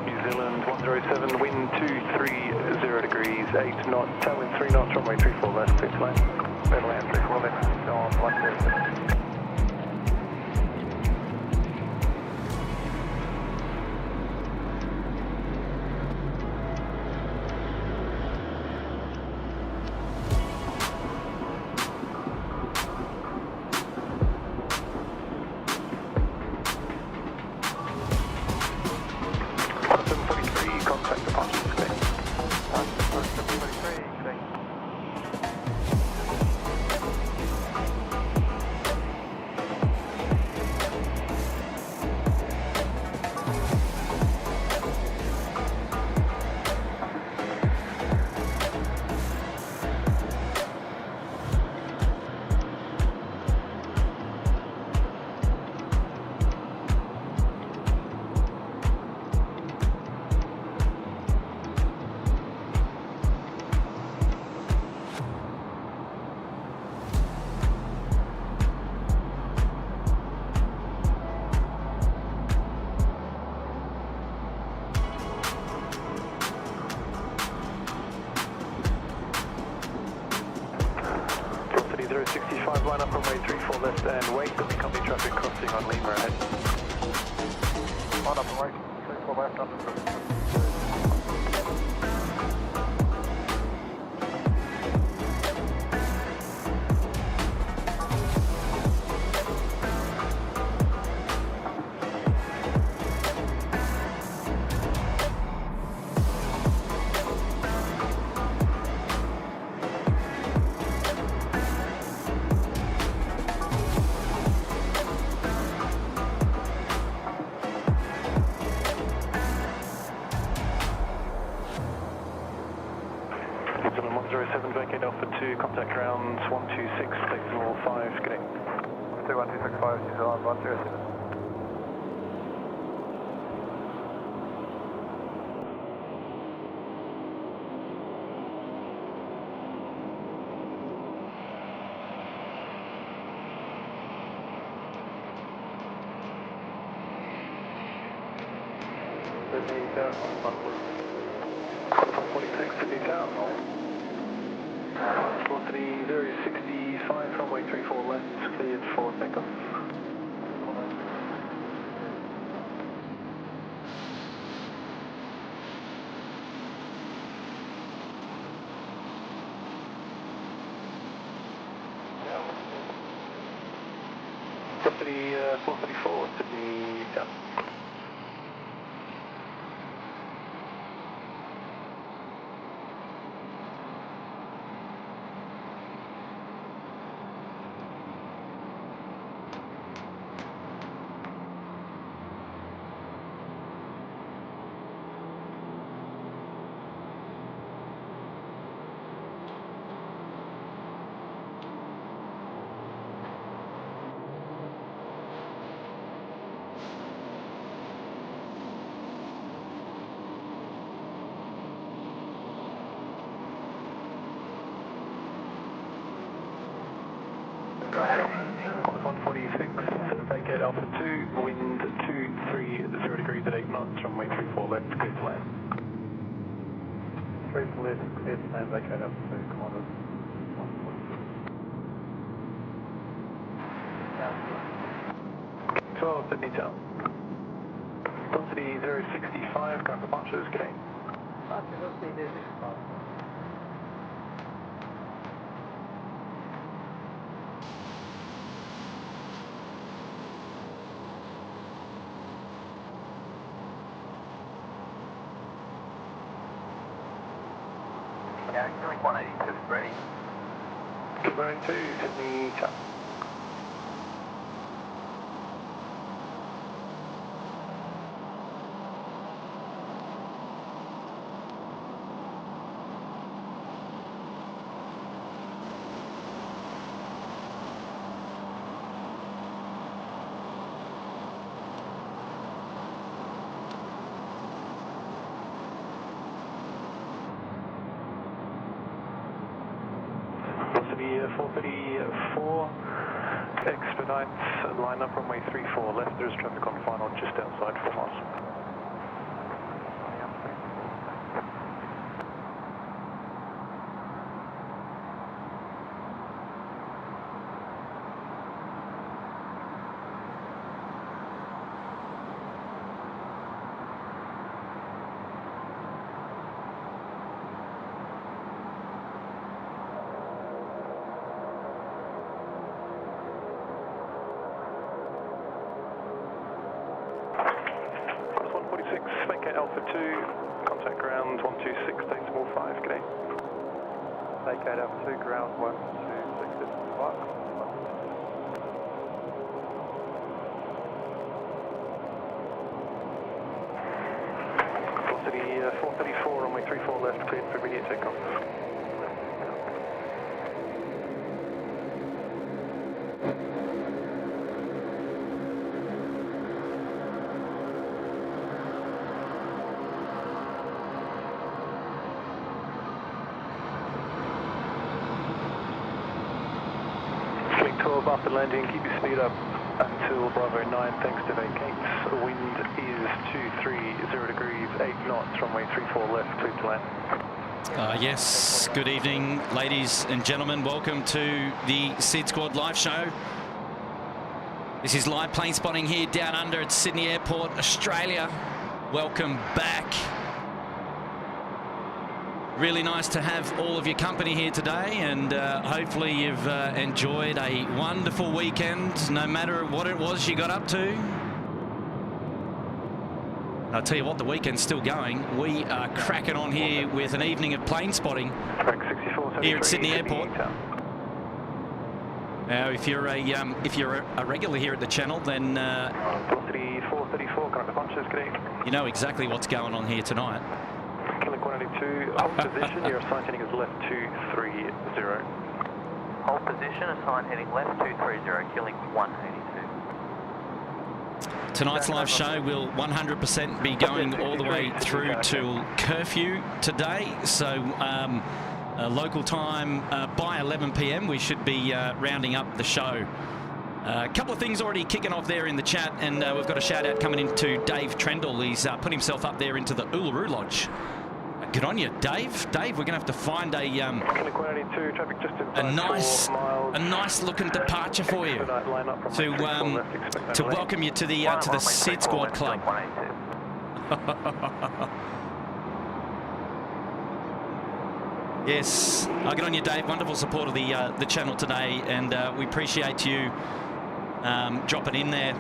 New Zealand 107, wind 230 degrees, 8 knots, tailwind 3 knots, runway 34 left, clear to land. Clear to land, 34 left, go on 107. Velocity 065, line up runway 34 left and wait, there'll be company traffic crossing on Lima ahead. Line up and wait, 34 left, under. New Zealand 107, vacate Alpha 2, contact grounds 126, decimal 5, connect. 1265, New Zealand 107. Sydney Tower 146, Sydney Tower. Velocity 065, runway 34 left, cleared for takeoff. Velocity 434, Sydney Tower. On 146, vacate Alpha 2, wind 230 degrees at 8 knots, runway 34 left, clear to land. 34 left, clear to land, vacate Alpha 2, commanders 146. 12, Sydney Tower. Velocity 065, current departures, g'day. Velocity 065. Yeah, doing 182 ready. Good morning to Sydney Tower. Velocity 434, expedites, line up runway 34 left, there's traffic on final just outside 4 miles. 126, decimal 5, good day. Vacate Alpha 2, ground 126, decimal 5. Velocity 434, runway 34 left, cleared for immediate takeoff. Flight 12 after landing, keep your speed up until Bravo 9, thanks to vacates. Wind is 230 degrees, 8 knots, runway 34 left, clear to land. Yes, good evening, ladies and gentlemen. Welcome to the SydSquad live show. This is live plane spotting here down under at Sydney Airport, Australia. Welcome back. Really nice to have all of your company here today, and hopefully you've enjoyed a wonderful weekend, no matter what it was you got up to. I'll tell you what, the weekend's still going. We are cracking on here with an evening of plane spotting here at Sydney Airport. Now, if you're a regular here at the channel, then Velocity 434, kind of punches, good day. you know exactly what's going on here tonight. Killing 182, hold position, your assigned heading is left 230. Hold position, assigned heading left 230, killing 182. Tonight's live show will 100% be going all the way through till curfew today. So local time by 11 p.m. we should be rounding up the show. A couple of things already kicking off there in the chat, and we've got a shout out coming into Dave Trendle. He's put himself up there into the Uluru Lodge. Good on you, Dave. Dave, we're going to have to find a nice looking departure for you to welcome you to the SydSquad Club. Yes, good on you, Dave. Wonderful support of the channel today, and we appreciate you dropping in there.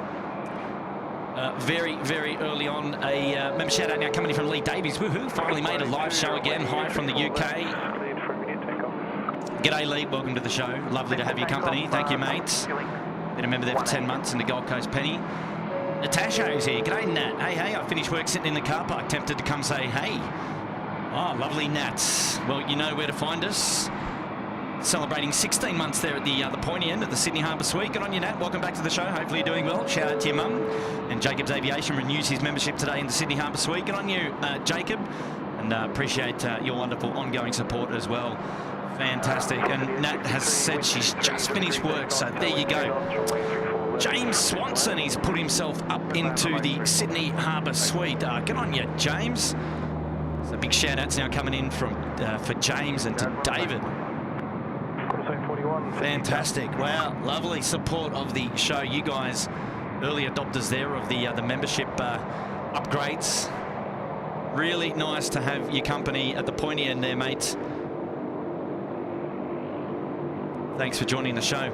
Very, very early on. A member shout out now coming in from Lee Davies. Woohoo! Finally made a live show again. Hi from the UK. G'day, Lee. Welcome to the show. Lovely to have your company. Thank you, mates. Been a member there for 10 months in the Gold Coast Penny. Natasha's here. G'day, Nat. Hey. I finished work sitting in the car park. Tempted to come say hey. Oh, lovely, Nats. Well, you know where to find us. Celebrating 16 months there at the pointy end at the Sydney Harbour Suite. Good on you, Nat. Welcome back to the show. Hopefully you're doing well. Shout out to your mum. And Jacob's Aviation renews his membership today in the Sydney Harbour Suite. Good on you, Jacob. And appreciate your wonderful ongoing support as well. Fantastic. And Nat has said she's just finished work, so there you go. James Swanson, he's put himself up into the Sydney Harbour Suite. Good on you, James. So big shout outs now coming in from for James and to David. Fantastic. Wow, lovely support of the show. You guys, early adopters there of the membership upgrades. Really nice to have your company at the pointy end there, mates. Thanks for joining the show.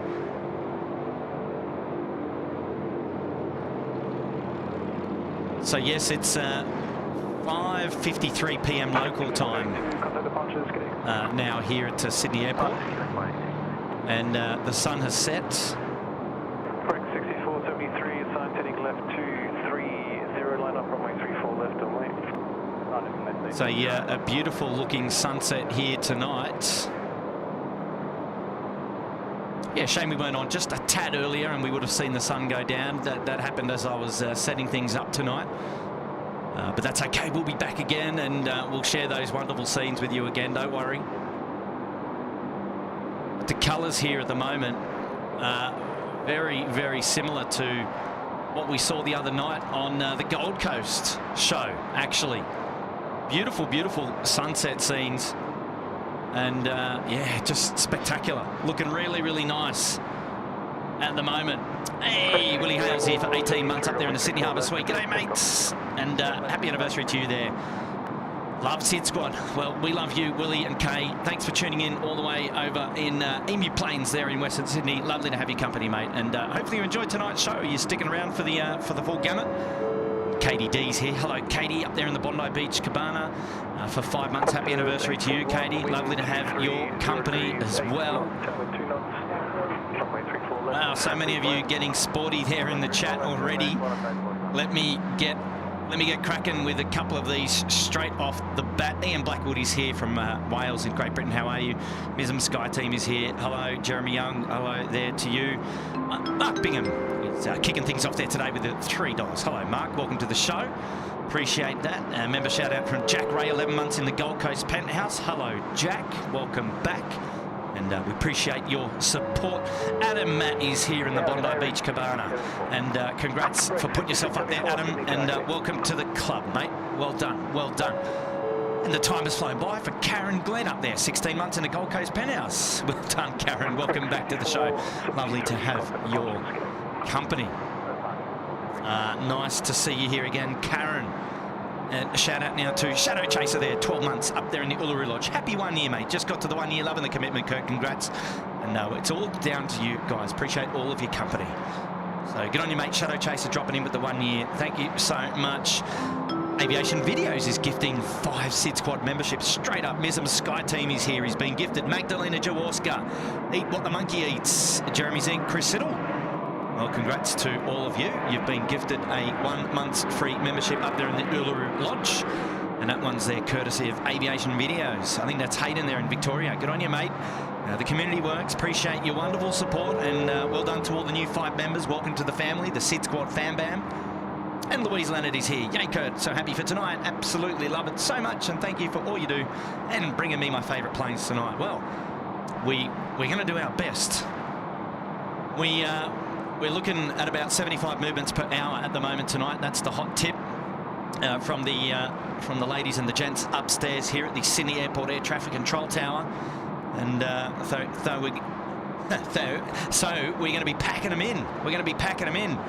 So yes, it's 5:53 p.m. local time now here at Sydney Airport. And the sun has set. Correct, 6473, assigned heading left 230, line up runway 34 left on way. So yeah, a beautiful looking sunset here tonight. Yeah, shame we weren't on just a tad earlier and we would have seen the sun go down. That happened as I was setting things up tonight. But that's okay, we'll be back again, and we'll share those wonderful scenes with you again, don't worry. The colours here at the moment are very, very similar to what we saw the other night on the Gold Coast show, actually. Beautiful, beautiful sunset scenes. And yeah, just spectacular. Looking really, really nice at the moment. Hey, Willie Hales here for 18 months up there in the Sydney Harbour Suite. G'day, mates. And happy anniversary to you there. Love SydSquad. Well, we love you, Willie and Kay. Thanks for tuning in all the way over in Emu Plains there in Western Sydney. Lovely to have your company, mate. And hopefully you enjoyed tonight's show. You're sticking around for the full gamut. Katie D's here. Hello, Katie, up there in the Bondi Beach Cabana. For 5 months, happy anniversary to you, Katie. Lovely to have your company as well. Wow, so many of you getting sporty there in the chat already. Let me get cracking with a couple of these straight off the bat. Ian Blackwood is here from Wales in Great Britain. How are you? Mism Sky Team is here. Hello, Jeremy Young. Hello there to you. Mark Bingham is kicking things off there today with the $3. Hello, Mark. Welcome to the show. Appreciate that. Member shout out from Jack Ray, 11 months in the Gold Coast penthouse. Hello, Jack. Welcome back. And we appreciate your support. Adam Matt is here in the Bondi Beach Cabana. And congrats for putting yourself up there, Adam. And welcome to the club, mate. Well done, well done. And the time has flown by for Karen Glenn up there, 16 months in the Gold Coast penthouse. Well done, Karen. Welcome back to the show. Lovely to have your company. Nice to see you here again, Karen. And a shout out now to Shadow Chaser there, 12 months up there in the Uluru Lodge. Happy 1 year, mate. Just got to the 1 year. Loving the commitment, Kurt. Congrats. And it's all down to you guys. Appreciate all of your company. So good on you, mate. Shadow Chaser dropping in with the 1 year. Thank you so much. Aviation Videos is gifting 5 SydSquad memberships straight up. Mism Sky Team is here. He's been gifted. Magdalena Jaworska. Eat What the Monkey Eats. Jeremy Zink. Chris Siddle. Well, congrats to all of you. You've been gifted a 1 month's free membership up there in the Uluru Lodge. And that one's there courtesy of Aviation Videos. I think that's Hayden there in Victoria. Good on you, mate. The community works. Appreciate your wonderful support. And well done to all the new 5 members. Welcome to the family, the SydSquad Fam Bam. And Louise Leonard is here. Yay, Kurt. So happy for tonight. Absolutely love it so much. And thank you for all you do and bringing me my favourite planes tonight. Well, we're going to do our best. We're looking at about 75 movements per hour at the moment tonight. That's the hot tip from the ladies and the gents upstairs here at the Sydney Airport Air Traffic Control Tower. And so we're going to be packing them in. We're going to be packing them in.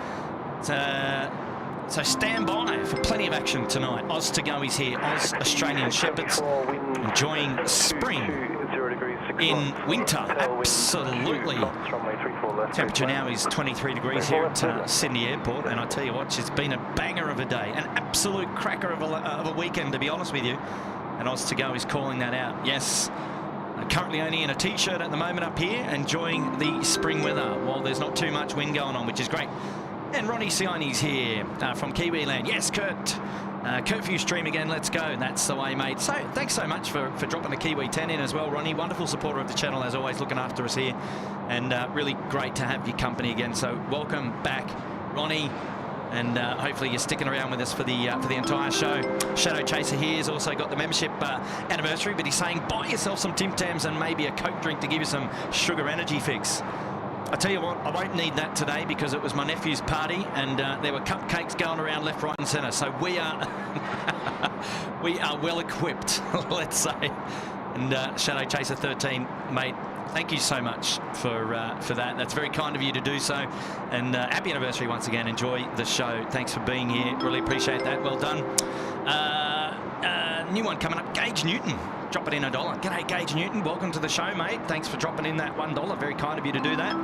So stand by for plenty of action tonight. Oz to go is here. Oz Australian Shepherds enjoying spring in winter. Absolutely. Temperature now is 23 degrees here at Sydney Airport, and I tell you what, it's been a banger of a day, an absolute cracker of a weekend, to be honest with you. And Oz to go is calling that out. Yes, currently only in a t-shirt at the moment up here, enjoying the spring weather while there's not too much wind going on, which is great. And Ronnie Siani's here from Kiwi Land. Yes, Kurt. Curfew stream again, let's go. That's the way, mate. So thanks so much for dropping the Kiwi 10 in as well, Ronnie. Wonderful supporter of the channel, as always, looking after us here. And really great to have your company again. So welcome back, Ronnie. And hopefully you're sticking around with us for the entire show. Shadow Chaser here has also got the membership anniversary, but he's saying buy yourself some Tim Tams and maybe a Coke drink to give you some sugar energy fix. I tell you what, I won't need that today because it was my nephew's party and there were cupcakes going around left, right and centre. So we are well equipped, let's say. And Shadow Chaser 13, mate, thank you so much for that. That's very kind of you to do so. And happy anniversary once again. Enjoy the show. Thanks for being here. Really appreciate that. Well done. New one coming up, Gage Newton. Dropping in $1. G'day, Gage Newton. Welcome to the show, mate. Thanks for dropping in that $1. Very kind of you to do that.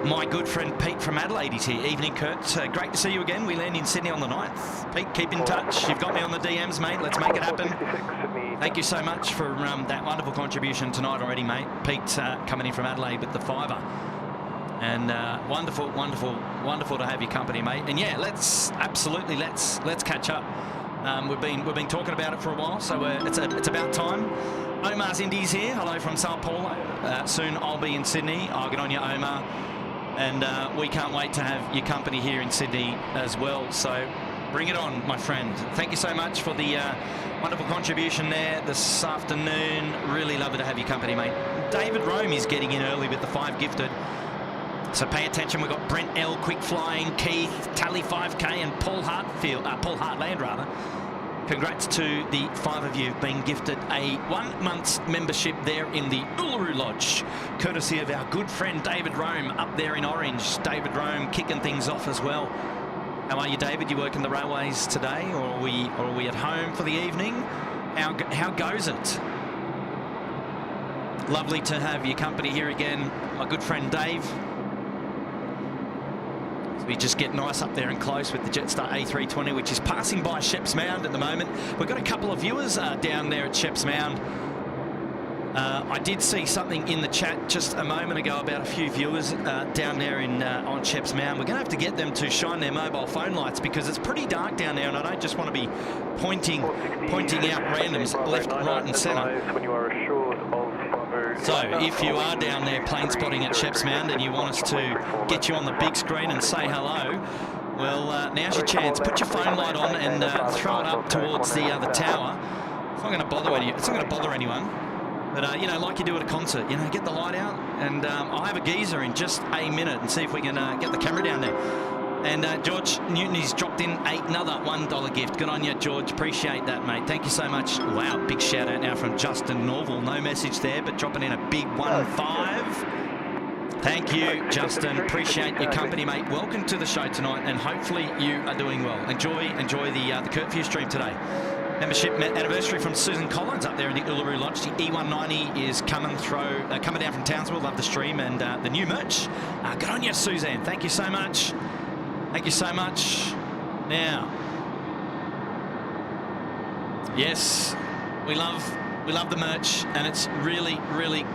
My good friend Pete from Adelaide is here. Evening, Kurt. Great to see you again. We land in Sydney on the 9th. Pete, keep in touch. You've got me on the DMs, mate. Let's make it happen. Thank you so much for that wonderful contribution tonight already, mate. Pete coming in from Adelaide with the $5. And wonderful, wonderful, wonderful to have your company, mate. And yeah, let's catch up. We've been talking about it for a while, so it's about time. Omar's Indies here. Hello from Sao Paulo. Soon I'll be in Sydney. I'll get on you, Omar. And we can't wait to have your company here in Sydney as well. So bring it on, my friend. Thank you so much for the wonderful contribution there this afternoon. Really lovely to have your company, mate. David Rome is getting in early with the 5 gifted. So pay attention. We've got Brent L, Quick Flying, Keith, Tally 5K, and Paul Heartland rather. Congrats to the 5 of you being gifted a 1 month's membership there in the Uluru Lodge, courtesy of our good friend David Rome up there in Orange. David Rome kicking things off as well. How are you, David? You working the railways today, or are we at home for the evening? How goes it? Lovely to have your company here again, my good friend Dave. We just get nice up there and close with the Jetstar A320, which is passing by Sheps Mound at the moment. We've got a couple of viewers down there at Sheps Mound. I did see something in the chat just a moment ago about a few viewers down there on Sheps Mound. We're going to have to get them to shine their mobile phone lights because it's pretty dark down there, and I don't just want to be pointing out randoms left, right and centre. So if you are down there plane spotting at Sheps Mound and you want us to get you on the big screen and say hello, well, now's your chance. Put your phone light on and throw it up towards the tower. It's not going to bother any. It's not going to bother anyone. But, you know, like you do at a concert, you know, get the light out, and I'll have a geezer in just a minute and see if we can get the camera down there. And George Newton, he's dropped in another $1 gift. Good on you, George. Appreciate that, mate. Thank you so much. Wow, big shout out now from Justin Norval. No message there, but dropping in a big 1.5. Thank you, Justin. Appreciate your company, mate. Welcome to the show tonight, and hopefully you are doing well. Enjoy the Curfew stream today. Membership anniversary from Susan Collins up there in the Uluru Lodge. The E190 is coming down from Townsville. Love the stream and the new merch. Good on you, Suzanne. Thank you so much. Thank you so much. Now, yes, we love the merch, and it's really, really,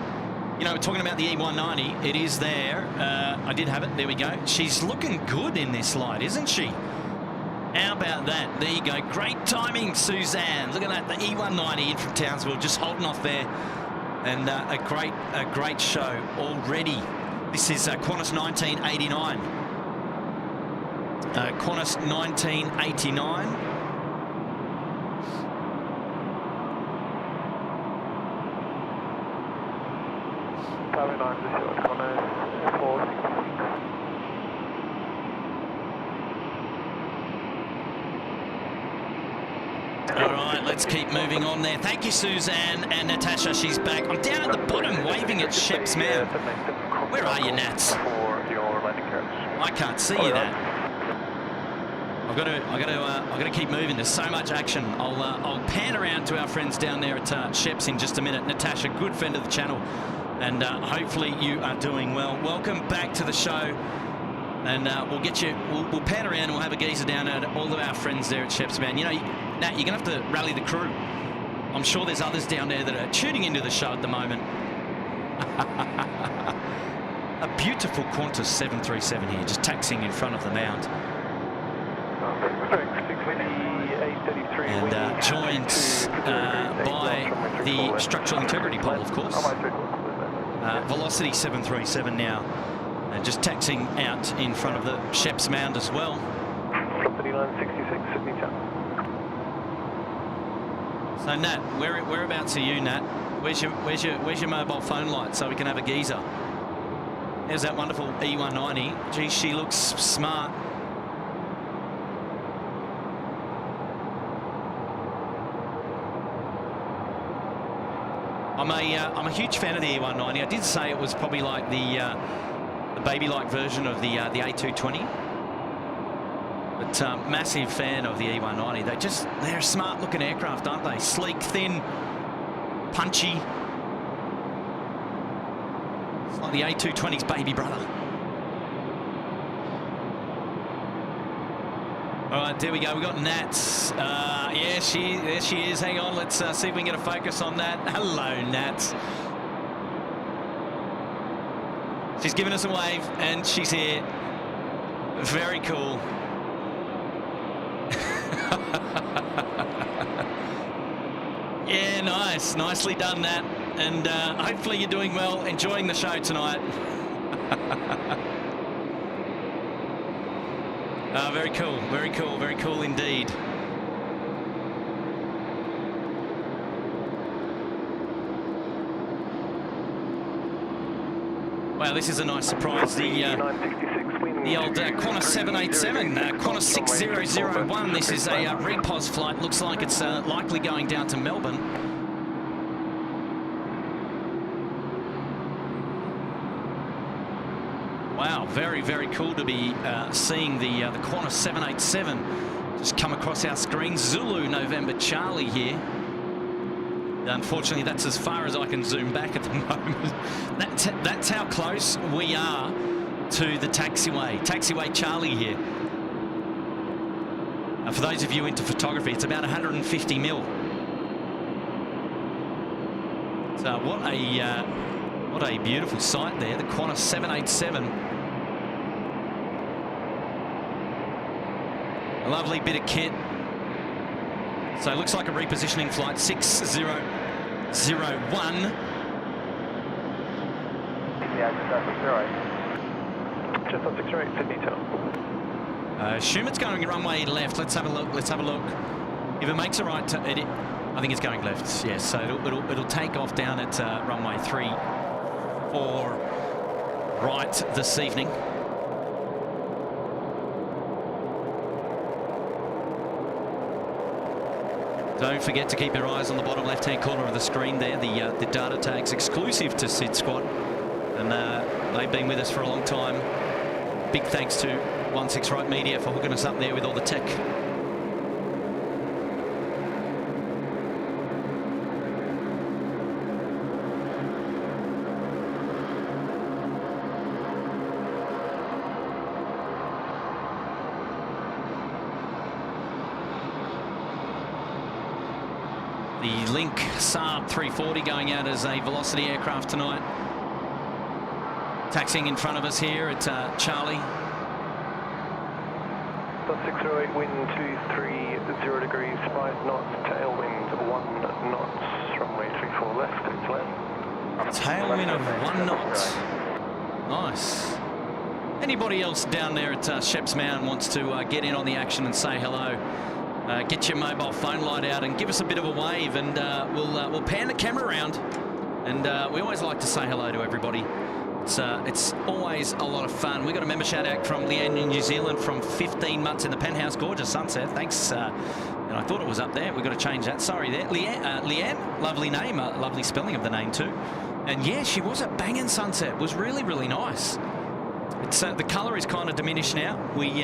you know, we're talking about the E190. It is there. I did have it. There we go. She's looking good in this light, isn't she? How about that? There you go. Great timing, Suzanne. Look at that. The E190 in from Townsville, just holding off there. And a great show already. This is Qantas 1989. Qantas 1989. All right, let's keep moving on there. Thank you, Suzanne and Natasha. She's back. I'm down at the bottom, waving at Sheps Mound. Where are you, Nats? I can't see you, Nat. I've got to keep moving. There's so much action. I'll pan around to our friends down there at Sheps in just a minute. Natasha, good friend of the channel, and hopefully you are doing well. Welcome back to the show. And we'll get you. We'll pan around and we'll have a geezer down at all of our friends there at Sheps Mound. You know, Nat, you're going to have to rally the crew. I'm sure there's others down there that are tuning into the show at the moment. A beautiful Qantas 737 here, just taxiing in front of the mound. And joined by the structural integrity pole, of course. Velocity 737 now. Just taxiing out in front of the Sheps Mound as well. 3966, Sydney Town. So Nat, whereabouts are you, Nat? Where's your mobile phone light so we can have a geezer? There's that wonderful E190. Gee, she looks smart. I'm a huge fan of the E190. I did say it was probably like the baby-like version of the A220, but massive fan of the E190. They're a smart-looking aircraft, aren't they? Sleek, thin, punchy. It's like the A220's baby brother. All right, there we go. We got Nats. Yeah, there she is. Hang on, let's see if we can get a focus on that. Hello, Nats. She's giving us a wave, and she's here. Very cool. Yeah, nice. Nicely done, Nat. And hopefully you're doing well, enjoying the show tonight. Very cool, very cool, very cool indeed. Wow, this is a nice surprise. The old Qantas 787, Qantas 6001. This is a repos flight. Looks like it's likely going down to Melbourne. Wow, very, very cool to be seeing the Qantas 787 just come across our screen. Zulu November Charlie here. Unfortunately, that's as far as I can zoom back at the moment. That's how close we are to the taxiway. Taxiway Charlie here. For those of you into photography, it's about 150 mil. So what a beautiful sight there. The Qantas 787. A lovely bit of kit. So it looks like a repositioning flight 6001. Just on 608, Sydney Tower. Assume it's going runway left. Let's have a look. Let's have a look. If it makes a right, I think it's going left. Yes, so it'll take off down at runway 34 right this evening. Don't forget to keep your eyes on the bottom left-hand corner of the screen there. The data tags exclusive to SydSquad, and they've been with us for a long time. Big thanks to 16 Right Media for hooking us up there with all the tech. The Link Saab 340 going out as a Velocity aircraft tonight. Taxiing in front of us here at Charlie. 608, wind 230 degrees, 5 knots, tailwind 1 knots, runway 34 left, clear to land. Tailwind of 1 knot. Nice. Anybody else down there at Sheps Mound wants to get in on the action and say hello, get your mobile phone light out and give us a bit of a wave, and we'll pan the camera around. And we always like to say hello to everybody. It's always a lot of fun. We got a member shout out from Leanne in New Zealand from 15 months in the penthouse. Gorgeous sunset. Thanks. And I thought it was up there. We've got to change that. Sorry there. Leanne, lovely name. Lovely spelling of the name too. And yeah, she was a banging sunset. It was really, really nice. It's the colour is kind of diminished now. We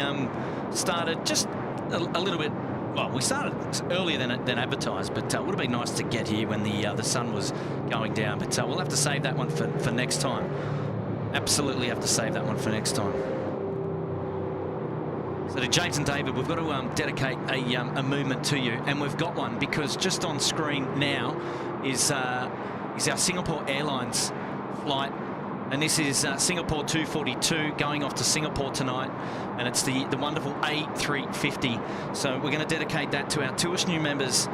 started just a little bit. Well, we started earlier than advertised, but it would have been nice to get here when the sun was going down. But we'll have to save that one for next time. Absolutely have to save that one for next time. So to James and David, we've got to dedicate a movement to you, and we've got one because just on screen now is our Singapore Airlines flight, and this is Singapore 242 going off to Singapore tonight, and it's the wonderful A350. So we're going to dedicate that to our tourist new members,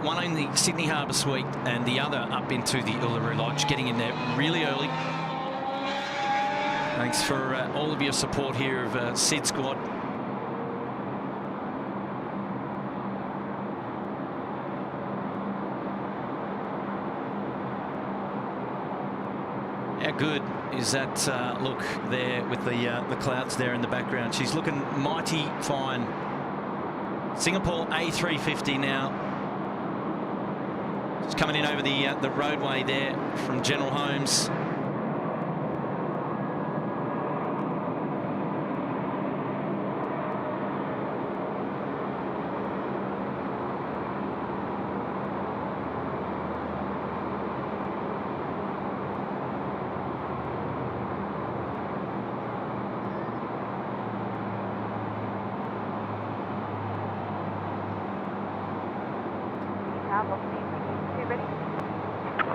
one in the Sydney Harbour Suite and the other up into the Uluru Lodge, getting in there really early. Thanks for all of your support here of SydSquad. How good is that look there with the clouds there in the background? She's looking mighty fine. Singapore A350 now. Just coming in over the roadway there from General Holmes.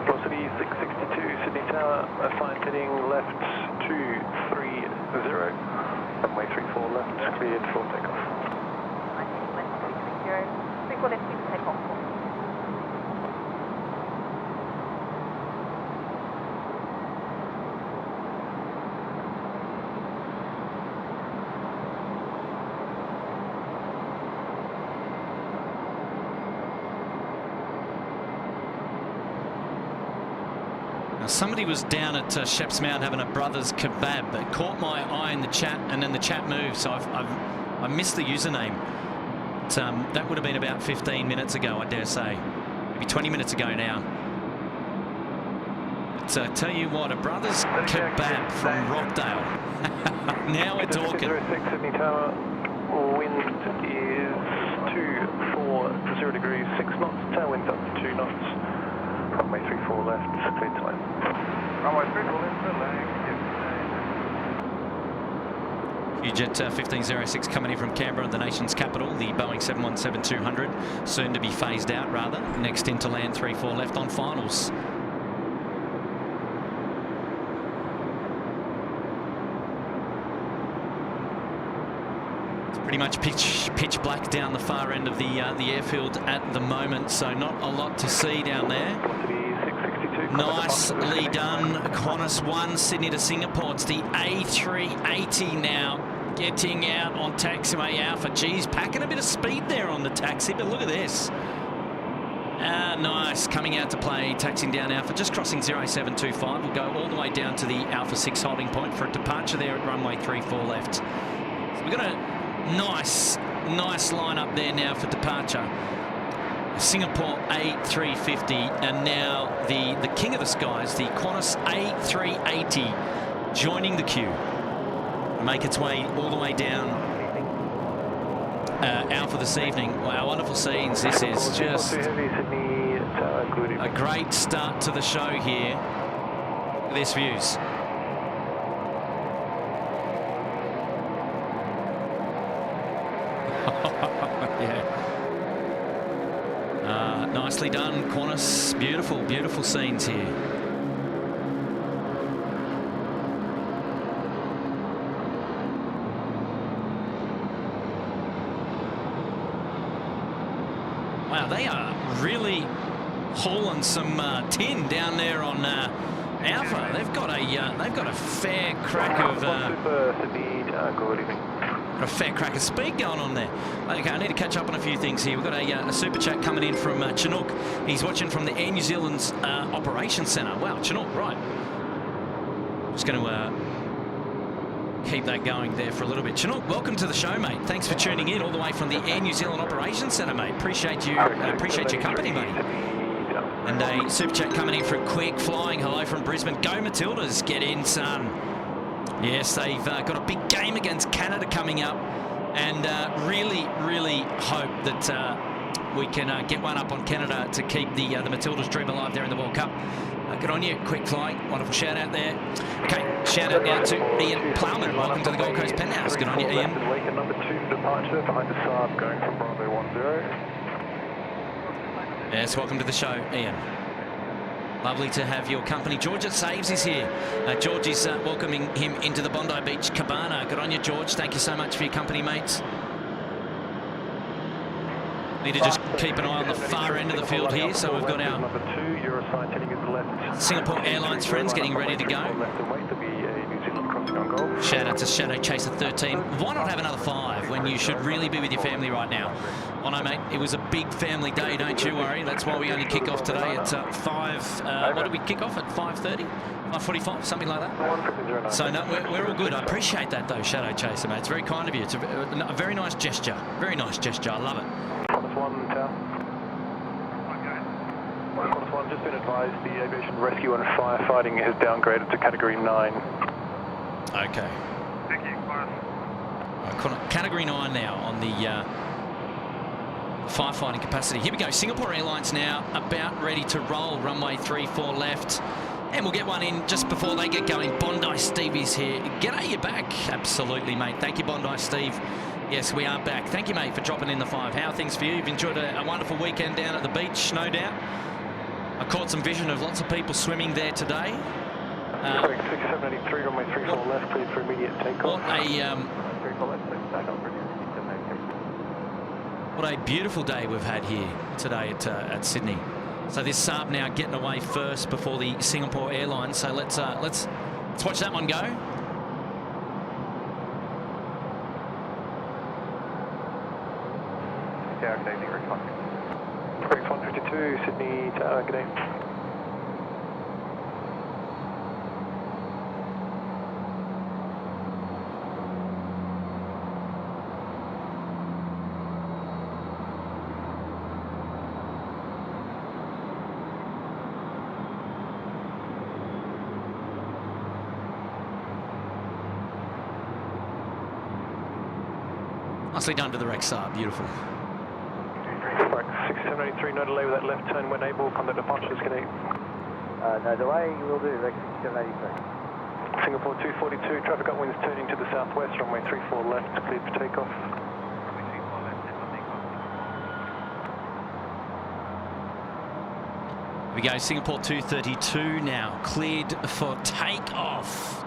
Velocity 662, Sydney Tower, assigned heading left 230, runway 34 left, cleared for takeoff. Left 230, 34 left, cleared for takeoff. Somebody was down at Sheps Mound having a brother's kebab. It caught my eye in the chat, and then the chat moved, so I missed the username. But, that would have been about 15 minutes ago, I dare say. Maybe 20 minutes ago now. But tell you what, a brother's kebab from Rockdale. Now we're talking. 606 Sydney Tower, wind is 240 degrees, 6 knots, tailwind up to 2 knots. Runway 34 left, clear to land. Runway 34 left, to land. Jet 1506 coming in from Canberra, the nation's capital. The Boeing 717-200, soon to be phased out, rather. Next in to land, 3-4 left on finals. It's pretty much pitch black down the far end of the airfield at the moment, so not a lot to see down there. Nicely done. Qantas 1, Sydney to Singapore. It's the A380 now getting out on taxiway Alpha. Geez, packing a bit of speed there on the taxi, but look at this. Nice, coming out to play, taxiing down Alpha, just crossing 0725. We'll go all the way down to the Alpha 6 holding point for a departure there at runway 34 left. So we've got a nice line up there now for departure. Singapore A350, and now the king of the skies, the Qantas A380, joining the queue. Make its way all the way down Alpha this evening. Wow, wonderful scenes. This is just a great start to the show here. Look at these views. Yeah. Nicely done, Qantas. Beautiful, beautiful scenes here. Wow, they are really hauling some tin down there on Alpha. They've got a fair crack of a fair crack of speed going on there. Okay, I need to catch up on a few things here. We've got a super chat coming in from Chinook. He's watching from the Air New Zealand's Operations Centre. Wow, Chinook, right. Just going to keep that going there for a little bit. Chinook, welcome to the show, mate. Thanks for tuning in all the way from the Air New Zealand Operations Centre, mate. Appreciate your company, buddy. And a super chat coming in from Quick Flying. Hello from Brisbane. Go Matildas, get in, son. Yes, they've got a big game against Canada coming up, and really hope that we can get one up on Canada to keep the Matildas dream alive there in the World Cup. Good on you, Quick Flying. Wonderful shout out there. Okay, shout out now to Ian Plowman. Welcome to the Gold Coast Penthouse. Good on you, Ian. Number 2 departure behind the Saab going from Bravo 10. Yes, welcome to the show, Ian. Lovely to have your company. George at Saves is here. George is welcoming him into the Bondi Beach Cabana. Good on you, George. Thank you so much for your company, mates. Need to just keep an eye on the far end of the field here. So we've got our Singapore Airlines friends getting ready to go. Shout out to Shadow Chaser 13. Why not have another 5 when you should really be with your family right now? Oh no, mate, it was a big family day, don't you worry. That's why we only kick off today at 5. What did we kick off at? 5:30? 5:45, something like that. So no, we're all good. I appreciate that though, Shadow Chaser, mate. It's very kind of you. It's a very nice gesture. Very nice gesture. I love it. Qantas 1, Tower. Qantas 1, just been advised the aviation rescue and firefighting is downgraded to Category 9. Okay. Thank you, Qantas. Category 9 now on the firefighting capacity. Here we go. Singapore Airlines now about ready to roll. Runway 34 left. And we'll get one in just before they get going. Bondi Steve is here. G'day, you back. Absolutely, mate. Thank you, Bondi Steve. Yes, we are back. Thank you, mate, for dropping in the 5. How are things for you? You've enjoyed a wonderful weekend down at the beach, no doubt. I caught some vision of lots of people swimming there today. 6783, runway 34 left, cleared for immediate takeoff. What a beautiful day we've had here today at Sydney. So this Saab now getting away first before the Singapore Airlines. So let's watch that one go. Tower, good evening, Rex 152, Sydney Tower, good day. Nicely done to the Rex Saab, beautiful. 6783, no delay with that left turn when able, contact departure is good day. No delay, will do, Rex 6783. Singapore 242, traffic upwinds turning to the southwest, runway 34 left, cleared for takeoff. We go Singapore 232 now, cleared for takeoff.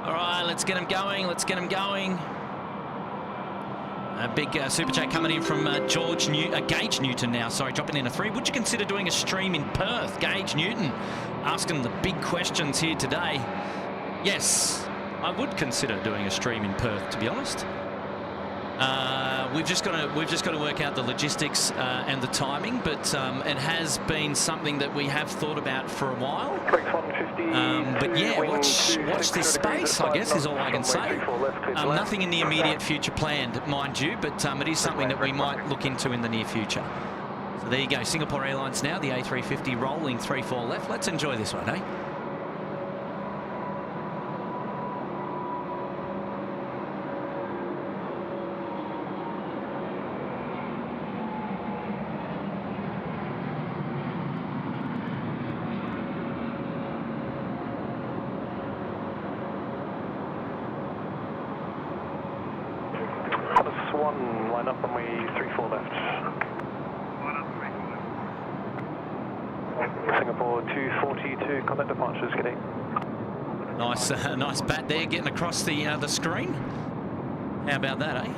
All right, let's get them going, let's get them going. A big super chat coming in from Gage Newton now, sorry, dropping in a 3. Would you consider doing a stream in Perth? Gage Newton asking the big questions here today. Yes, I would consider doing a stream in Perth, to be honest. We've just got to work out the logistics and the timing, but it has been something that we have thought about for a while. But yeah, watch this space, I guess, is all I can say. Nothing in the immediate future planned, mind you, but it is something that we might look into in the near future. So there you go, Singapore Airlines now, the A350 rolling 34 left. Let's enjoy this one, eh? Line up runway 34 left. Singapore 242, contact departures, good day. Nice, nice bat there, getting across the screen. How about that, eh?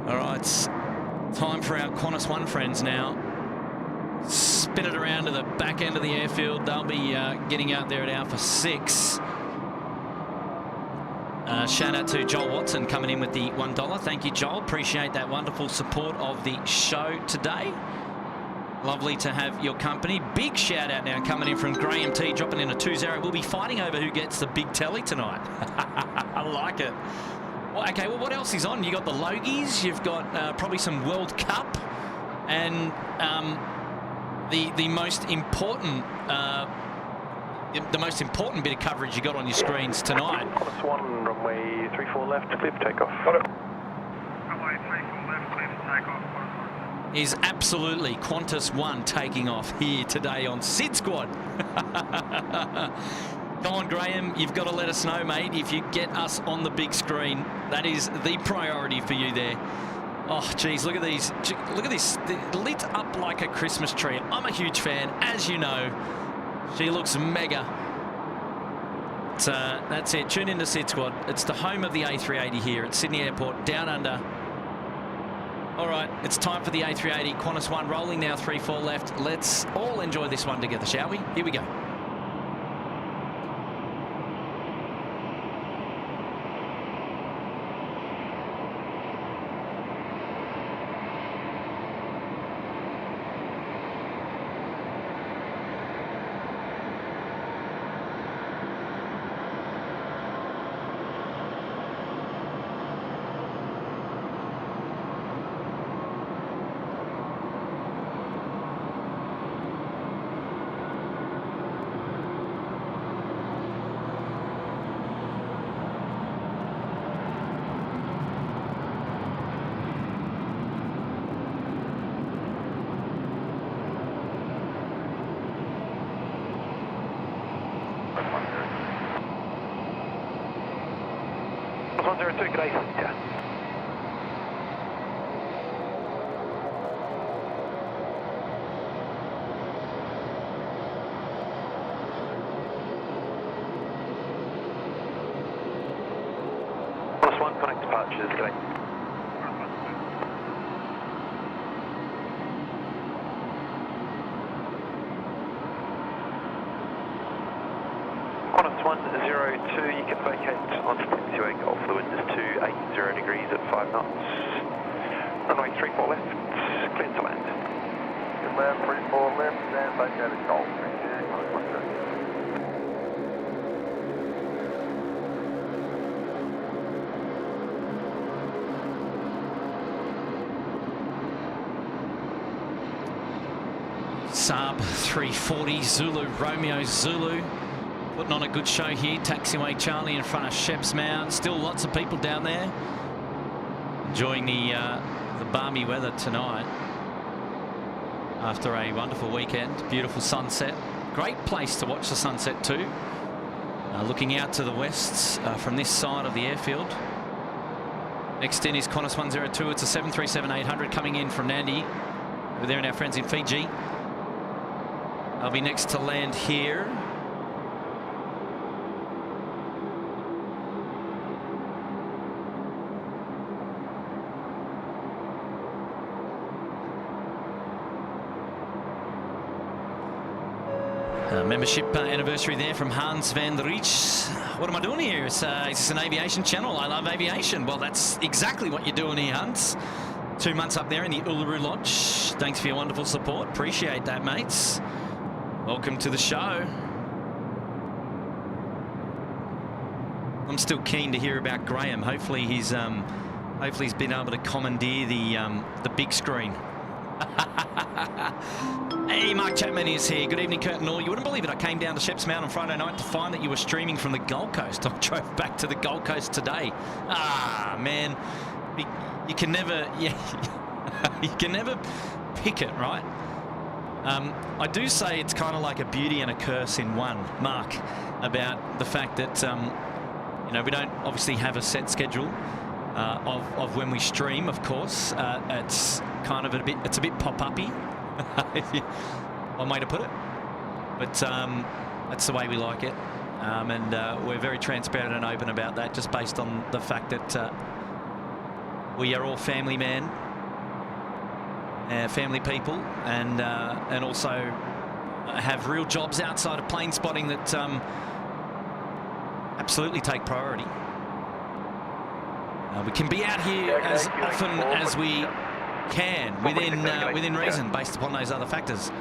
All right, it's time for our Qantas One friends now. Spin it around to the back end of the airfield. They'll be getting out there at Alpha 6. Shout out to Joel Watson coming in with the $1. Thank you, Joel. Appreciate that wonderful support of the show today. Lovely to have your company. Big shout out now coming in from Graham T, dropping in a 2-0. We'll be fighting over who gets the big telly tonight. I like it. Well, okay, well, what else is on? You got the Logies, you've got probably some World Cup, and the most important bit of coverage you got on your screens tonight. Qantas 1, runway 34 left, clear for takeoff. Got it. Runway 34 left, clear for takeoff. Is absolutely Qantas 1 taking off here today on SydSquad. Come on, Graham, you've got to let us know, mate, if you get us on the big screen. That is the priority for you there. Oh, geez, look at these. Look at this. Lit up like a Christmas tree. I'm a huge fan, as you know. She looks mega. That's it. Tune into SydSquad. It's the home of the A380 here at Sydney Airport, down under. All right, it's time for the A380. Qantas 1 rolling now, 34 left. Let's all enjoy this one together, shall we? Here we go. Good day. Yeah. Qantas 1, connect departures, good day. Qantas 102, you can vacate on 28 Golf. The wind is 280 degrees at 5 knots. Runway 34 left, clear to land. Good land, 34 left, and vacate at Golf. Thank you. Saab 340 Zulu, Romeo Zulu. Putting on a good show here. Taxiway Charlie in front of Sheps Mound. Still lots of people down there enjoying the balmy weather tonight after a wonderful weekend. Beautiful sunset, Great place to watch the sunset too. Looking out to the west from this side of the airfield. Next in is Qantas 102. It's a 737-800 coming in from Nandi. Over there and our friends in Fiji. They'll be next to land here. Membership anniversary there from Hans van der Reich. What am I doing here? Is this an aviation channel? I love aviation. Well, that's exactly what you're doing here, Hans. 2 months up there in the Uluru Lodge. Thanks for your wonderful support. Appreciate that, mates. Welcome to the show. I'm still keen to hear about Graham. Hopefully he's been able to commandeer the big screen. Hey, Mark Chapman is here. Good evening, Kurt and all. You wouldn't believe it. I came down to Sheps Mount on Friday night to find that you were streaming from the Gold Coast. I drove back to the Gold Coast today. Ah, man. You can never, you can never pick it, right? I do say it's kind of like a beauty and a curse in one, Mark, about the fact that, you know, we don't obviously have a set schedule of when we stream, of course. It's kind of it's a bit pop-uppy, one way to put it. But that's the way we like it. And we're very transparent and open about that, just based on the fact that we are all family men, family people, and also have real jobs outside of plane spotting that absolutely take priority. We can be out here as often as we can, within reason, based upon those other factors.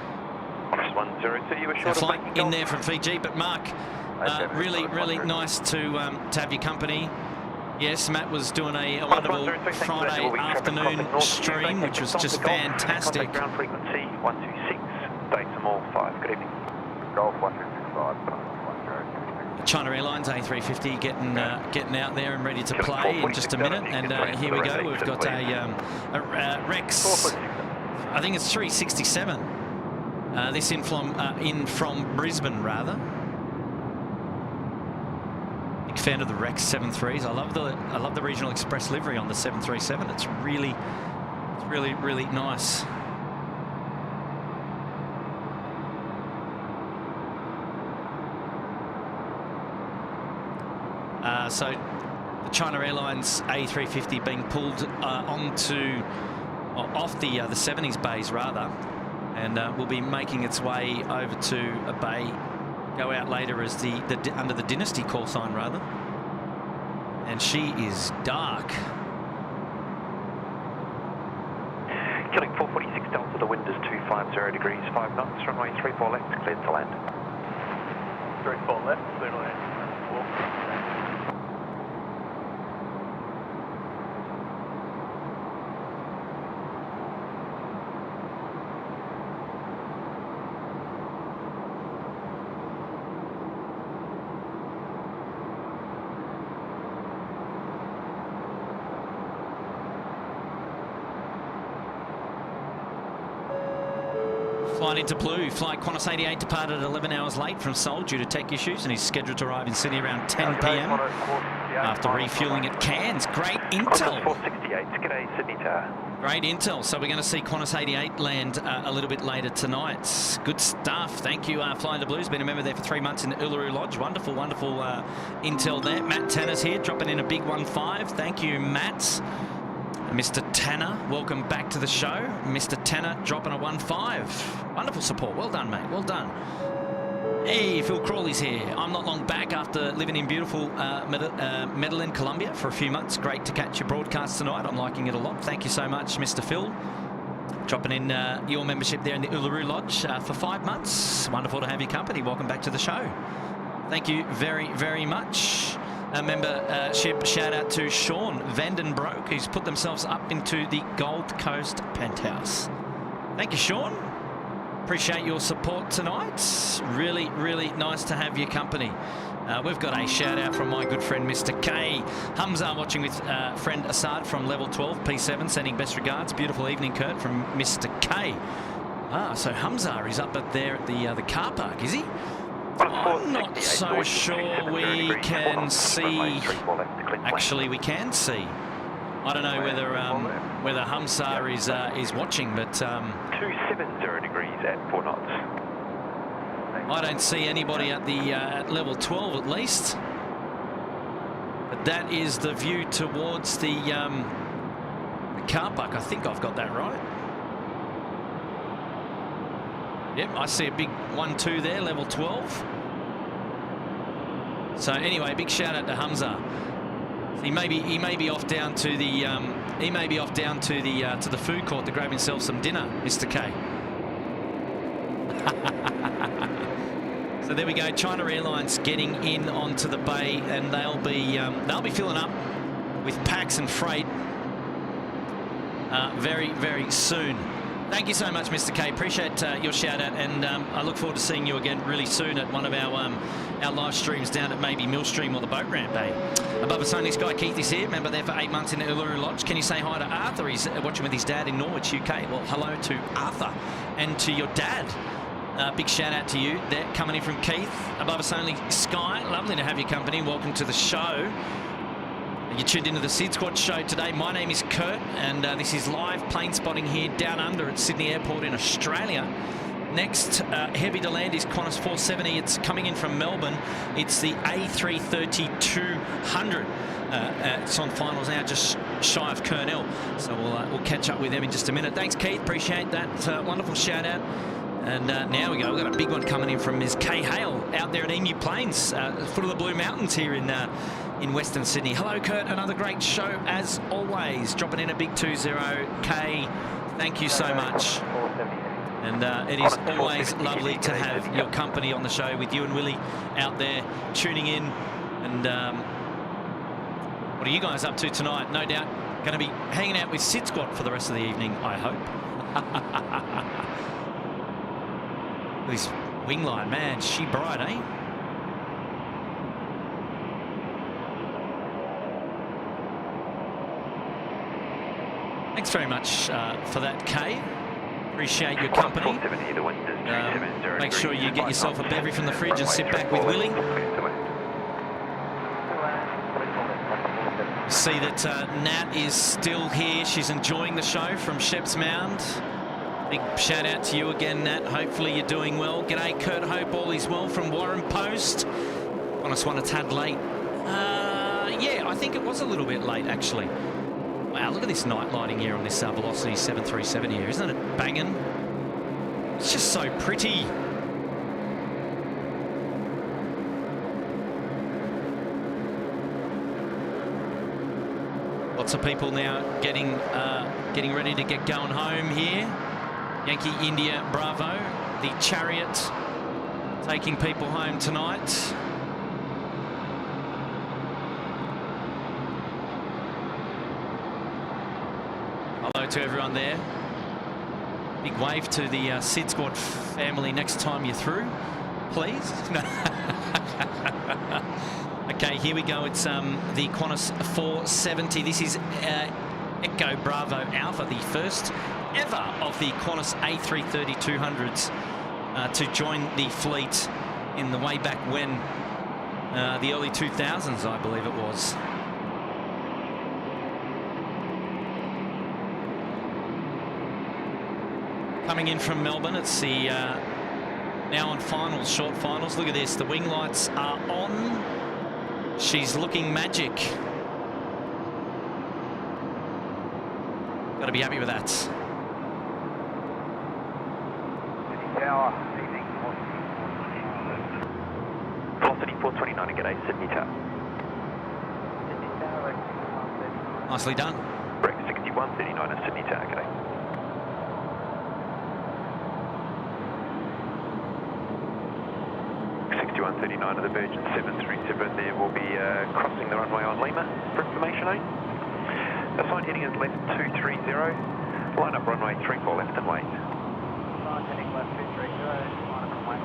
A flight in there from Fiji, but Mark, really nice to have your company. Yes, Matt was doing a wonderful Friday afternoon stream, which was just fantastic. Ground frequency 126, decimal 5. Good evening. Golf 165. China Airlines A350 getting out there and ready to play in just a minute. And here we go. We've got a Rex. I think it's 367. This in from Brisbane, rather. Big fan of the Rex 73s. I love the Regional Express livery on the 737. It's really nice. So the China Airlines A350 being pulled off the 70s bays, rather, and will be making its way over to a bay, go out later as under the Dynasty call sign, rather. And she is dark. Killing 446 Delta, the wind is 250 degrees, 5 knots, runway 34 left, cleared to land. 34 left, clear to land. Flying into blue, flight Qantas 88 departed 11 hours late from Seoul due to tech issues, and he's scheduled to arrive in Sydney around 10 p.m. after refueling at Cairns. Great intel. 468, g'day Sydney Tower. Great intel. So we're going to see Qantas 88 land a little bit later tonight. Good stuff. Thank you, Flying the Blues. Been a member there for 3 months in the Uluru Lodge. Wonderful intel there. Matt Tanner's here, dropping in a big 1-5. Thank you, Matt. Mr. Tanner, welcome back to the show. Mr. Tanner dropping a 1-5. Wonderful support. Well done, mate. Well done. Hey, Phil Crawley's here. I'm not long back after living in beautiful Medellin, Colombia for a few months. Great to catch your broadcast tonight. I'm liking it a lot. Thank you so much, Mr. Phil. Dropping in your membership there in the Uluru Lodge for 5 months. Wonderful to have your company. Welcome back to the show. Thank you very much. A membership shout out to Sean Vandenbroek, who's put themselves up into the Gold Coast penthouse. Thank you, Sean. Appreciate your support tonight. Really nice to have your company. We've got a shout out from my good friend Mr. K. Hamza watching with friend Assad from level 12 P7, sending best regards. Beautiful evening, Kurt, from Mr. K. Ah, so Hamza is up at there at the car park, is he? I'm not so sure we can see. Actually, we can see. I don't know whether Hamza is watching, but 270 degrees at 4 knots. I don't see anybody at the at level 12 at least. But that is the view towards the car park. I think I've got that right. Yep, I see a big 1-2 there, level 12. So anyway, big shout out to Hamza. He may be off down to the to the food court to grab himself some dinner, Mr. K. So there we go. China Airlines getting in onto the bay, and they'll be filling up with packs and freight very, very soon. Thank you so much, Mr. K. Appreciate your shout out, and I look forward to seeing you again really soon at one of our live streams down at maybe Millstream or the boat ramp, eh? Above us only, Sky Keith is here. Remember, there for 8 months in the Uluru Lodge. Can you say hi to Arthur? He's watching with his dad in Norwich, UK. Well, hello to Arthur and to your dad. Big shout out to you there, coming in from Keith. Above us only, Sky. Lovely to have your company. Welcome to the show. You tuned into the SydSquad show today. My name is Kurt, and this is live plane spotting here down under at Sydney Airport in Australia. Next heavy to land is Qantas 470. It's coming in from Melbourne. It's the A330-200. It's on finals now, just shy of Kurnell. So we'll catch up with them in just a minute. Thanks, Keith. Appreciate that wonderful shout out. And now we go. We've got a big one coming in from Ms. Kay Hale out there at Emu Plains, foot of the Blue Mountains here in Western Sydney. Hello, Kurt. Another great show as always. Dropping in a big 20. Kay, thank you so much. And it is always lovely to have your company on the show with you and Willie out there tuning in. And what are you guys up to tonight? No doubt going to be hanging out with SydSquad for the rest of the evening, I hope. This wing line, man, she bright, eh? Thanks very much for that, Kay. Appreciate your company. Make sure you get yourself a beverage from the fridge and sit back with Willie. See that Nat is still here. She's enjoying the show from Sheps Mound. Big shout out to you again, Nat. Hopefully you're doing well. G'day, Kurt. Hope all is well from Warren Post. On us one a tad late. Yeah, I think it was a little bit late, actually. Wow, look at this night lighting here on this Velocity 737 here. Isn't it banging? It's just so pretty. Lots of people now getting ready to get going home here. Yankee India Bravo, the Chariot taking people home tonight. Hello to everyone there. Big wave to the SydSquad family next time you're through, please. Okay, here we go. It's the Qantas 470. This is Echo Bravo Alpha, the first ever of the Qantas A330-200s to join the fleet in the way back when, the early 2000s, I believe it was. Coming in from Melbourne, it's the now on finals, short finals. Look at this, the wing lights are on. She's looking magic. Got to be happy with that. Velocity 429 and g'day, Sydney Tower. Nicely done. Break 6139 at Sydney Tower, g'day. .39 of the Virgin 737 there will be crossing the runway on Lima for information, eh? Assigned heading is left 230. Line up runway 34 left and wait. Assigned heading left 230. Line up runway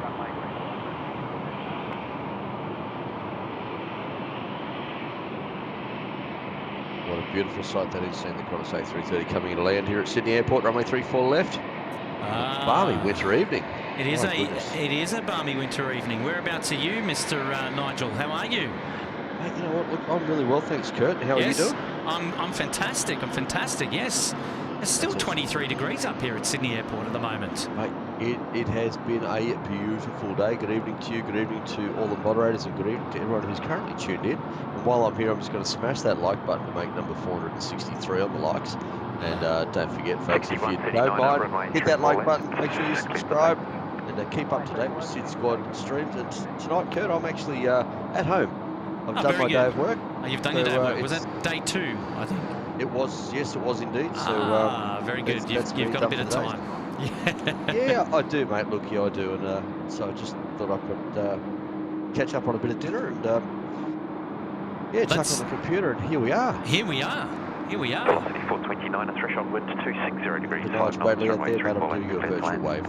34. What a beautiful sight that is, seeing the Qantas A380 coming in to land here at Sydney Airport, runway 34 left. Balmy winter evening. It is a balmy winter evening. Whereabouts are you, Mr. Nigel? How are you? Mate, you know what? Look, I'm really well, thanks, Kurt. How are you doing? I'm fantastic. I'm fantastic. Yes, it's still 23 degrees up here at Sydney Airport at the moment. Mate, it has been a beautiful day. Good evening to you. Good evening to all the moderators, and good evening to everyone who's currently tuned in. And while I'm here, I'm just going to smash that like button to make number 463 on the likes. And don't forget, folks, if you don't mind, hit that like button. Make sure you subscribe. And keep up to date with SydSquad streams. And tonight, Kurt, I'm actually at home. I've done my day of work. Oh, you've done your day of work. Was that day 2, I think? It was, yes, it was indeed. So, very good. You've got a bit of time. Yeah, I do, mate. Look, yeah, I do. And so I just thought I could catch up on a bit of dinner and, chuck on the computer. And here we are. Velocity 429, a threshold wind 260 degrees. The nice Bradley out there, mate. I'm doing you a virtual wave.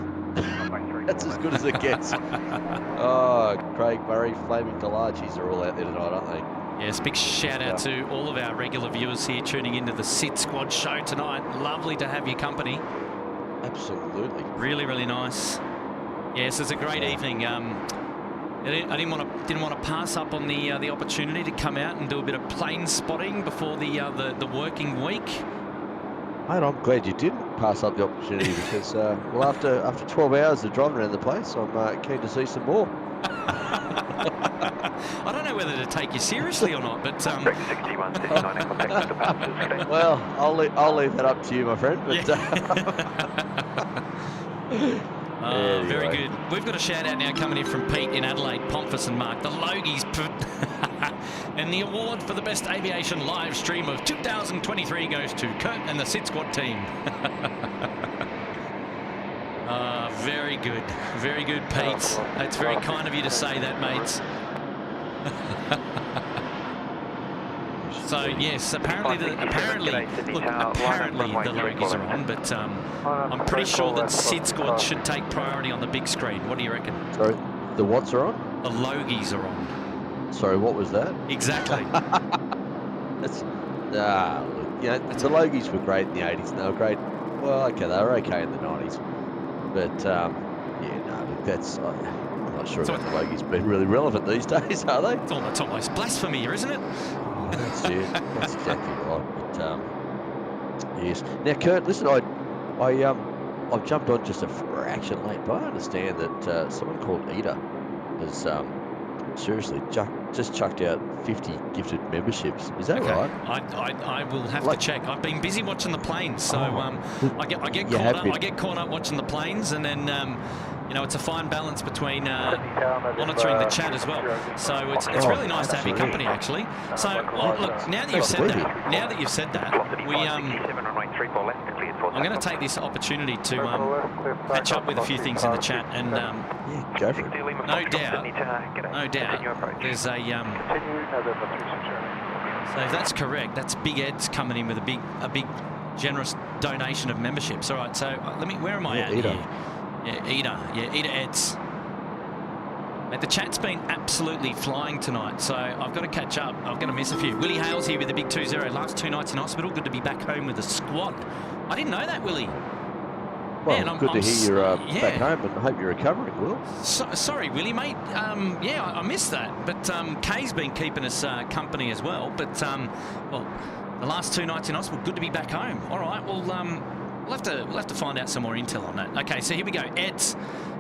That's as good as it gets. Oh, Craig Murray, Flaming Delages are all out there tonight, aren't they? Yes, big shout out to all of our regular viewers here tuning into the SydSquad show tonight. Lovely to have your company. Absolutely. Really, really nice. Yes, it's a great evening. I didn't want to pass up on the opportunity to come out and do a bit of plane spotting before the working week. Mate, I'm glad you didn't pass up the opportunity because, well, after 12 hours of driving around the place, I'm keen to see some more. I don't know whether to take you seriously or not, but well, I'll leave that up to you, my friend. But, anyway. Very good. We've got a shout out now coming in from Pete in Adelaide, Pomphus and Mark. The Logies and the award for the best aviation live stream of 2023 goes to Kurt and the SydSquad team. Very good. Very good, Pete. That's very kind of you to say that, mates. So yes, apparently the Logies are on, but I'm pretty sure that SydSquad should take priority on the big screen. What do you reckon? Sorry, the what's are on? The Logies are on. Sorry, what was that? Exactly. That's the Logies were great in the 80s. And they were great. Well, okay, they were okay in the 90s, but that's. I'm not sure if the Logies been really relevant these days, are they? It's almost blasphemy, isn't it? That's it. That's exactly right. But yes. Now, Kurt, listen, I've jumped on just a fraction late, but I understand that someone called Ida has seriously just chucked out 50 gifted memberships. Is that right? I will have to check. I've been busy watching the planes, so I get caught up watching the planes, and then it's a fine balance between monitoring the chat as well. So it's really nice to have your company, actually. So look, now that you've said that, we I'm going to take this opportunity to catch up with a few things in the chat, and go for it. No doubt. There's a so if that's correct, that's Big Ed's coming in with a big generous donation of memberships. All right, so where am I at Ida. here? Ida Eds. Mate, the chat's been absolutely flying tonight, so I've got to catch up. I'm going to miss a few. Willie Hale's here with the big 2-0. Last 2 nights in hospital. Good to be back home with the squad. I didn't know that, Willie. Well, man, good to hear you're back home, and I hope you're recovering, Will. Sorry, Willie, mate. I missed that. But Kay's been keeping us company as well. But, the last 2 nights in hospital, good to be back home. All right, well, we'll have to find out some more intel on that. Okay, so here we go. Ed's.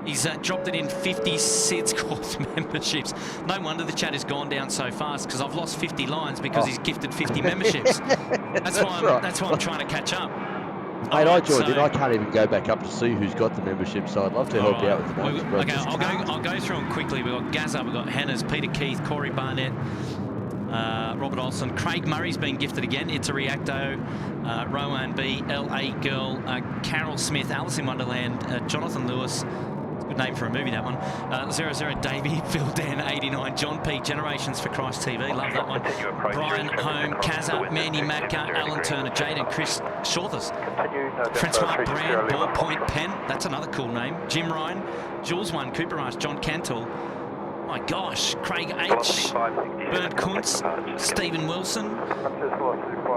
He's dropped it in 50 SydSquad memberships. No wonder the chat has gone down so fast, because I've lost 50 lines because he's gifted 50 memberships. That's why I'm trying to catch up. Mate, I joined in. I can't even go back up to see who's got the membership, so I'd love to help you out with the ones. Okay, I'll go through them quickly. We've got Gazza, we've got Hannah's, Peter Keith, Corey Barnett, Robert Olsen, Craig Murray's been gifted again. It's a Reacto, Rowan B, LA Girl, Carol Smith, Alice in Wonderland, Jonathan Lewis. Good name for a movie, that one. 00 Davey, Phil Dan 89, John P, Generations for Christ TV, love that one. Brian Home, Kazza, Mandy Macca, Alan Turner, Jaden, Chris Shorthers, Francois Brand, Ballpoint Pen, that's another cool name. Jim Ryan, Jules 1, Cooper Rush, John Cantle, My gosh, Craig H, Bernard Kuntz, Stephen Wilson,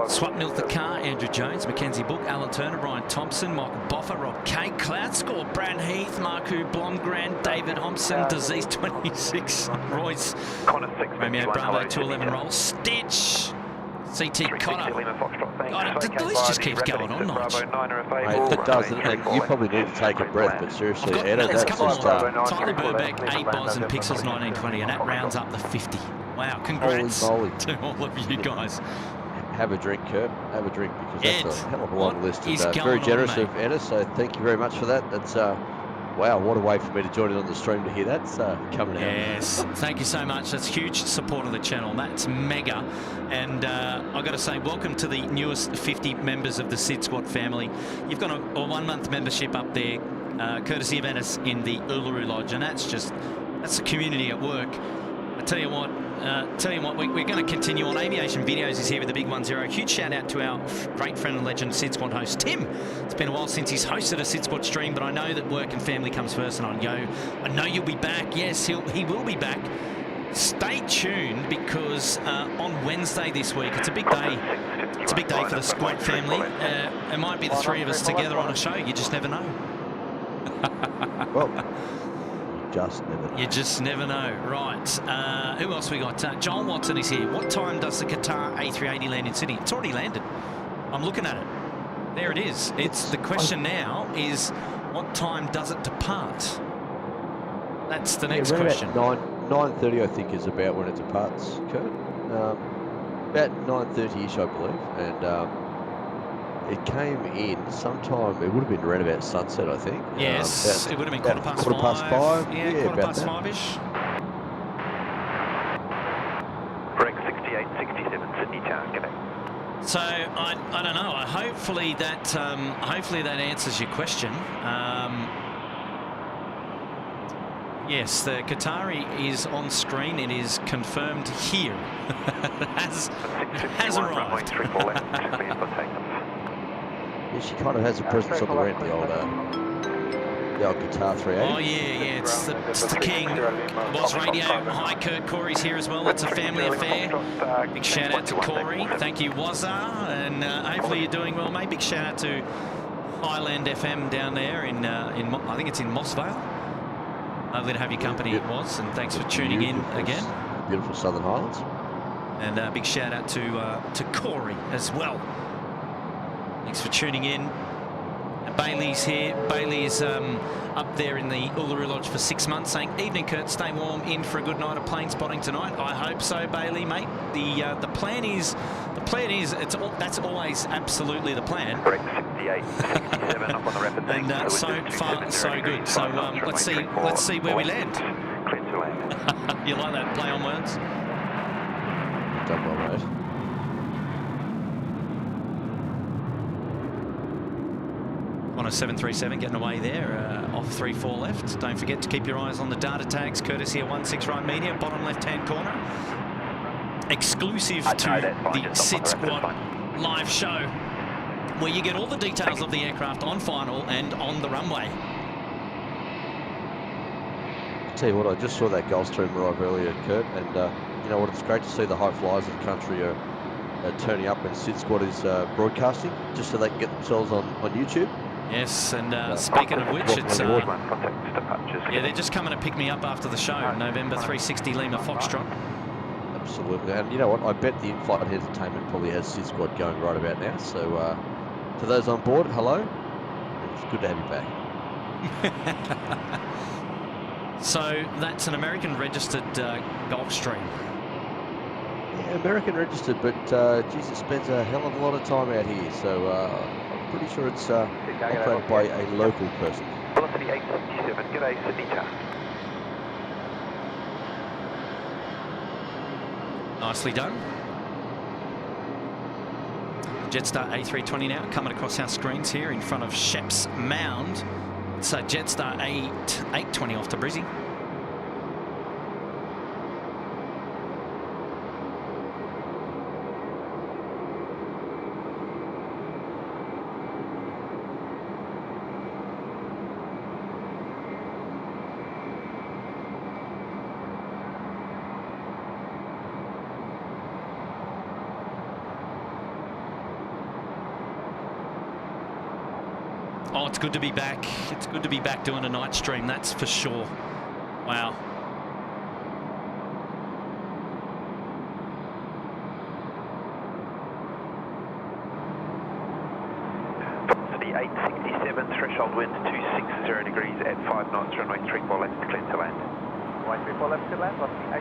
Swapnil Thakar, Andrew Jones, Mackenzie Book, Alan Turner, Ryan Thompson, Michael Boffer, Rob K, Cloud Score, Brad Heath, Marku Blomgren, David Thompson, Disease 26, Royce, Romeo Bravo 211 Roll, Stitch, CT Cotter. God, the list just keeps going on, Nige. Mate, it does, and you probably need to take a breath, but seriously, Edda, there's a that's couple just... more. Tyler Burbeck, 8 Boz and Pixels 1920, and that rounds up the 50. Wow, congrats to all of you guys. Have a drink, Kurt. Have a drink, because that's a hell of a long list. Is Very generous on, of Edda, so thank you very much for that. That's, wow, what a way for me to join in on the stream to hear that's coming out. Yes, thank you so much. That's huge support of the channel. That's mega. And I've got to say, welcome to the newest 50 members of the SydSquad family. You've got a 1 month membership up there, courtesy of Ennis in the Uluru Lodge, and that's the community at work. I tell you what, we're going to continue on. Aviation Videos is here with the Big 10. Huge shout out to our great friend and legend SydSquad host Tim. It's been a while since he's hosted a SydSquad stream, but I know that work and family comes first, and I know you'll be back. Yes, he will be back. Stay tuned, because on Wednesday this week, it's a big day. It's a big day for the Squad family. It might be the three of us together on a show. You just never know. Well, just never know. You just never know. Right. Who else we got? Joel Watson is here. What time does the Qatar A380 land in Sydney? It's already landed. I'm looking at it. There it is. It's the question now is, what time does it depart? That's the next question. 9:30, I think, is about when it departs, Kurt. About 9:30ish, I believe, and it came in sometime. It would have been around about sunset, I think. Yes, it would have been quarter past five. Yeah, quarter past five-ish. Correct, 6867 Sydney Town. G'day. So I don't know. Hopefully that answers your question. Yes, the Qatari is on screen. It is confirmed here. has arrived. Yeah, she kind of has a presence on the rent, the old Qatar 380. Oh yeah, it's the king. Boz Radio. Hi, Kurt. Corey's here as well. It's a family affair. Big shout out to Corey. Thank you, Wazza, and hopefully you're doing well, mate. Big shout out to Highland FM down there in I think it's in Mossvale. Lovely to have your company, it was, and thanks for tuning in again. Beautiful Southern Highlands. And a big shout out to Corey as well. Thanks for tuning in. Bailey's here. Bailey is up there in the Uluru Lodge for 6 months, saying, "Evening, Kurt. Stay warm. In for a good night of plane spotting tonight." I hope so, Bailey, mate. The plan is that's always absolutely the plan. Correct, 68, 67 up on the rapid. And so far so good. So let's see where we land. Clear to land. You like that play on words? Done well, mate. On a 737 getting away there, off 34 left. Don't forget to keep your eyes on the data tags, courtesy of 16 Right Media, bottom left-hand corner. Exclusive to the SydSquad live show, where you get all the details of the aircraft on final and on the runway. Tell you what, I just saw that Gulfstream arrive earlier, Kurt, and you know what, it's great to see the high flyers of the country are turning up when SydSquad is broadcasting, just so they can get themselves on YouTube. Yes, and speaking of which, it's yeah, they're just coming to pick me up after the show. November 360 Lima Foxtrot. Absolutely, and you know what, I bet the in-flight entertainment probably has SydSquad going right about now, so to those on board, hello, it's good to have you back. So that's an American registered Gulfstream. Yeah, American registered, but Jesus spends a hell of a lot of time out here, so I'm pretty sure it's operated by a local person. Velocity 857, g'day Sydney Town. Nicely done. Jetstar A320 now coming across our screens here in front of Sheps Mound. It's Jetstar A820 off to Brizzy. Oh, it's good to be back. It's good to be back doing a night stream, that's for sure. Wow. For the 867, threshold wind 260 degrees at 5 knots, runway 34 left, clear to land. Runway 34 left to land on the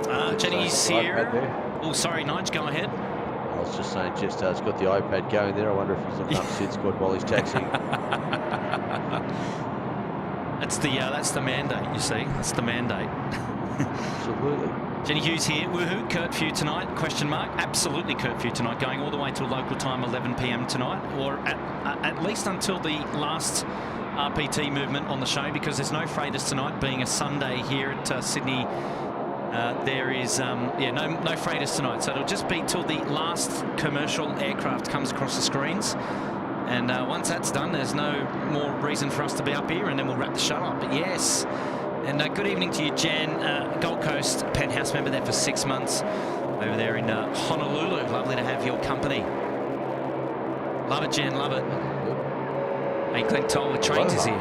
867. Jenny's here. Oh, sorry, Nige, go ahead. I was just saying, Jester's got the iPad going there. I wonder if he's looking up SydSquad while he's taxiing. That's the mandate, you see. That's the mandate. Absolutely. Jenny Hughes here. Woohoo, curfew tonight? Question mark. Absolutely curfew tonight, going all the way till local time 11 p.m. tonight, or at least until the last RPT movement on the show, because there's no freighters tonight, being a Sunday here at Sydney. There is no freighters tonight, so it'll just be till the last commercial aircraft comes across the screens, and once that's done, there's no more reason for us to be up here, and then we'll wrap the show up. But yes, and good evening to you, Jan, Gold Coast Penthouse member there for 6 months over there in Honolulu. Lovely to have your company. Love it, Jan, love it. Hey, Glenn Toll with Trains is here.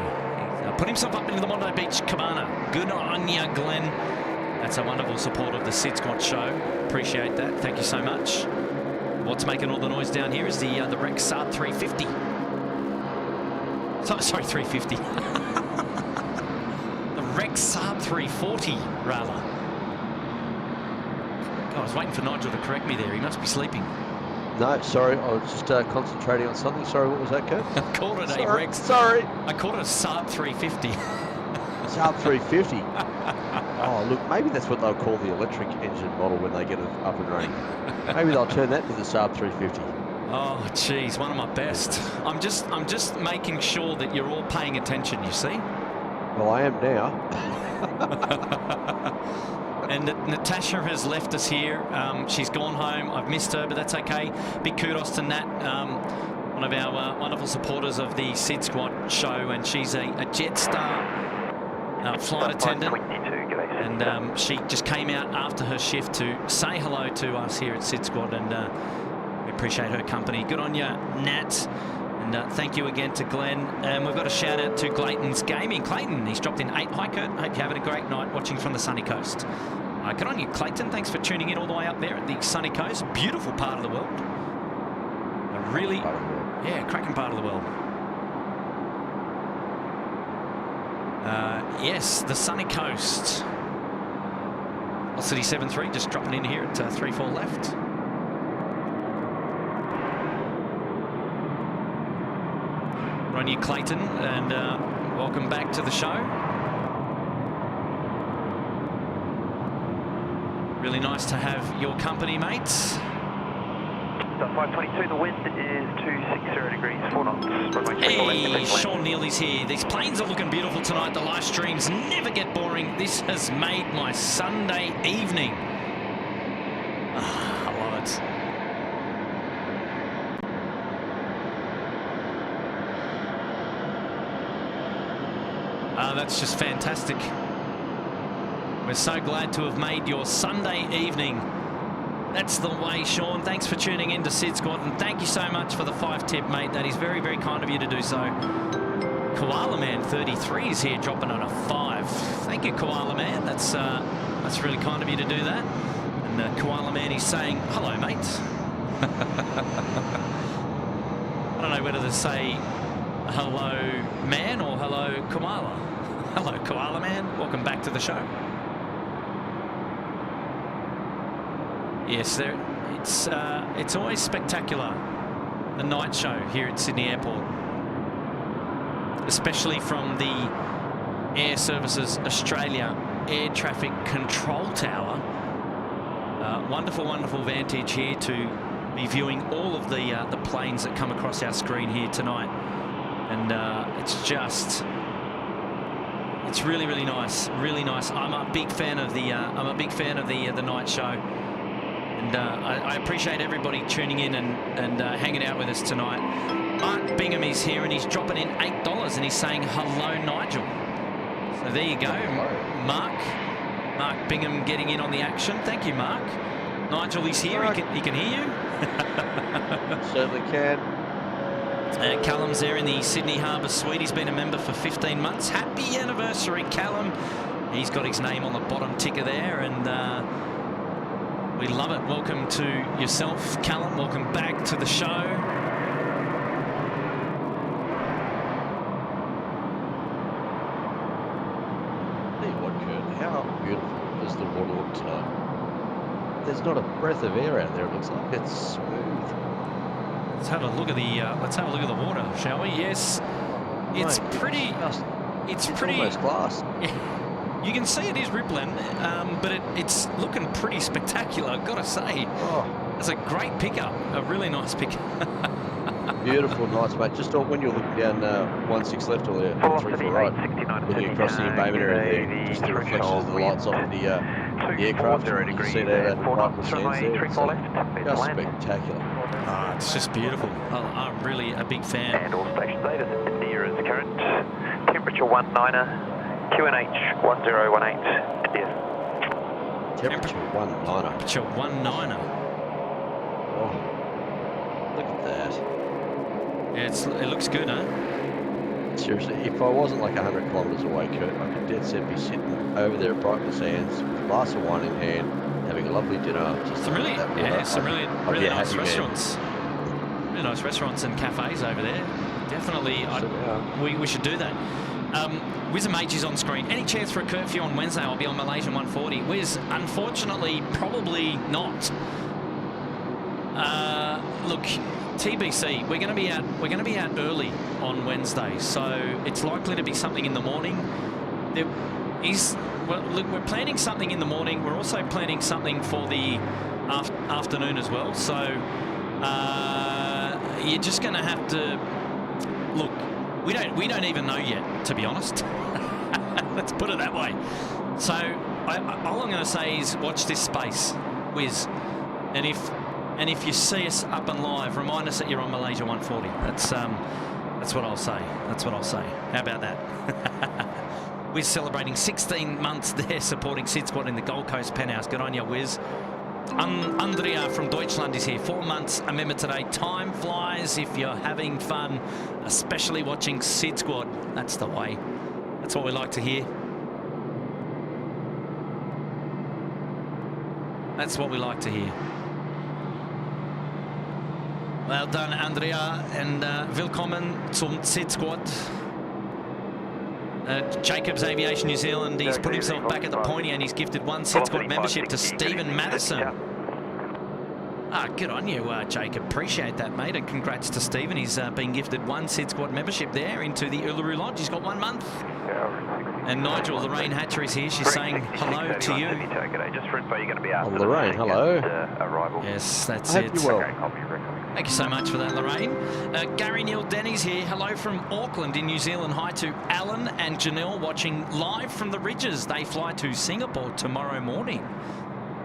He's put himself up into the Mondo Beach Cabana. Good on ya, Glenn. That's a wonderful support of the SydSquad show. Appreciate that. Thank you so much. What's making all the noise down here is the Rex Saab 350. Sorry, 350. The Rex Saab 340, rather. God, I was waiting for Nigel to correct me there. He must be sleeping. No, sorry, I was just concentrating on something. Sorry, what was that, Kurt? I called it a Rex. Sorry. I called it a Saab 350. Saab 350. Oh, look, maybe that's what they'll call the electric engine model when they get it up and running. Maybe they'll turn that into the Saab 350. Oh, geez, one of my best. I'm just making sure that you're all paying attention, you see? Well, I am now. And Natasha has left us here. She's gone home. I've missed her, but that's okay. Big kudos to Nat, one of our wonderful supporters of the SydSquad show, and she's a Jetstar flight attendant. And she just came out after her shift to say hello to us here at SydSquad, and we appreciate her company. Good on you, Nat. And thank you again to Glenn. And we've got a shout out to Clayton's Gaming. Clayton, he's dropped in 8. Hi, Kurt. Hope you're having a great night watching from the sunny coast. Good on you, Clayton. Thanks for tuning in all the way up there at the sunny coast. Beautiful part of the world. A really, cracking part of the world. Yes, the sunny coast. Velocity 73 just dropping in here at 34 left. On you, Clayton, and welcome back to the show. Really nice to have your company, mates. 522, the wind is 260 degrees, 4 knots. Hey, Sean Neely's here. These planes are looking beautiful tonight. The live streams never get boring. This has made my Sunday evening. I love it. That's just fantastic. We're so glad to have made your Sunday evening. That's the way, Sean. Thanks for tuning in to SydSquad, and thank you so much for the 5 tip, mate. That is very, very kind of you to do so. Koala Man 33 is here, dropping on a 5. Thank you, Koala Man. That's really kind of you to do that. And Koala Man is saying, hello, mate. I don't know whether to say hello, man, or hello, Koala. Hello, Koala Man. Welcome back to the show. Yes, it's always spectacular, the night show here at Sydney Airport, especially from the Air Services Australia Air Traffic Control Tower. Wonderful, wonderful vantage here to be viewing all of the planes that come across our screen here tonight, and it's really, really nice, really nice. I'm a big fan of the night show. And I appreciate everybody tuning in and hanging out with us tonight. Mark Bingham is here, and he's dropping in $8, and he's saying, hello, Nigel. So there you go, Mark Bingham getting in on the action. Thank you, Mark. Nigel is here. He can hear you. Certainly can. Callum's there in the Sydney Harbour Suite. He's been a member for 15 months. Happy anniversary, Callum. He's got his name on the bottom ticker there, and we love it. Welcome to yourself, Callum. Welcome back to the show. Tell you what, Kurt, how beautiful does the water look tonight? There's not a breath of air out there. It looks like it's smooth. Let's have a look at the water, shall we? Yes, it's Mate, pretty. It's pretty. Almost glass. You can see it is rippling, but it's looking pretty spectacular, I've got to say. Oh. It's a great pickup, a really nice pickup. Beautiful nights, mate. Just when you're looking down 16 left or 34 right, looking across the embayment area there, just the reflections of the lights off the aircraft. You can see that right the stands there. It's just spectacular. It's just beautiful. I'm really a big fan. And all station status, India is current. Temperature 19er, QNH 1018, India. Temperature 19er. Temperature 19er. Oh, look at that. Yeah, it looks good, huh? Seriously, if I wasn't like 100 kilometres away, Kurt, I could dead set be sitting over there at Brightman Sands with a glass of wine in hand, having a lovely dinner. Just some really nice happy restaurants. Really nice restaurants and cafes over there. Definitely, we should do that. Wiz and Mage is on screen. Any chance for a curfew on Wednesday? I'll be on Malaysian 140. Wiz, unfortunately, probably not. Look, TBC. We're going to be out. We're going to be out early on Wednesday, so it's likely to be something in the morning. There is. Well, look, we're planning something in the morning. We're also planning something for the afternoon as well. So you're just going to have to look. We don't even know yet, to be honest. Let's put it that way. So all I'm going to say is watch this space, Wiz, and if you see us up and live, remind us that you're on Malaysia 140. That's what I'll say. That's what I'll say. How about that? Wiz celebrating 16 months there, supporting SydSquad in the Gold Coast penthouse. Good on you, Wiz. Andrea from Deutschland is here. 4 months, a member today. Time flies if you're having fun, especially watching SydSquad. That's the way. That's what we like to hear. That's what we like to hear. Well done, Andrea, and willkommen zum SydSquad. Jacobs Aviation New Zealand, he's put himself back at the pointy and he's gifted 1 SydSquad membership to Stephen Madison. Good on you, Jacob. Appreciate that, mate, and congrats to Stephen. He's been gifted 1 SydSquad membership there into the Uluru Lodge. He's got 1 month. And Nigel, Lorraine Hatchery's here. She's saying hello to you. Lorraine, hello. Yes, that's it. Hope you're well. Thank you so much for that, Lorraine. Gary Neil Denny's here. Hello from Auckland in New Zealand. Hi to Alan and Janelle watching live from the Ridges. They fly to Singapore tomorrow morning.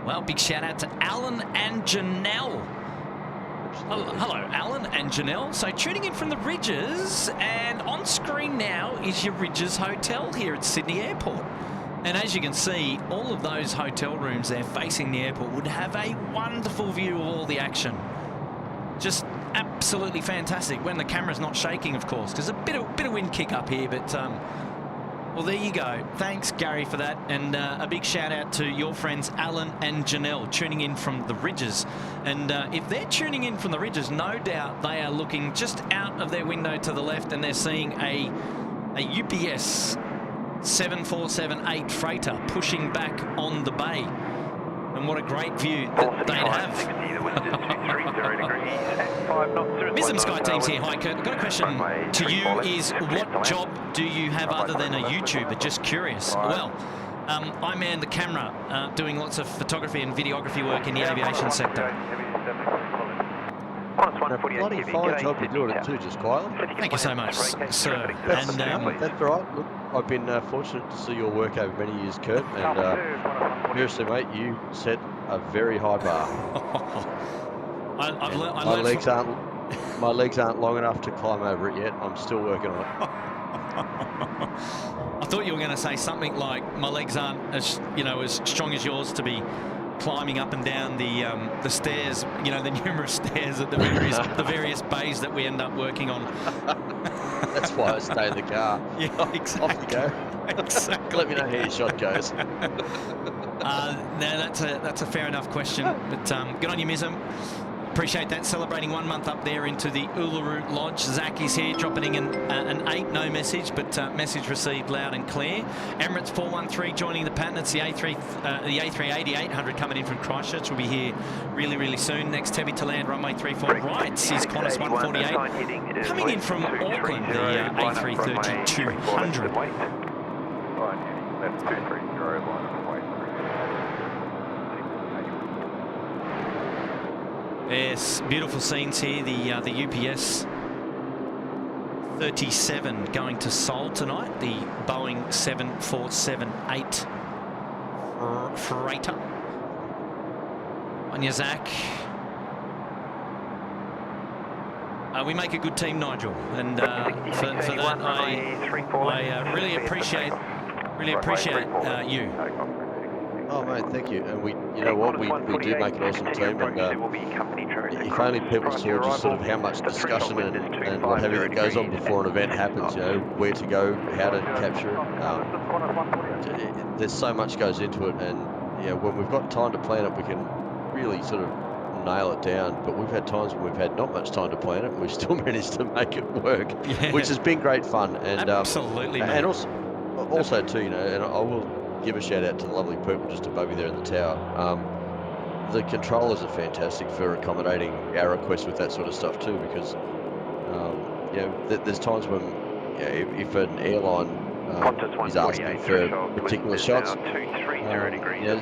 Well, big shout out to Alan and Janelle. Hello, Alan and Janelle. So tuning in from the Ridges, and on screen now is your Ridges Hotel here at Sydney Airport. And as you can see, all of those hotel rooms there facing the airport would have a wonderful view of all the action. Just absolutely fantastic when the camera's not shaking, of course, because a bit of wind kick up here, but well, there you go. Thanks, Gary, for that, and a big shout out to your friends Alan and Janelle tuning in from the Ridges. And if they're tuning in from the Ridges, no doubt they are looking just out of their window to the left, and they're seeing a UPS 7478 freighter pushing back on the bay. And what a great view that they'd have. Mism Sky Team's here. Hi, Kurt. I've got a question to you is, what job do you have other than a YouTuber? Just curious. Well, I man the camera, doing lots of photography and videography work in the aviation sector. Bloody fine job you're doing it too, just quietly. Thank you so much, sir. That's all right. Look, I've been fortunate to see your work over many years, Kurt, and seriously, mate, you set a very high bar. My legs aren't long enough to climb over it yet. I'm still working on it. I thought you were going to say something like, my legs aren't as strong as yours to be climbing up and down the stairs, you know, the numerous stairs at the various bays that we end up working on. That's why I stay in the car. Yeah, exactly. Off you go. Exactly. Let me know how your shot goes. No, that's a fair enough question, but good on you, Mizum. Appreciate that. Celebrating 1 month up there into the Uluru Lodge. Zach is here, dropping in an 8, no message, but message received loud and clear. Emirates 413 joining the pattern. It's the A380 800 coming in from Christchurch. Will be here really, really soon. Next heavy to land, runway 34 right is Qantas 148. Coming in from Auckland, the A330 200. That's 230 line runway 3. Yes, beautiful scenes here. The UPS 37 going to Seoul tonight. The Boeing 747-8 freighter. On your Zach. We make a good team, Nigel, and for that I really appreciate you. Oh mate, thank you. And you know what, we do make an awesome team, and if only people saw just sort of how much discussion and what have you that goes on before an event happens, you know, where to go, how to capture it. There's so much goes into it, and you know, when we've got time to plan it, we can really sort of nail it down. But we've had times when we've had not much time to plan it, and we've still managed to make it work, which has been great fun. And absolutely, and also too, you know, and I will give a shout out to the lovely people just above you there in the tower. The controllers are fantastic for accommodating our requests with that sort of stuff too, because you know, there's times when, you know, if an airline is asking for particular shots, you know,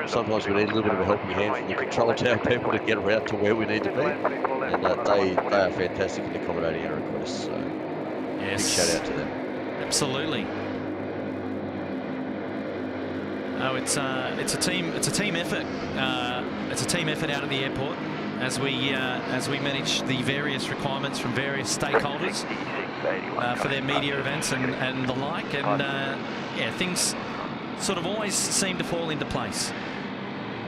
sometimes we need a little bit of a helping hand from the control tower people to get around to where we need to be, and they are fantastic in accommodating our requests. So big shout out to them. Absolutely. Oh, it's a team effort. It's a team effort out at the airport as we manage the various requirements from various stakeholders for their media events and the like. And yeah, things sort of always seem to fall into place.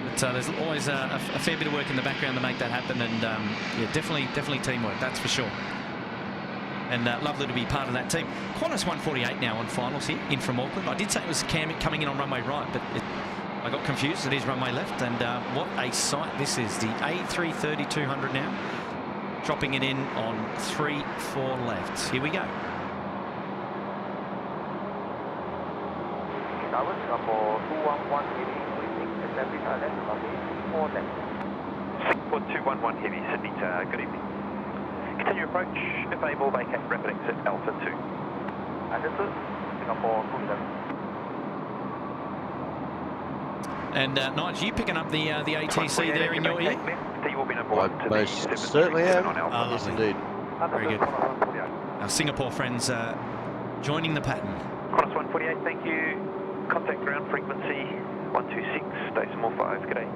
But there's always a fair bit of work in the background to make that happen. And yeah, definitely teamwork. That's for sure. And lovely to be part of that team. Qantas 148 now on finals here, in from Auckland. I did say it was coming in on runway right, but I got confused. It is runway left, and what a sight this is. The A330 200 now, dropping it in on 3-4 left. Here we go. Singapore 211 heavy, assembly Thailand, runway 4 left. Singapore 211 heavy, Sydney Tower, good evening. Continue approach, if able, vacate rapid exit Alpha 2. Understood, Singapore 27. And Nigel, you picking up the ATC there in your ear? I most certainly am. Yes, indeed. Very good. Our Singapore friends joining the pattern. Qantas 148, thank you. Contact ground frequency 126, decimal 5, good day.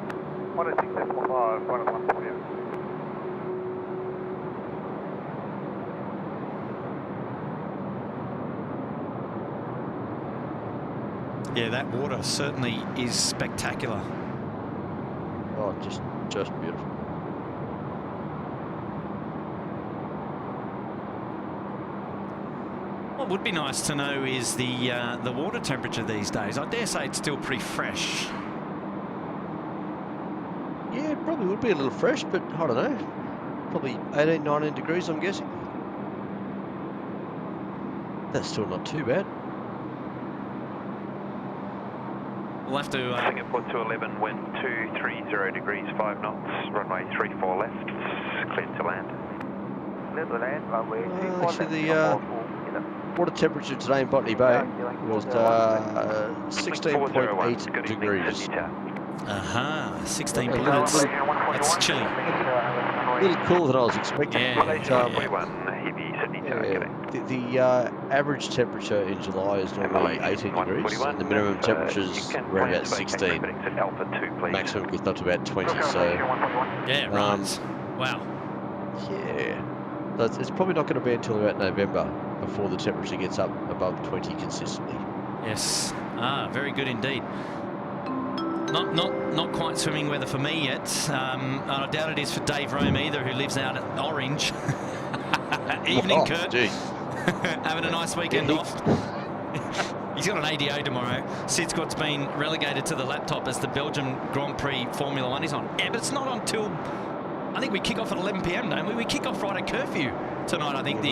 126, decimal 5, Qantas 148. Yeah, that water certainly is spectacular. Oh, just beautiful. What would be nice to know is the water temperature these days. I dare say it's still pretty fresh. Yeah, it probably would be a little fresh, but I don't know. Probably 18, 19 degrees, I'm guessing. That's still not too bad. We'll have to... Singapore 211, wind 230 degrees, 5 knots, runway 34 left, cleared to land. Cleared to land, runway 34 left. Actually, the water temperature today in Botany Bay was 16.8 degrees. 16 points. That's chilly. A little cooler than I was expecting. The average temperature in July is normally 18 degrees, and the minimum temperatures around about 16. Maximum gets up to about 20. So yeah, right. Wow. Yeah, so it's probably not going to be until about November before the temperature gets up above 20 consistently. Yes. Very good indeed. Not quite swimming weather for me yet. I doubt it is for Dave Rome either, who lives out at Orange. Evening, Kurt. Having a nice weekend off. He's got an ADO tomorrow. SydSquad's been relegated to the laptop as the Belgian Grand Prix Formula 1 is on. Yeah, but it's not until, I think we kick off at 11 p.m, don't we? We kick off right at curfew tonight, I think.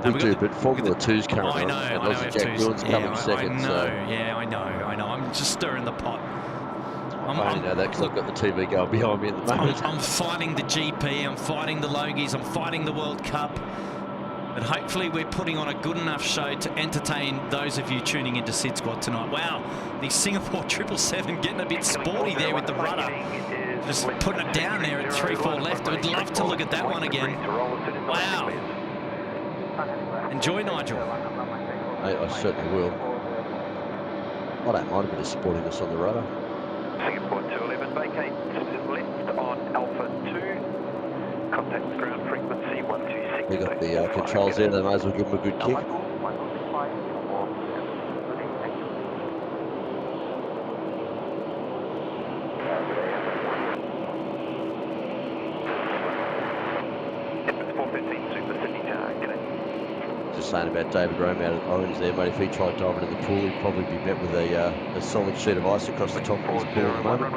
We do, but Formula 2's currently on. I know Jack Dillon's coming second. I know. I'm just stirring the pot. I only know that because I've got the TV going behind me at the moment. I'm fighting the GP, I'm fighting the Logies, I'm fighting the World Cup. But hopefully we're putting on a good enough show to entertain those of you tuning into SydSquad tonight. Wow, the Singapore 777 getting a bit sporty there with the rudder. Just putting it down there at 3-4 left. I'd love to look at that one again. Wow. Enjoy, Nigel. I certainly will. I don't mind a bit of sportiness on the rudder. Singapore 211, vacate left on Alpha 2. Contact ground frequency 126. They got the controls there, they might as well give them a good kick. Just saying about David Rome out at Orange there, mate. If he tried diving in the pool, he'd probably be met with a solid sheet of ice across the top of his pool at the moment.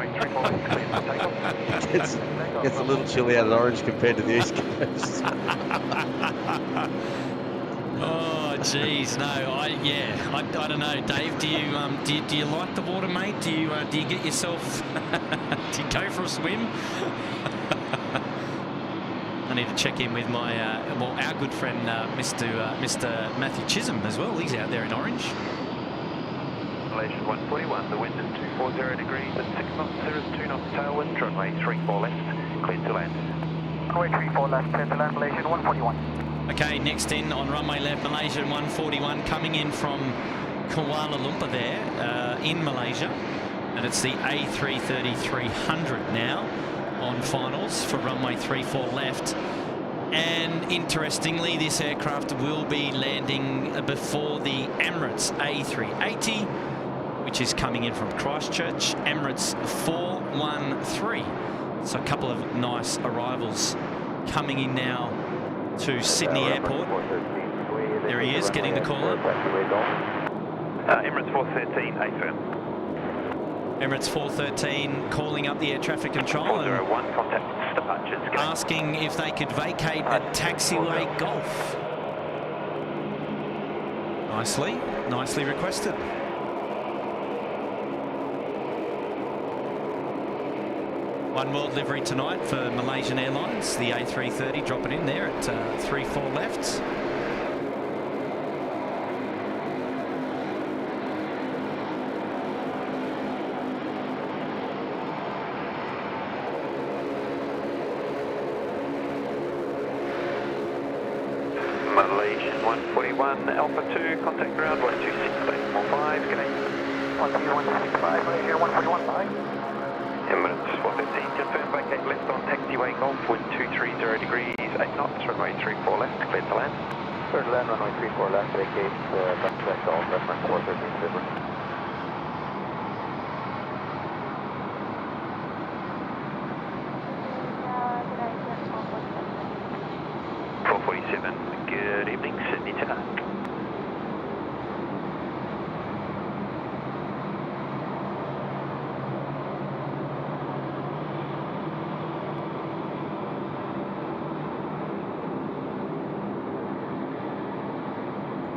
Gets a little chilly out at Orange compared to the East Coast. Oh, geez, no, I don't know, Dave. Do you like the water, mate? Do you get yourself? Do you go for a swim? I need to check in with my our good friend Mr. Matthew Chisholm as well. He's out there in Orange. Malaysian 141, the wind is 240 degrees at 6 knots. There is 2 knots tailwind, runway 34 left, cleared to land. Runway 34 left, cleared to land, Malaysian 141. Okay, next in on runway left, Malaysian 141, coming in from Kuala Lumpur there in Malaysia, and it's the A330-300 now on finals for runway 34 left. And interestingly, this aircraft will be landing before the Emirates A380, which is coming in from Christchurch, Emirates 413. So a couple of nice arrivals coming in now to Sydney Airport. There he is, getting the call up. Emirates 413, A-firm. Emirates 413 calling up the air traffic control and asking if they could vacate at taxiway Golf. Nicely requested. One world livery tonight for Malaysian Airlines, the A330 dropping in there at 3-4 left. Malaysian 141, Alpha 2, contact ground 126.45, good day. 12165, Malaysian 141, bye. Emirates 413, confirm vacate left on taxiway Golf, wind 230 degrees, 8 knots, runway 34 left, cleared to land. Cleared to land, runway 34 left, vacate back Golf, reference 413, Silver. Good evening, Sydney to Arc.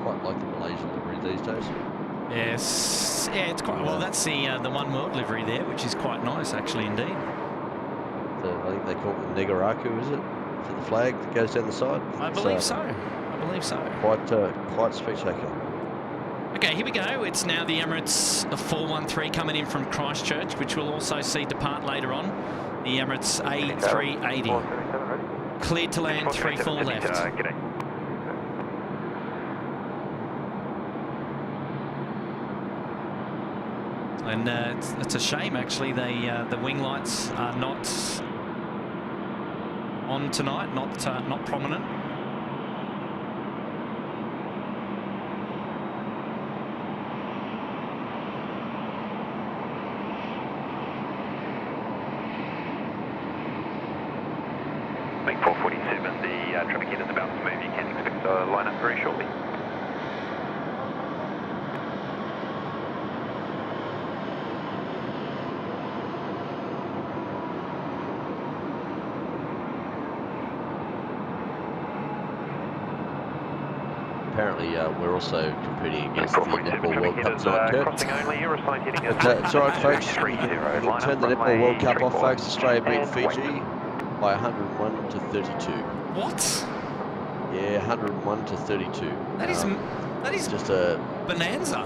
Quite like the Malaysian livery these days. Yes, yeah, it's quite well. That's the one world livery there, which is quite nice, actually, indeed. I think they call it the Negaraku, is it? For the flag that goes down the side. I believe so. Quite spectacular. Okay, here we go. It's now the Emirates 413 coming in from Christchurch, which we'll also see depart later on. The Emirates A380. Cleared to land 3-4 left. And it's a shame, actually. The wing lights are not on tonight, not prominent. line up very shortly. Apparently, we're also competing against the Netball World Cup tonight, Kurt. Crossing only, you're assigned heading But it's alright, folks. You can turn the Netball World Cup off, folks. Australia beat Fiji by 101 to 32. What? Yeah, 101 to 32. That is just a bonanza.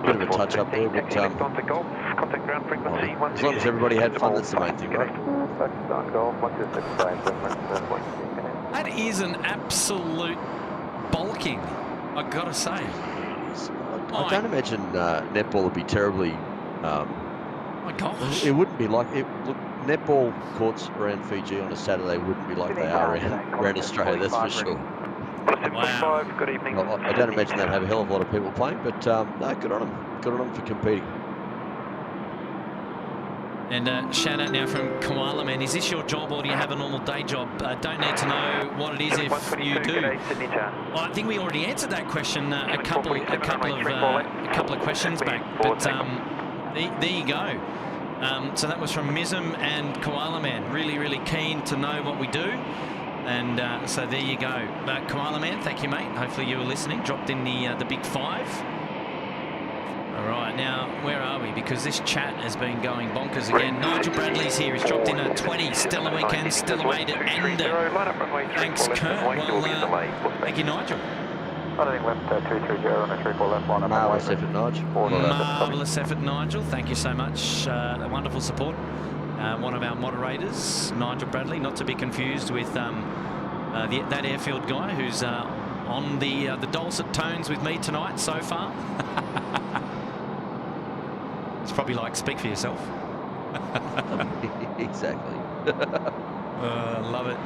Bit of a touch up there, but contact ground frequency, as long as everybody had fun, that's the main thing, right? That is an absolute bulking, I've got to say. I don't imagine netball would be terribly. My gosh. It wouldn't be like it. Look, netball courts around Fiji on a Saturday wouldn't be like they are around Australia. That's for sure. Wow. Good evening. I don't imagine they'd have a hell of a lot of people playing, but no, good on them. Good on them for competing. And shout out now from Koala Man. Is this your job or do you have a normal day job? Don't need to know what it is if you do. Well, I think we already answered that question a couple of questions back. But there you go. So that was from Mism and Koala Man. Really, really keen to know what we do. And so there you go. Koala Man, thank you, mate. Hopefully you were listening. Dropped in the big 5. All right, now, where are we? Because this chat has been going bonkers again. Nigel Bradley's here. He's dropped in a 20. Still a weekend, still a way to end it. Thanks, Kurt. Well, thank you, Nigel. Marvellous effort, Nigel. Marvellous effort, Nigel. Thank you so much. Wonderful support. One of our moderators, Nigel Bradley, not to be confused with that airfield guy who's on the dulcet tones with me tonight so far. It's probably like, speak for yourself. Exactly. Love it.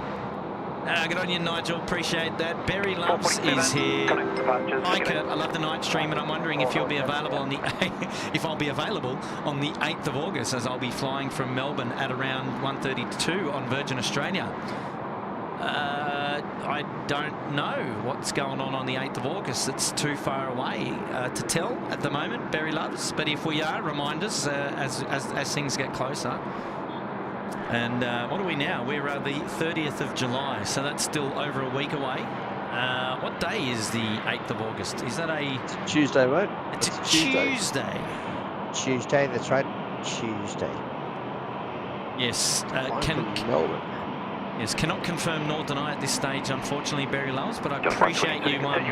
Good on you, Nigel. Appreciate that. Barry Loves is here. Hi, Kurt. I love the night stream, and I'm wondering if you'll be available on the if I'll be available on the 8th of August, as I'll be flying from Melbourne at around 1:32 on Virgin Australia. I don't know what's going on the 8th of August. It's too far away to tell at the moment, Barry Loves. But if we are, remind us as things get closer. And what are we now? We're the 30th of July, so that's still over a week away. What day is the 8th of August? Is that It's a Tuesday, mate. It's a Tuesday. Tuesday, that's right. Tuesday. Yes. Yes, cannot confirm nor deny at this stage, unfortunately, Barry Loves, but I appreciate you wanting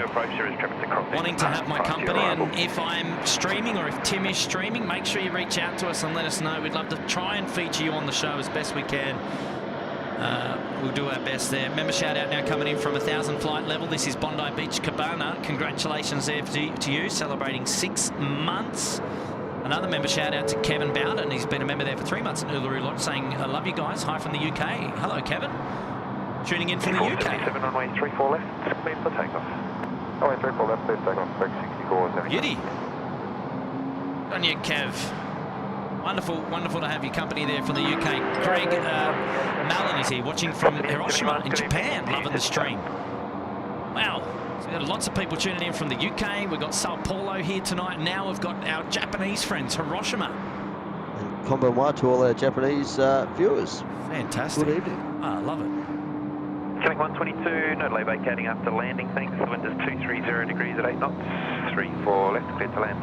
to have my company. And if I'm streaming or if Tim is streaming, make sure you reach out to us and let us know. We'd love to try and feature you on the show as best we can. We'll do our best there. Member shout out now coming in from 1,000 flight level. This is Bondi Beach Cabana. Congratulations there to you, celebrating 6 months. Another member shout out to Kevin Bowden. He's been a member there for 3 months in Uluru Lodge, saying, I love you guys. Hi from the UK. Hello, Kevin. Tuning in from the UK. 7 runway 34 left, clear for takeoff. Runway 34 left, clear for takeoff. 64. Beauty. On you, Kev. Wonderful, wonderful to have your company there from the UK. Greg Malin is here, watching from Hiroshima in Japan, loving the stream. Wow. So we've got lots of people tuning in from the UK. We've got Sao Paulo here tonight. Now we've got our Japanese friends, Hiroshima. And konbanwa to all our Japanese viewers. Fantastic. Good evening. I love it. Killing 122, no delay vacating after landing, thanks. The wind is 230 degrees at 8 knots. 34 left, clear to land.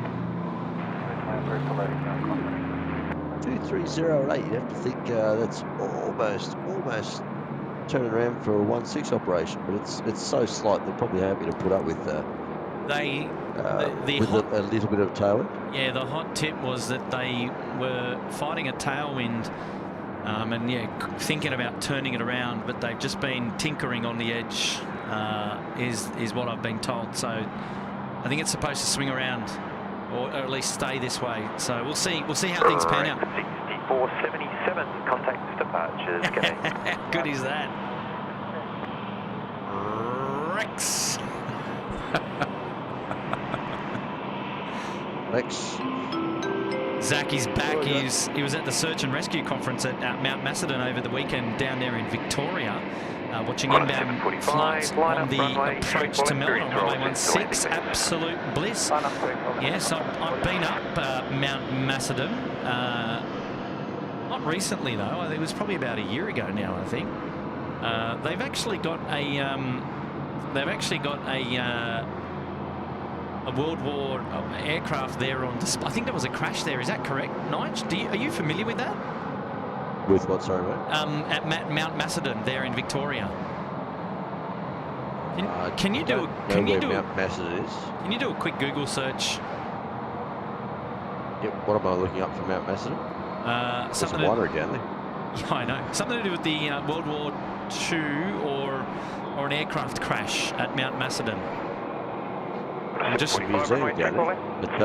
230 you'd have to think that's almost turning around for a 1.6 operation, but it's so slight they're probably happy to put up with the with a little bit of tailwind. Yeah, the hot tip was that they were fighting a tailwind and yeah, thinking about turning it around, but they've just been tinkering on the edge is what I've been told. So I think it's supposed to swing around or at least stay this way. So we'll see how things pan out. 6477 contact departures. How good is that? Rex. Rex. Zach is back. He was at the Search and Rescue Conference at Mount Macedon over the weekend down there in Victoria. Watching inbound flights on the approach to Melbourne on runway 16. Absolute bliss. Yes, I've been up Mount Macedon. Not recently though. I think it was probably about a year ago now. I think they've actually got a World War aircraft there on display. I think there was a crash there. Is that correct, Nige? Are you familiar with that? With what, sorry, mate? At Mount Macedon there in Victoria. Can you do Mount Macedon is? Can you do a quick Google search? Yep. What am I looking up for Mount Macedon? There's a winery down there. Yeah, I know. Something to do with the World War II or an aircraft crash at Mount Macedon. Just a museum down there. But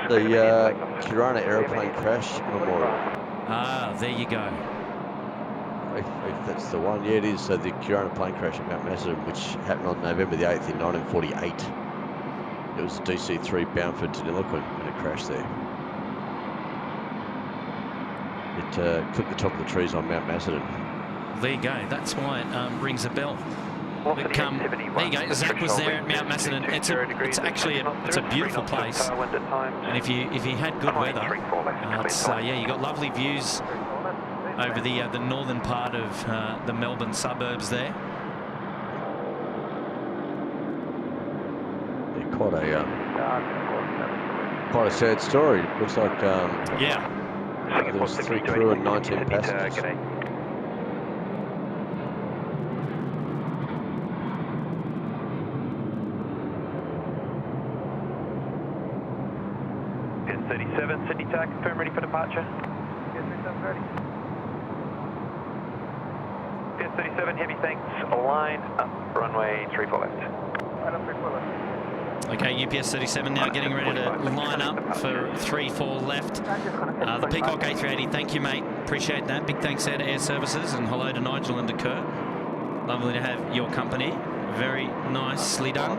the Tirana aeroplane crash memorial. Ah, there you go. If that's the one. Yeah, it is. So the Tirana plane crash at Mount Macedon, which happened on November the 8th in 1948. It was a DC-3 bound for Deniliquin and it crashed there. It clipped the top of the trees on Mount Macedon. There you go. That's why it rings a bell. There you go. Zach was there at Mount Macedon. It's actually a beautiful place. And if you had good weather, yeah, you got lovely views over the northern part of the Melbourne suburbs there. Yeah, quite a sad story. It looks like yeah, there was 3 crew and 19 passengers. 37, Sydney Tower, confirm ready for departure. Yes, 37 ready. Piers 37, heavy thanks, line up, runway 34 left. Line up, 34 left. Okay, UPS 37 now getting ready to line up for 3-4 left. The Peacock A380, thank you, mate. Appreciate that. Big thanks there to Air Services, and hello to Nigel and to Kurt. Lovely to have your company. Very nicely done.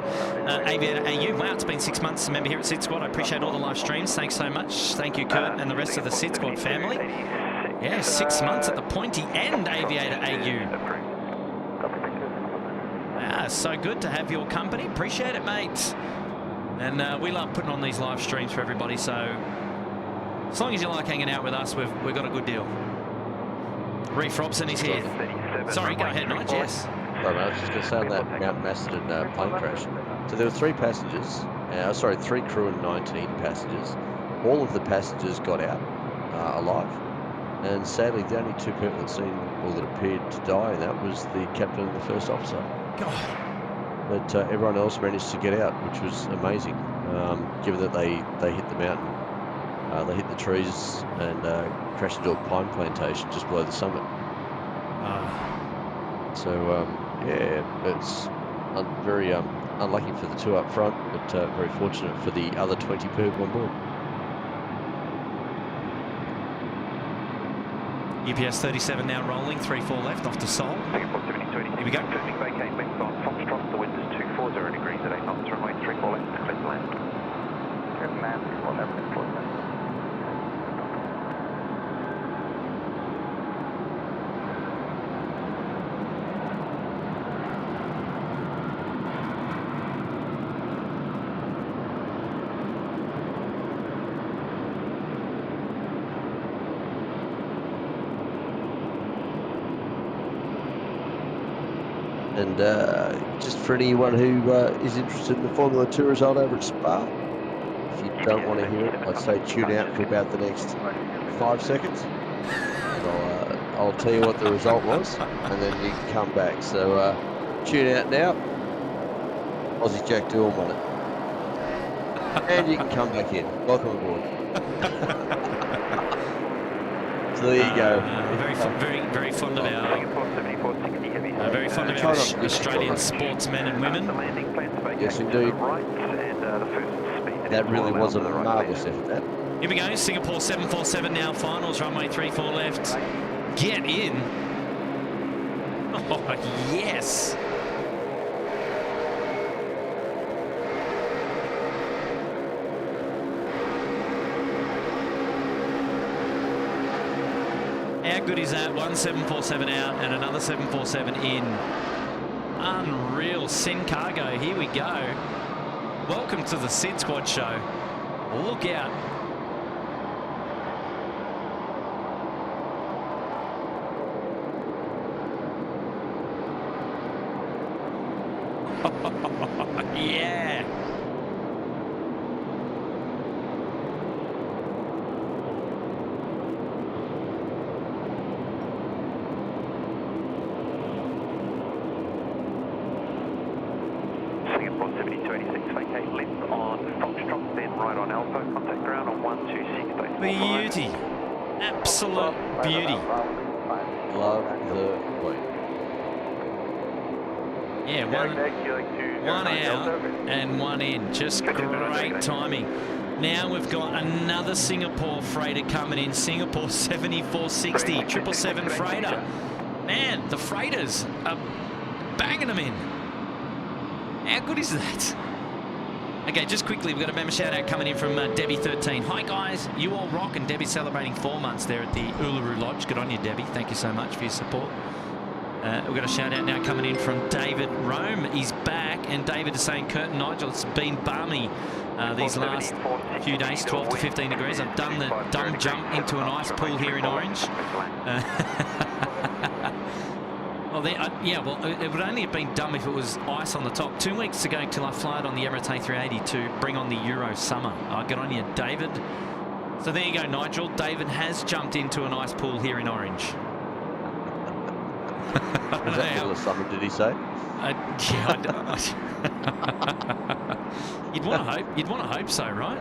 Aviator AU, wow, it's been 6 months. Member here at SydSquad. I appreciate all the live streams. Thanks so much. Thank you, Kurt, and the rest of the SydSquad family. Yeah, 6 months at the Pointy and Aviator AU. Ah, so good to have your company. Appreciate it, mate. And we love putting on these live streams for everybody. So as long as you like hanging out with us, we've got a good deal. Reef Robson is here. Sorry, go ahead, Nige. Yes. Sorry, I was just going to say on that Mount Macedon plane crash. So there were 3 passengers, 3 crew and 19 passengers. All of the passengers got out alive. And sadly, the only 2 people that seemed, or that appeared to die, and that was the captain and the first officer. God. But everyone else managed to get out, which was amazing, given that they hit the mountain. They hit the trees and crashed into a pine plantation just below the summit. So, yeah, it's very unlucky for the 2 up front, but very fortunate for the other 20 people on board. UPS 37 now rolling, 3-4 left off to Seoul. Here we go. Vacate west on Foxtrot, the wind is 240 degrees at 8 knots, runway 34 left, clear to land. Clear to land, 34 left, close land. And just for anyone who is interested in the Formula 2 result over at Spa, if you don't want to hear it, I'd say tune out for about the next 5 seconds. And I'll tell you what the result was, and then you can come back. So tune out now. Aussie Jack Dool won it. And you can come back in. Welcome aboard. So there you go. Very fond of our Australian sportsmen and women. Yes, indeed. That really was a marvellous effort, that. Here we go, Singapore 747 now, finals, runway 34 left. Get in. Oh, yes. Our good is that? One 747 out and another 747 in. Unreal. Send cargo. Here we go. Welcome to the SydSquad show. Look out. Yeah. Singapore 7286, vacate left on Foxtrot, then right on Alpha, contact ground on 126. Beauty. Absolute beauty. Love the point. Yeah, one out and one in. Just great timing. Now we've got another Singapore freighter coming in. Singapore 7460, 777 freighter. Man, the freighters are banging them in. How good is that? Okay, just quickly, we've got a member shout out coming in from Debbie13. Hi guys, you all rock, and Debbie's celebrating 4 months there at the Uluru Lodge. Good on you, Debbie. Thank you so much for your support. We've got a shout out now coming in from David Rome. He's back, and David is saying, Kurt and Nigel, it's been balmy these last few days, 12 to 15 degrees. I've done the dumb jump into an ice pool here in Orange. Well, yeah, well, it would only have been dumb if it was ice on the top. 2 weeks to go until I fly it on the Emirates A380 to bring on the Euro summer. Good on you, David. So there you go, Nigel. David has jumped into an ice pool here in Orange. Was that middle of summer, did he say? You'd want to hope. You'd want to hope so, right?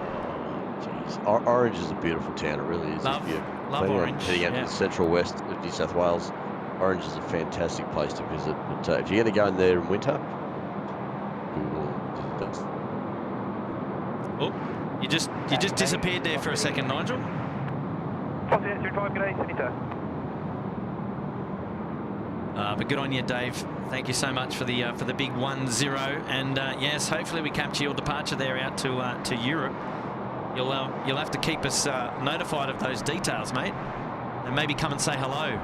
Jeez. Orange is a beautiful town. It really is. Love Orange. Heading out to the central west of New South Wales, Orange is a fantastic place to visit. But if you're going to go in there in winter, oh, you just disappeared there for a second, Nigel. But good on you, Dave. Thank you so much for the big 1-0. And yes, hopefully we capture your departure there out to Europe. You'll have to keep us notified of those details, mate, and maybe come and say hello.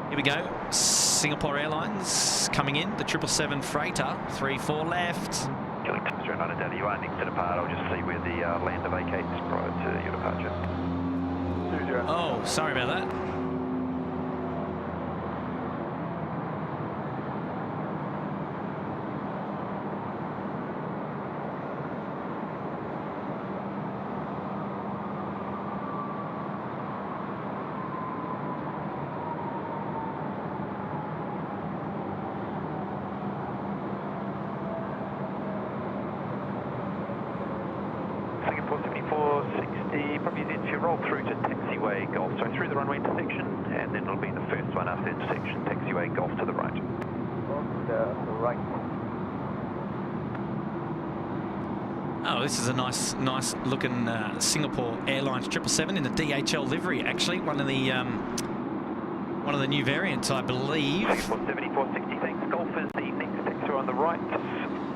Here we go. Singapore Airlines coming in. The 777 freighter. 3-4 left. Killing times around under data. You are next to depart. I'll just see where the lander vacates prior to your departure. Oh, sorry about that. Singapore 7460, probably if you roll through to taxiway Golf, so through the runway intersection, and then it'll be the first one after the intersection, taxiway Golf to the right. Oh, this is a nice looking Singapore Airlines 777 in the DHL livery. Actually, one of the new variants, I believe. Singapore 7460, thanks. Golf is the next taxiway on the right.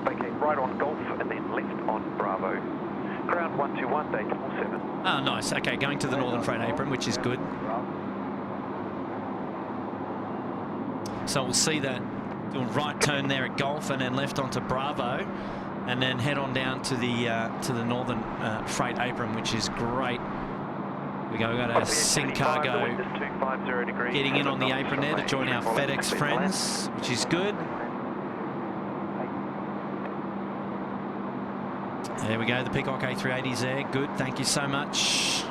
Vacate right on Golf, and then left on Bravo. Ground 121, day 7. Oh, nice. Okay, going to the northern freight apron, which is good. So we'll see that right turn there at Golf, and then left onto Bravo, and then head on down to the northern freight apron, which is great. We've got a Sing Cargo getting in on the apron there to join our FedEx friends, which is good. There we go, the Peacock A380's there. Good, thank you so much.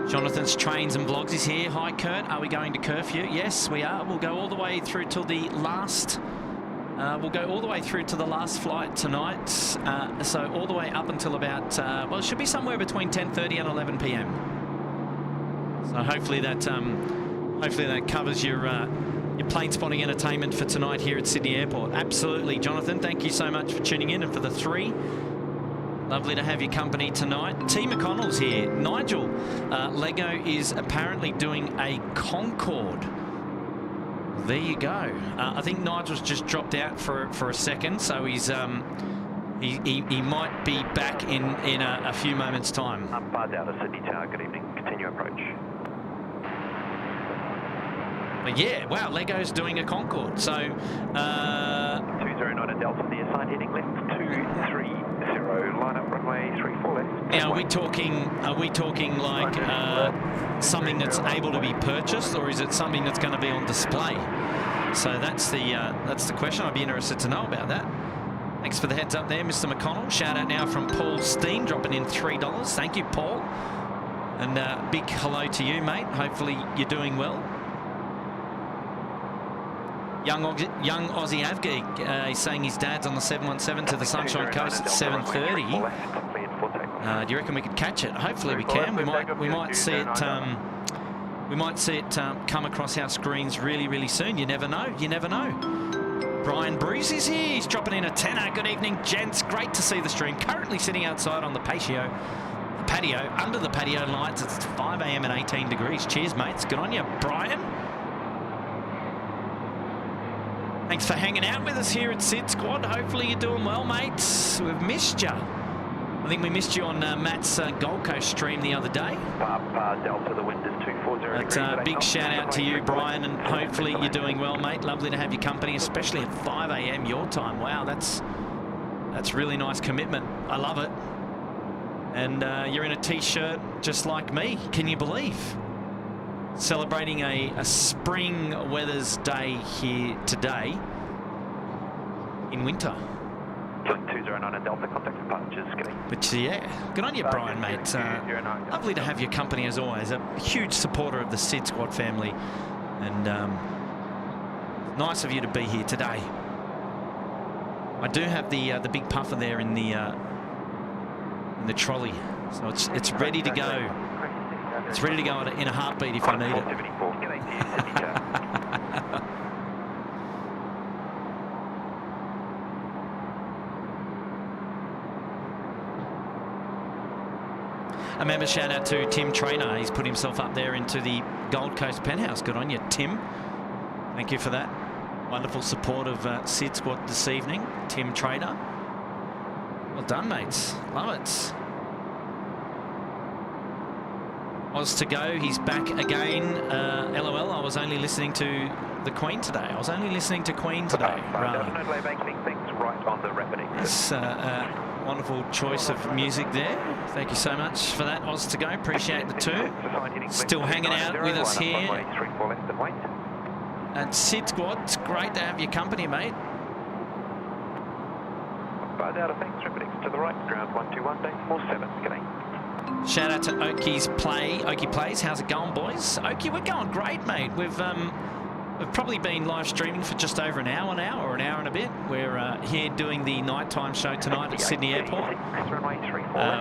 Jonathan's Trains and Vlogs is here. Hi, Kurt. Are we going to curfew? Yes, we are. We'll go all the way through till the last. We'll go all the way through to the last flight tonight. So all the way up until about. Well, it should be somewhere between 10:30 and 11 p.m. So hopefully that covers your plane spotting entertainment for tonight here at Sydney Airport. Absolutely, Jonathan. Thank you so much for tuning in and for the 3. Lovely to have your company tonight. T. McConnell's here. Nigel, Lego is apparently doing a Concorde. There you go. I think Nigel's just dropped out for a second, so he's he might be back in a few moments' time. Bar down to Sydney Tower. Good evening. approach. But yeah, wow, Lego's doing a Concorde. So 209 and Delta, the assigned heading left 230, line up runway 34 left. now, are we talking like something that's able to be purchased, or is it something that's going to be on display? So that's the question. I'd be interested to know about that. Thanks for the heads up there, Mr. McConnell. Shout out now from Paul Steen, dropping in $3. Thank you, Paul. And big hello to you, mate. Hopefully you're doing well. Young Aussie Avgeek, he's saying his dad's on the 717 to the Sunshine Coast at 7:30. Do you reckon we could catch it? Hopefully we can. We might see it. We might see it come across our screens really, really soon. You never know. You never know. Brian Bruce is here. He's dropping in a tenner. Good evening, gents. Great to see the stream. Currently sitting outside on the patio, under the patio lights. It's 5 a.m. and 18 degrees. Cheers, mates. Good on you, Brian. Thanks for hanging out with us here at SydSquad. Hopefully you're doing well, mates. We've missed you. I think we missed you on Matt's Gold Coast stream the other day. Delta, the wind is 240 But big shout out to you, Brian, and hopefully you're doing well, mate. Lovely to have your company, especially at 5 a.m. your time. Wow, that's really nice commitment. I love it. And you're in a t-shirt just like me. Can you believe? Celebrating a spring weather's day here today in winter. 209 and Delta, contact departures. But yeah, good on you, Brian, mate. Lovely to have your company as always. A huge supporter of the SydSquad family, and nice of you to be here today. I do have the big puffer there in the trolley, so it's ready to go. It's ready to go in a heartbeat if I need it. A member shout out to Tim Trainer. He's put himself up there into the Gold Coast penthouse. Good on you, Tim. Thank you for that wonderful support of SydSquad this evening, Tim Trainer. Well done, mates. Love it. Oz to go, he's back again. LOL, I was only listening to the Queen today. I was only listening to Queen today. That's a wonderful choice of music there. Thank you so much for that, Oz to go. Appreciate the two. Still hanging out with us here at SydSquad. It's great to have your company, mate. To the right, ground 121, day 47. G'day. Shout out to Oakie's Oakie Plays. How's it going, boys? Oakie, we're going great, mate. We've probably been live streaming for just over an hour now, or an hour and a bit. We're here doing the nighttime show tonight at Sydney Airport.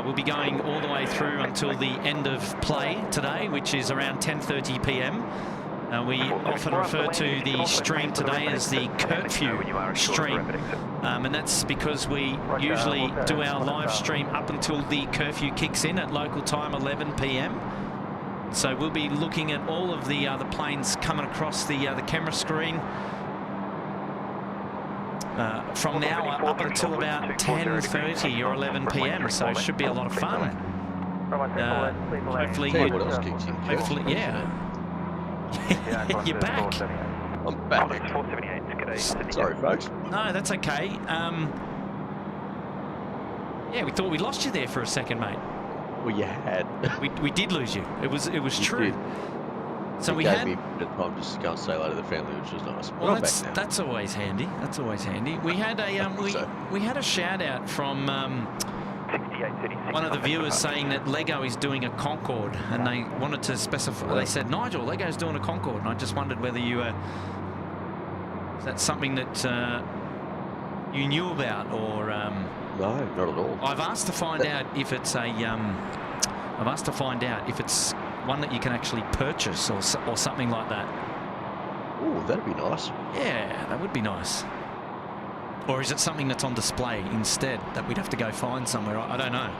We'll be going all the way through until the end of play today, which is around 10:30 p.m. We often refer to the stream today as the curfew stream, and that's because we usually do our live stream up until the curfew kicks in at local time 11 p.m. So we'll be looking at all of the planes coming across the camera screen from now up until about 10:30 or 11 p.m. So it should be a lot of fun. Hopefully, yeah. You're back. I'm back. Sorry, folks. No, that's okay. Yeah, we thought we lost you there for a second, mate. Well, you had. we did lose you. It was true. Did. So it we gave had. me a bit of time just to go and say hello to the family, which was nice. Well, that's always handy. That's always handy. We had a we had a shout out from one of the viewers saying that Lego is doing a Concorde, and they wanted to specify. They said, Nigel, Lego's doing a Concorde, and I just wondered whether you is that something that you knew about, or no, not at all. I've asked to find out if it's a I've asked to find out if it's one that you can actually purchase or something like that. Oh, that'd be nice. Yeah, that would be nice. Or is it something that's on display instead that we'd have to go find somewhere? I don't know.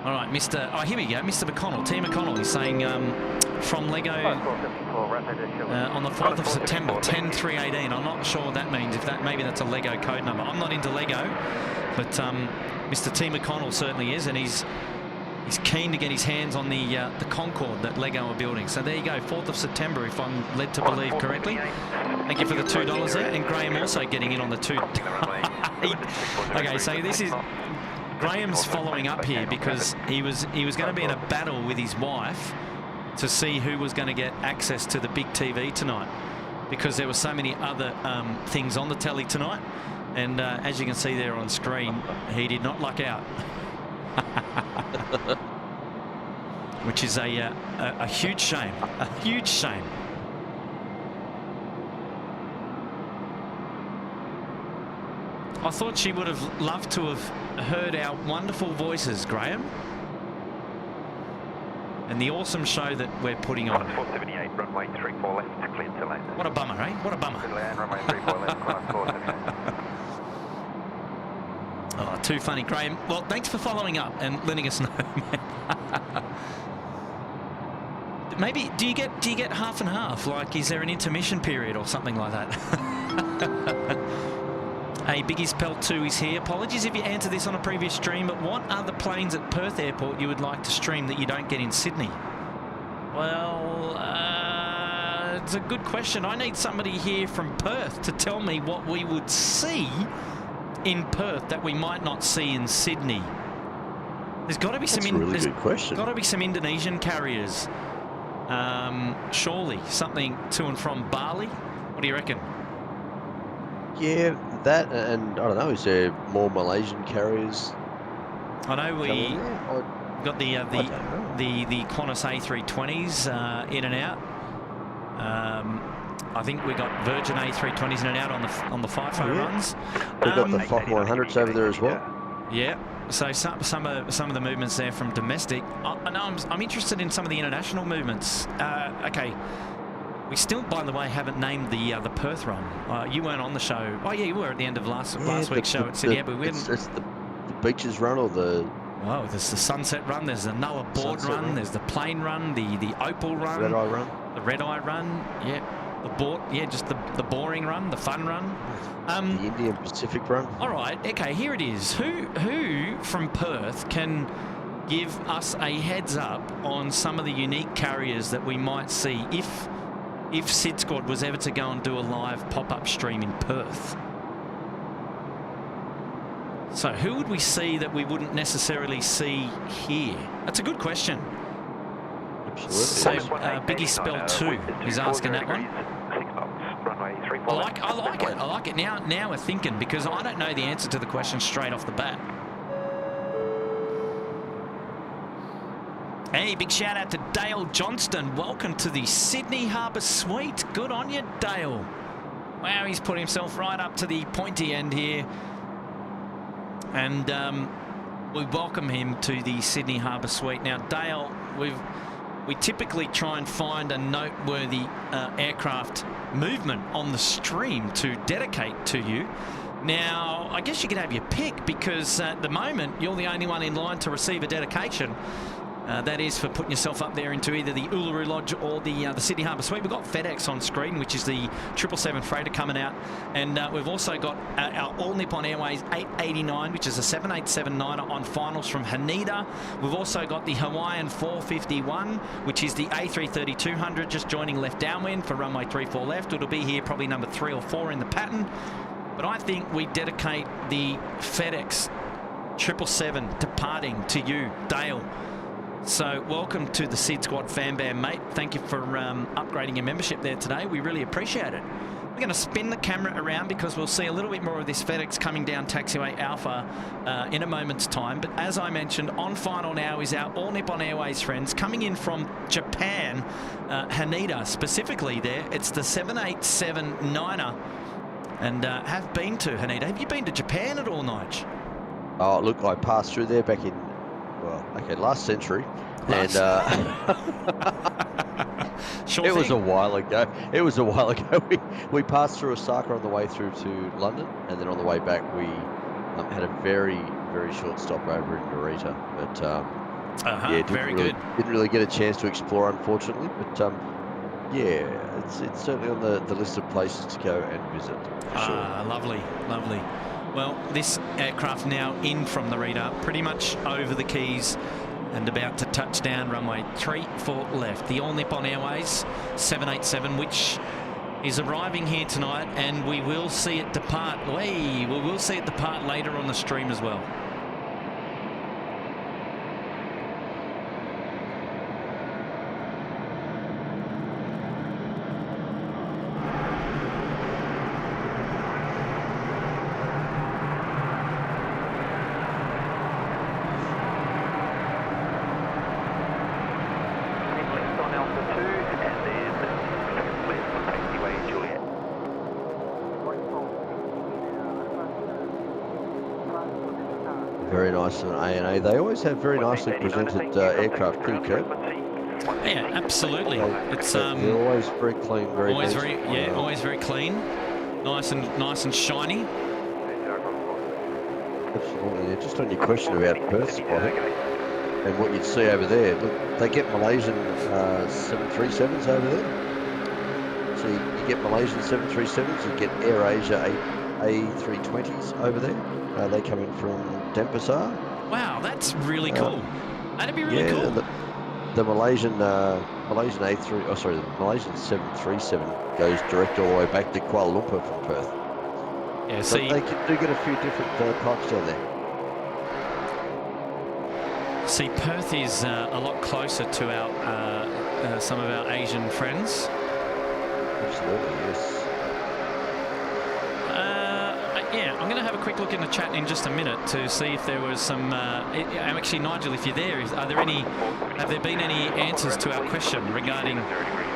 All right, Mr. Oh, here we go. Mr. McConnell, T. McConnell is saying from Lego on the 4th of September, 10-3-18. I'm not sure what that means. If that maybe that's a Lego code number. I'm not into Lego, but Mr. T. McConnell certainly is, and he's He's keen to get his hands on the Concorde that Lego are building. So there you go, 4th of September, if I'm led to believe correctly. Thank you for the $2 there. And Graham also getting in on the $2. Okay, so this is... Graham's following up here because he was going to be in a battle with his wife to see who was going to get access to the big TV tonight, because there were so many other things on the telly tonight. And as you can see there on screen, he did not luck out. Which is a huge shame. A huge shame. I thought she would have loved to have heard our wonderful voices, Graham, and the awesome show that we're putting on. 478, runway 34 left, clear to land. What a bummer, eh? What a bummer. Good land, runway 34 left, class 478. Oh, too funny, Graham. Well, thanks for following up and letting us know, man. Maybe do you get half and half? Like, is there an intermission period or something like that? Hey, Biggie Spell 2 is here. Apologies if you answered this on a previous stream, but what are the planes at Perth Airport you would like to stream that you don't get in Sydney? Well, it's a good question. I need somebody here from Perth to tell me what we would see in Perth that we might not see in Sydney. There's got to be some. That's a really good question. Got to be some Indonesian carriers. Surely something to and from Bali. What do you reckon? Yeah, that, and I don't know. Is there more Malaysian carriers? I know we got the Qantas A380s in and out. I think we got Virgin A320s in and out on the FIFO runs. We've got the Fokker 100s over there as well. Yeah. So some of the movements there from domestic. I know I'm interested in some of the international movements. Okay. We still, by the way, haven't named the Perth run. You weren't on the show. Oh yeah, you were at the end of last week's show at Sydney. But we didn't. It's the beaches run or the. Oh, there's the Sunset run. There's the Noah Board run. There's the plane run. The Opal run. Red Eye run. The Red Eye run. Yeah. The board. Yeah, just the boring run. The fun run. The Indian Pacific run. All right. Okay. Here it is. Who from Perth can give us a heads up on some of the unique carriers that we might see if SydSquad was ever to go and do a live pop-up stream in Perth? So who would we see that we wouldn't necessarily see here? That's a good question. Absolutely. So Biggie Spell 2 is asking that one. I like it. Now we're thinking, because I don't know the answer to the question straight off the bat. Hey, big shout out to Dale Johnston. Welcome to the Sydney Harbour Suite. Good on you, Dale. Wow, he's put himself right up to the pointy end here. And we welcome him to the Sydney Harbour Suite. Now, Dale, we typically try and find a noteworthy aircraft movement on the stream to dedicate to you. Now, I guess you could have your pick, because at the moment, you're the only one in line to receive a dedication. That is for putting yourself up there into either the Uluru Lodge or the Sydney Harbour Suite. We've got FedEx on screen, which is the 777 freighter coming out. And we've also got our All Nippon Airways 889, which is a 787-9er on finals from Haneda. We've also got the Hawaiian 451, which is the A330-200, just joining left downwind for runway 34 left. It'll be here probably number 3 or 4 in the pattern. But I think we dedicate the FedEx 777 departing to you, Dale. So welcome to the SydSquad fan band, mate. Thank you for upgrading your membership there today. We really appreciate it. We're going to spin the camera around because we'll see a little bit more of this FedEx coming down taxiway Alpha in a moment's time. But as I mentioned, on final now is our All Nippon Airways friends coming in from Japan, Haneda specifically there. It's the 787-9er, and have been to Haneda. Have you been to Japan at all, Nige? Oh, look, I passed through there back in, well, okay, last century. And it was a while ago. We passed through Osaka on the way through to London, and then on the way back we had a very, very short stop over in Narita. But yeah, didn't really get a chance to explore, unfortunately. But yeah, it's certainly on the list of places to go and visit. For sure. Lovely, lovely. Well, this aircraft now in from Narita, pretty much over the keys and about to touch down runway 34 left. The All Nippon Airways 787, which is arriving here tonight, and we will see it depart. We will see it depart later on the stream as well. Very nice on ANA. They always have very nicely presented aircraft too, Kurt. Yeah, absolutely. It's they're always very clean, very always nice. always very clean, nice and shiny. Absolutely. Yeah, just on your question about Perth spotting and what you'd see over there, look, they get Malaysian 737s over there. So you get Malaysian 737s, you get AirAsia A380s over there. They come in from Denpasar. Wow, that's really cool. That'd be really cool. The Malaysian the Malaysian 737 goes direct all the way back to Kuala Lumpur from Perth. Yeah, so they do get a few different types down there. See, Perth is a lot closer to our some of our Asian friends. Absolutely, yes. Yeah, I'm going to have a quick look in the chat in just a minute to see if there was some. Actually, Nigel, if you're there, have there been any answers to our question regarding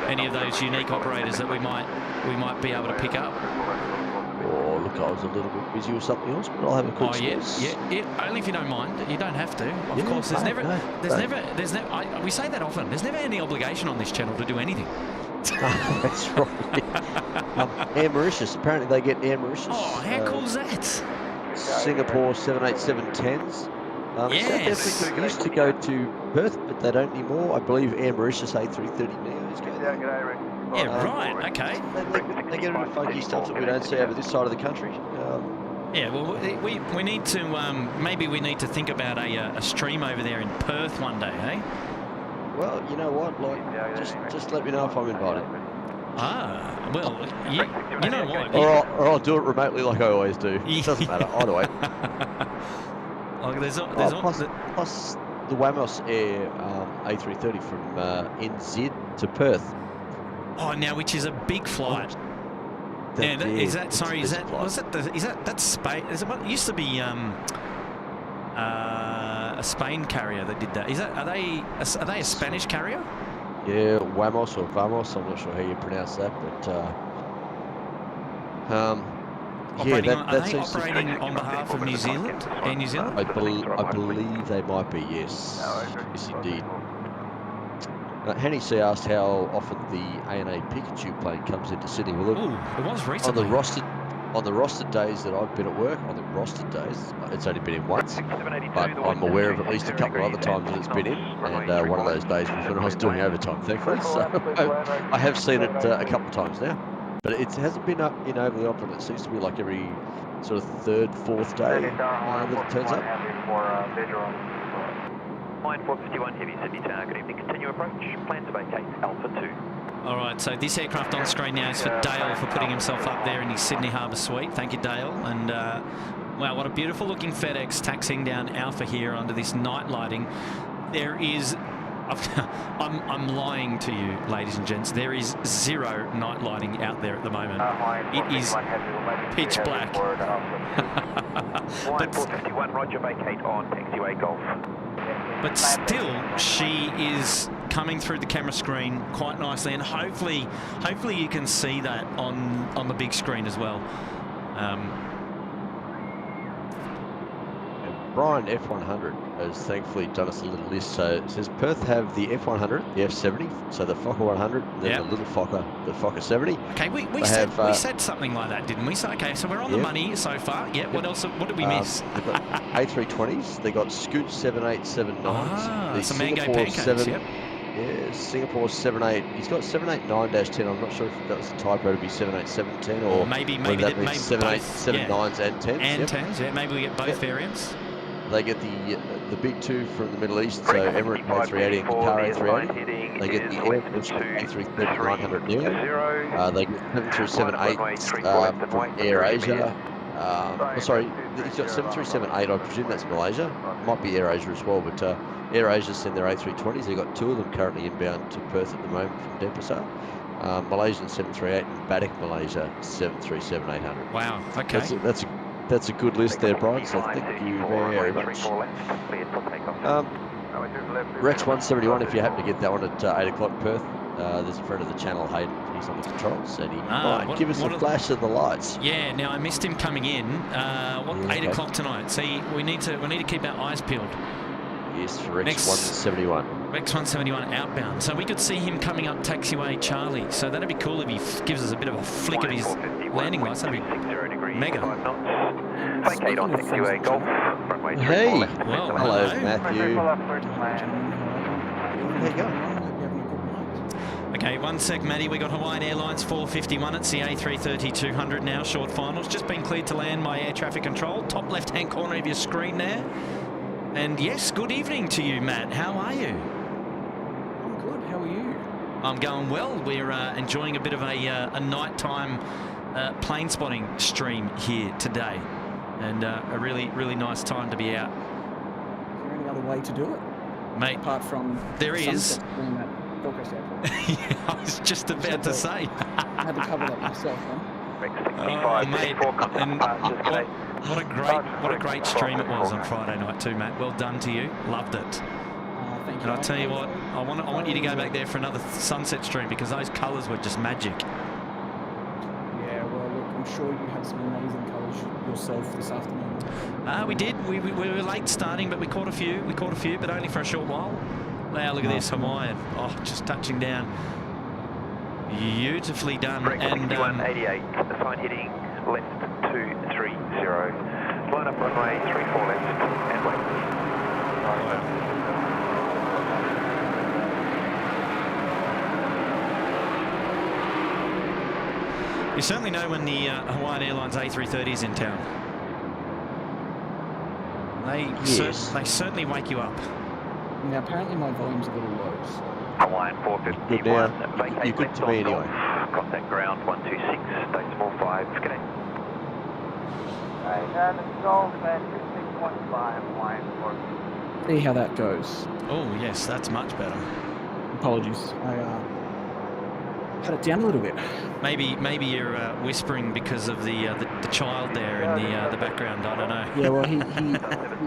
any of those unique operators that we might be able to pick up? Oh, look, I was a little bit busy with something else, but I'll have a quick. Oh yeah, only if you don't mind. You don't have to. Of course, there's never. We say that often. There's never any obligation on this channel to do anything. That's right. Air Mauritius. Apparently they get Air Mauritius. Oh, how cool is that? Singapore 787-10s. Yes. South Africa used to go to Perth, but they don't anymore. I believe Air Mauritius A380 Neos go there. Yeah, right. Okay. They get into funky stuff that we don't see over this side of the country. Yeah, well, we need to maybe we need to think about a stream over there in Perth one day, hey? Well, you know what? Like, just let me know if I'm invited. Ah, well, you know what? Or I'll do it remotely like I always do. It doesn't matter. Either way. Plus the Wamos Air A330 from NZ to Perth. Oh, now which is a big flight. That's Spain? Is it what it used to be? A Spain carrier that did that. Are they a Spanish carrier? Yeah, Wamos or Vamos. I'm not sure how you pronounce that, but are they operating on behalf of New Zealand? Air New Zealand? I believe they might be. Yes. Yes, indeed. Henny C asked how often the ANA Pikachu plane comes into Sydney. Well, look, it was recently. On the rostered days that I've been at work, it's only been in once, but I'm aware of at least a couple of other times that it's been in, and one of those days was when I was doing overtime, thankfully, so I have seen it a couple of times now, but it hasn't been overly often. It seems to be like every sort of third, fourth day that it turns up. Line 451 Heavy Sydney Tower, good evening, continue approach, plan to vacate Alpha 2. All right, so this aircraft on screen now is for Dale for putting himself up there in his Sydney Harbour suite. Thank you, Dale. And wow, what a beautiful looking FedEx taxiing down Alpha here under this night lighting. There is, I'm lying to you, ladies and gents. There is zero night lighting out there at the moment. It is pitch black. Line 451, roger, vacate on taxiway Golf. But still, she is coming through the camera screen quite nicely, and hopefully you can see that on the big screen as well. Brian F100 has thankfully done us a little list. So it says Perth have the F100, the F70, so the Fokker 100, and then the little Fokker, the Fokker 70. Okay, we said something like that, didn't we? So, okay, so we're on the money so far. Yeah. What else? What did we miss? They've got A320s. They got Scoot 7879s. Some mango pancakes. Yeah, Singapore 78. He's got 789-10. I'm not sure if that was a typo to be 787-10 or maybe that means 7879s and 10s. And 10s. Yeah, maybe we get both variants. They get the big two from the Middle East, so Emirates A380 and Qatar A380. They get the Airbus A330 900 Neo. They get 737-8s from AirAsia. Sorry, he's got 737-8. I presume that's Malaysia. Might be AirAsia as well, but AirAsia send their A320s. They've got two of them currently inbound to Perth at the moment from Denpasar. Malaysian 738 and Badak Malaysia 737-800. Wow. Okay. That's a good list there, Brian. So thank you very much. Rex 171. If you happen to get that one at 8 o'clock Perth, there's a friend of the channel, Hayden. He's on the controls, and he might give us a flash of the lights. Yeah. Now I missed him coming in. 8 o'clock tonight? See, we need to keep our eyes peeled. Yes, for Rex 171. Rex 171 outbound. So we could see him coming up taxiway Charlie. So that'd be cool if he gives us a bit of a flick of his landing lights. That'd be mega. Vacate on taxiway Golf. Runway 34 Hey, left. Well, hello, Matthew. There you go. Okay, one sec, Matty. We got Hawaiian Airlines 451. It's the A330-200 now. Short finals. Just been cleared to land by air traffic control. Top left-hand corner of your screen there. And yes, good evening to you, Matt. How are you? I'm good. How are you? I'm going well. We're enjoying a bit of a nighttime plane spotting stream here today, and a really nice time to be out. Is there any other way to do it, Mate? Apart from there is. At Gold Coast Airport. Yeah, I was just about to say. I had to cover that myself, man. Oh, mate. And what a great stream it was on Friday night too, Matt. Well done to you. Loved it. Thank you. And I'll tell you what, I want you to go back there for another sunset stream, because those colours were just magic. Yeah, well, look, I'm sure you had some amazing colours yourself this afternoon. We did. We were late starting, but we caught a few. But only for a short while. Wow, look at this Hawaiian. Oh, just touching down. Beautifully done. And 88, assign heading left 230. Line up runway 34 left and wait. You certainly know when the Hawaiian Airlines A330 is in town. They certainly wake you up. Now, apparently my volume's a little low. So. Hawaiian 451, vacate you're good left to me on anyway. Golf, contact ground 126, decimal 5, good day. Alright, and it's Golf at 6.5, Hawaiian 4. See how that goes. Oh yes, that's much better. Apologies. I cut it down a little bit. Maybe you're whispering because of the child there in the background. I don't know. Yeah, well,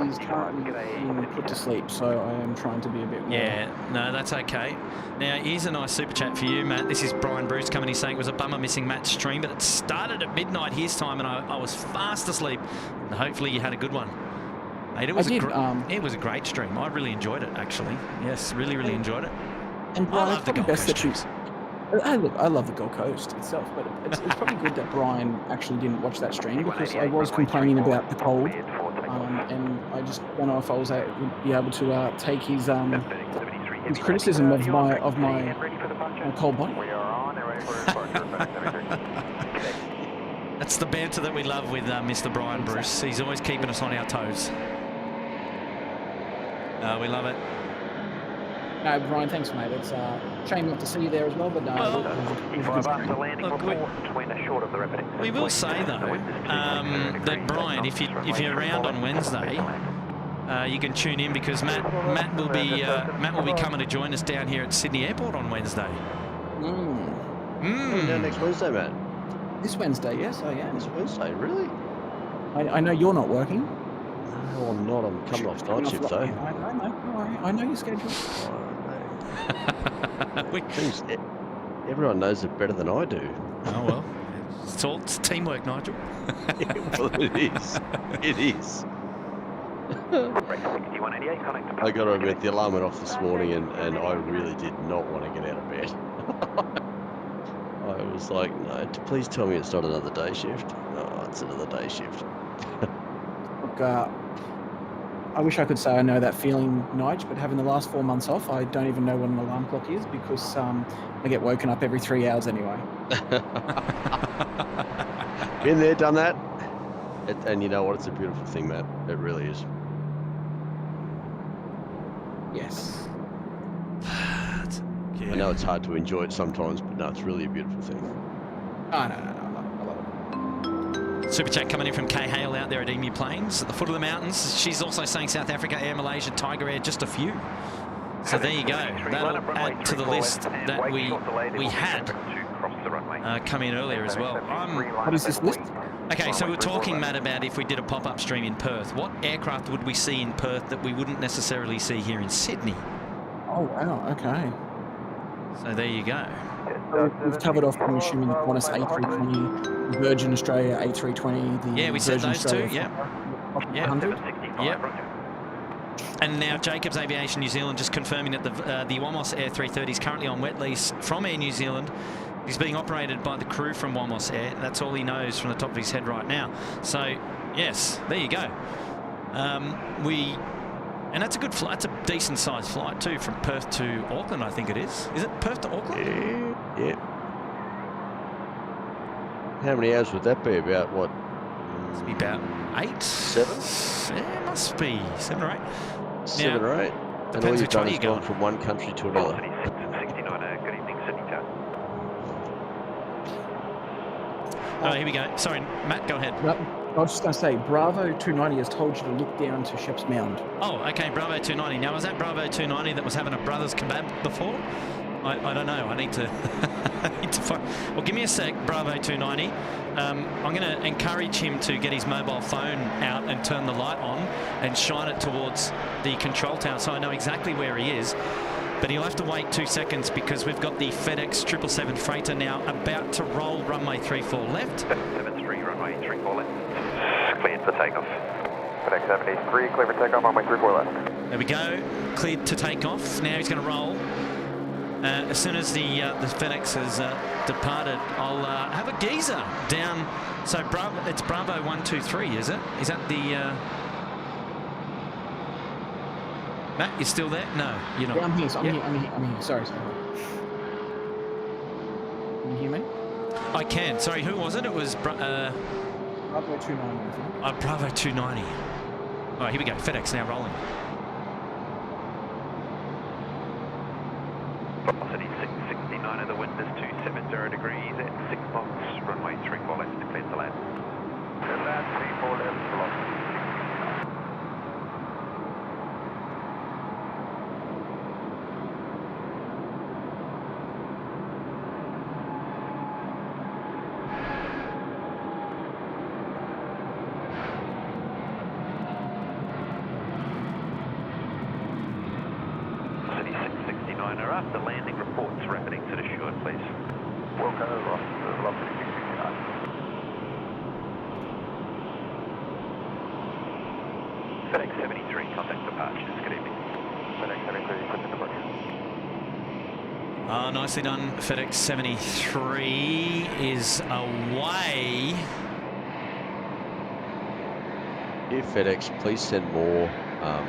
he's currently being put to sleep, so I am trying to be a bit more. Yeah, no, that's okay. Now, here's a nice super chat for you, Matt. This is Brian Bruce coming in saying it was a bummer missing Matt's stream, but it started at midnight his time, and I was fast asleep. And hopefully you had a good one. Mate, it was a great stream. I really enjoyed it, actually. Yes, really enjoyed it. And Brian, I love the Gold Coast streams. I love the Gold Coast itself, but it's probably good that Brian actually didn't watch that stream, because I was complaining about the cold, and I just don't know if I was would be able to take his criticism of my cold body. That's the banter that we love with Mr. Brian Bruce. He's always keeping us on our toes. We love it. No, Brian, thanks, mate. It's a shame not to see you there as well, but no. We will say, though, that Brian, if you're around on Wednesday, you can tune in, because Matt will be coming to join us down here at Sydney Airport on Wednesday. Down next Wednesday, Matt. This Wednesday, yes, I am. This Wednesday, really? I know you're not working. No, I'm not. I'm coming off night shift, though. I know. Don't worry. I know your schedule. Everyone knows it better than I do. Oh, well. It's teamwork, Nigel. Well, it is. It is. I got to admit, the alarm went off this morning, and I really did not want to get out of bed. I was like, no, please tell me it's not another day shift. No, it's another day shift. Look, I wish I could say I know that feeling, Nige, but having the last 4 months off, I don't even know what an alarm clock is, because I get woken up every 3 hours anyway. Been there, done that. And you know what? It's a beautiful thing, Matt. It really is. Yes. I know it's hard to enjoy it sometimes, but no, it's really a beautiful thing. Oh, no. I love it. Super chat coming in from Kay Hale out there at Emu Plains at the foot of the mountains. She's also saying South Africa, Air Malaysia, Tiger Air, just a few. So there you go. That'll add to the list that we had come in earlier as well. What is this list? Okay, so we're talking, Matt, about if we did a pop-up stream in Perth, what aircraft would we see in Perth that we wouldn't necessarily see here in Sydney? Oh, wow, okay. So there you go. We've covered off, I'm assuming, the Qantas A320, Virgin Australia A320, the we said Virgin those two, Australia yeah. 100. Yep. And now Jacobs Aviation New Zealand just confirming that the Wamos A330 is currently on wet lease from Air New Zealand. He's being operated by the crew from Wamos Air. That's all he knows from the top of his head right now. So, yes, there you go. And that's a good flight. That's a decent sized flight too, from Perth to Auckland, I think it is. Is it Perth to Auckland? Yeah. How many hours would that be? About what? Must be about 8? 7? Yeah, it must be 7 or 8. 7 or 8. And all you've done is gone from one country to another. Good evening, Sydney Tower. Oh, here we go. Sorry, Matt, go ahead. I was just going to say, Bravo 290 has told you to look down to Sheps Mound. Oh, okay, Bravo 290. Now, was that Bravo 290 that was having a brothers kebab before? I don't know. I need to, find. Well, give me a sec, Bravo 290. I'm going to encourage him to get his mobile phone out and turn the light on and shine it towards the control tower so I know exactly where he is. But he'll have to wait 2 seconds because we've got the FedEx 777 freighter now about to roll runway 34 left. 773, runway 34 left. Cleared for takeoff. FedEx 73, clear for takeoff, runway 34 left. There we go. Cleared to take off. Now he's going to roll. As soon as the FedEx has departed, I'll have a geezer down. So it's Bravo 123, is it? Is that the... Matt, you still there? No, you're not. Yeah, I'm here. So I'm here. Sorry. Can you hear me? I can. Sorry, who was it? It was Bravo 290, I think. Bravo 290. All right, here we go. FedEx now rolling. Velocity 669 of the wind is 270 degrees at 6 knots. Runway 34 left, cleared to land. Clear land, 34 left, velocity. After landing, reports rapid exit assured, please. Welcome over, velocity 669. FedEx 73, contact departures. Good evening. FedEx 73, put in departure. Oh, nicely done. FedEx 73 is away. If FedEx, please send more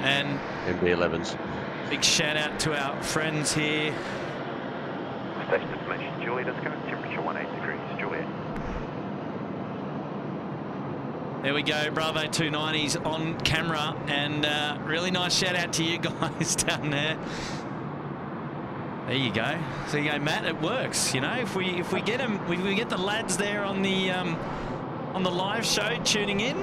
and MD-11s. Big shout out to our friends here. Station information, Juliet is going. Temperature 18 degrees, Juliet. There we go, Bravo 290's on camera, and really nice shout out to you guys down there. There you go. So you go, Matt. It works. You know, if we get them, we get the lads there on the live show tuning in.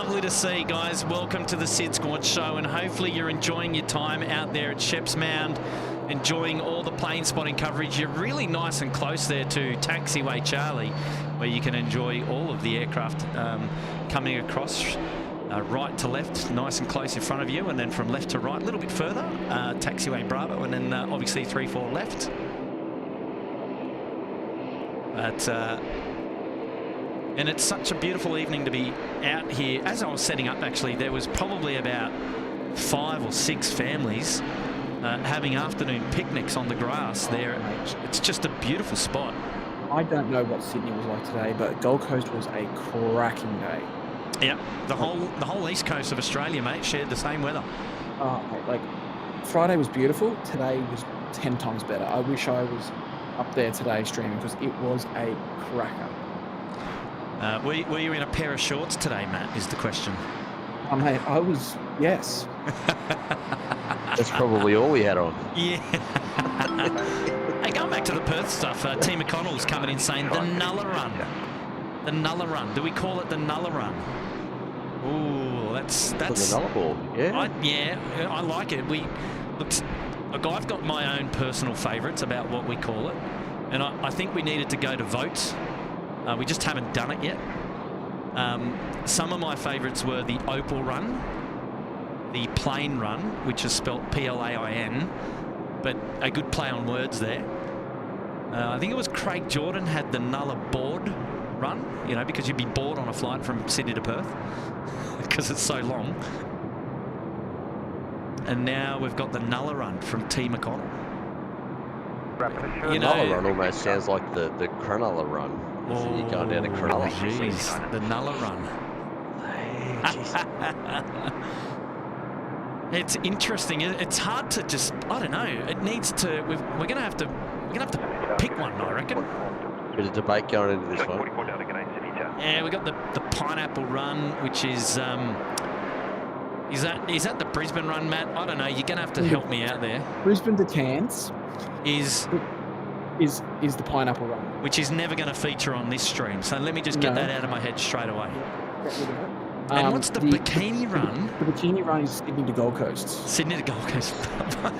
Lovely to see, guys. Welcome to the SydSquad show, and hopefully you're enjoying your time out there at Sheps Mound, enjoying all the plane spotting coverage. You're really nice and close there to Taxiway Charlie, where you can enjoy all of the aircraft coming across right to left, nice and close in front of you, and then from left to right, a little bit further, Taxiway Bravo, and then obviously 34 left. But and it's such a beautiful evening to be out here. As I was setting up, actually, there was probably about 5 or 6 families having afternoon picnics on the grass there. It's just a beautiful spot. I don't know what Sydney was like today, but Gold Coast was a cracking day. Yeah, the whole east coast of Australia, mate, shared the same weather. Like Friday was beautiful. Today was 10 times better. I wish I was up there today streaming because it was a cracker. Were you in a pair of shorts today, Matt, is the question? Mate, I was, yes. That's probably all we had on. Yeah. Hey, going back to the Perth stuff, T McConnell's coming in saying the Nulla Run. The Nulla Run. Do we call it the Nulla Run? Ooh, that's For the Nulla ball, yeah. I like it. Look, I've got my own personal favourites about what we call it, and I think we needed to go to votes. We just haven't done it yet. Some of my favourites were the Opal Run, the Plane Run, which is spelt Plain, but a good play on words there. I think it was Craig Jordan had the Nulla Board Run, you know, because you'd be bored on a flight from Sydney to Perth because it's so long. And now we've got the Nulla Run from T McConnell. The Nulla Run almost sounds like the Cronulla Run. So you're going down to Cronulla. Jeez, the Nulla Run. It's interesting. It's hard to just. I don't know. It needs to. We're gonna have to pick one. I reckon. Bit of debate going into this one. Yeah, we got the Pineapple Run, which is. Is that the Brisbane Run, Matt? I don't know. You're gonna have to help me out there. Brisbane to Cairns is the Pineapple Run, which is never going to feature on this stream. So let me just get that out of my head straight away. And what's the Bikini Run? The Bikini Run is Sydney to Gold Coast. Sydney to Gold Coast. I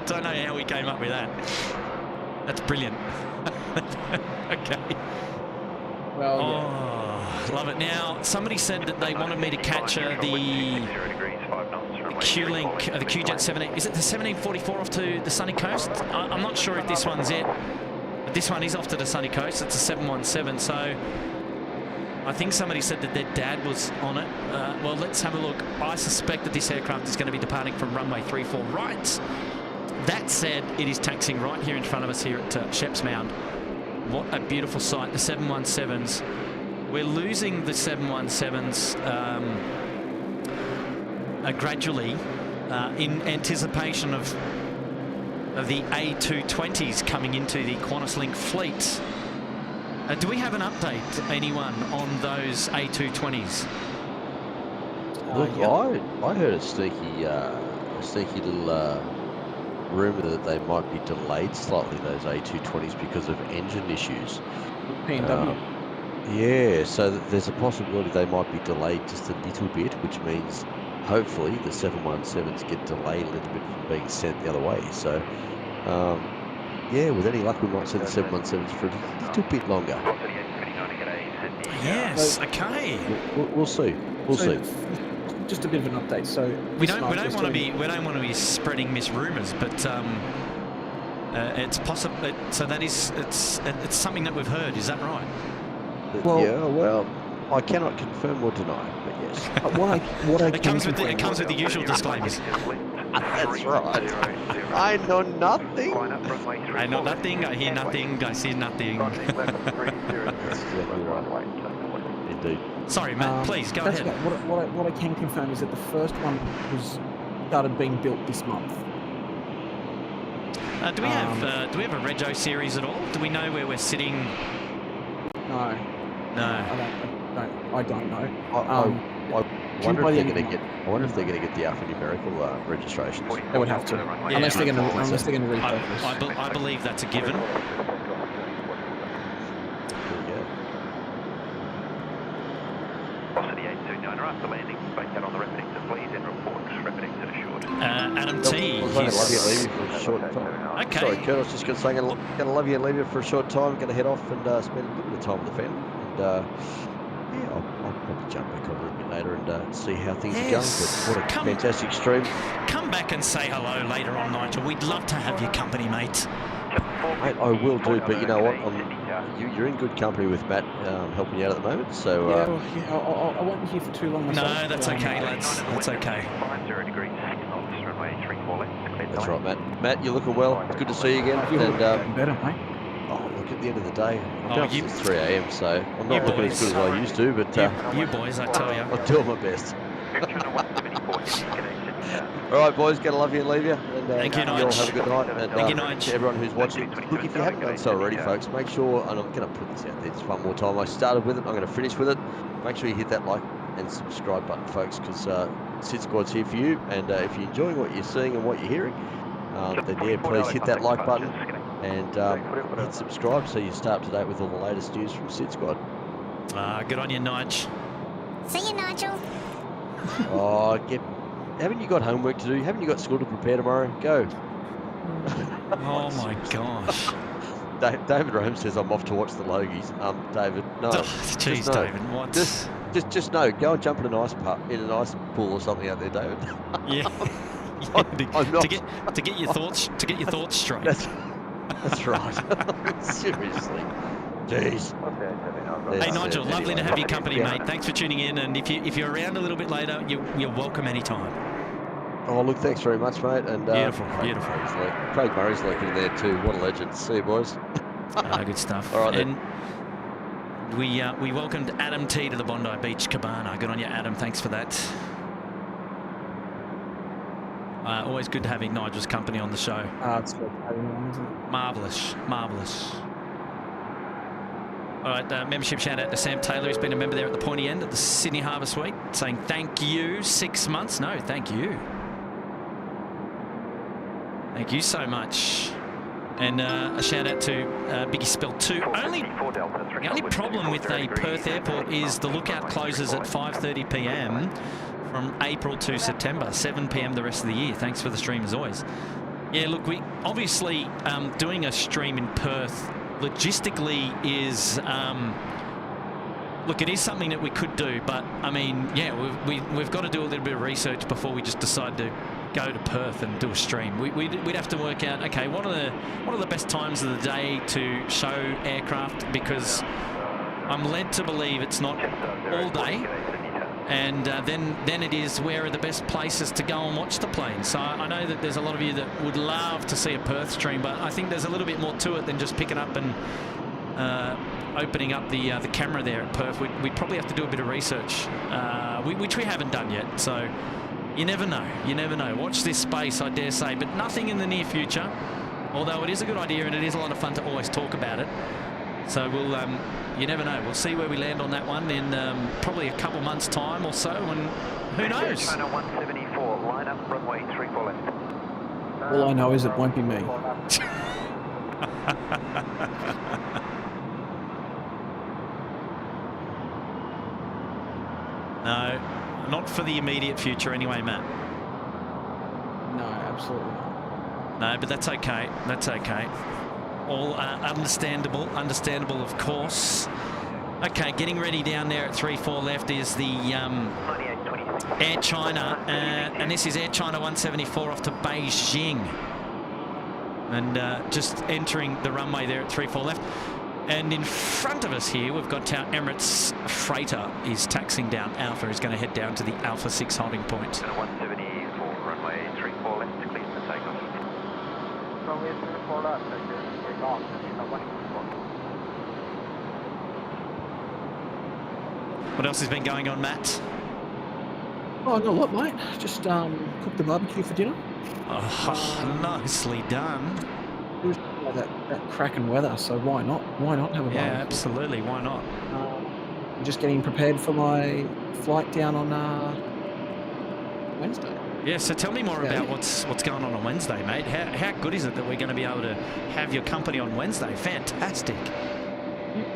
don't know how we came up with that. That's brilliant. Okay. Well, love it. Now, somebody said that they wanted me to capture the Q-Link, the QJet 17. Is it the 1744 off to the sunny coast? I'm not sure if this one's it. But this one is off to the sunny coast. It's a 717. So I think somebody said that their dad was on it. Well, let's have a look. I suspect that this aircraft is going to be departing from runway 34 right. That said, it is taxiing right here in front of us here at Sheps Mound. What a beautiful sight. The 717s. We're losing the 717s gradually in anticipation of the A220s coming into the QantasLink fleet. Do we have an update, anyone, on those A220s? Look, I heard a sneaky little rumour that they might be delayed slightly, those A220s, because of engine issues. P&W. Yeah, so there's a possibility they might be delayed just a little bit, which means hopefully the 717s get delayed a little bit from being sent the other way. So, yeah, with any luck, we might see the 717s for a little bit longer. Yes, okay. We'll see. We'll see. Just a bit of an update. So we don't want to be spreading rumours, but it's possible. So that is it's something that we've heard. Is that right? Well, yeah. Well, I cannot confirm or deny, but yes. It comes with the usual disclaimers. That's right. I know nothing. I know nothing. I hear nothing. I see nothing. That's exactly right. Indeed. Sorry, Matt. Please go ahead. Okay. What I can confirm is that the first one started being built this month. Do we have a Rego series at all? Do we know where we're sitting? No. I don't know. I wonder if they're going to get the alphanumerical registrations. They would have to, yeah, unless they're going to refocus. I believe that's a given. After landing, vacate on the rapid exit, please, and report rapid exit assured. Adam T. I was going to love you and leave you for a short time. Okay. Sorry, Kurt, I was just going to say, I'm going to love you and leave you for a short time. Going to head off and spend a little bit of time with the family. And yeah, I'll probably jump back on a little bit later and see how things are going. But what a fantastic stream. Come back and say hello later on, Nigel. We'd love to have your company, mate. Mate, I will do, but you know what? You're in good company with Matt helping you out at the moment, so... I won't be here for too long myself. No, that's okay, lads. That's okay. 50 degrees, runway 34 left. That's right, Matt. Matt, you're looking well. It's good to see you again. And, better, mate. Oh, look, at the end of the day, I'm down since 3 a.m, so I'm not looking as good as I used to, but... you boys, I tell you. I'm doing my best. All right, boys, going to love you and leave you. And, thank you, Nige. You all have a good night. And, thank you, Nige. To everyone who's watching, look, if you haven't done so already, folks, make sure, and I'm going to put this out there just one more time. I started with it, I'm going to finish with it. Make sure you hit that like and subscribe button, folks, because SydSquad's here for you. And if you're enjoying what you're seeing and what you're hearing, then yeah, please hit that like button and hit subscribe so you stay up to date with all the latest news from SydSquad. Good on you, Nige. See you, Nigel. Oh, haven't you got homework to do? Haven't you got school to prepare tomorrow? Go. Oh my gosh. David Rome says I'm off to watch the Logies. David, no. Jeez, no. David, what? Just no. Go and jump in an ice pool or something out there, David. Yeah. I'm not. To get your thoughts straight. That's right. Seriously. Jeez. Hey Nigel, lovely to have your company, mate. Thanks for tuning in, and if you're around a little bit later, you're welcome anytime. Oh, look, thanks very much, mate. And beautiful. Craig Murray's looking there too. What a legend. See you, boys. Good stuff. All right, and we welcomed Adam T to the Bondi Beach Cabana. Good on you, Adam. Thanks for that. Always good having Nigel's company on the show. It's good having him on, isn't it? Marvellous. All right, membership shout out to Sam Taylor. He's been a member there at the pointy end at the Sydney Harbour Suite, saying thank you. 6 months. No, thank you. Thank you so much. And a shout out to Biggie Spell 2. The only problem with a Perth airport is the lookout closes at 5:30 p.m. from April to September, 7 p.m. the rest of the year. Thanks for the stream as always. Yeah, look, we obviously doing a stream in Perth logistically is look, it is something that we could do, but I mean, yeah, we've got to do a little bit of research before we just decide to go to Perth and do a stream. We'd have to work out, okay, what are the best times of the day to show aircraft, because I'm led to believe it's not all day, and then it is where are the best places to go and watch the plane. So I know that there's a lot of you that would love to see a Perth stream, but I think there's a little bit more to it than just picking up and opening up the camera there at Perth. We'd probably have to do a bit of research, which we haven't done yet. So you never know. Watch this space, I dare say, but nothing in the near future, although it is a good idea and it is a lot of fun to always talk about it. So we'll you never know. We'll see where we land on that one in probably a couple months' time or so, and who knows? China 174, line up runway 34 left. All I know is it won't be me. No, not for the immediate future anyway, Matt. No, absolutely not. No, but that's okay. That's okay. All understandable, of course. Okay, getting ready down there at 34 left is the Air China, and this is Air China 174 off to Beijing. And just entering the runway there at 34 left. And in front of us here, we've got our Emirates freighter is taxiing down Alpha, is going to head down to the Alpha 6 holding point. 174, runway 34 left, clear for takeoff. Runway 34 left, take off. What else has been going on, Matt? Oh, not a lot, mate. Just cooked the barbecue for dinner. Oh, nicely done. It was that cracking weather, so why not? Why not have a barbecue? Yeah, absolutely. Why not? I'm just getting prepared for my flight down on Wednesday. Yeah, so tell me more about what's going on Wednesday, mate. How good is it that we're going to be able to have your company on Wednesday? Fantastic.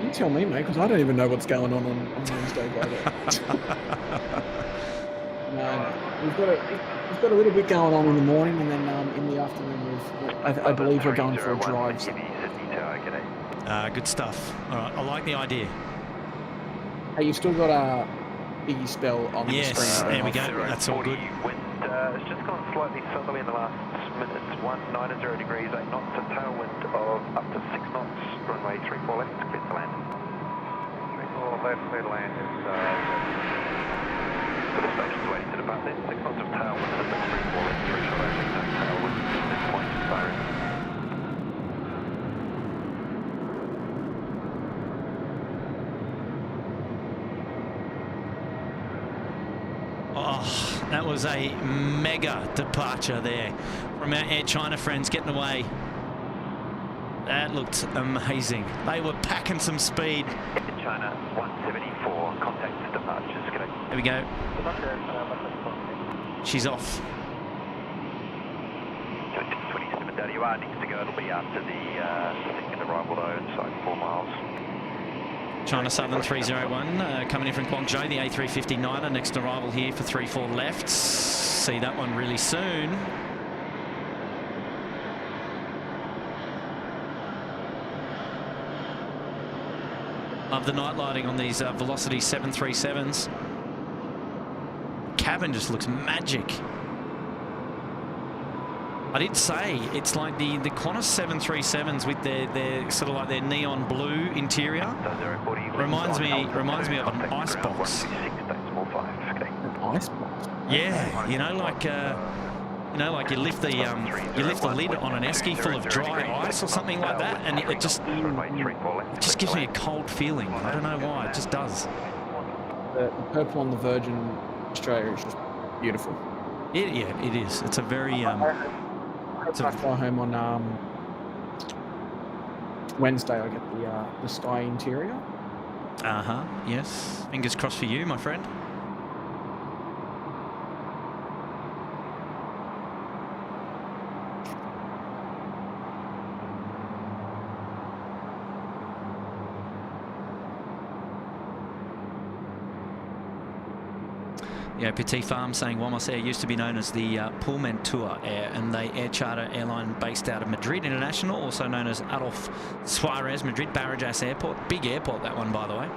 You tell me, mate, because I don't even know what's going on Wednesday. No. We've got a little bit going on in the morning, and then in the afternoon, I believe we're going for a drive. Good stuff. All right, I like the idea. Hey, you still got a Biggie Spell on the screen? Yes, there we go. That's all good. It's just gone slightly southerly in the last minutes. 190 degrees, 8 knots, a tailwind of up to 6 knots. Runway 34 left, clear to land. 34 left, clear to land. So the station's waiting to depart then. 6 knots of tailwind and a 34 left, 3 shot opening, no tailwind at this point, firing. Oh, that was a mega departure there from our Air China friends getting away. That looked amazing. They were packing some speed. Air China 174, contact departures. There we go. She's off. 27 Delta, you are next to go. It'll be after the second arrival though, inside 4 miles. China Southern 301 coming in from Guangzhou, the A350 next arrival here for 34 left. See that one really soon. Love the night lighting on these Velocity 737s. Cabin just looks magic. I did say it's like the Qantas 737s with their sort of like their neon blue interior. Reminds me of an icebox. An icebox? Yeah, you know, like you lift the lid on an esky full of dry ice or something like that, and it just gives me a cold feeling. I don't know why, it just does. The purple on the Virgin Australia is just beautiful. Yeah, it is. It's a very I fly home on Wednesday. I get the sky interior. Yes. Fingers crossed for you, my friend. Yeah, Petit Farm saying Wamos Air used to be known as the Pullman Tour Air, and they air charter airline based out of Madrid International, also known as Adolf Suarez Madrid Barajas Airport. Big airport, that one, by the way.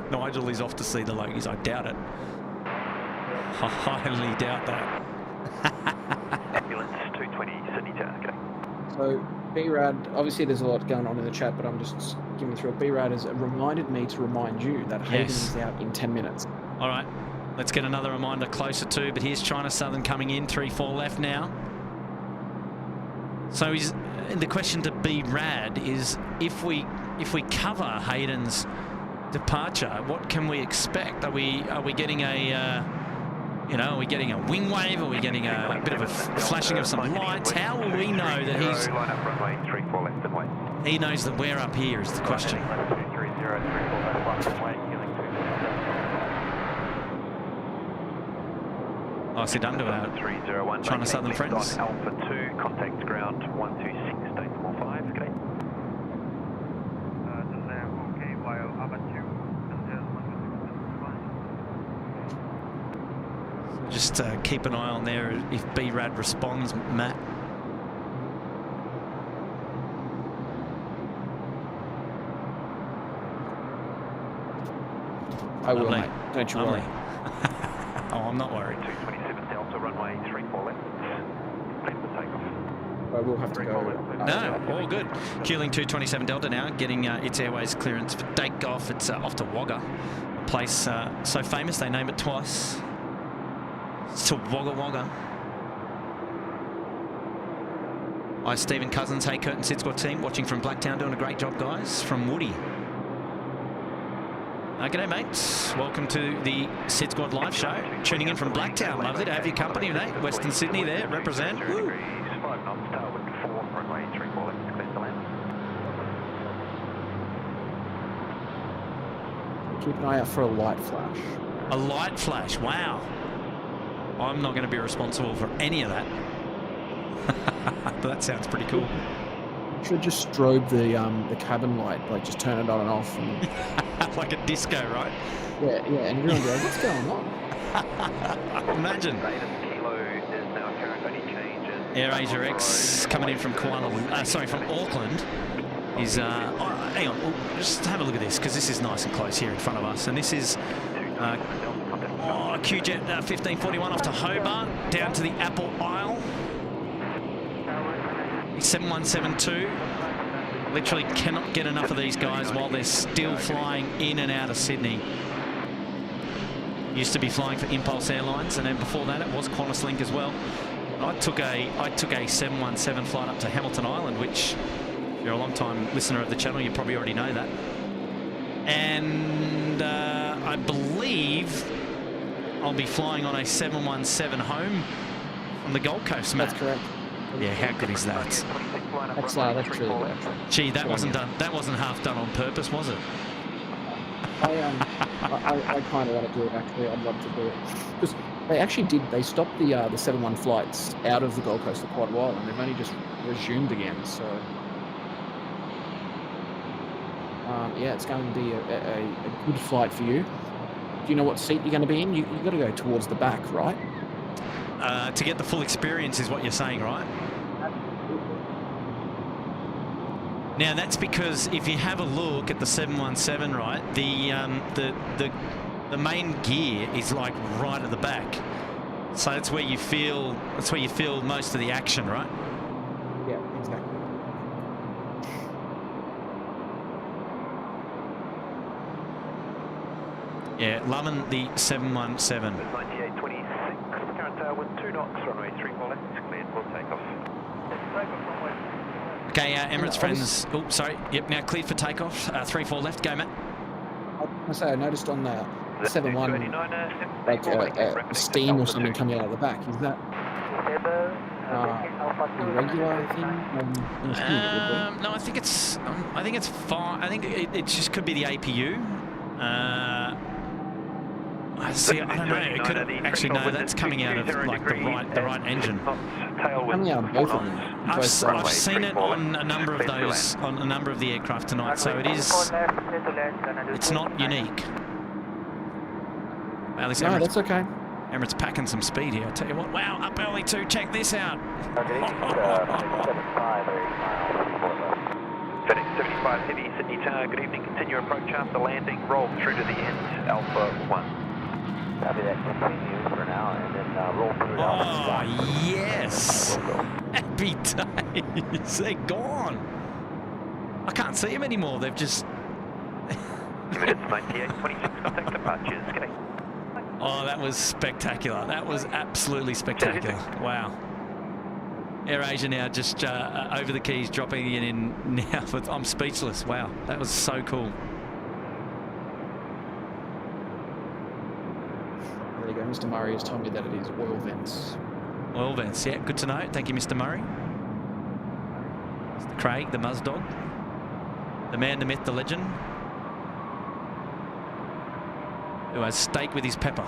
Nigel is off to see the Logies. I doubt it. I highly doubt that. Ambulance 220 Sydney Town, okay. So BRAD, obviously there's a lot going on in the chat, but I'm just giving through it. BRAD has reminded me to remind you that Hayden is out in 10 minutes. All right, let's get another reminder closer to, but here's China Southern coming in, 3-4 left now. So the question to BRAD is, if we cover Hayden's departure, what can we expect? Are we getting a are we getting a wing wave? Are we getting a bit of a flashing of some lights? How will we know that he knows that we're up here is the question. Nicely done to our China Southern friends. Alpha 2, contact ground 126.45, okay. Just keep an eye on there if BRAD responds, Matt. I will, mate. Don't you worry. Oh, I'm not worried. 227 Delta, runway 34 left. Clear for takeoff. I will have to go. No, all good. Queuing 227 Delta now, getting its airways clearance for takeoff. It's off to Wagga, a place so famous they name it twice. It's to Wagga Wagga. Hi, Stephen Cousins. Hey, Curtin SydSquad team, watching from Blacktown, doing a great job, guys. From Woody. G'day, mates. Welcome to the SydSquad live show. Tuning in from Blacktown. Lovely to have your company, mate. Western Sydney there. Represent. Woo. 5 knots, tailwind 4, runway 34 left, clear to land. Keep an eye out for a light flash. A light flash. Wow. I'm not going to be responsible for any of that. But that sounds pretty cool. You should just strobe the cabin light, like just turn it on and off. And like a disco, right? Yeah, and everyone goes, what's going on? Imagine. AirAsia X coming in from from Auckland. Is hang on, just have a look at this, because this is nice and close here in front of us, and this is QJet 1541 off to Hobart, down to the Apple Isle. 7172. Literally cannot get enough of these guys while they're still flying in and out of Sydney. Used to be flying for Impulse Airlines, and then before that it was Qantas Link as well. I took a 717 flight up to Hamilton Island, which, if you're a long time listener of the channel, you probably already know that. And I believe I'll be flying on a 717 home from the Gold Coast, Matt. That's correct. Yeah, how good is that? That's really good. Actually. Gee, that wasn't done. That wasn't half done on purpose, was it? I kind of want to do it. Actually, I'd love to do it because they actually did. They stopped the 7-1 flights out of the Gold Coast for quite a while, and they've only just resumed again. So yeah, it's going to be a good flight for you. Do you know what seat you're going to be in? You've got to go towards the back, right? To get the full experience is what you're saying, right? Now that's because if you have a look at the 717, right, the main gear is like right at the back, so that's where you feel most of the action, right? Yeah, exactly. Yeah, loving the 717. 9826, current tailwind 2 knots, runway 34 left, cleared for takeoff. Okay, Emirates friends. Oh, sorry. Yep, now cleared for takeoff. 34 left. Go, Matt. I say I noticed on the 7-1 like steam or something coming out of the back. Is that a regular thing? No, I think it's fine. I think it just could be the APU. See, I don't know. It could actually no. That's coming out of like the right engine. Coming out of both of them. I've seen it on a number of those, on a number of the aircraft tonight. So it is. It's not unique. Well, no, that's okay. Emirates packing some speed here. I tell you what. Wow, up early too. Check this out. FedEx 75 Heavy, Sydney Tower, good evening. Continue approach after landing. Roll through to the end, Alpha 1. Copy that, continue for now, and then roll through to Alpha 1. Oh, yes! Happy days. They're gone. I can't see them anymore. They've just... Minutes 9826, contact departures. G'day. Oh, that was spectacular. That was absolutely spectacular. Wow. AirAsia now just over the keys, dropping it in now. I'm speechless. Wow, that was so cool. There you go. Mr. Murray has told me that it is oil vents. Oil vents, yeah, good to know. Thank you, Mr. Murray. Mr. Craig, the Muzdog. The man, the myth, the legend. Who has steak with his pepper.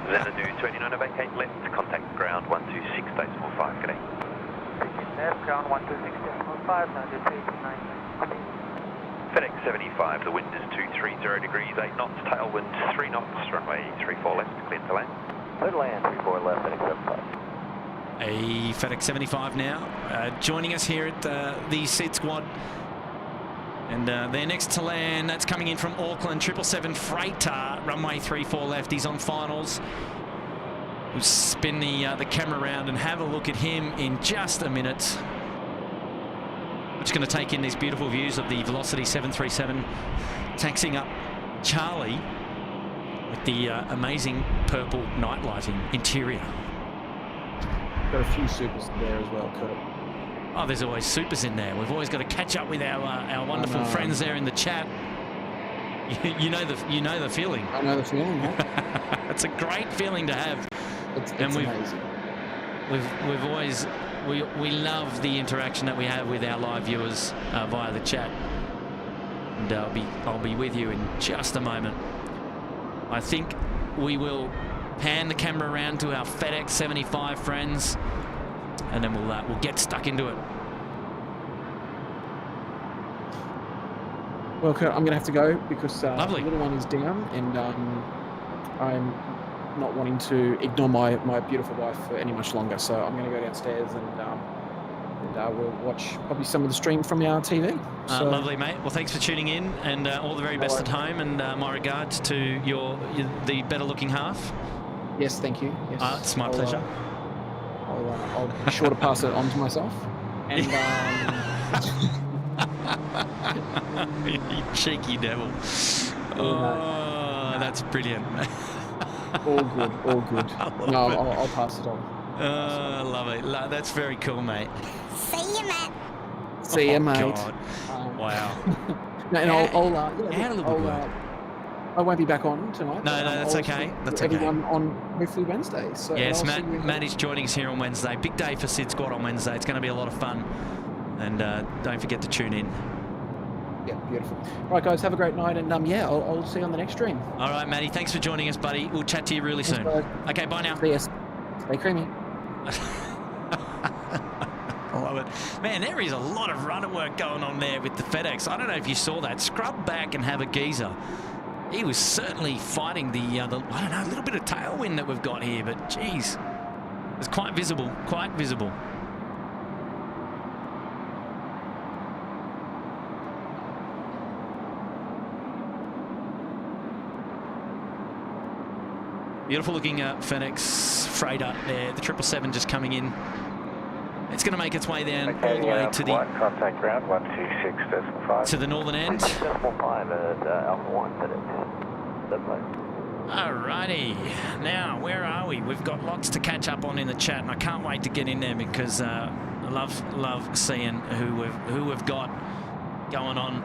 Xanadu 29, vacate left, contact ground 126.45, g'day. Left, ground 126.45, now just 89. FedEx 75, the wind is 230 degrees, 8 knots, tailwind 3 knots, runway 34 left, clear to land. Clear to land, 34 left, FedEx 75. A FedEx 75 now, joining us here at the SydSquad. And they're next to land. That's coming in from Auckland. 777 freighter, runway 34 left. He's on finals. We'll spin the camera around and have a look at him in just a minute. We're just going to take in these beautiful views of the Velocity 737 taxiing up Charlie with the amazing purple night lighting interior. Got a few supers there as well, Kurt. Oh, there's always supers in there. We've always got to catch up with our wonderful friends there in the chat. You know the feeling. I know the feeling, mate. It's a great feeling to have. It's amazing. We've always we love the interaction that we have with our live viewers via the chat. And I'll be with you in just a moment. I think we will pan the camera around to our FedEx 75 friends. And then we'll get stuck into it. Well, Kurt, I'm going to have to go because the Lovely. little one is down, and I'm not wanting to ignore my beautiful wife for any much longer. So I'm going to go downstairs and we'll watch probably some of the stream from our TV. So, lovely, mate. Well, thanks for tuning in, and all the very best at home. And my regards to the better-looking half. Yes, thank you. Yes, it's my pleasure. I'll be sure to pass it on to myself. And you cheeky devil. Oh, that's brilliant. All good, all good. No, I'll pass it on. I love it. That's very cool, mate. See you, Matt. See you, mate. God. Wow. No, and I'll how did it work? I won't be back on tonight. No, that's okay. That's okay. Everyone on hopefully Wednesday. So yes, Matt is joining us here on Wednesday. Big day for SydSquad on Wednesday. It's going to be a lot of fun. And don't forget to tune in. Yeah, beautiful. All right, guys, have a great night. And yeah, I'll see you on the next stream. All right, Matty. Thanks for joining us, buddy. We'll chat to you really soon. Okay, bye now. See you. Stay creamy. I love it. Man, there is a lot of runner work going on there with the FedEx. I don't know if you saw that. Scrub back and have a geezer. He was certainly fighting the I don't know, a little bit of tailwind that we've got here, but geez, it's quite visible, quite visible. Beautiful looking FedEx freighter there, the 777 just coming in. It's going to make its way down all the way to the contact ground 126.5 to the northern end. 5 at Alpha 1 Alrighty, now where are we? We've got lots to catch up on in the chat, and I can't wait to get in there because I love seeing who we've got going on.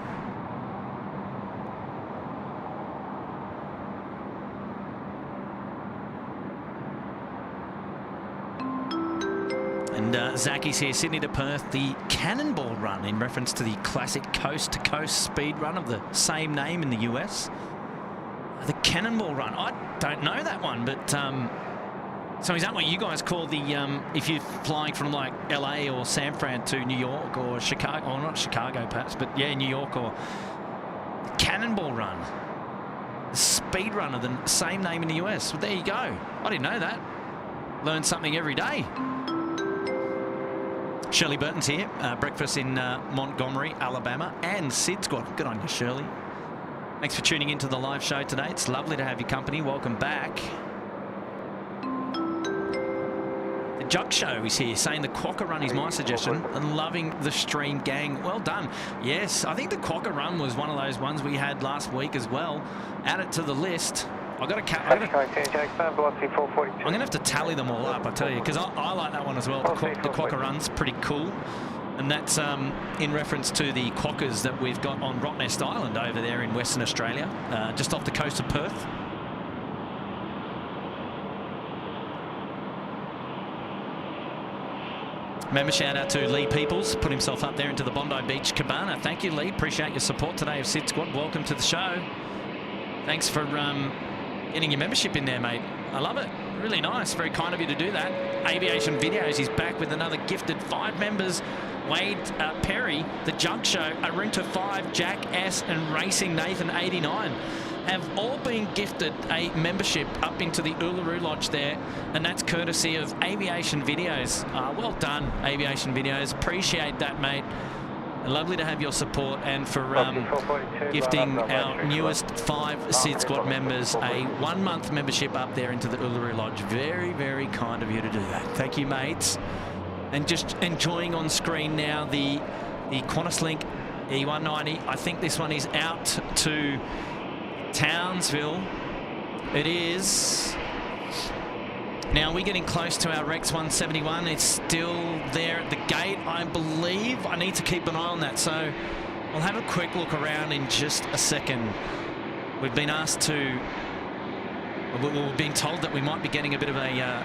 And Zacky's here, Sydney to Perth, the Cannonball Run in reference to the classic coast-to-coast speed run of the same name in the US. The Cannonball Run, I don't know that one, but so is that what you guys call the, if you're flying from like LA or San Fran to New York or Chicago, or not Chicago perhaps, but yeah, New York, or the Cannonball Run, the speed run of the same name in the US. Well, there you go. I didn't know that. Learn something every day. Shirley Burton's here, breakfast in Montgomery, Alabama, and SydSquad. Good on you, Shirley. Thanks for tuning into the live show today. It's lovely to have your company. Welcome back. The Jug Show is here, saying the Quokka Run is my suggestion, and loving the stream, gang. Well done. Yes, I think the Quokka Run was one of those ones we had last week as well. Add it to the list. I'm going to have to tally them all up, I tell you, because I like that one as well. The Quokka Run's pretty cool. And that's in reference to the quokkas that we've got on Rottnest Island over there in Western Australia, just off the coast of Perth. Member shout out to Lee Peoples, put himself up there into the Bondi Beach Cabana. Thank you, Lee. Appreciate your support today of SydSquad. Welcome to the show. Thanks for getting your membership in there, mate. I love it. Really nice. Very kind of you to do that. Aviation Videos is back with another gifted 5 members. Wade Perry, The Jug Show, Arunta 5, Jack S, and Racing Nathan 89 have all been gifted a membership up into the Uluru Lodge there, and that's courtesy of Aviation Videos. Well done, Aviation Videos. Appreciate that, mate. Lovely to have your support, and for gifting our newest 5 SydSquad members a 1-month membership up there into the Uluru Lodge. Very, very kind of you to do that. Thank you, mates. And just enjoying on screen now the QantasLink E190. I think this one is out to Townsville. It is. Now we're getting close to our Rex 171. It's still there at the gate, I believe. I need to keep an eye on that, so I'll have a quick look around in just a second. We've been asked to. We're being told that we might be getting a bit of a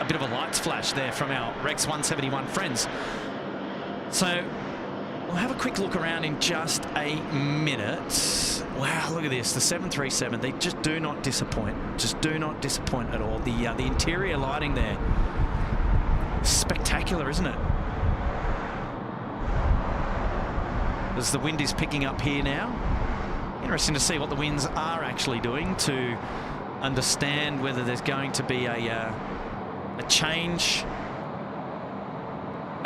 bit of a lights flash there from our Rex 171 friends. So we'll have a quick look around in just a minute. Wow, look at this, the 737. They just do not disappoint. Just do not disappoint at all. The interior lighting there, spectacular, isn't it? As the wind is picking up here now. Interesting to see what the winds are actually doing to understand whether there's going to be a change.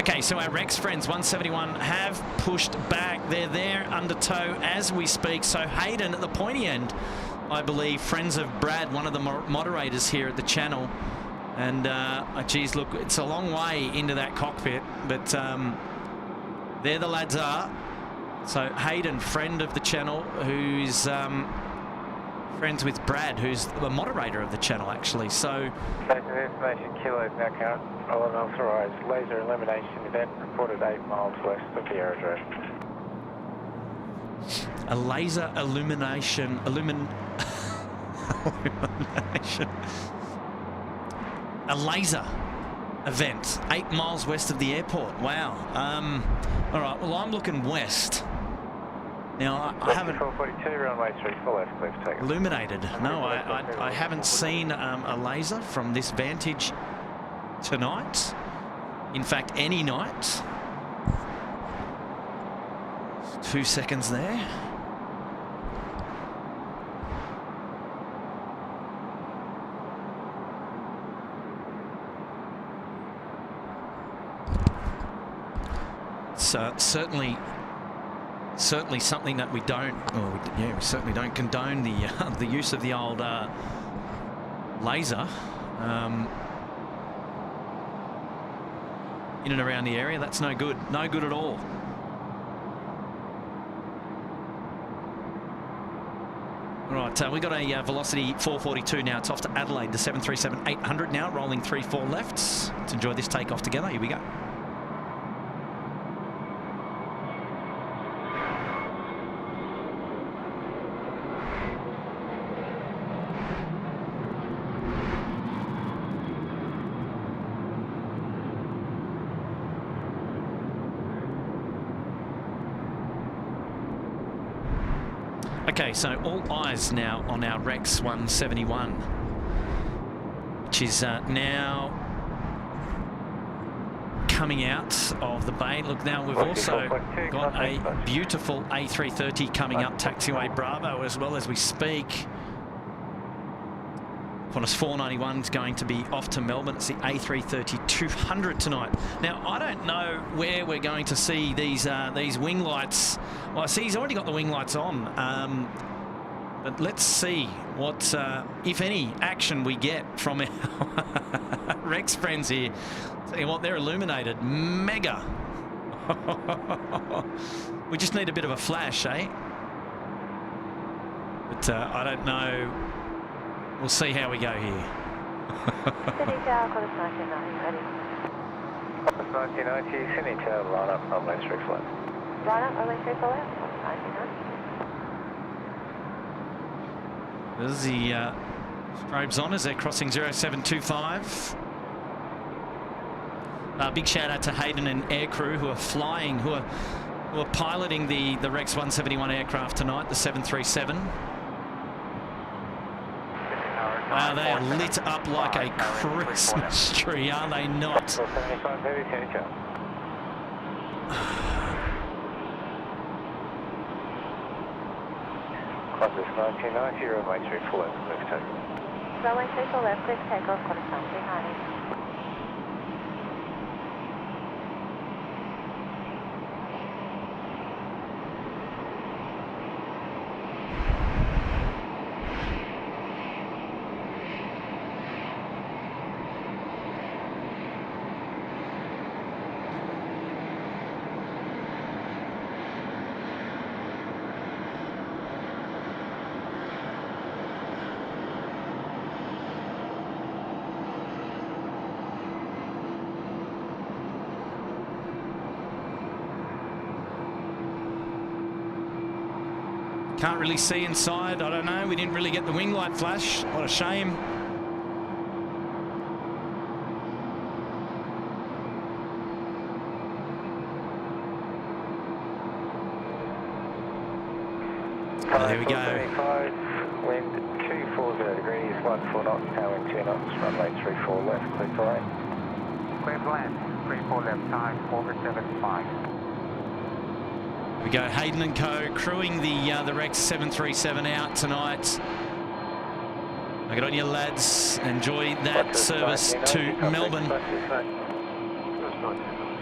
Okay, so our Rex friends 171 have pushed back. They're there under tow as we speak. So Hayden at the pointy end, I believe, friends of Brad, one of the moderators here at the channel. And geez, look, it's a long way into that cockpit, but there the lads are. So Hayden, friend of the channel, who's friends with Brad, who's the moderator of the channel, actually. So information, kilos now count, all unauthorized laser elimination event reported 8 miles west of the aerodrome. A laser illumination. A laser event 8 miles west of the airport. Wow. All right, well, I'm looking west. Now, I haven't... 442, runway 34 left, clear for takeoff. Illuminated. No, I haven't seen a laser from this vantage tonight. In fact, any night. 2 seconds there. Certainly something that we don't. We certainly don't condone the use of the old laser in and around the area. That's no good. No good at all. All right, we got a velocity 442 now. It's off to Adelaide. The 737-800 now rolling 34 left. Let's enjoy this takeoff together. Here we go. Okay, so all eyes now on our Rex 171, which is now coming out of the bay. Look, now we've also got a beautiful A330 coming up taxiway Bravo as well as we speak. Qantas 491 is going to be off to Melbourne. It's the A330-200 tonight. Now, I don't know where we're going to see these wing lights. Well, I see he's already got the wing lights on. But let's see what, if any, action we get from our Rex friends here. Tell you what, they're illuminated. Mega. We just need a bit of a flash, eh? But I don't know. We'll see how we go here. Sydney Tower, Qantas 1990, ready. Qantas 1990, Sydney Tower, line up, runway 34 left. Line up, runway 34 left, Qantas 1990. There's the strobes on as they're crossing 0725. Big shout out to Hayden and aircrew who are flying, who are piloting the Rex 171 aircraft tonight, the 737. Wow, they are lit up like a Christmas tree, are they not? Qantas 1990, runway 34 left, clear for takeoff. Runway 34 left, clear for takeoff, Qantas 1990. Can't really see inside. I don't know. We didn't really get the wing light flash. What a shame. There we go. Wind 240 degrees, 14 knots, tailwind 2 knots, runway 34 left, clear to land. Clear to land, 34 left, time 475. We go Hayden and Co. crewing the Rex 737 out tonight. Good on you, lads. Enjoy that service to Melbourne.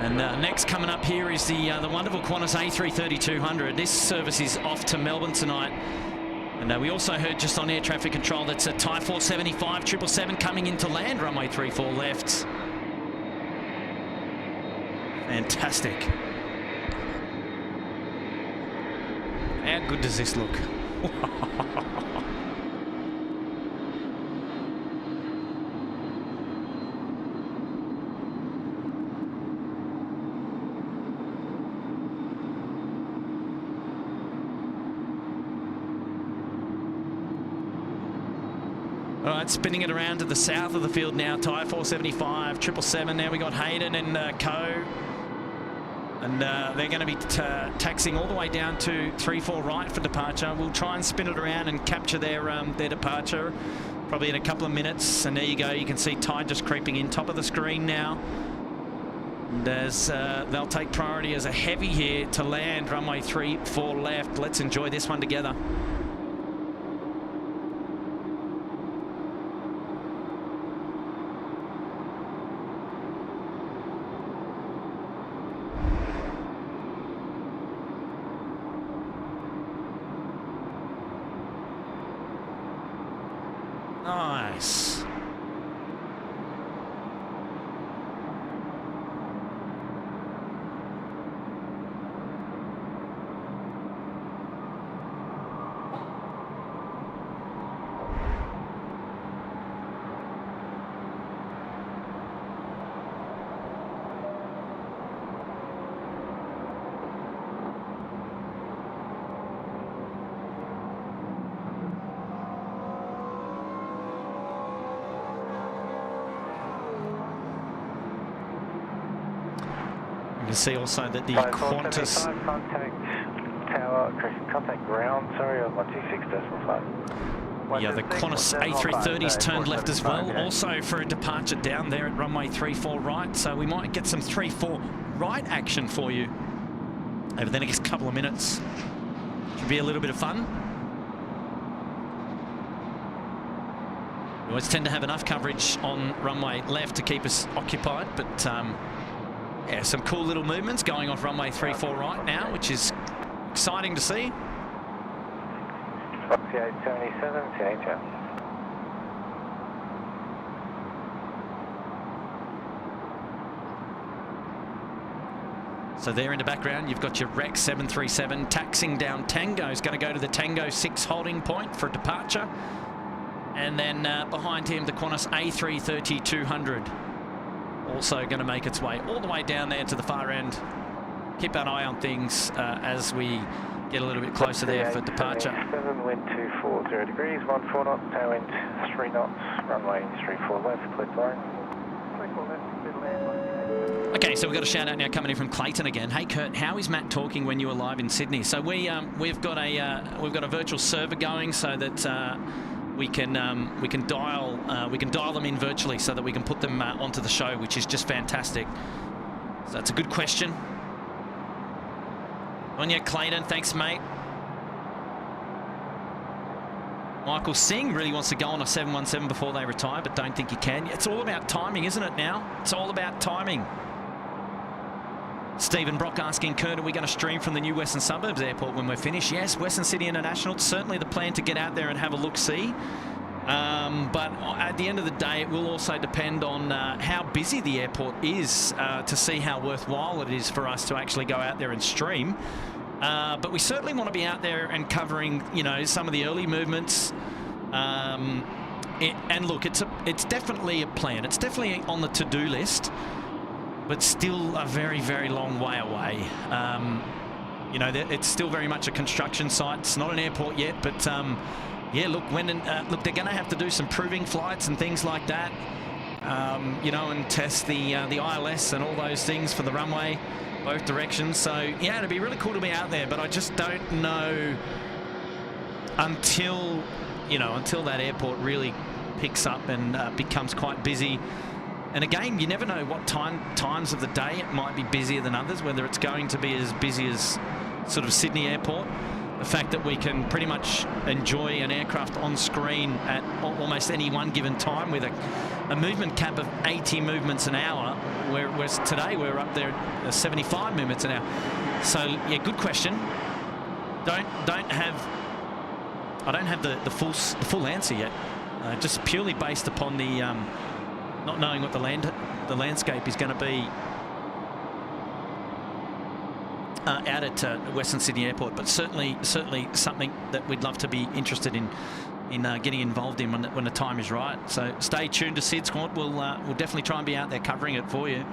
And next coming up here is the wonderful Qantas A330-200. This service is off to Melbourne tonight. And we also heard just on air traffic control that's a Thai 475 777 coming into land, runway 34 left. Fantastic. How good does this look? All right, spinning it around to the south of the field now. Tyre 475, 777. Now we got Hayden and Co. And they're going to be taxiing all the way down to 34 right for departure. We'll try and spin it around and capture their departure probably in a couple of minutes. And there you go. You can see Tide just creeping in top of the screen now. And as they'll take priority as a heavy here to land runway 34 left. Let's enjoy this one together. Nice. You can see also that the Qantas... Contact ground, sorry, on 126.5. Yeah, the Qantas A380's turned left as well, also for a departure down there at runway 34 right, so we might get some 34 right action for you over the next couple of minutes. Should be a little bit of fun. We always tend to have enough coverage on runway left to keep us occupied, but yeah, some cool little movements going off runway 34 right now, which is exciting to see. Foxy 877, CHF. So there in the background, you've got your Rex 737 taxiing down Tango. Is going to go to the Tango 6 holding point for departure. And then behind him, the Qantas A330 200. Also going to make its way all the way down there to the far end. Keep an eye on things as we get a little bit closer there for departure. 7, wind 240 degrees, 14 knots, tailwind 3 knots, runway 34 left, clear to land. 34 left, clear to land. Okay, so we've got a shout out now coming in from Clayton again. Hey Kurt, how is Matt talking when you were live in Sydney? So we've got a virtual server going so that we can dial them in virtually so that we can put them onto the show, which is just fantastic. So that's a good question. On you, Clayton. Thanks, mate. Michael Singh really wants to go on a 717 before they retire, but don't think he can. It's all about timing, isn't it now? It's all about timing. Stephen Brock asking, Kurt, are we going to stream from the new Western Suburbs Airport when we're finished? Yes, Western Sydney International. It's certainly the plan to get out there and have a look-see. But at the end of the day, it will also depend on how busy the airport is to see how worthwhile it is for us to actually go out there and stream. But we certainly want to be out there and covering, you know, some of the early movements. And look, it's definitely a plan. It's definitely on the to-do list, but still a very, very long way away. You know, it's still very much a construction site. It's not an airport yet, but yeah, look, look, they're going to have to do some proving flights and things like that. You know, and test the ILS and all those things for the runway, both directions. So yeah, it'd be really cool to be out there, but I just don't know until that airport really picks up and becomes quite busy. And again, you never know what times of the day it might be busier than others, whether it's going to be as busy as sort of Sydney Airport. The fact that we can pretty much enjoy an aircraft on screen at almost any one given time with a movement cap of 80 movements an hour, whereas today we're up there at 75 movements an hour. So yeah, good question. I don't have the full answer yet. Just purely based upon the not knowing what the landscape is going to be out at Western Sydney Airport, but certainly something that we'd love to be interested in getting involved in when the time is right. So stay tuned to SydSquad. We'll definitely try and be out there covering it for you.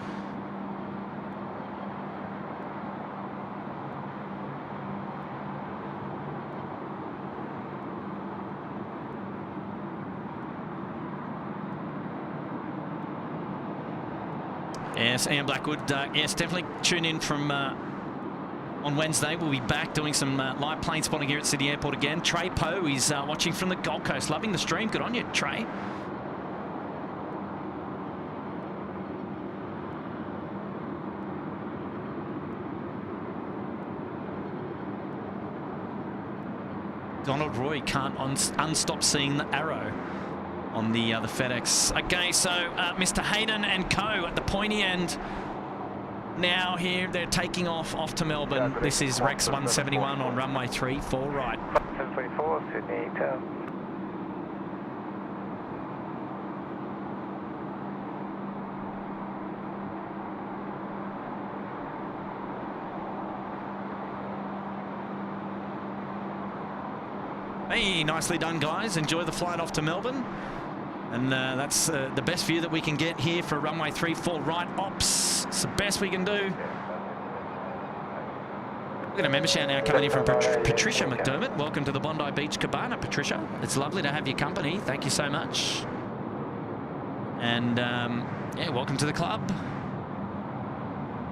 Yes, Ian Blackwood. Yes, definitely tune in from on Wednesday. We'll be back doing some live plane spotting here at Sydney Airport again. Trey Poe is watching from the Gold Coast. Loving the stream. Good on you, Trey. Donald Roy can't unstop seeing the arrow on the FedEx. Okay, so Mr. Hayden and co at the pointy end. Now here they're taking off to Melbourne. This is Rex 171 on runway 34 right. 734, Sydney Town. Hey, nicely done, guys. Enjoy the flight off to Melbourne. And that's the best view that we can get here for runway 34 right ops. It's the best we can do. We've got a member shout now coming in from Patricia McDermott. Welcome to the Bondi Beach Cabana, Patricia. It's lovely to have your company. Thank you so much. And yeah, welcome to the club.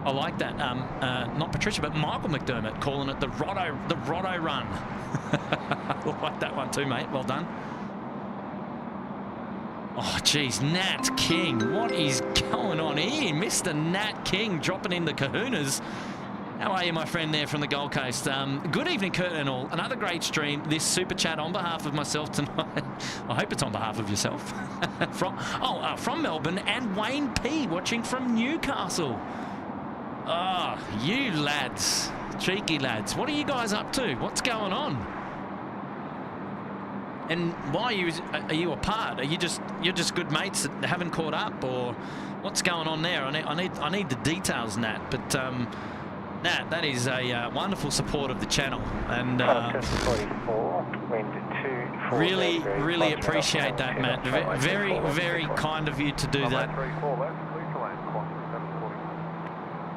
I like that. Not Patricia, but Michael McDermott calling it the Rotto run. I like that one too, mate. Well done. Oh, geez, Nat King. What is going on here? Mr. Nat King dropping in the kahunas. How are you, my friend there from the Gold Coast? Good evening, Kurt and all. Another great stream. This super chat on behalf of myself tonight. I hope it's on behalf of yourself. From Melbourne, and Wayne P watching from Newcastle. Oh, you lads. Cheeky lads. What are you guys up to? What's going on? And why are you apart? You're just good mates that haven't caught up, or what's going on there? I need the details, Nat. But Nat, that is a wonderful support of the channel, and really appreciate that, Matt. Very kind of you to do that.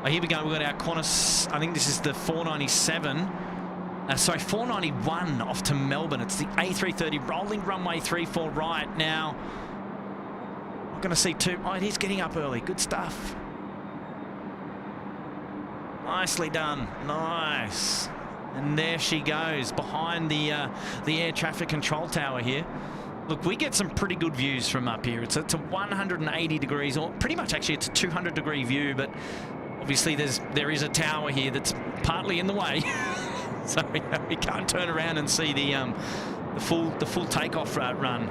Oh, here we go. We've got our Qantas. I think this is the 497. Sorry, 491 off to Melbourne. It's the A330 rolling runway 34 right. Now, I'm going to see two. Oh, it is getting up early. Good stuff. Nicely done. Nice. And there she goes behind the air traffic control tower here. Look, we get some pretty good views from up here. It's a 180 degrees, or pretty much actually it's a 200-degree view, but obviously there is a tower here that's partly in the way. So we can't turn around and see the full takeoff run.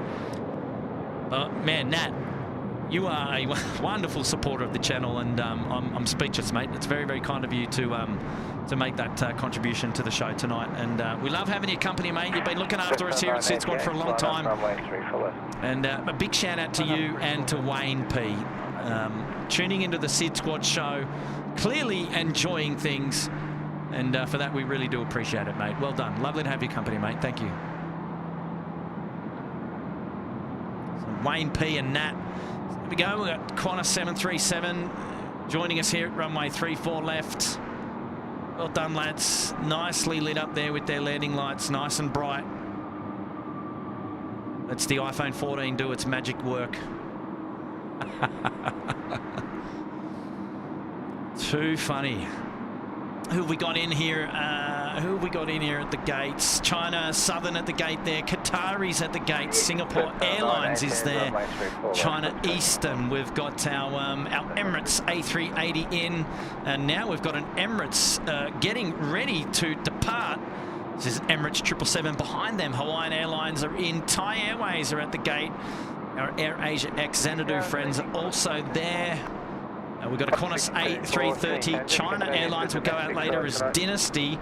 But man, Nat, you are a wonderful supporter of the channel, and I'm speechless, mate. It's very kind of you to make that contribution to the show tonight. And we love having your company, mate. You've been looking after us here at SydSquad for a long time. And a big shout out to you and to Wayne P. Tuning into the SydSquad show, clearly enjoying things. And for that, we really do appreciate it, mate. Well done. Lovely to have your company, mate. Thank you. So Wayne P and Nat. Here we go. We've got Qantas 737 joining us here at runway 34 left. Well done, lads. Nicely lit up there with their landing lights. Nice and bright. Let's the iPhone 14 do its magic work. Too funny. Who have we got in here? Who have we got in here at the gates? China Southern at the gate there. Qatari's at the gate. Singapore Airlines is there. China Eastern. We've got our Emirates A380 in. And now we've got an Emirates getting ready to depart. This is Emirates 777 behind them. Hawaiian Airlines are in. Thai Airways are at the gate. Our Air Asia X Xanadu friends are also there. We've got a Qantas A330. China Airlines will go out later as Dynasty.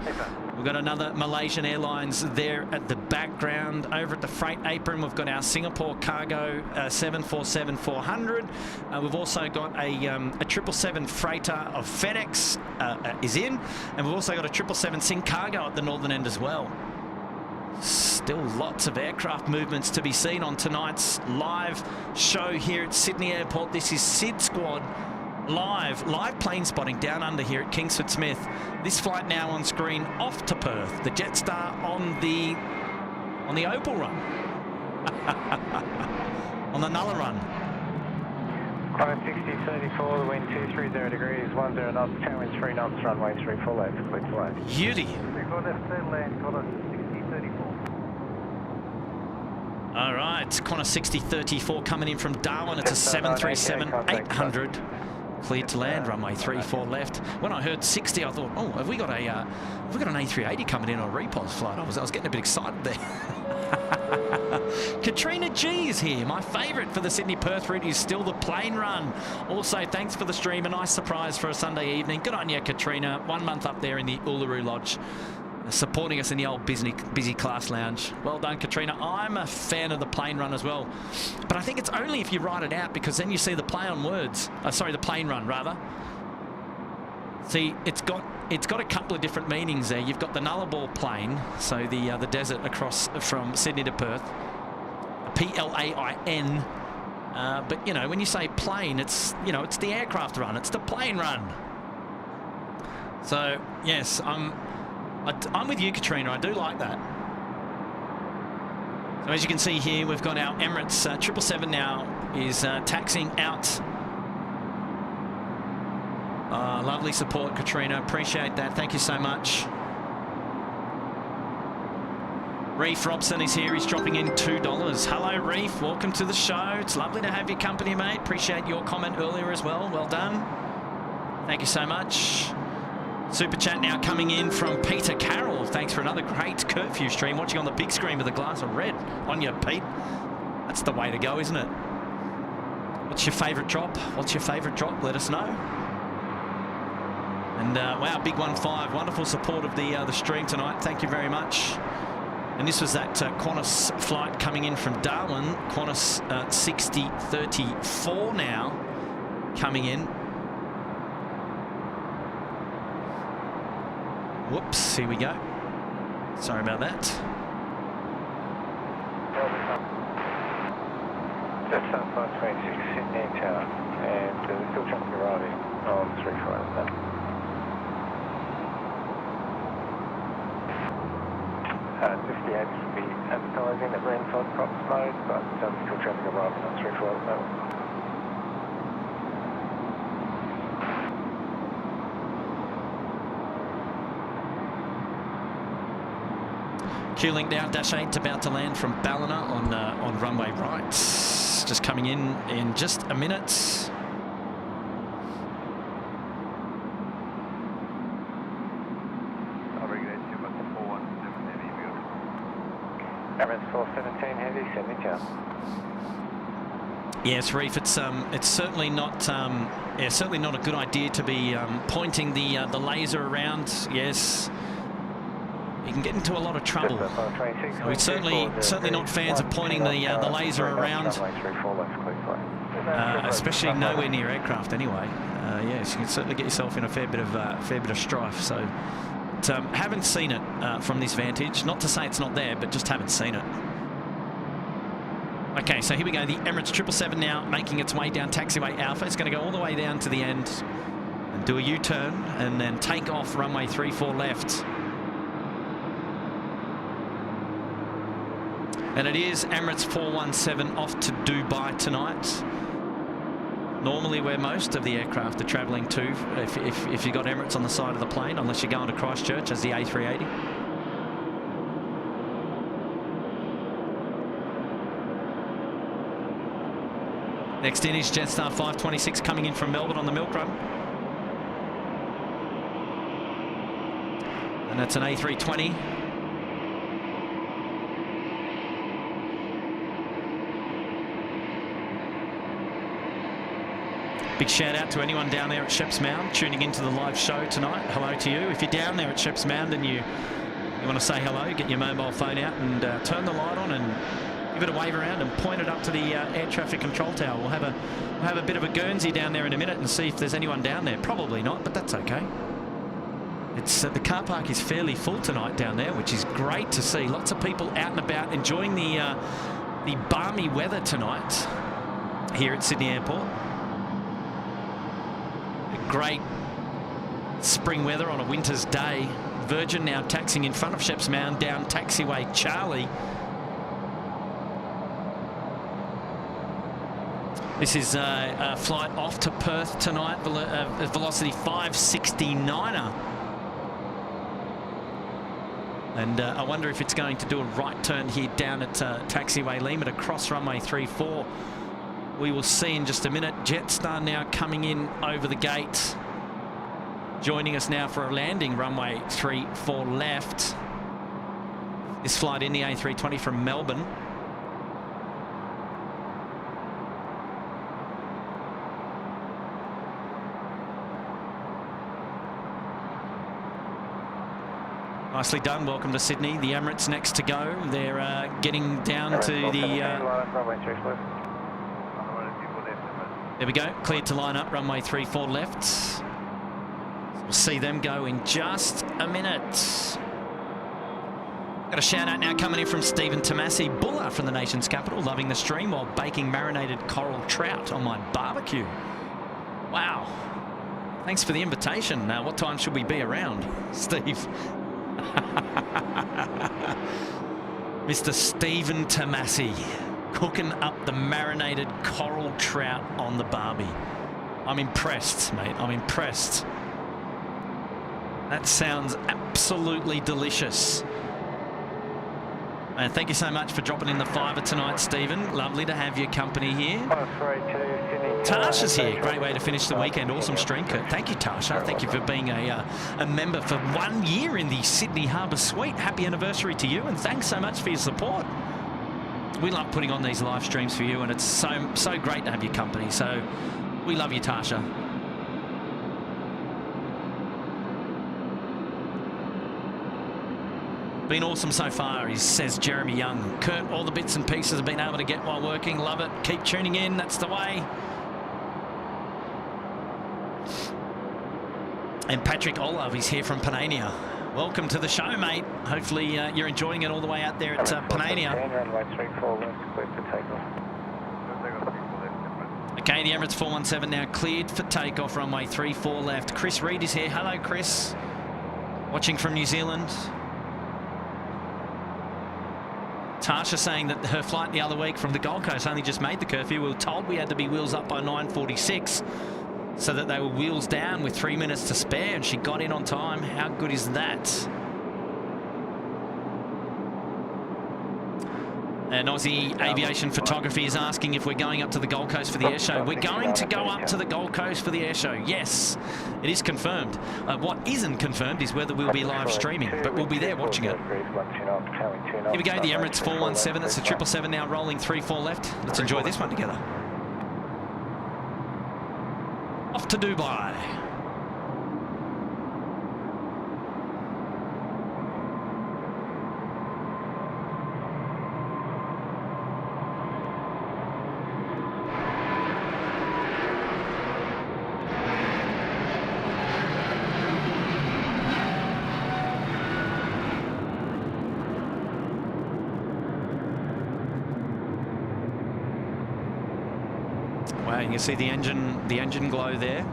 We've got another Malaysian Airlines there at the background. Over at the freight apron, we've got our Singapore Cargo 747-400. We've also got a 777 freighter of FedEx is in. And we've also got a 777 Sing Cargo at the northern end as well. Still lots of aircraft movements to be seen on tonight's live show here at Sydney Airport. This is SydSquad. Live plane spotting down under here at Kingsford Smith. This flight now on screen off to Perth. The Jetstar on the Opal run. On the Nulla run. Qantas 6034, the wind 230 degrees, 10 knots, tailwind 3 knots, runway 34 left, clear to land. Beauty. 34 left, clear to land, Qantas 6034. All right, Qantas 6034 coming in from Darwin. It's a 737-800. Cleared to land, runway 34 left. When I heard 60, I thought, oh, have we got an A380 coming in on a repulse flight? I was getting a bit excited there. Katrina G is here. My favourite for the Sydney-Perth route is still the plane run. Also, thanks for the stream. A nice surprise for a Sunday evening. Good on you, Katrina. 1 month up there in the Uluru Lodge, supporting us in the old busy class lounge. Well done, Katrina. I'm a fan of the plane run as well, but I think it's only if you write it out, because then you see the play on words. Sorry, the plane run rather. See, it's got a couple of different meanings there. You've got the Nullarbor plain, so the desert across from Sydney to Perth, P-L-A-I-N. But you know, when you say plane, it's it's the aircraft run. It's the plane run. So yes, I'm with you, Katrina. I do like that. So as you can see here, we've got our Emirates 777 now is taxiing out. Lovely support, Katrina. Appreciate that. Thank you so much. Reef Robson is here. He's dropping in $2. Hello, Reef. Welcome to the show. It's lovely to have your company, mate. Appreciate your comment earlier as well. Well done. Thank you so much. Super chat now coming in from Peter Carroll. Thanks for another great curfew stream. Watching on the big screen with a glass of red. On you, Pete. That's the way to go, isn't it? What's your favourite drop? What's your favourite drop? Let us know. And wow, big 1-5. Wonderful support of the stream tonight. Thank you very much. And this was that Qantas flight coming in from Darwin. Qantas 6034 now coming in. Whoops, here we go. Sorry about that. Just outside 26 Sydney Tower, and there's still traffic arriving on 34 now. Just the apps will be advertising that we're inside props mode, but still traffic arriving on 34 at the moment. Q-Link now, Dash 8 about to land from Ballina on runway right. Just coming in just a minute. Emirates 417 heavy, 70 down. Yes, Reef. It's certainly not certainly not a good idea to be pointing the laser around. Yes. You can get into a lot of trouble. So we're certainly not fans of pointing the laser around, especially nowhere near aircraft. Anyway, yes, you can certainly get yourself in a fair bit of strife. So, haven't seen it from this vantage. Not to say it's not there, but just haven't seen it. Okay, so here we go. The Emirates 777 now making its way down taxiway Alpha. It's going to go all the way down to the end and do a U-turn and then take off runway 34 left. And it is Emirates 417 off to Dubai tonight. Normally where most of the aircraft are travelling to, if you've got Emirates on the side of the plane, unless you're going to Christchurch as the A380. Next in is Jetstar 526 coming in from Melbourne on the milk run. And that's an A320. Big shout out to anyone down there at Sheps Mound tuning into the live show tonight. Hello to you. If you're down there at Sheps Mound and you want to say hello, get your mobile phone out and turn the light on and give it a wave around and point it up to the air traffic control tower. We'll have a bit of a Guernsey down there in a minute and see if there's anyone down there. Probably not, but that's okay. It's the car park is fairly full tonight down there, which is great to see. Lots of people out and about enjoying the balmy weather tonight here at Sydney Airport. Great spring weather on a winter's day. Virgin now taxiing in front of Sheps Mound down taxiway Charlie. This is a flight off to Perth tonight, velocity 569er. And I wonder if it's going to do a right turn here down at taxiway limit across runway 34. We will see in just a minute. Jetstar now coming in over the gate. Joining us now for a landing, runway 34 left. This flight in the A320 from Melbourne. Nicely done. Welcome to Sydney. The Emirates next to go. They're getting down to the... there we go. Cleared to line up. Runway 34 left. We'll see them go in just a minute. Got a shout out now coming in from Stephen Tomasi. Buller from the nation's capital. Loving the stream while baking marinated coral trout on my barbecue. Wow. Thanks for the invitation. What time should we be around, Steve? Mr. Stephen Tomasi cooking up the marinated coral trout on the barbie. I'm impressed, mate. I'm impressed. That sounds absolutely delicious. And thank you so much for dropping in the fiver tonight, Stephen. Lovely to have your company here. Tasha's here. Great way to finish the weekend. Awesome stream, Kurt. Thank you, Tasha. Thank you for being a member for 1 year in the Sydney Harbour Suite. Happy anniversary to you, and thanks so much for your support. We love putting on these live streams for you, and it's so great to have your company. So we love you, Tasha. Been awesome so far, he says Jeremy Young. Kurt, all the bits and pieces I've been able to get while working. Love it. Keep tuning in. That's the way. And Patrick Olav is here from Panania. Welcome to the show, mate. Hopefully you're enjoying it all the way out there at Panania. Okay, the Emirates 417 now cleared for takeoff. Runway 34 left. Chris Reed is here. Hello, Chris. Watching from New Zealand. Tasha saying that her flight the other week from the Gold Coast only just made the curfew. We were told we had to be wheels up by 9:46 so that they were wheels down with 3 minutes to spare, and she got in on time. How good is that? And Aussie Aviation Photography is asking if we're going up to the Gold Coast for the air show. We're going to go up to the Gold Coast for the air show. Yes, it is confirmed. What isn't confirmed is whether we'll be live streaming, but we'll be there watching it. Here we go, the Emirates 417. It's the 777 now rolling 34 left. Let's enjoy this one together. Off to Dubai. Wow, you can see the engine glow there.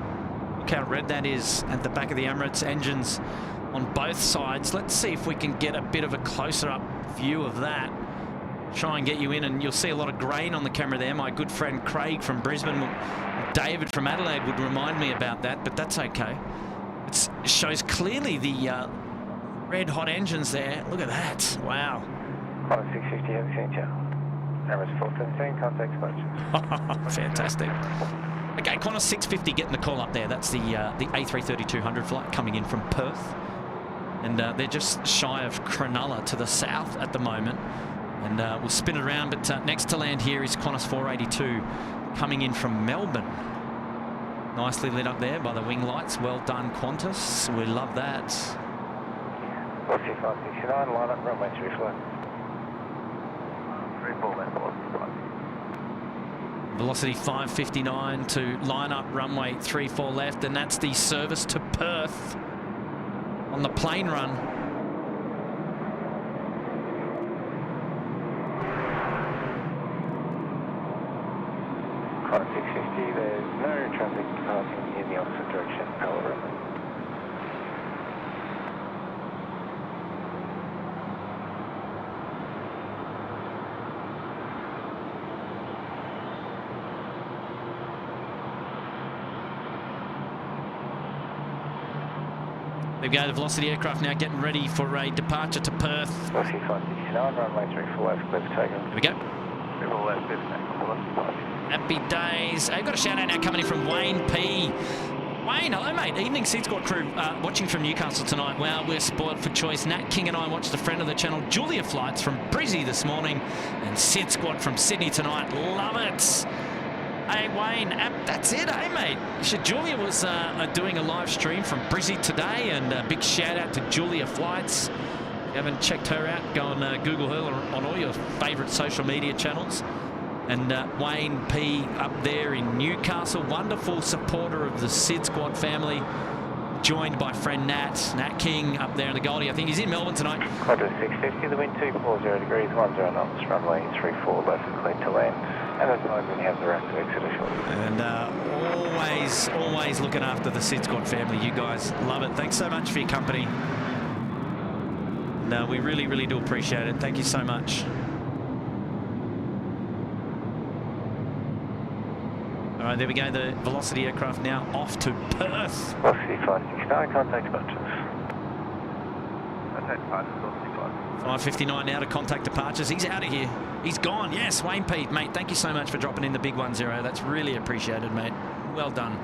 Look how red that is at the back of the Emirates. Engines on both sides. Let's see if we can get a bit of a closer up view of that. Try and get you in, and you'll see a lot of grain on the camera there. My good friend Craig from Brisbane, David from Adelaide would remind me about that, but that's okay. It shows clearly the red hot engines there. Look at that. Wow. 650, have you seen you? Emirates 417, contact approach. Fantastic. Okay, Qantas 650 getting the call up there. That's the A330-200 flight coming in from Perth. And they're just shy of Cronulla to the south at the moment. And we'll spin it around, but next to land here is Qantas 482 coming in from Melbourne. Nicely lit up there by the wing lights. Well done, Qantas. We love that. 4569, line up, runway 34. Velocity 559 to line up runway 34 left, and that's the service to Perth on the plane run. Qantas 650, there's no traffic passing in the opposite direction, however. There we go, the Velocity aircraft now getting ready for a departure to Perth. Velocity 569, runway 34 left, clear for takeoff. There we go. Happy days. I've got a shout out now coming in from Wayne P. Wayne, hello mate. Evening SydSquad crew watching from Newcastle tonight. Wow, we're spoiled for choice. Nat King and I watched a friend of the channel, Julia Flights from Brizzy this morning, and SydSquad from Sydney tonight. Love it. Hey Wayne, that's it, eh mate? Julia was doing a live stream from Brizzy today, and a big shout out to Julia Flights. If you haven't checked her out, go and Google her on all your favourite social media channels. And Wayne P up there in Newcastle, wonderful supporter of the SydSquad family, joined by friend Nat King up there in the Goldie. I think he's in Melbourne tonight. Qantas 650, the wind 240 degrees, 10 knots, runway 34 left, clear to land. And advise when you have the right to exit shortly. And always looking after the SydSquad family. You guys love it. Thanks so much for your company. No, we really do appreciate it. Thank you so much. All right, there we go. The Velocity aircraft now off to Perth. Velocity 569, contact departures. Contact departures, Velocity 559 now to contact departures. He's out of here. He's gone. Yes, Wayne Pete, mate. Thank you so much for dropping in the big 10. That's really appreciated, mate. Well done.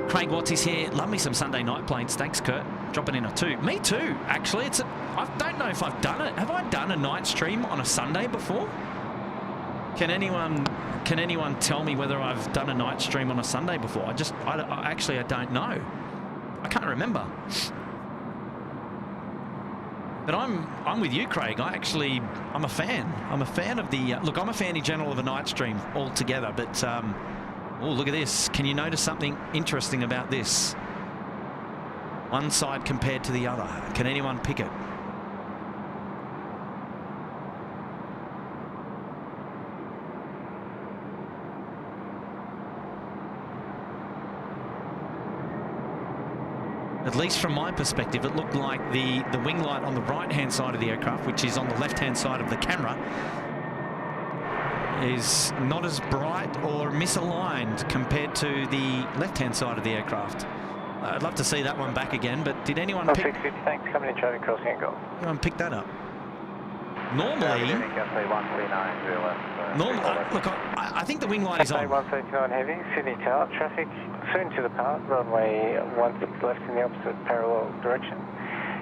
Craig Watts is here. Love me some Sunday night planes. Thanks, Kurt. Dropping in a 2. Me too, actually. I don't know if I've done it. Have I done a night stream on a Sunday before? Can anyone tell me whether I've done a night stream on a Sunday before? I don't know. I can't remember. But I'm with you, Craig. I'm a fan. I'm a fan of the look. I'm a fan in general of a night stream altogether. But oh, look at this. Can you notice something interesting about this? One side compared to the other. Can anyone pick it? At least from my perspective, it looked like the wing light on the right-hand side of the aircraft, which is on the left-hand side of the camera, is not as bright or misaligned compared to the left-hand side of the aircraft. I'd love to see that one back again, but did anyone pick... 650, thanks. Coming in, traffic crossing and go. Anyone pick that up? Normally... look, I think the wing light is on. 139 heavy, Sydney Tower, traffic soon to depart, runway 16 left in the opposite parallel direction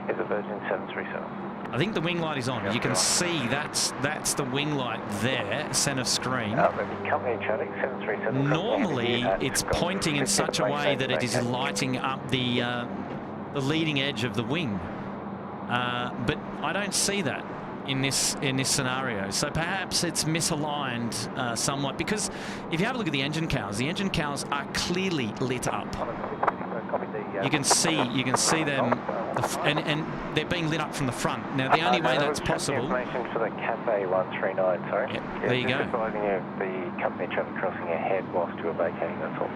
is a Virgin 737. I think the wing light is on. You can see that's the wing light there, centre screen. Company traffic 737. Normally, it's pointing in such a way that it is lighting up the leading edge of the wing, but I don't see that in this scenario. So perhaps it's misaligned somewhat, because if you have a look at the engine cowls are clearly lit up. You can see them, and they're being lit up from the front. Now the only way that's possible. Information for the Qatar A380, sorry. Yep, there you go. Advising you of the company traffic crossing ahead whilst you are vacating. That's all.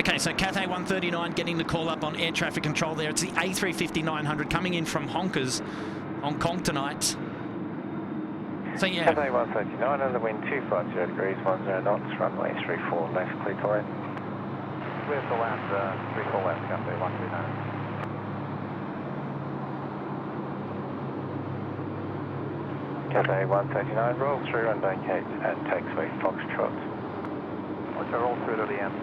Okay, so Cathay 139 getting the call up on air traffic control there. It's the A350-900 coming in from Hong Kong tonight. So yeah. Cathay 139 and the wind 250 degrees, 10 knots, runway 34 left, clear to land. Clear to land, 34 left, Cathay 139. Cathay 139, roll through and vacate at taxiway Foxtrot. Okay, roll through to the end,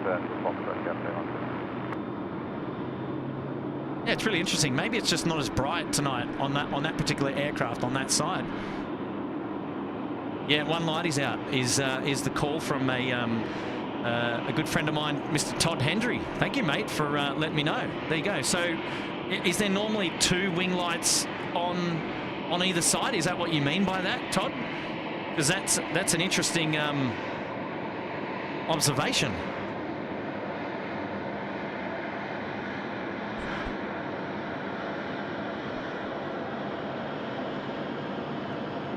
Foxtrot, Cathay 139. Yeah, it's really interesting. Maybe it's just not as bright tonight on that particular aircraft on that side. Yeah, one light is out. Is the call from a good friend of mine, Mr. Todd Hendry. Thank you, mate, for letting me know. There you go. So, is there normally 2 wing lights on either side? Is that what you mean by that, Todd? Because that's an interesting observation.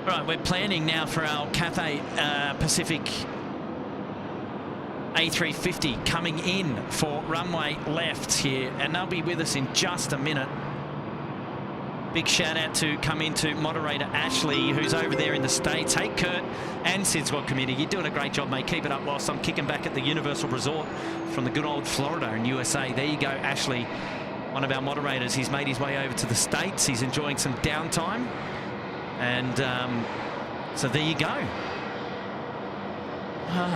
Right, we're planning now for our Cathay Pacific A350 coming in for runway left here, and they'll be with us in just a minute. Big shout out to come into moderator Ashley, who's over there in the States. Hey, Kurt and SydSquad community, you're doing a great job, mate. Keep it up whilst I'm kicking back at the Universal Resort from the good old Florida in USA. There you go, Ashley, one of our moderators. He's made his way over to the States. He's enjoying some downtime. And so there you go.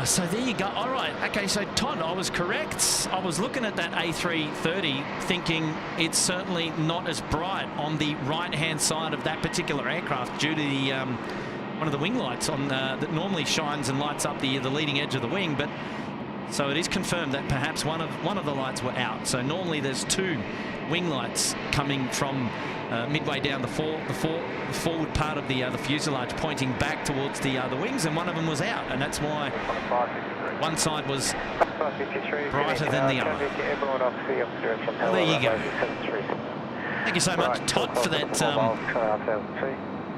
So there you go. All right. Okay, so Todd, I was correct. I was looking at that A330 thinking it's certainly not as bright on the right-hand side of that particular aircraft due to the one of the wing lights on that normally shines and lights up the leading edge of the wing. But so it is confirmed that perhaps one of the lights were out. So normally there's two wing lights coming from midway down the forward part of the fuselage, pointing back towards the wings, and one of them was out, and that's why one side was brighter than the other. Well, there you go. Thank you so much, Todd, for that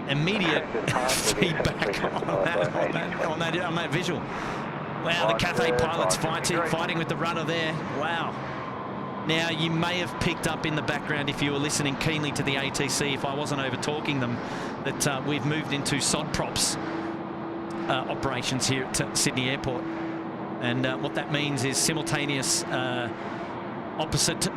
immediate feedback on that visual. Wow, the Cathay pilots fighting with the rudder there. Wow. Now, you may have picked up in the background, if you were listening keenly to the ATC, if I wasn't over-talking them, that we've moved into sod props operations here at Sydney Airport. And what that means is simultaneous opposite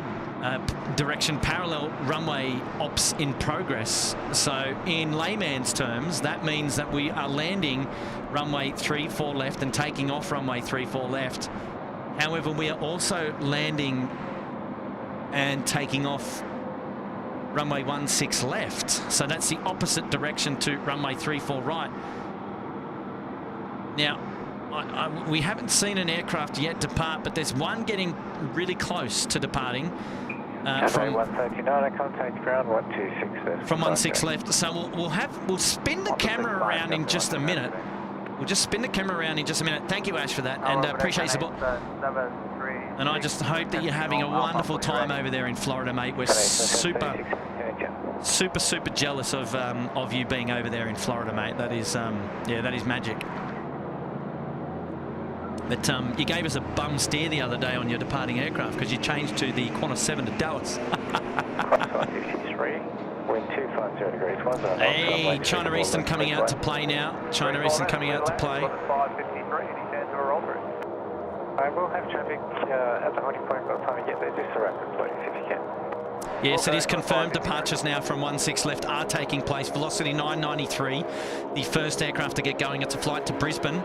direction parallel runway ops in progress. So in layman's terms, that means that we are landing runway 34 left and taking off runway 34 left. However, we are also landing and taking off runway 16 left. So that's the opposite direction to runway 34 right. Now, we haven't seen an aircraft yet depart, but there's one getting really close to departing. From 139, contact ground 126 left. From 16 left. So we'll spin the camera around in just a minute. We'll just spin the camera around in just a minute. Thank you, Ash, for that, and appreciate your support. And I just hope that you're having a wonderful time over there in Florida, mate. We're super jealous of you being over there in Florida, mate. That is, yeah, that is magic. But you gave us a bum steer the other day on your departing aircraft because you changed to the Qantas 7 to Dallas. Hey, China Eastern coming out to play now. China Eastern coming out to play. I will have traffic at the holding point by the time you get there, just around the place if you can. Yes, it is confirmed. Departures now from 16 left are taking place. Velocity 993, the first aircraft to get going. It's a flight to Brisbane.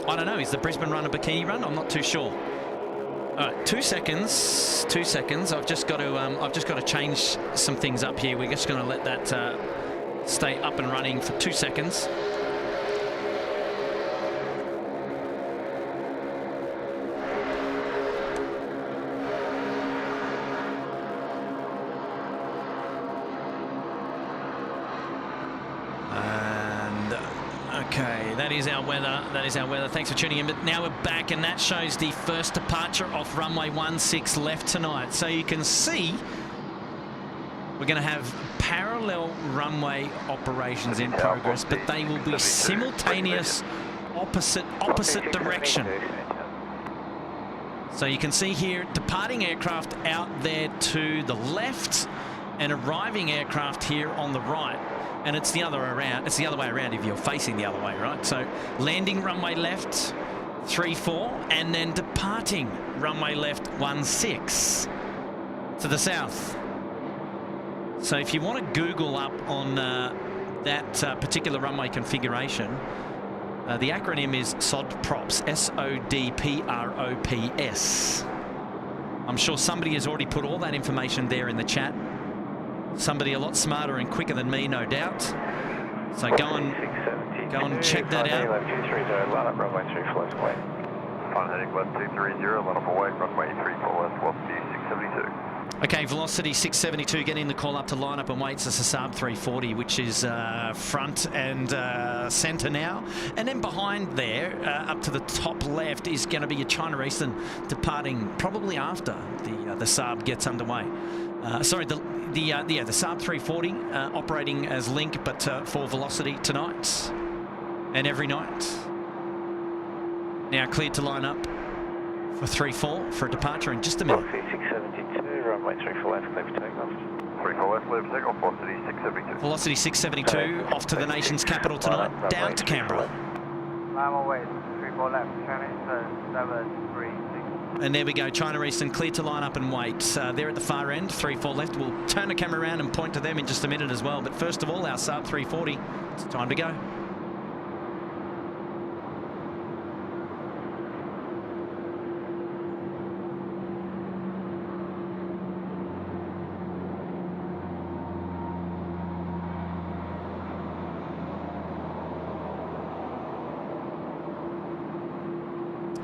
I don't know, is the Brisbane run a bikini run? I'm not too sure. All right, 2 seconds. 2 seconds. I've just got to change some things up here. We're just going to let that stay up and running for 2 seconds. Okay, that is our weather. That is our weather. Thanks for tuning in. But now we're back, and that shows the first departure off runway 16 left tonight. So you can see we're going to have parallel runway operations in progress, but they will be simultaneous opposite direction. So you can see here departing aircraft out there to the left and arriving aircraft here on the right. And it's the other around. It's the other way around if you're facing the other way, right? So landing runway left 34 and then departing runway left 16 to the south. So if you want to Google up on that particular runway configuration, the acronym is SODPROPS, SODPROPS. I'm sure somebody has already put all that information there in the chat. Somebody a lot smarter and quicker than me, no doubt. So go and check that out. Runway 34 left, wait. Fine heading 1230, line up away, runway 34 left, velocity 672. Okay, velocity 672, getting the call up to line up and wait. It's a Saab 340, which is front and centre now. And then behind there, up to the top left, is going to be a China Eastern departing probably after the Saab gets underway. Sorry, the Saab 340 operating as link, but for velocity tonight and every night. Now cleared to line up for 34 for a departure in just a minute. 672, runway 34 left, clear for takeoff. 34 left, clear for takeoff, velocity 672. Velocity 672 off to the nation's capital tonight, down to Canberra. Lima West, 34 left, turning to 736. And there we go, China Eastern clear to line up and wait. They're at the far end, 34 left. We'll turn the camera around and point to them in just a minute as well. But first of all, our Saab 340, it's time to go.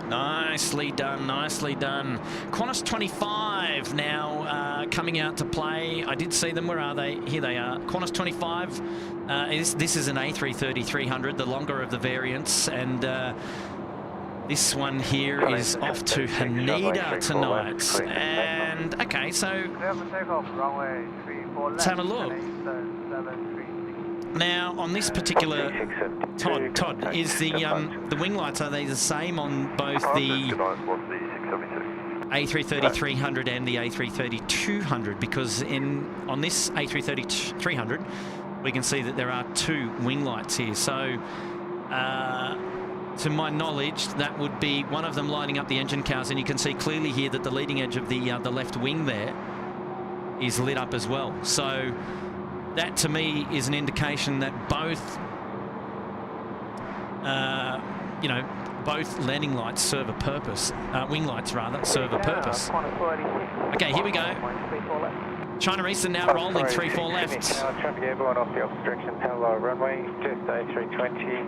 Nicely done, nicely done. Qantas 25 now coming out to play. I did see them. Where are they? Here they are. Qantas 25. This is an A330-300, the longer of the variants. And this one here is off to Haneda tonight. And, okay, so let's have a look. Now, on this particular, Todd, is the wing lights, are they the same on both the A330-300 and the A330-200? Because on this A330-300, we can see that there are two wing lights here. So, to my knowledge, that would be one of them lighting up the engine cars, and you can see clearly here that the leading edge of the left wing there is lit up as well. So that to me is an indication that both, you know, both landing lights serve a purpose. Wing lights, rather, serve a purpose. Okay, here we go. China Eastern now rolling 34 left. Traffic airborne off the obstruction, hello runway, just A320.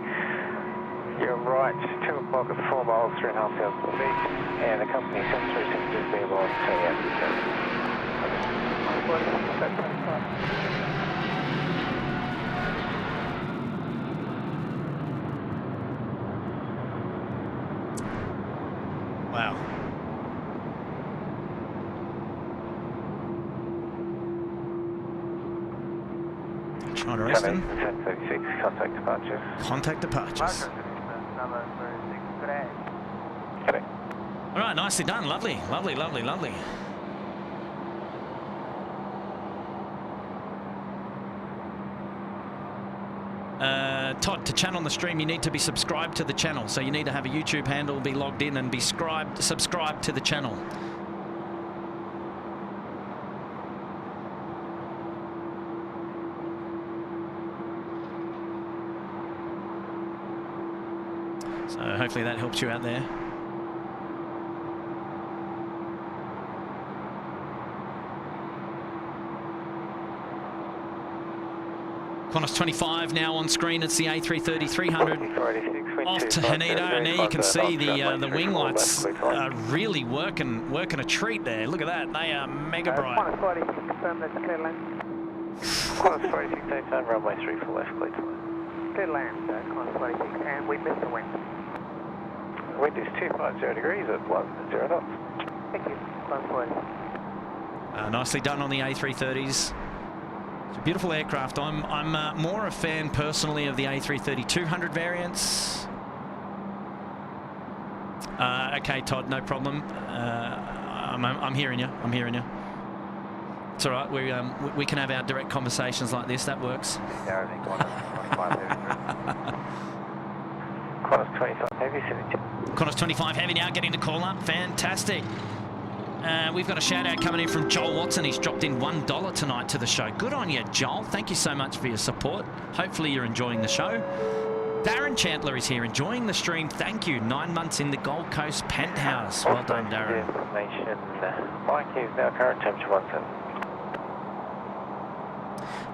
You're right, 2 o'clock at 4 miles, 3,500 feet, and the company sensor seems to be about 10 Wow. China Eastern. 1036, contact departures. Contact departures. All right, nicely done. Lovely, lovely, lovely, lovely. Todd, to channel on the stream, you need to be subscribed to the channel. So you need to have a YouTube handle, be logged in, and be subscribed to the channel. So hopefully that helps you out there. Qantas 25 now on screen. It's the A330-300 off to Haneda, and there you can see the wing lights are really working a treat there. Look at that, they are mega bright. Qantas 46, confirm that's clear land. Qantas 46, daytime, runway 34 left, clear to land. Clear land, Qantas 46, and we missed the wind. Wind is 250 degrees at 10 knots. Thank you, Qantas 46. Nicely done on the A330s. It's a beautiful aircraft. I'm more a fan personally of the A330-200 variants. Okay, Todd, no problem. I'm hearing you. I'm hearing you. It's all right. We can have our direct conversations like this. That works. Qantas 25 heavy, Qantas 25 heavy now getting the call up. Fantastic. We've got a shout out coming in from Joel Watson. He's dropped in $1 tonight to the show. Good on you, Joel. Thank you so much for your support. Hopefully you're enjoying the show. Darren Chandler is here enjoying the stream. Thank you. 9 months in the Gold Coast penthouse. Well done, Darren. Mike is now current temperature 17.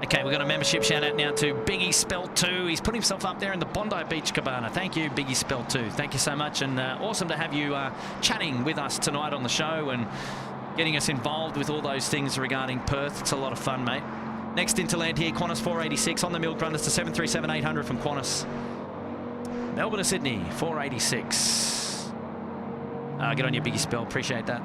Okay, we've got a membership shout out now to Biggie Spell 2. He's put himself up there in the Bondi Beach Cabana. Thank you, Biggie Spell 2. Thank you so much, and awesome to have you chatting with us tonight on the show and getting us involved with all those things regarding Perth. It's a lot of fun, mate. Next into land here, Qantas 486 on the milk run. It's to 737-800 from Qantas. Melbourne to Sydney, 486. Get on your Biggie Spell. Appreciate that.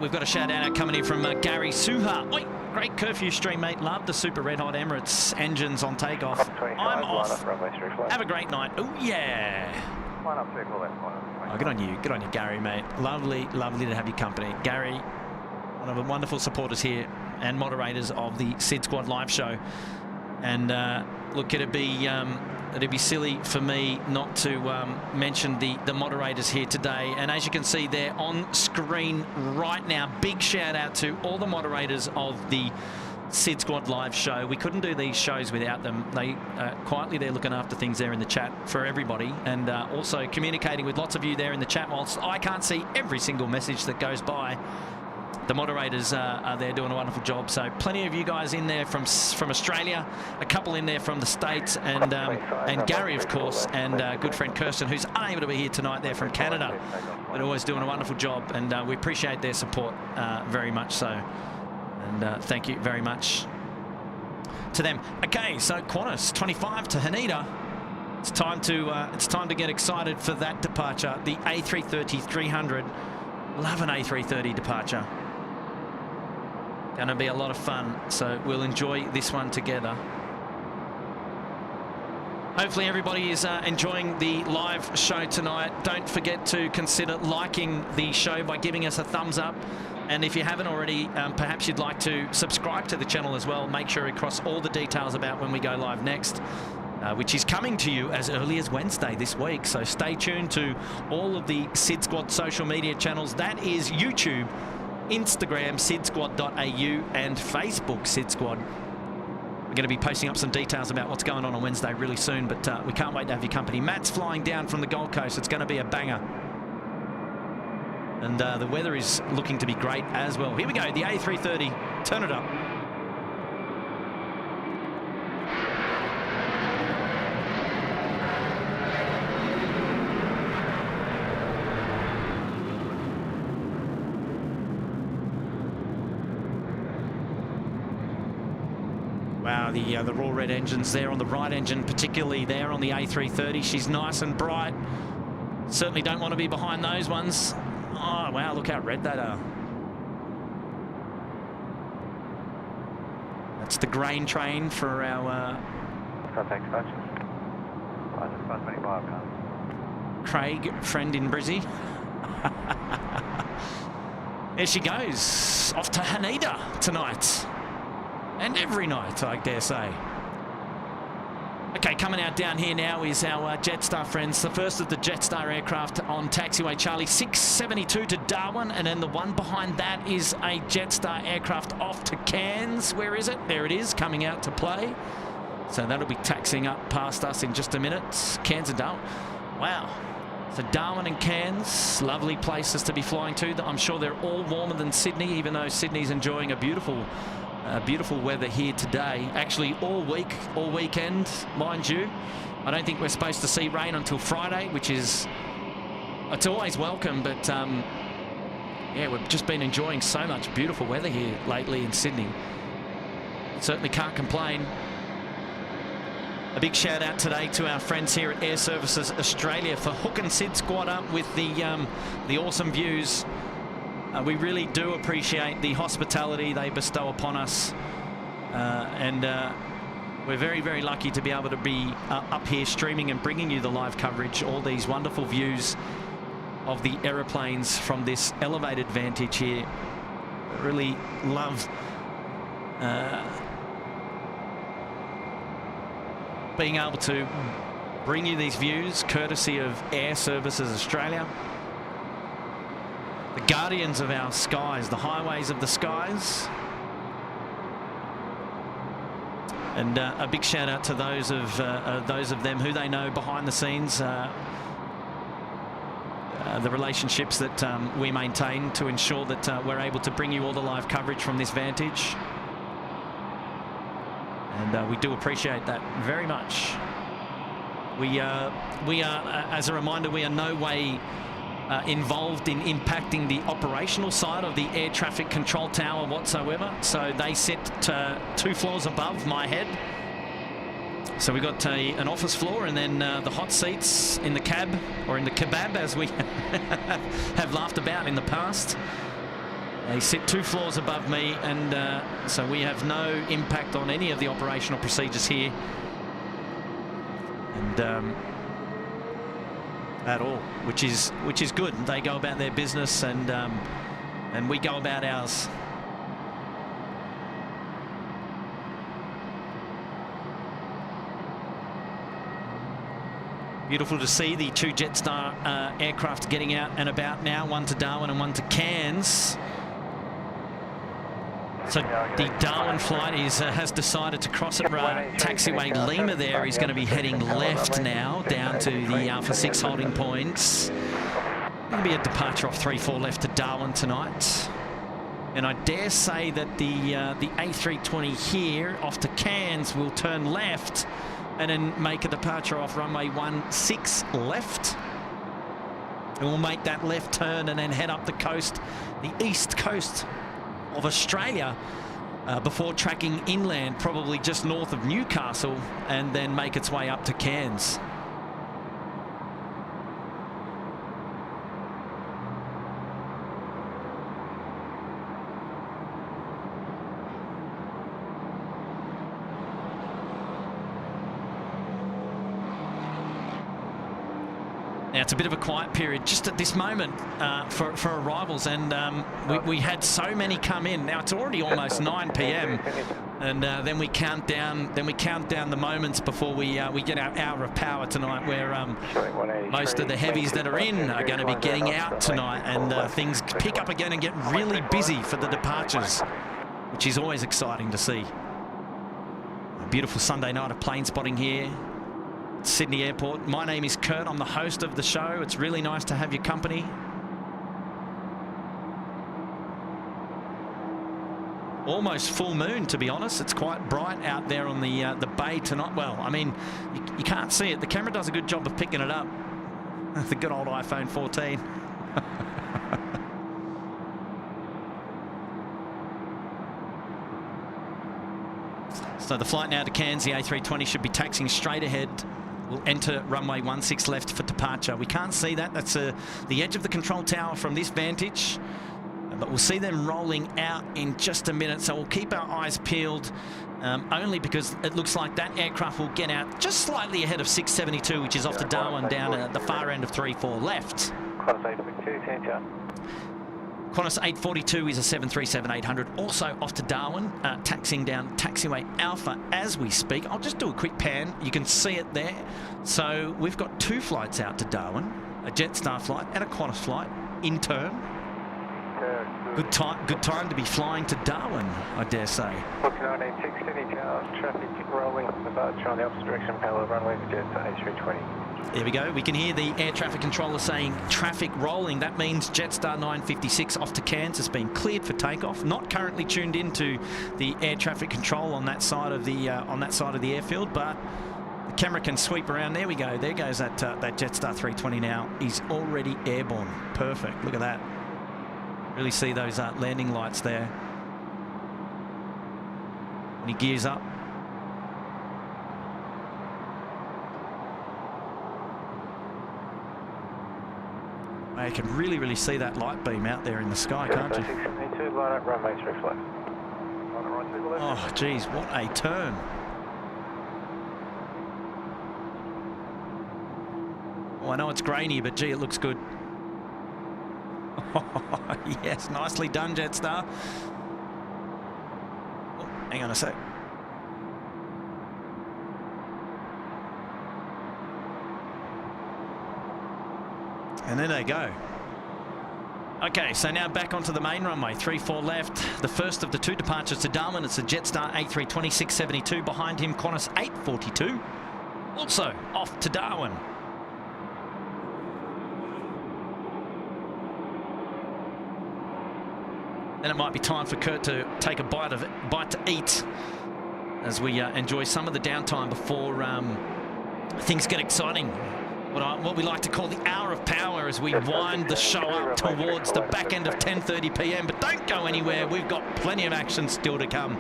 We've got a shout out coming in from Gary Suha. Oi, great curfew stream, mate. Love the super red hot Emirates engines on takeoff. I'm off. Have a great night. Oh, yeah. line up 34 left corner. Oh, good on you, Gary, mate. Lovely to have your company. Gary, one of the wonderful supporters here and moderators of the SydSquad live show. And look, it'd be silly for me not to mention the moderators here today. And as you can see, they're on screen right now. Big shout out to all the moderators of the SydSquad live show. We couldn't do these shows without them. They quietly, they're looking after things there in the chat for everybody, and also communicating with lots of you there in the chat. Whilst I can't see every single message that goes by, the moderators are there doing a wonderful job. So plenty of you guys in there from Australia, a couple in there from the States, and Gary, of course, and good friend Kirsten, who's unable to be here tonight there from Canada, but always doing a wonderful job, and we appreciate their support very much so. And thank you very much to them. Okay, so Qantas 25 to Haneda. It's time to get excited for that departure. The A330-300. Love an A330 departure. Going to be a lot of fun. So we'll enjoy this one together. Hopefully everybody is enjoying the live show tonight. Don't forget to consider liking the show by giving us a thumbs up. And if you haven't already, perhaps you'd like to subscribe to the channel as well. Make sure across all the details about when we go live next, which is coming to you as early as Wednesday this week. So stay tuned to all of the SydSquad social media channels. That is YouTube, Instagram, SydSquad.au, and Facebook, SydSquad. We're going to be posting up some details about what's going on Wednesday really soon, but we can't wait to have your company. Matt's flying down from the Gold Coast. It's going to be a banger. And the weather is looking to be great as well. Here we go, the A330. Turn it up. Wow, the raw red engines there on the right engine, particularly there on the A330. She's nice and bright. Certainly don't want to be behind those ones. Oh, wow, look how red they are. That's the grain train for our... Contact dispatches. Craig, friend in Brizzy. There she goes, off to Haneda tonight. And every night, I dare say. Okay, coming out down here now is our Jetstar friends. The first of the Jetstar aircraft on taxiway Charlie 672 to Darwin, and then the one behind that is a Jetstar aircraft off to Cairns. Where is it? There it is, coming out to play. So that'll be taxiing up past us in just a minute. Cairns and Darwin. Wow. So Darwin and Cairns, lovely places to be flying to. I'm sure they're all warmer than Sydney, even though Sydney's enjoying a beautiful weather here today. Actually, all week, all weekend, mind you. I don't think we're supposed to see rain until Friday, which is, it's always welcome, but yeah, we've just been enjoying so much beautiful weather here lately in Sydney. Certainly can't complain. A big shout out today to our friends here at Air Services Australia for hooking SydSquad up with the awesome views. We really do appreciate the hospitality they bestow upon us, and we're very, very lucky to be able to be up here streaming and bringing you the live coverage, all these wonderful views of the aeroplanes from this elevated vantage here. I really love being able to bring you these views courtesy of Air Services Australia. The guardians of our skies, the highways of the skies. And a big shout out to those of them who they know behind the scenes, the relationships that we maintain to ensure that we're able to bring you all the live coverage from this vantage. And we do appreciate that very much. We are, as a reminder, we are no way involved in impacting the operational side of the air traffic control tower whatsoever. So they sit 2 floors above my head. So we've got an office floor, and then the hot seats in the cab, or in the kebab, as we have laughed about in the past. They sit 2 floors above me, and so we have no impact on any of the operational procedures here. And at all, which is good. They go about their business, and we go about ours. Beautiful to see the two Jetstar aircraft getting out and about now, one to Darwin and one to Cairns. So the Darwin flight has decided to cross at taxiway Lima there. He's going to be heading left now down to the Alpha 6 holding points. Going to be a departure off 3-4 left to Darwin tonight. And I dare say that the A320 here off to Cairns will turn left and then make a departure off runway 16 left. And we'll make that left turn and then head up the coast, the east coast of Australia, before tracking inland, probably just north of Newcastle, and then make its way up to Cairns. Now, it's a bit of a quiet period just at this moment for arrivals, and we had so many come in. Now it's already almost 9 p.m. and then we count down the moments before we get our hour of power tonight, where most of the heavies that are in are going to be getting out tonight, and things pick up again and get really busy for the departures, which is always exciting to see. A beautiful Sunday night of plane spotting here, Sydney Airport. My name is Kurt. I'm the host of the show. It's really nice to have your company. Almost full moon, to be honest. It's quite bright out there on the bay tonight. Well, I mean, you can't see it. The camera does a good job of picking it up. The good old iPhone 14. So the flight now to Cairns, the A320 should be taxiing straight ahead. We'll enter runway 16 left for departure. We can't see that. That's the edge of the control tower from this vantage. But we'll see them rolling out in just a minute. So we'll keep our eyes peeled, only because it looks like that aircraft will get out just slightly ahead of 672, which is off to Darwin down at the far end of 3-4 left. Qantas 842 is a 737-800, also off to Darwin, taxiing down taxiway Alpha as we speak. I'll just do a quick pan. You can see it there. So we've got two flights out to Darwin, a Jetstar flight and a Qantas flight in turn. Good time to be flying to Darwin, I dare say. Booking 1960 traffic rolling departure on the opposite direction, parallel runway to Jetstar A320. There we go. We can hear the air traffic controller saying traffic rolling. That means Jetstar 956 off to Cairns has been cleared for takeoff. Not currently tuned into the air traffic control on that side of the airfield, but the camera can sweep around. There we go. There goes that Jetstar 320 now. He's already airborne. Perfect. Look at that. Really see those landing lights there. And he gears up. You can really see that light beam out there in the sky, can't you? Oh, geez, what a turn. Oh, I know it's grainy, but gee, it looks good. Oh, yes, nicely done, Jetstar. Oh, hang on a sec. And there they go. Okay, so now back onto the main runway, 3-4 left. The first of the two departures to Darwin. It's the Jetstar A320 672. Behind him, Qantas 842. Also off to Darwin. Then it might be time for Kurt to take a bite to eat as we enjoy some of the downtime before things get exciting. What we like to call the hour of power as we wind the show up towards the back end of 10:30 p.m. But don't go anywhere. We've got plenty of action still to come.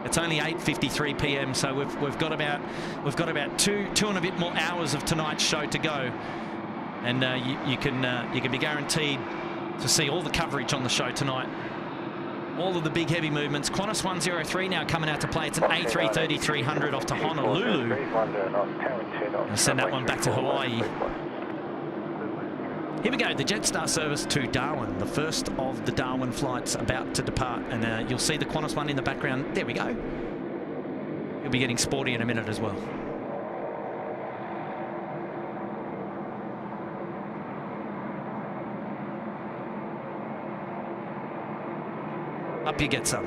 It's only 8:53 p.m. so we've got about two and a bit more hours of tonight's show to go, and you can be guaranteed to see all the coverage on the show tonight. All of the big heavy movements. Qantas 103 now coming out to play. It's an A330-300 off to Honolulu. I'll send that one back to Hawaii. Here we go, the Jetstar service to Darwin, the first of the Darwin flights about to depart, and you'll see the Qantas one in the background. There we go. You'll be getting sporty in a minute as well. Up you get some.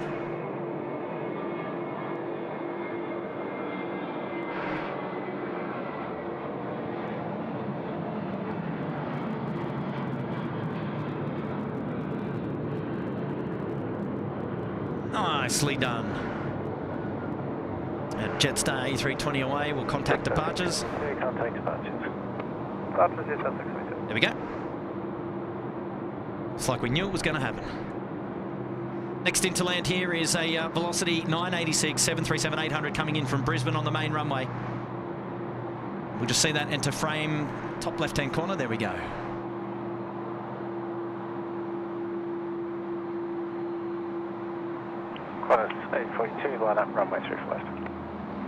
Nicely done. And Jetstar A380 away. We'll contact departures. Contact departures. There we go. It's like we knew it was going to happen. Next in to land here is a Velocity 986 737-800 coming in from Brisbane on the main runway. We'll just see that enter frame, top left-hand corner. There we go. Qantas A42, line up runway 34 left.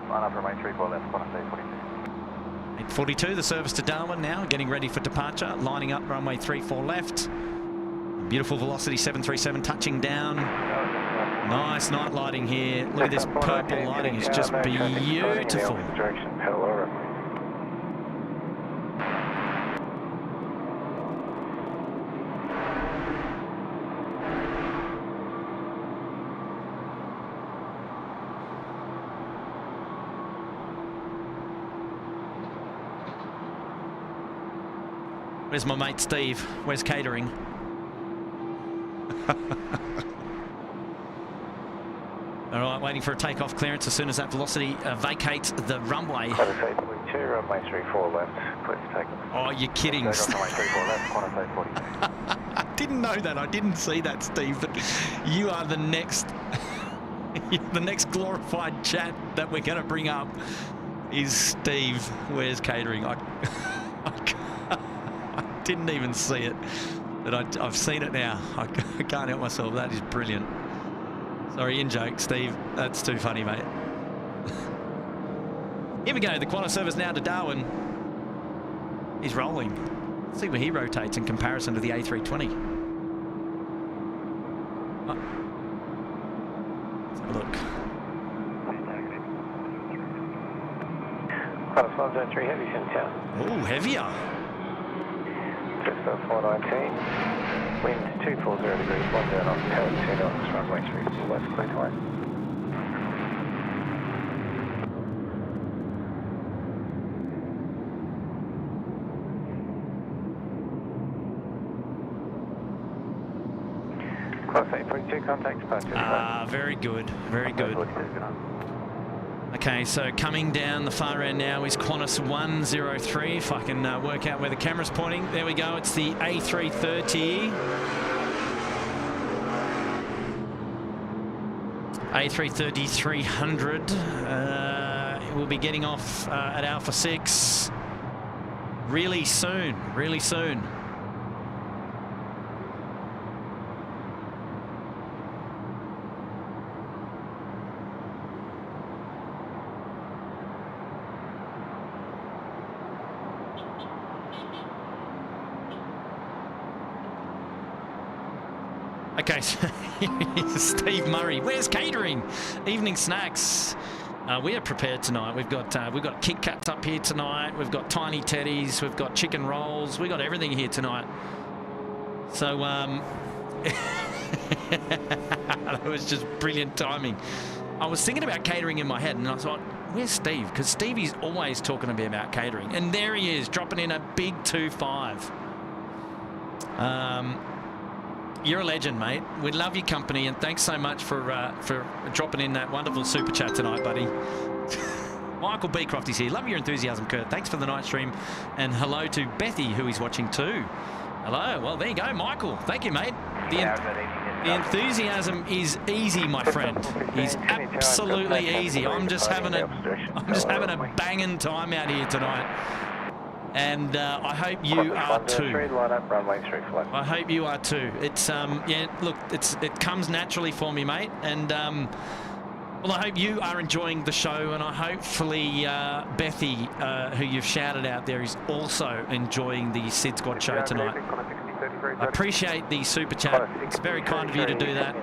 Line up runway 34 left, Qantas A42. 842, the service to Darwin now, getting ready for departure, lining up runway 34 left. Beautiful Velocity 737 touching down. Nice night lighting here. Look at this purple lighting, it's just beautiful. Where's my mate Steve? Where's catering? All right, waiting for a takeoff clearance as soon as that Velocity vacates the runway. Qantas A42, runway 34 left, clear for takeoff. Oh, you're kidding. Runway 34 left, Qantas A42. I didn't know that. I didn't see that, Steve. But you are the next, the next glorified chat that we're going to bring up is Steve. Where's catering? I didn't even see it, but I've seen it now. I can't help myself. That is brilliant. Sorry, in joke, Steve. That's too funny, mate. Here we go. The Qantas service now to Darwin. He's rolling. Let's see where he rotates in comparison to the A320. Oh. Let's have a look. Qantas 103 heavy in town. Oh, heavier. Jetstar 419, wind 240 degrees, 1 down off, tail 2 knots, runway 34 left, clear to land. Qantas 842, contact departure. Ah, very good, very good. Okay, so coming down the far end now is Qantas 103. If I can work out where the camera's pointing. There we go. It's the A330. A330-300. We'll be getting off at Alpha 6 really soon, really soon. Okay, so Steve Murray. Where's catering? Evening snacks. We are prepared tonight. We've got Kit Kats up here tonight. We've got tiny teddies. We've got chicken rolls. We've got everything here tonight. So that was just brilliant timing. I was thinking about catering in my head, and I thought, where's Steve? Because Stevie's always talking to me about catering, and there he is, dropping in a big 2-5. You're a legend, mate. We love your company, and thanks so much for dropping in that wonderful super chat tonight, buddy. Michael Beecroft is here. Love your enthusiasm, Kurt. Thanks for the night stream, and hello to Bethy, who is watching too. Hello. Well, there you go, Michael. Thank you, mate. The enthusiasm is easy, my friend. He's absolutely easy. I'm just having a banging time out here tonight. And I hope you are too. I hope you are too. It's yeah. Look, it comes naturally for me, mate. And Well, I hope you are enjoying the show, and hopefully Bethy, who you've shouted out there, is also enjoying the SydSquad show tonight. I appreciate the super chat. It's very kind of you to do that.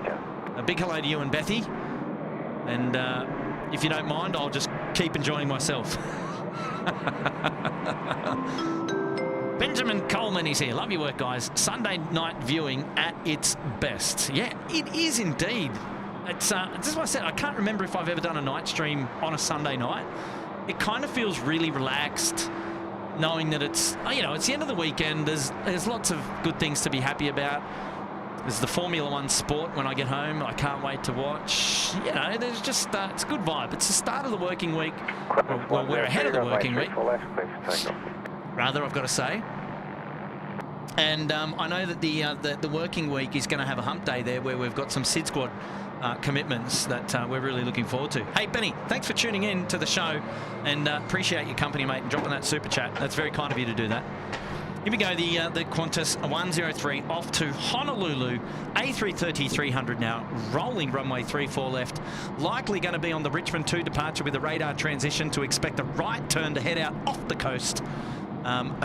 A big hello to you and Bethy. And if you don't mind, I'll just keep enjoying myself. Benjamin Coleman is here. Love your work, guys. Sunday night viewing at its best. Yeah, it is indeed. It's just what I said. I can't remember if I've ever done a night stream on a Sunday night. It kind of feels really relaxed, knowing that it's, you know, it's the end of the weekend. There's lots of good things to be happy about. There's the Formula One sport when I get home. I can't wait to watch. You know, there's just it's a good vibe. It's the start of the working week. Well, we're ahead of the working week. Rather, I've got to say. And I know that the working week is going to have a hump day there where we've got some SydSquad commitments that we're really looking forward to. Hey, Benny, thanks for tuning in to the show, and appreciate your company, mate, and dropping that super chat. That's very kind of you to do that. Here we go, the Qantas 103 off to Honolulu, A330-300 now, rolling runway 34 left, likely going to be on the Richmond 2 departure with a radar transition to expect a right turn to head out off the coast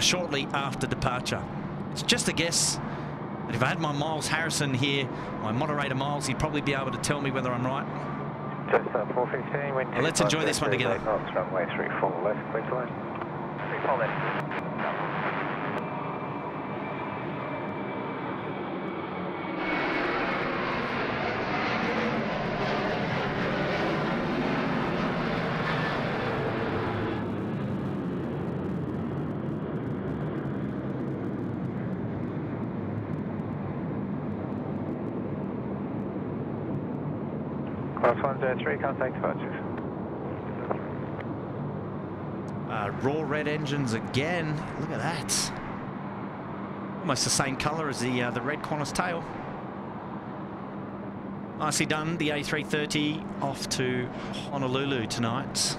shortly after departure. It's just a guess. But if I had my Miles Harrison here, my moderator Miles, he'd probably be able to tell me whether I'm right. Just 415, wind well, let's enjoy this one together. Runway 34 left, clear to land. 34 left. Class 103, contact departures. Raw red engines again. Look at that. Almost the same colour as the red Qantas tail. Nicely done. The A330 off to Honolulu tonight.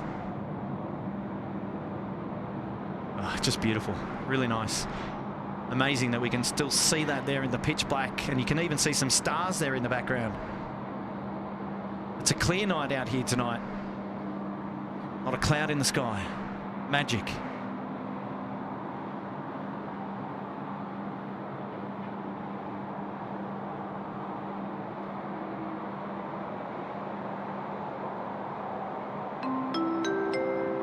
Oh, just beautiful. Really nice. Amazing that we can still see that there in the pitch black, and you can even see some stars there in the background. It's a clear night out here tonight. Not a cloud in the sky. Magic.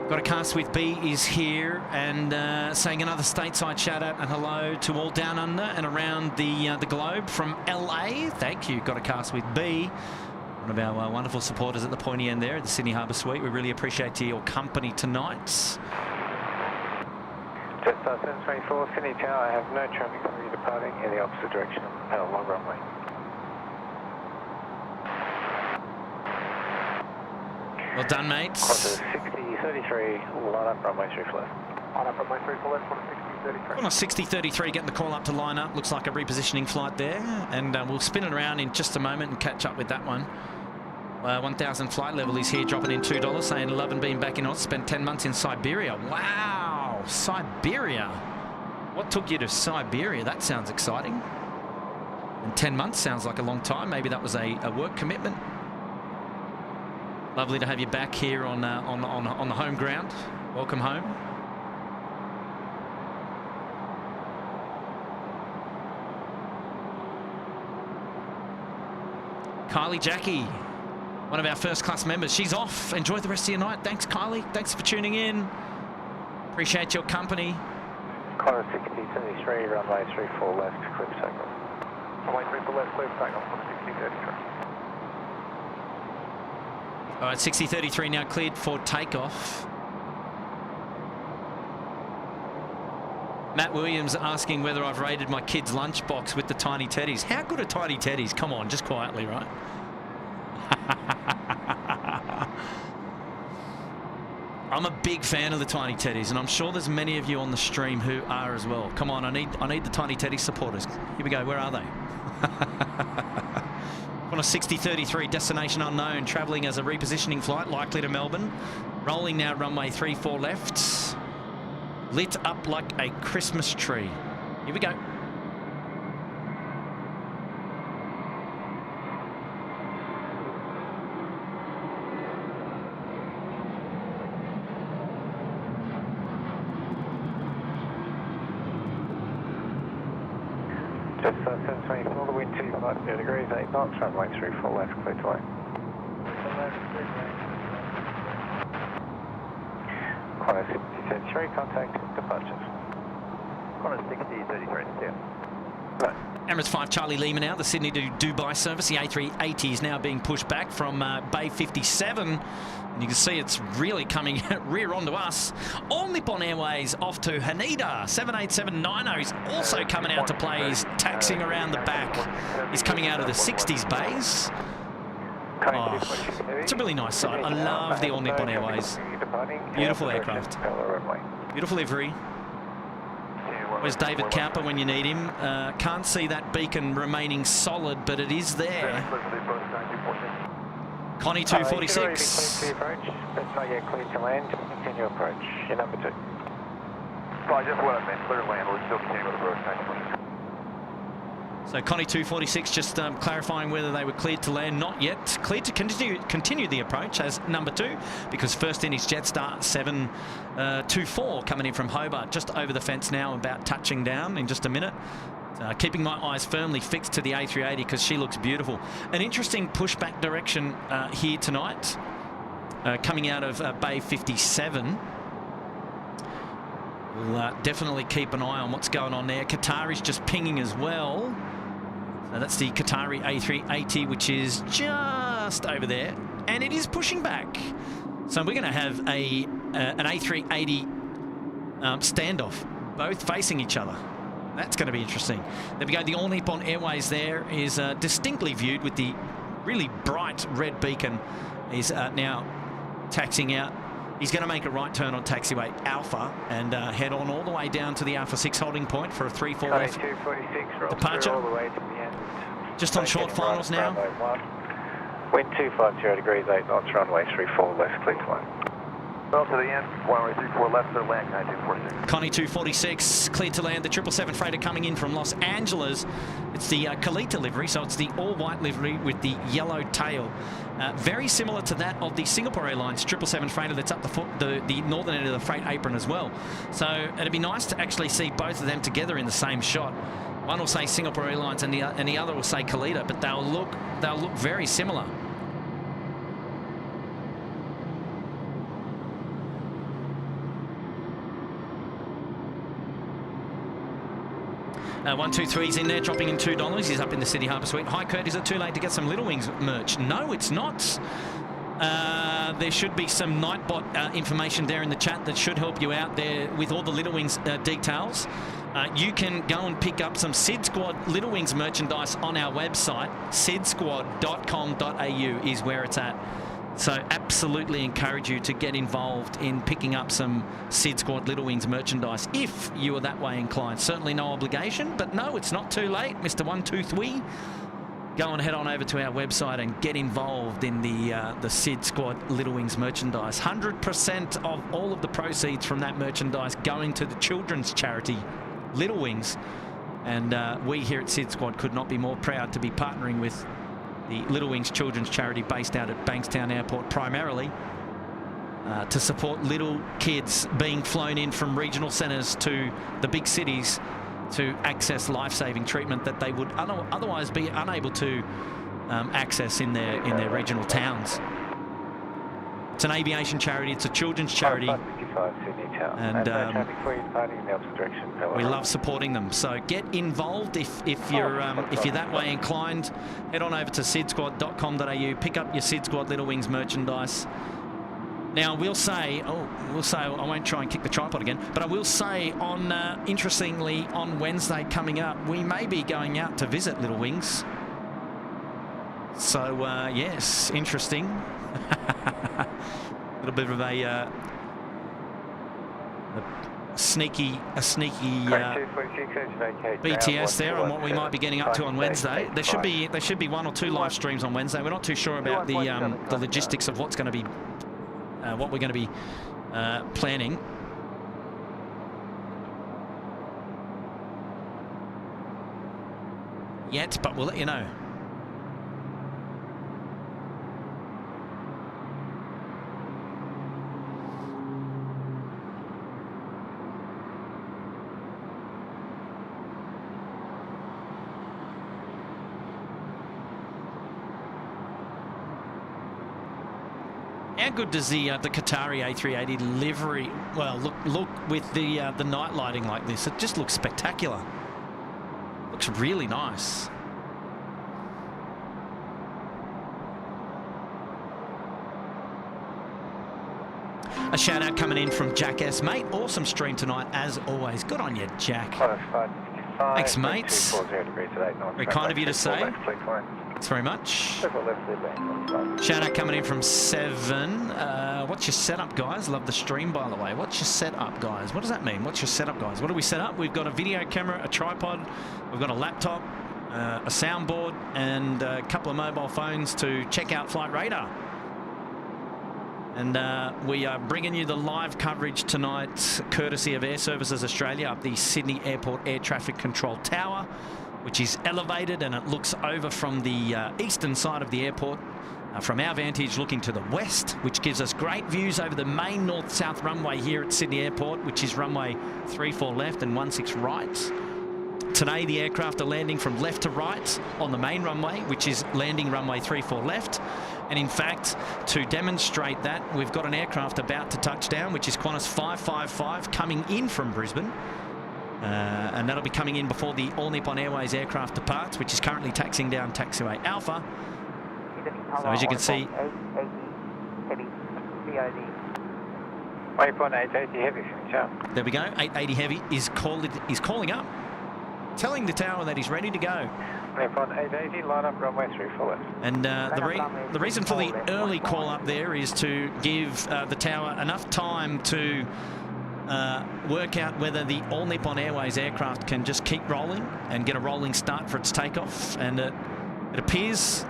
Got a Cast with B is here, and saying another stateside shout out and hello to all down under and around the globe from LA. Thank you. Got a Cast with B. One of our wonderful supporters at the pointy end there at the Sydney Harbour Suite. We really appreciate your company tonight. Just 724, Sydney Tower. I have no traffic for you departing in the opposite direction at a long runway. Well done, mates. Qantas 6033, line up runway 34 left. Line up runway 34 left, Qantas 6033. Qantas 6033 getting the call up to line up. Looks like a repositioning flight there, and we'll spin it around in just a moment and catch up with that one. 1000 flight level is here, dropping in $2, saying 11 being back in Oz, spent 10 months in Siberia. Wow, Siberia. What took you to Siberia? That sounds exciting. And 10 months sounds like a long time. Maybe that was a work commitment. Lovely to have you back here on the home ground. Welcome home. Kylie Jackie, one of our first class members. She's off. Enjoy the rest of your night. Thanks, Kylie. Thanks for tuning in. Appreciate your company. Qantas 6033, runway 34 left, clear for takeoff. Runway 34 left, clear for takeoff, Qantas 6033. All right, 6033 now cleared for takeoff. Matt Williams asking whether I've raided my kid's lunchbox with the tiny teddies. How good are tiny teddies? Come on, just quietly, right? I'm a big fan of the tiny teddies, and I'm sure there's many of you on the stream who are as well. Come on, I need the tiny teddy supporters. Here we go. Where are they? On a 6033, destination unknown, travelling as a repositioning flight, likely to Melbourne. Rolling now, runway 34 left. Lit up like a Christmas tree. Here we go. Just 724, the wind 250 degrees, 8 knots, runway 34 left, clear to land. Qantas 6033, contact departures. Qantas 6033, yeah. Right. Emirates 5 Charlie Lima now, the Sydney to Dubai service. The A380 is now being pushed back from Bay 57. And you can see it's really coming rear onto us. All Nippon Airways off to Haneda. 787-90 is also coming out to play. He's taxiing around the back. He's coming out of the 60s bays. Oh, it's a really nice sight. I love the All Nippon Airways. Beautiful aircraft. Beautiful livery. Where's David Cowper when you need him? Can't see that beacon remaining solid, but it is there. Connie 246. It's not yet clear to land. Continue approach. You're number 2. I just let it man. Clear to land. We'll still continue with the approach. So Connie 246 just clarifying whether they were cleared to land. Not yet. Cleared to continue the approach as number 2, because first in is Jetstar 724 coming in from Hobart, just over the fence now, about touching down in just a minute. Keeping my eyes firmly fixed to the A380 because she looks beautiful. An interesting pushback direction here tonight, coming out of Bay 57. We'll definitely keep an eye on what's going on there. Qatar is just pinging as well. So that's the Qatar A380, which is just over there, and it is pushing back. So we're going to have an A380 standoff, both facing each other. That's going to be interesting. There we go. The All Nippon Airways there is distinctly viewed with the really bright red beacon. He's now taxiing out. He's going to make a right turn on taxiway Alpha and head on all the way down to the Alpha 6 holding point for a 3-4 left departure. All the way to the end. Just on short finals now. Wind 250 degrees, 8 knots, runway 34 left, clear to land. Well, to the end, runway 34 left, to land, 9246. Connie 246, cleared to land. The 777 freighter coming in from Los Angeles. It's the Kalita livery, so it's the all-white livery with the yellow tail. Very similar to that of the Singapore Airlines 777 freighter that's up the northern end of the freight apron as well. So it'd be nice to actually see both of them together in the same shot. One will say Singapore Airlines and the other will say Kalita, but they'll look very similar. 123's in there, dropping in $2. He's up in the City Harbour Suite. Hi, Kurt, is it too late to get some Little Wings merch? No, it's not. There should be some Nightbot information there in the chat that should help you out there with all the Little Wings details. You can go and pick up some SydSquad Little Wings merchandise on our website. SydSquad.com.au is where it's at. So absolutely encourage you to get involved in picking up some SydSquad Little Wings merchandise if you are that way inclined. Certainly no obligation, but no, it's not too late, Mr. 123. Go and head on over to our website and get involved in the SydSquad Little Wings merchandise. 100% of all of the proceeds from that merchandise going to the children's charity Little Wings, and we here at SydSquad could not be more proud to be partnering with the Little Wings Children's Charity based out at Bankstown Airport primarily to support little kids being flown in from regional centres to the big cities to access life-saving treatment that they would otherwise be unable to access in their regional towns. It's an aviation charity, it's a children's charity, and we love supporting them. So get involved if you're that way inclined. Head on over to sydsquad.com.au, pick up your SydSquad Little Wings merchandise. Now I won't try and kick the tripod again, but I will say interestingly on Wednesday coming up, we may be going out to visit Little Wings. So yes, interesting. A little bit of a sneaky BTS there on what we might be getting up to on Wednesday. There should be 1 or 2 live streams on Wednesday. We're not too sure about the logistics of what's going to be what we're going to be planning. Yet, but we'll let you know. How good does the Qatar A380 livery, well, look with the night lighting like this? It just looks spectacular. Looks really nice. A shout out coming in from Jack S. Mate, awesome stream tonight as always. Good on you, Jack. Thanks, mates. Very kind of you to say. Thanks very much. Shout out coming in from Seven. What's your setup, guys? Love the stream, by the way. What's your setup, guys? What does that mean? What's your setup, guys? What do we set up? We've got a video camera, a tripod, we've got a laptop, a soundboard, and a couple of mobile phones to check out flight radar. And we are bringing you the live coverage tonight, courtesy of Air Services Australia, up the Sydney Airport Air Traffic Control Tower, which is elevated, and it looks over from the eastern side of the airport, from our vantage looking to the west, which gives us great views over the main north-south runway here at Sydney Airport, which is runway 34 left and 16 right. Today, the aircraft are landing from left to right on the main runway, which is landing runway 34 left. And in fact, to demonstrate that, we've got an aircraft about to touch down, which is Qantas 555 coming in from Brisbane. And that'll be coming in before the All Nippon Airways aircraft departs, which is currently taxiing down taxiway Alpha. So as you can see, Waypoint 880 heavy, there we go. 880 heavy is calling up, telling the tower that he's ready to go. Waypoint 880, line up runway 34 left. And the reason for the early call up there is to give the tower enough time to work out whether the All Nippon Airways aircraft can just keep rolling and get a rolling start for its takeoff. And it appears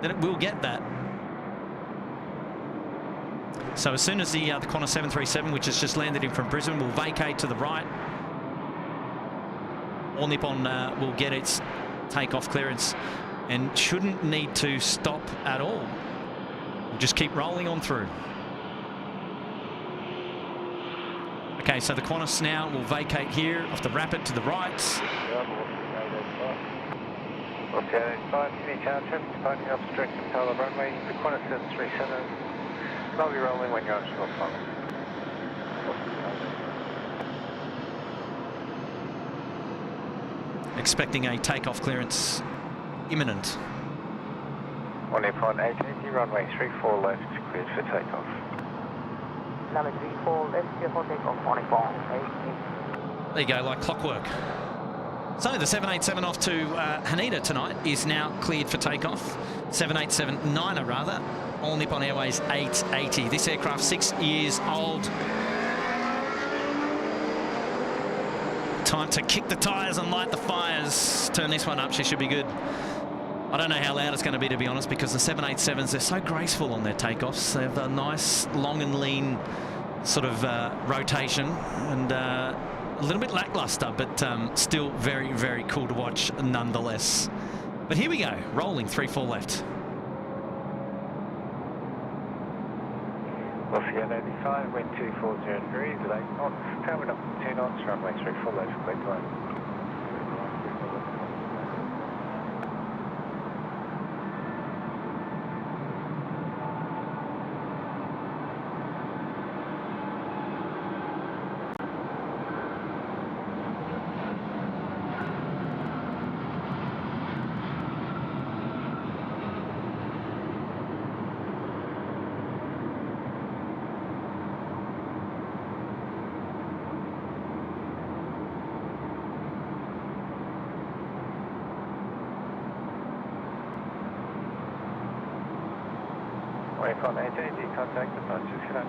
that it will get that. So as soon as the Qantas 737, which has just landed in from Brisbane, will vacate to the right, All Nippon will get its takeoff clearance and shouldn't need to stop at all. We'll just keep rolling on through. Okay, so the Qantas now will vacate here off the rapid to the right. Okay, 5 any chance traffic departing off direct to parallel runway. The Qantas 737 will be rolling when you're on short funnel. Expecting a takeoff clearance imminent. All Nippon 880, runway 34 left, cleared for takeoff. Runway 34 left, clear for takeoff, All Nippon 880. There you go, like clockwork. So the 787 off to Haneda tonight is now cleared for takeoff. 787-9er rather, All Nippon Airways 880. This aircraft 6 years old. Time to kick the tyres and light the fires. Turn this one up, she should be good. I don't know how loud it's going to be, to be honest, because the 787s, they're so graceful on their takeoffs. They have a nice long and lean sort of rotation, and a little bit lackluster, but still very, very cool to watch nonetheless. But here we go, rolling 34 left. Wolfgang 85, wind 240 degrees at 8 knots, tailwind up to 2 knots, runway 34 left, clear to land. Waypoint 880, contact departures, good night.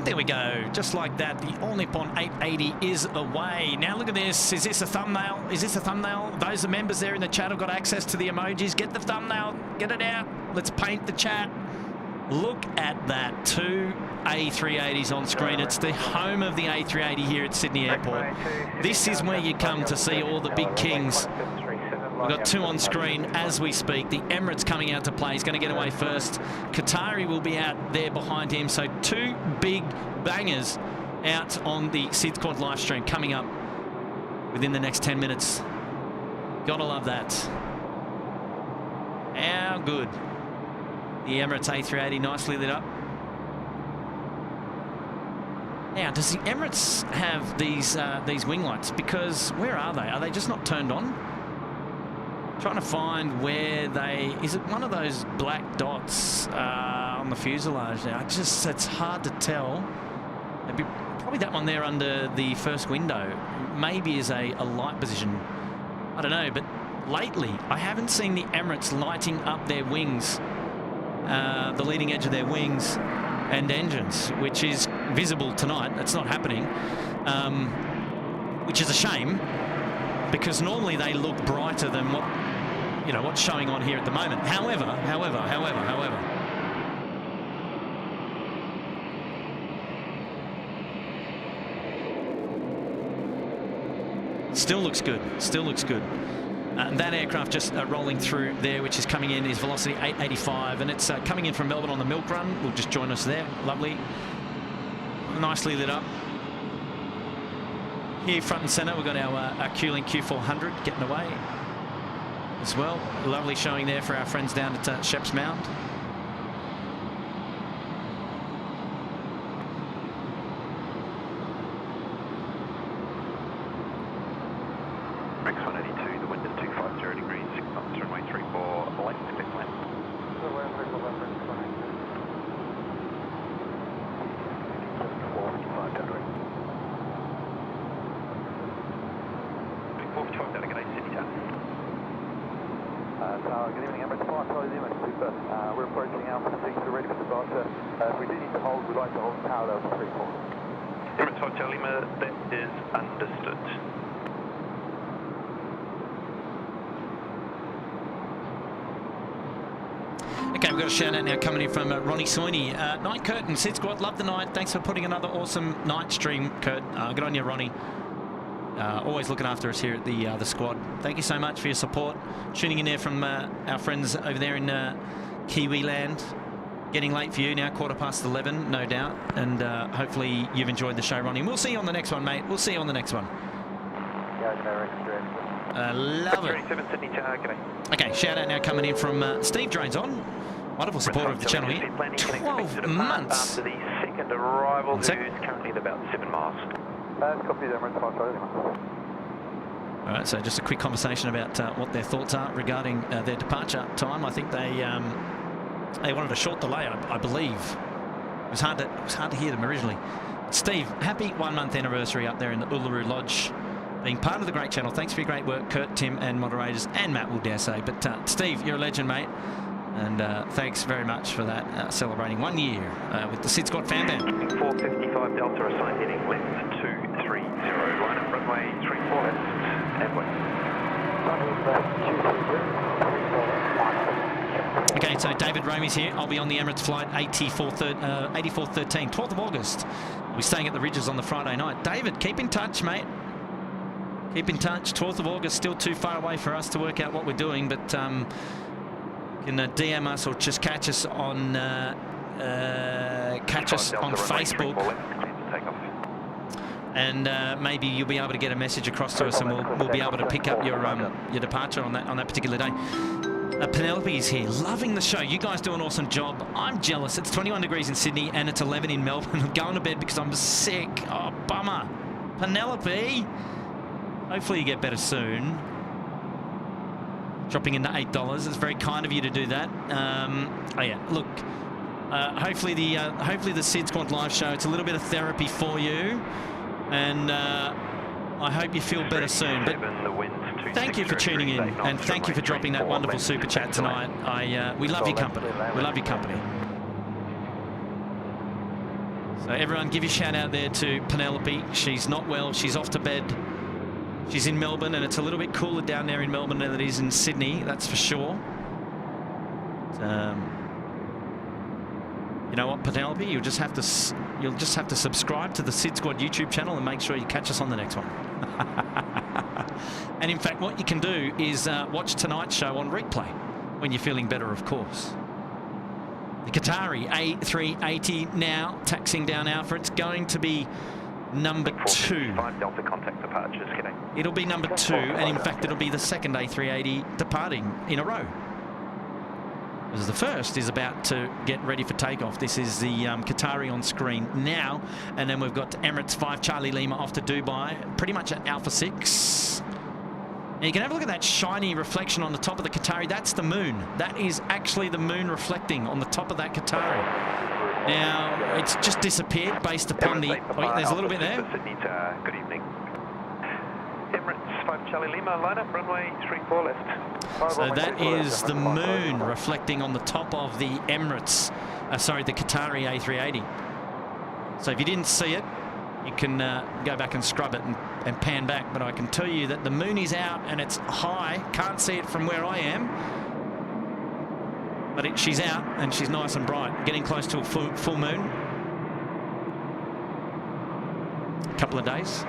There we go, just like that, the All Nippon 880 is away. Now look at this, is this a thumbnail? Is this a thumbnail? Those are members there in the chat have got access to the emojis. Get the thumbnail, get it out, let's paint the chat. Look at that, 2 A380s on screen. It's the home of the A380 here at Sydney Airport. This is where you come to see all the big kings. We've got 2 on screen as we speak. The Emirates coming out to play. He's going to get away first. Qatari will be out there behind him. So 2 big bangers out on the SydSquad live stream coming up within the next 10 minutes. Gotta love that. How good. The Emirates A380 nicely lit up. Now, does the Emirates have these wing lights? Because where are they? Are they just not turned on? Trying to find where they... Is it one of those black dots on the fuselage there? It's hard to tell. Maybe, probably that one there under the first window. Maybe is a light position. I don't know, but lately I haven't seen the Emirates lighting up their wings, the leading edge of their wings and engines, which is visible tonight. That's not happening, which is a shame, because normally they look brighter than what's showing on here at the moment. However, still looks good. Still looks good. That aircraft just rolling through there, which is coming in, is Velocity 885, and it's coming in from Melbourne on the Milk Run. Will just join us there. Lovely. Nicely lit up. Here front and centre, we've got our Q-Link Q400 getting away as well. Lovely showing there for our friends down at Sheps Mound. Good evening, Emirates 550, Emirates Super. We're approaching Alpha 6, we're ready for departure. If we do need to hold, we'd like to hold parallel to 34. Emirates 5 Charlie Lima, that is understood. Okay, we've got a shout out now coming in from Ronnie Soiney. Night Kurt and SydSquad, love the night. Thanks for putting another awesome night stream, Kurt. Good on you, Ronnie. Always looking after us here at the squad. Thank you so much for your support. Tuning in there from our friends over there in Kiwi land. Getting late for you now, 11:15, no doubt. And hopefully you've enjoyed the show, Ronnie. We'll see you on the next one, mate. We'll see you on the next one. Love it. Okay, shout out now coming in from Steve Drones on. Wonderful supporter of the channel here. 12 months. After the second arrival, who's currently at about 7 miles. Copy, Emirates 550. All right, so just a quick conversation about what their thoughts are regarding their departure time. I think they wanted a short delay, I believe. It was hard to hear them originally. Steve, happy 1 month anniversary up there in the Uluru Lodge, being part of the great channel. Thanks for your great work, Kurt, Tim, and moderators, and Matt, will dare say. But Steve, you're a legend, mate, and thanks very much for that. Celebrating 1 year with the SydSquad fan band. 455 Delta assigned heading left 230. Line up runway 34 left. Okay, so David Romey's here. I'll be on the Emirates flight 8413, 12th of August. We're staying at the Ridges on the Friday night. David, keep in touch, mate. Keep in touch. 12th of August, still too far away for us to work out what we're doing, but you can DM us or just catch us on Facebook. And maybe you'll be able to get a message across to us, and we'll be able to pick up your departure on that particular day. Penelope is here, loving the show. You guys do an awesome job. I'm jealous. It's 21 degrees in Sydney and it's 11 in Melbourne. I'm going to bed because I'm sick. Oh, bummer. Penelope, hopefully you get better soon. Dropping into $8. It's very kind of you to do that. Oh yeah, look. Hopefully the SydSquad live show, it's a little bit of therapy for you, and I hope you feel better soon. But thank you for tuning in, and thank you for dropping that wonderful super chat tonight. We love your company. We love your company. So everyone, give your shout out there to Penelope. She's not well. She's off to bed. She's in Melbourne, and it's a little bit cooler down there in Melbourne than it is in Sydney. That's for sure. You know what, Penelope? You'll just have to subscribe to the SydSquad YouTube channel and make sure you catch us on the next one. And in fact, what you can do is watch tonight's show on replay when you're feeling better, of course. The Qatar A380 now taxiing down Alpha. It's going to be number 2. Delta contact departures. It'll be number 2, and in fact, it'll be the second A380 departing in a row. Because the first is about to get ready for takeoff. This is the Qatari on screen now. And then we've got Emirates 5 Charlie Lima off to Dubai, pretty much at Alpha 6. Now you can have a look at that shiny reflection on the top of the Qatari. That's the moon. That is actually the moon reflecting on the top of that Qatari. Now, it's just disappeared based upon the... Oh, there's a little bit there. Good evening. Emirates 5 Charlie Lima, line up, runway 34 left. So that is the moon reflecting on the top of the Emirates, the Qatari A380. So if you didn't see it, you can go back and scrub it and pan back. But I can tell you that the moon is out and it's high. Can't see it from where I am. But she's out and she's nice and bright, getting close to a full moon. A couple of days.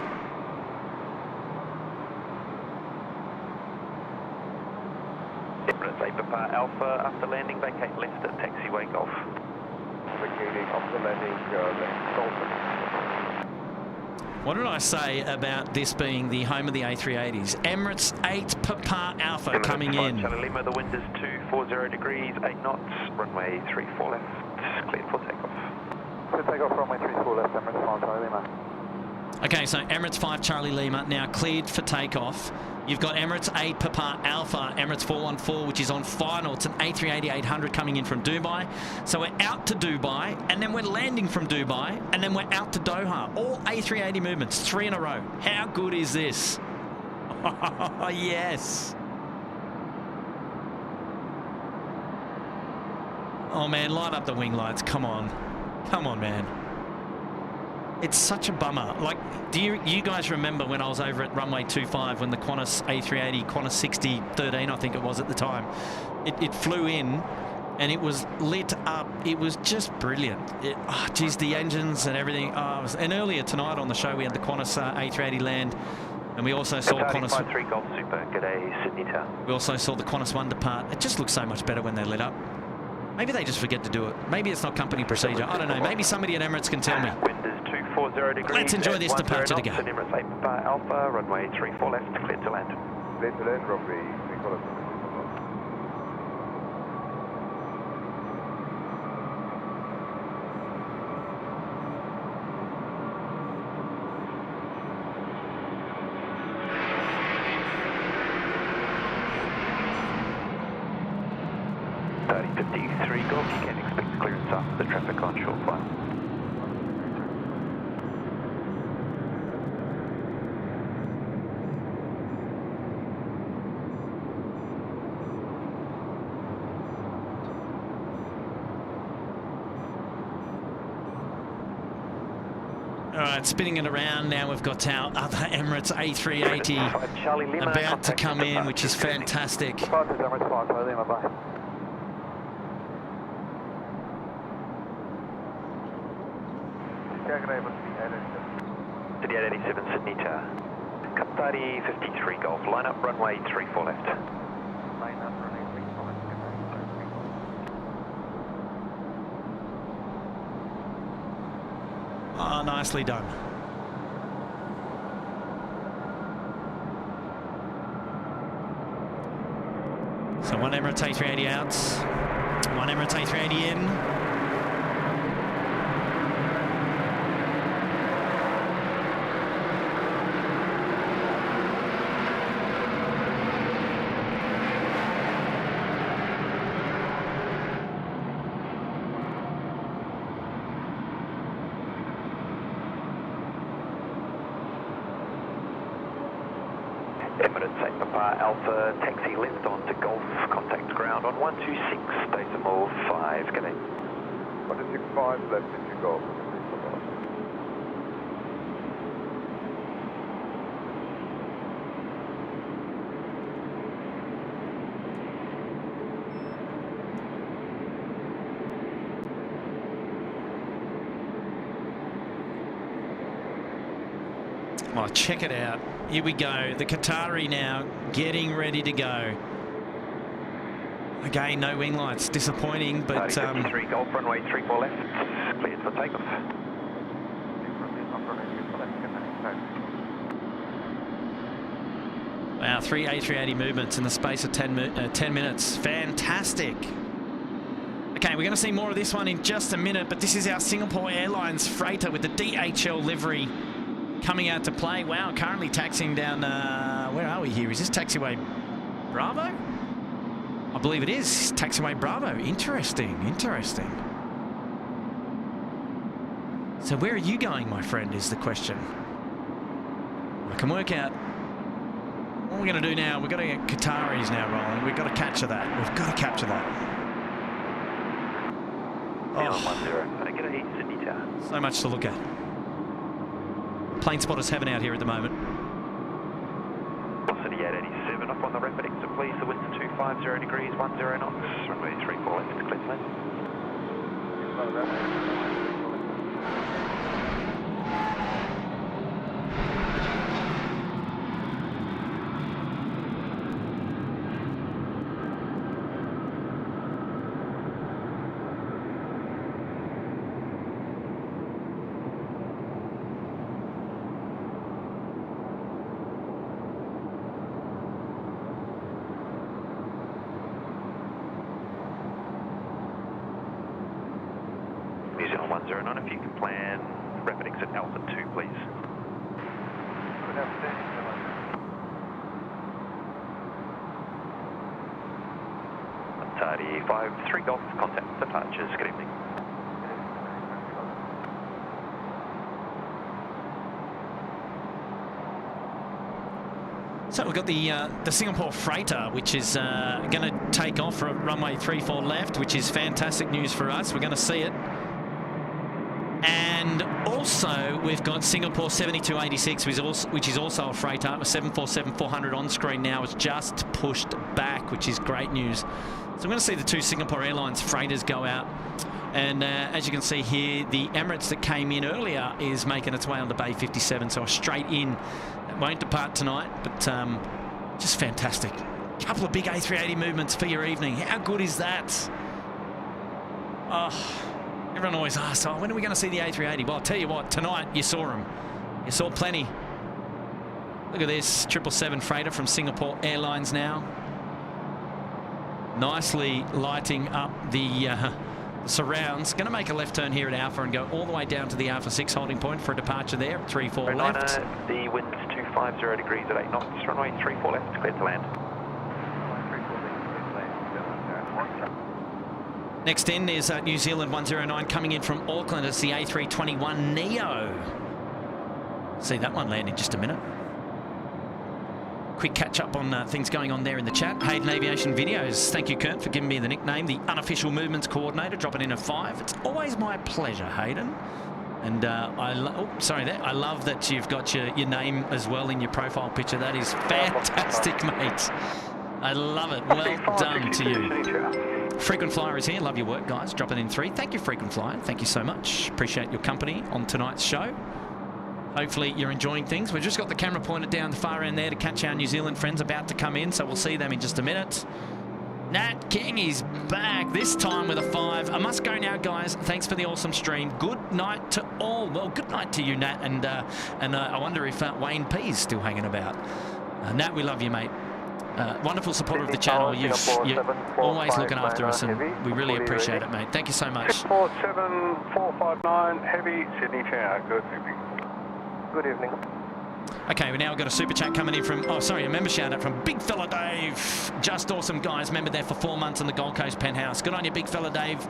Emirates A Papa Alpha, after landing, vacate left at taxiway Golf. Vacating after landing, left Golf. What did I say about this being the home of the A380s? Emirates 8 Papa Alpha Emirates coming 5 in. Charlie Lima, the wind is 240 degrees, 8 knots, runway 34 left, cleared for takeoff. Clear takeoff, runway 34 left, Emirates 5 Charlie Lima. Okay, so Emirates 5 Charlie Lima now cleared for takeoff. You've got Emirates 8 Papa Alpha, Emirates 414, which is on final. It's an A380-800 coming in from Dubai. So we're out to Dubai, and then we're landing from Dubai, and then we're out to Doha. All A380 movements, 3 in a row. How good is this? Oh, yes. Oh, man, light up the wing lights. Come on. Come on, man. It's such a bummer. Like, do you guys remember when I was over at runway 25 when the Qantas A380, Qantas 6013, I think it was at the time, it flew in and it was lit up. It was just brilliant. Geez, the engines and everything. And earlier tonight on the show we had the Qantas A380 land, and we also saw Qantas. 53 Golf Super. G'day, Sydney Tower. We also saw the Qantas One depart. It just looks so much better when they're lit up. Maybe they just forget to do it. Maybe it's not company procedure. I don't know. Maybe somebody at Emirates can tell me. Wind is 240 degrees. Let's enjoy this departure to go. Emirates 8 Papa Alpha, runway 34 left, cleared to land. Clear to land, runway 34 left. Golf, you can expect clearance after the traffic on short flight. All right, spinning it around now. We've got our other Emirates A380 about to come in, which is fantastic. Departures Emirates 5 Charlie Lima, bye. City 887 Sydney Tower. Qatar A380 Golf, line up, runway 34 left. Line up, runway 34 left. Oh, nicely done. So one Emirates A380 out, one Emirates A380 in. Emirates 8 Papa Alpha, taxi left onto Golf, contact ground on 126, decimal 5, g'day. 125 left into Golf. Oh, check it out. Here we go. The Qatari now getting ready to go. Again, no wing lights. Disappointing, but... 53 Golf, runway 34 left. Cleared for takeoff. Wow, 3 A380 movements in the space of 10 minutes. Fantastic. Okay, we're going to see more of this one in just a minute, but this is our Singapore Airlines freighter with the DHL livery coming out to play. Wow, currently taxiing down, where are we here? Is this taxiway Bravo? I believe it is taxiway Bravo. Interesting, interesting. So where are you going, my friend, is the question. I can work out what we're going to do now. We've got to get Qataris now rolling. We've got to capture that. We've got to capture that. Oh, so much to look at. Plane spotters heaven out here at the moment. Velocity 887 up on the rapid exit, please. The wind 250 degrees, 10 knots. Runway 34 left, clear to land. New Zealand 109, if you can plan rapid exit Alpha 2, please. Tardy 53 Golf, contact departures, good evening. So we've got the Singapore freighter, which is going to take off for runway 34 left, which is fantastic news for us. We're going to see it. And also, we've got Singapore 7286, which is also a freighter. A 747-400 on screen now. It's just pushed back, which is great news. So I'm going to see the two Singapore Airlines freighters go out. And as you can see here, the Emirates that came in earlier is making its way onto Bay 57. So a straight in. That won't depart tonight, but just fantastic. Couple of big A380 movements for your evening. How good is that? Oh. Everyone always asks, oh, when are we going to see the A380? Well, I'll tell you what, tonight you saw them. You saw plenty. Look at this 777 freighter from Singapore Airlines now. Nicely lighting up the surrounds. Going to make a left turn here at Alpha and go all the way down to the Alpha 6 holding point for a departure there. 34 left. The wind's 250 degrees at 8 knots. Runway 34 left, clear to land. Next in is New Zealand 109 coming in from Auckland. It's the A321 Neo. See that one land in just a minute. Quick catch up on things going on there in the chat. Hayden Aviation Videos. Thank you, Kurt, for giving me the nickname, the unofficial movements coordinator. Dropping in a 5. It's always my pleasure, Hayden. And I love that you've got your name as well in your profile picture. That is fantastic, mate. I love it. Well done to you. Frequent Flyer is here. Love your work, guys. Dropping in 3. Thank you, Frequent Flyer. Thank you so much. Appreciate your company on tonight's show. Hopefully you're enjoying things. We've just got the camera pointed down the far end there to catch our New Zealand friends about to come in, so we'll see them in just a minute. Nat King is back, this time with a 5. I must go now, guys. Thanks for the awesome stream. Good night to all. Well, good night to you, Nat. And I wonder if Wayne P is still hanging about. Nat, we love you, mate. Wonderful supporter of the channel. You're always looking after us, and we really appreciate it, mate. Thank you so much. 47459 heavy, Sydney Tower. Good evening. Good evening. Okay, we now got a super chat coming in from, a member shout out from Big Fella Dave. Just awesome, guys. Member there for 4 months in the Gold Coast penthouse. Good on you, Big Fella Dave.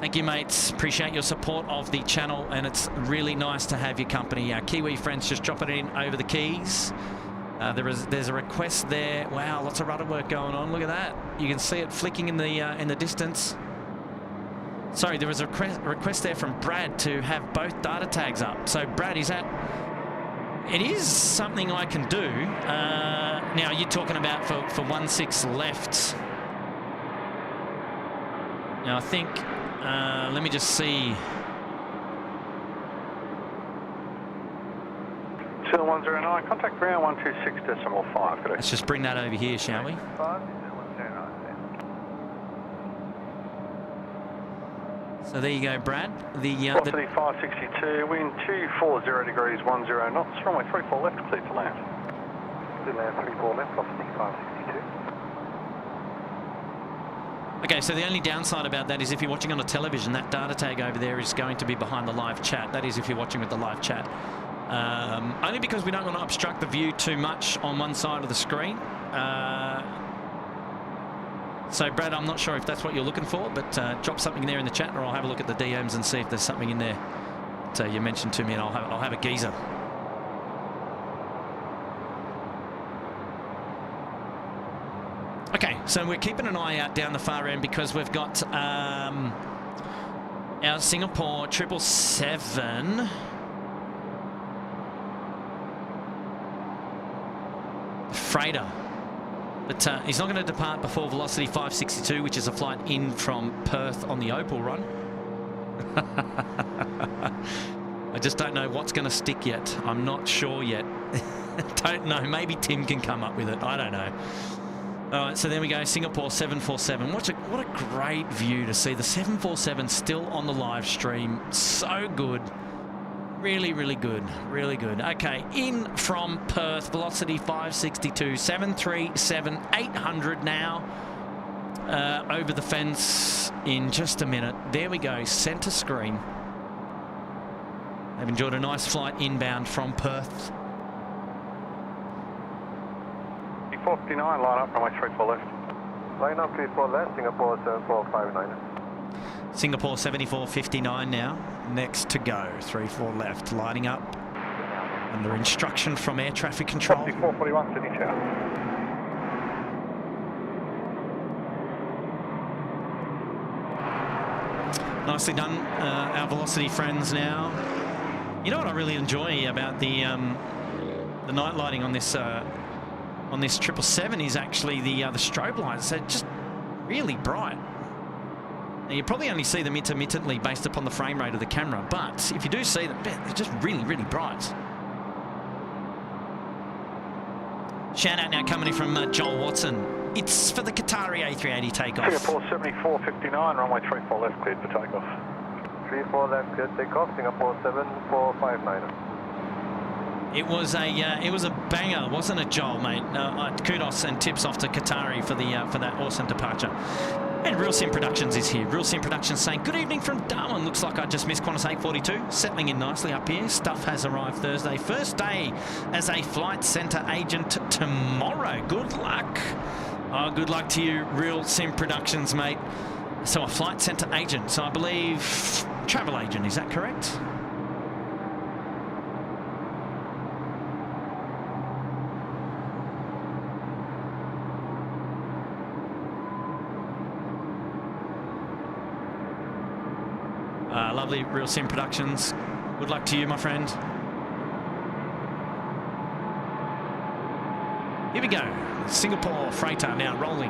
Thank you, mates. Appreciate your support of the channel, and it's really nice to have your company. Our Kiwi friends just dropping it in over the keys. There's a request there. Wow, lots of rudder work going on. Look at that. You can see it flicking in the distance. Sorry, there was a request there from Brad to have both data tags up. So Brad, is that? It is something I can do. Now you're talking about for 16 left. Now I think. Let me just see. 109, contact ground 126.5. Let's just bring that over here, shall we? So there you go, Brad. Velocity 562, wind 240 degrees, 10 knots. Runway 34 left, clear to land. Clear to land 34 left, velocity 562. Okay, so the only downside about that is if you're watching on a television, that data tag over there is going to be behind the live chat. That is if you're watching with the live chat. Only because we don't want to obstruct the view too much on one side of the screen. So, Brad, I'm not sure if that's what you're looking for, but drop something there in the chat, or I'll have a look at the DMs and see if there's something in there that you mentioned to me, and I'll have a geezer. Okay, so we're keeping an eye out down the far end because we've got our Singapore 777 freighter. But he's not going to depart before velocity 562, which is a flight in from Perth on the Opal run. I just don't know what's going to stick yet. I'm not sure yet. Don't know. Maybe Tim can come up with it. I don't know. All right, so there we go. Singapore 747. What a great view to see the 747 still on the live stream. So good. Really, really good. Really good. Okay, in from Perth, velocity 562, 737, 800 now. Over the fence in just a minute. There we go, centre screen. They've enjoyed a nice flight inbound from Perth. 459, line up, runway 34 left. Line up, 34 left, Singapore 7459. Singapore 7459 now, next to go, 34 left, lining up under instruction from air traffic control. 441, Sydney Tower. Nicely done, our velocity friends now. You know what I really enjoy about the night lighting on this 777 is actually the strobe lights. They're just really bright. Now, you probably only see them intermittently based upon the frame rate of the camera, but if you do see them, they're just really, really bright. Shout out now coming in from Joel Watson. It's for the Qatar A380 takeoff. Singapore 7459, runway 34 left, cleared for takeoff. 34 left, cleared takeoff, Singapore 7459. It was a banger, wasn't it, Joel, mate? Kudos and tips off to Qatari for that awesome departure. And Real Sim Productions is here. Real Sim Productions saying, good evening from Darwin. Looks like I just missed Qantas 842. Settling in nicely up here. Stuff has arrived Thursday. First day as a flight centre agent tomorrow. Good luck. Oh, good luck to you, Real Sim Productions, mate. So a flight centre agent. So I believe travel agent, is that correct? Lovely, Real Sim Productions. Good luck to you, my friend. Here we go. Singapore freighter now rolling.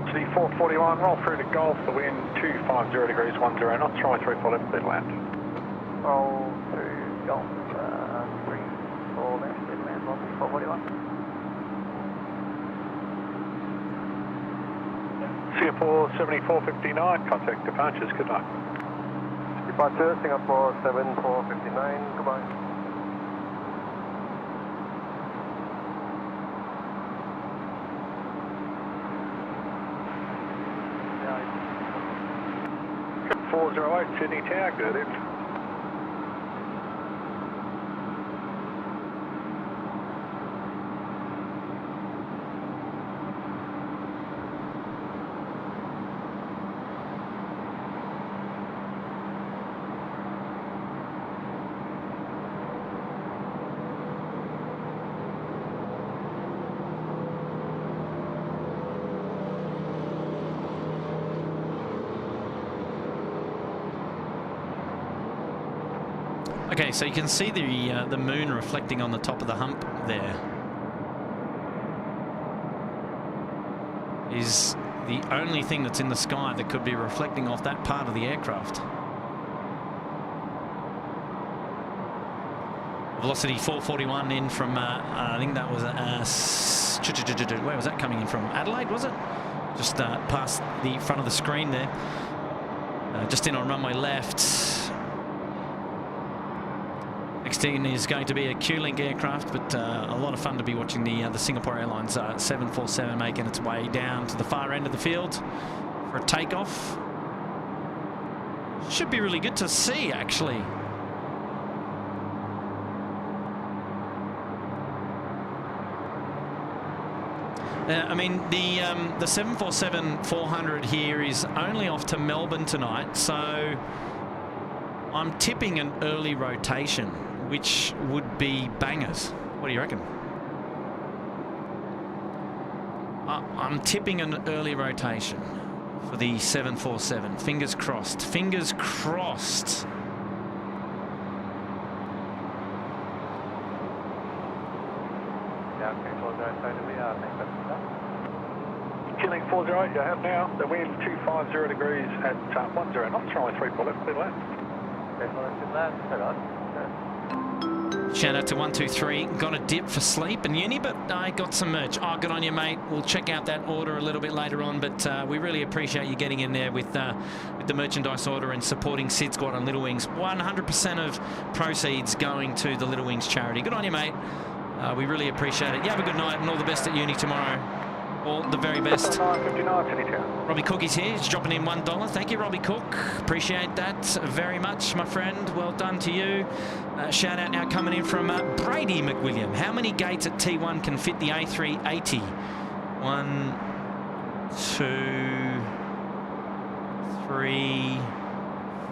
City 441, roll through to Golf, the wind 250 degrees, 10 knots, runway 34 left, clear to land. Roll through Golf, 34 left, clear to land, 441. Singapore 7459, contact departures, good luck. Departure, Singapore 7459, goodbye. Yeah. 408, Sydney Tower, good in. Okay, so you can see the moon reflecting on the top of the hump there. Is the only thing that's in the sky that could be reflecting off that part of the aircraft. Velocity 441 in from, I think that was, where was that coming in from? Adelaide, was it? just past the front of the screen there. Just in on runway left. Next in is going to be a Q-Link aircraft, but a lot of fun to be watching the Singapore Airlines 747 making its way down to the far end of the field for a takeoff. Should be really good to see, actually. I mean, the 747-400 here is only off to Melbourne tonight, so I'm tipping an early rotation, which would be bangers. What do you reckon? I'm tipping an early rotation for the 747. Fingers crossed. Fingers crossed. Q-Link 408, you have now the wind 250 degrees at 10 knots, runway 34 left, clear to land. Shout out to 123. Got a dip for sleep and uni, but I got some merch. Oh, good on you, mate. We'll check out that order a little bit later on, but we really appreciate you getting in there with the merchandise order and supporting SydSquad on Little Wings. 100% of proceeds going to the Little Wings charity. Good on you, mate. We really appreciate it. You have a good night and all the best at uni tomorrow. All the very best. Robbie Cook is here. He's dropping in $1. Thank you, Robbie Cook. Appreciate that very much, my friend. Well done to you. Shout out now coming in from Brady McWilliam. How many gates at T1 can fit the A380? 1, 2, 3,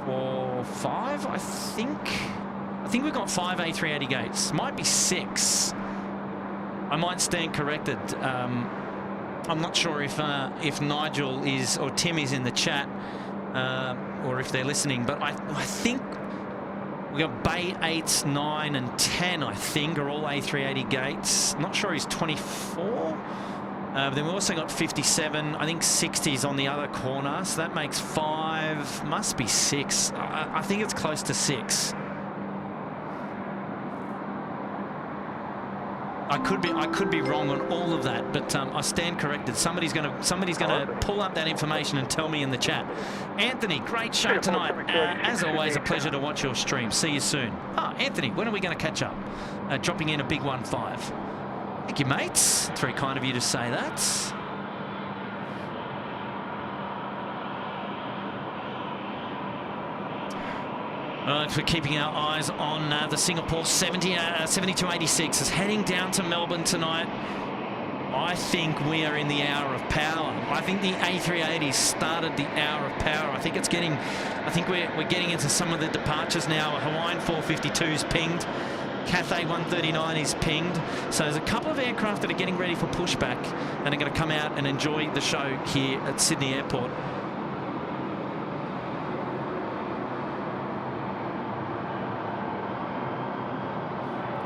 4, 5, I think. I think we've got 5 A380 gates. Might be 6. I might stand corrected. I'm not sure if Nigel is or Tim is in the chat or if they're listening, but I think we got Bay 8, 9 and 10, I think, are all A380 gates. Not sure he's 24. Then we also got 57. I think 60 is on the other corner, so that makes 5. Must be 6. I think it's close to 6. I could be wrong on all of that, but I stand corrected. Somebody's gonna pull up that information and tell me in the chat. Anthony, great show tonight. As always, a pleasure to watch your stream. See you soon. Anthony, when are we going to catch up? Dropping in a big 1-5. Thank you, mates. It's very kind of you to say that. For keeping our eyes on the Singapore 7286 is heading down to Melbourne tonight. I think we are in the hour of power. I think the A380 started the hour of power. I think we're getting into some of the departures now. Hawaiian 452 is pinged. Cathay 139 is pinged. So there's a couple of aircraft that are getting ready for pushback and are going to come out and enjoy the show here at Sydney Airport.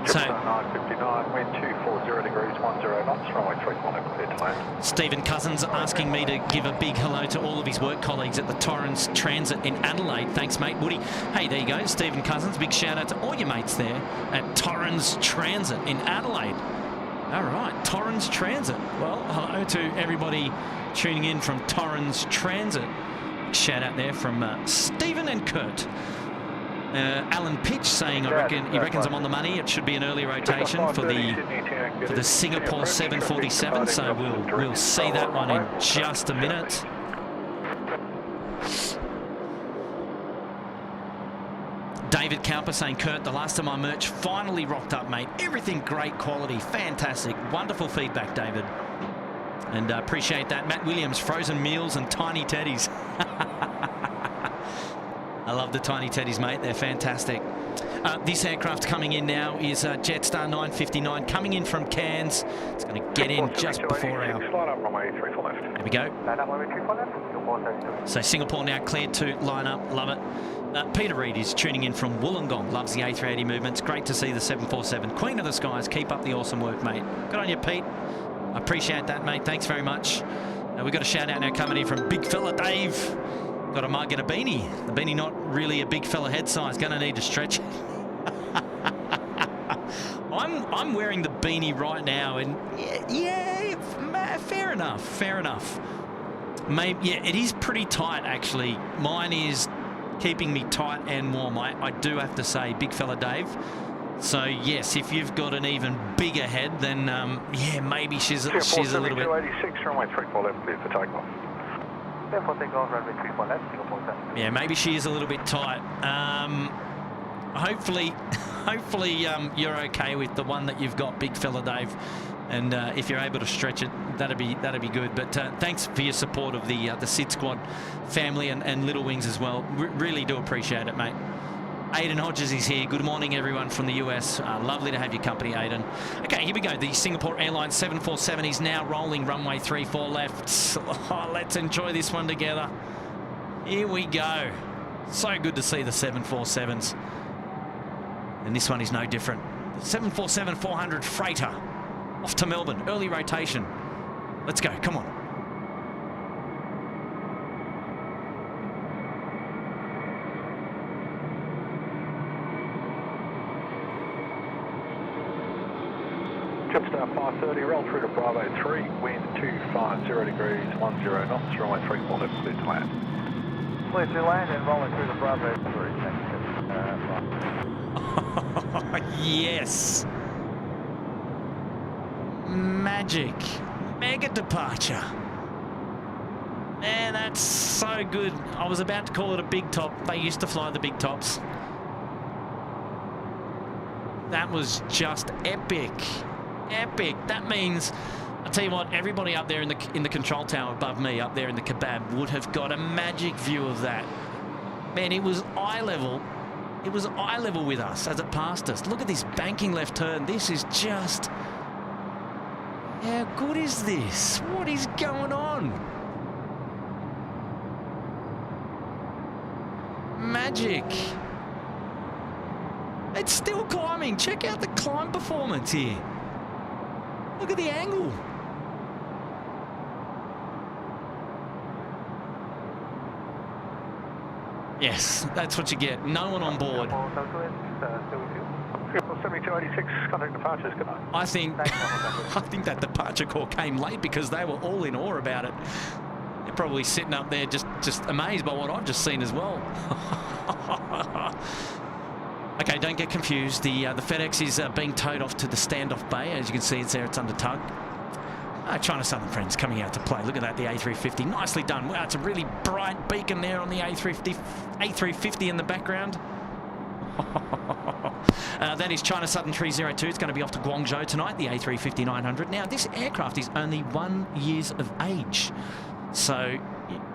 So, 959, wind 240 degrees, 10 knots, runway 34 left, clear to land. Stephen Cousins asking me to give a big hello to all of his work colleagues at the Torrens Transit in Adelaide. Thanks, mate. Woody. Hey, there you go, Stephen Cousins. Big shout out to all your mates there at Torrens Transit in Adelaide. All right, Torrens Transit. Well, hello to everybody tuning in from Torrens Transit. Shout out there from Stephen and Kurt. Alan Pitch saying he reckons I'm on the money. It should be an early rotation for the Singapore 747. So we'll see that one in just a minute. David Cowper saying, Kurt, the last of my merch finally rocked up, mate. Everything great quality, fantastic, wonderful feedback, David. And appreciate that. Matt Williams, frozen meals and tiny teddies. I love the tiny teddies, mate. They're fantastic. This aircraft coming in now is Jetstar 959 coming in from Cairns. It's going to get in just before our... There we go. So Singapore now cleared to line up. Love it. Peter Reid is tuning in from Wollongong. Loves the A380 movements. Great to see the 747. Queen of the skies. Keep up the awesome work, mate. Good on you, Pete. I appreciate that, mate. Thanks very much. We've got a shout out now coming in from Big Fella Dave. Got a mug and a beanie. The beanie not really a big fella head size. Going to need to stretch it. I'm wearing the beanie right now, and yeah, fair enough. Maybe, yeah, it is pretty tight actually. Mine is keeping me tight and warm. I do have to say, big fella Dave. So yes, if you've got an even bigger head, then yeah, maybe she's a little bit. 286, runway 34 left, clear for takeoff. Clear for takeoff, runway 34 left, Singapore 7. Yeah, maybe she is a little bit tight. Hopefully you're okay with the one that you've got, big fella Dave. And if you're able to stretch it, that'd be good. But thanks for your support of the SydSquad family and Little Wings as well. Really do appreciate it, mate. Aidan Hodges is here. Good morning, everyone from the US. Lovely to have your company, Aidan. Okay, here we go. The Singapore Airlines 747 is now rolling runway 34 left. Oh, let's enjoy this one together. Here we go. So good to see the 747s. And this one is no different. The 747-400 freighter. Off to Melbourne, early rotation. Let's go, come on. Jetstar 530, roll through to Bravo 3, wind 250 degrees, 10 knots, runway 34 left, clear to land. Clear to land and rolling through to Bravo 3. Yes. Magic. Mega departure. Man, that's so good. I was about to call it a big top. They used to fly the big tops. That was just epic. Epic. That means, I'll tell you what, everybody up there in the control tower above me, up there in the kebab, would have got a magic view of that. Man, it was eye level. It was eye level with us as it passed us. Look at this banking left turn. This is just... How good is this? What is going on? Magic. It's still climbing. Check out the climb performance here. Look at the angle. Yes, that's what you get. No one on board. 7286, contact departures, good night. I think that departure call came late because they were all in awe about it. They're probably sitting up there just amazed by what I've just seen as well. Okay, don't get confused. The FedEx is being towed off to the standoff bay. As you can see, it's there. It's under tug. China Southern friends coming out to play. Look at that, the A350. Nicely done. Wow, it's a really bright beacon there on the A350 in the background. That is China Southern 302. It's going to be off to Guangzhou tonight, the A350-900. Now, this aircraft is only 1 year of age. So,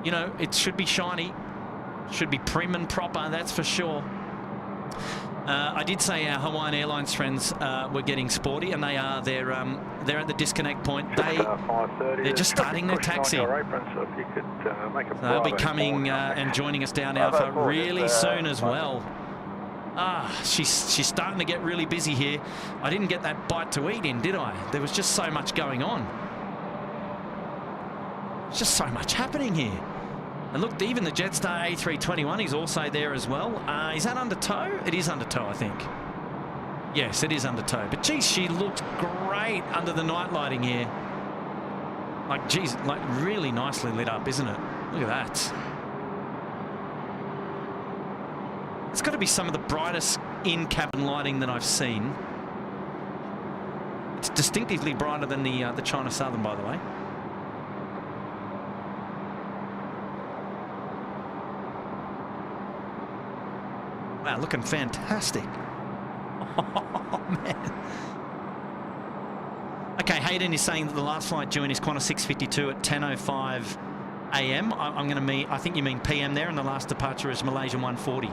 you know, it should be shiny. Should be prim and proper, that's for sure. I did say our Hawaiian Airlines friends were getting sporty, and they are. They're at the disconnect point. They're just starting their taxi. They'll be coming and joining us down Alpha really soon as well. She's starting to get really busy here. I didn't get that bite to eat in, did I? There was just so much going on. There's just so much happening here. And look, even the Jetstar A321 is also there as well. Is that under tow? It is under tow, I think. Yes, it is under tow. But geez, she looks great under the night lighting here. Like, geez, like really nicely lit up, isn't it? Look at that. It's got to be some of the brightest in-cabin lighting that I've seen. It's distinctively brighter than the China Southern, by the way. Wow, looking fantastic. Oh, man. Okay, Hayden is saying that the last flight due in is Qantas 652 at 10:05 a.m. I'm going to mean, I think you mean PM there, and the last departure is Malaysian 140.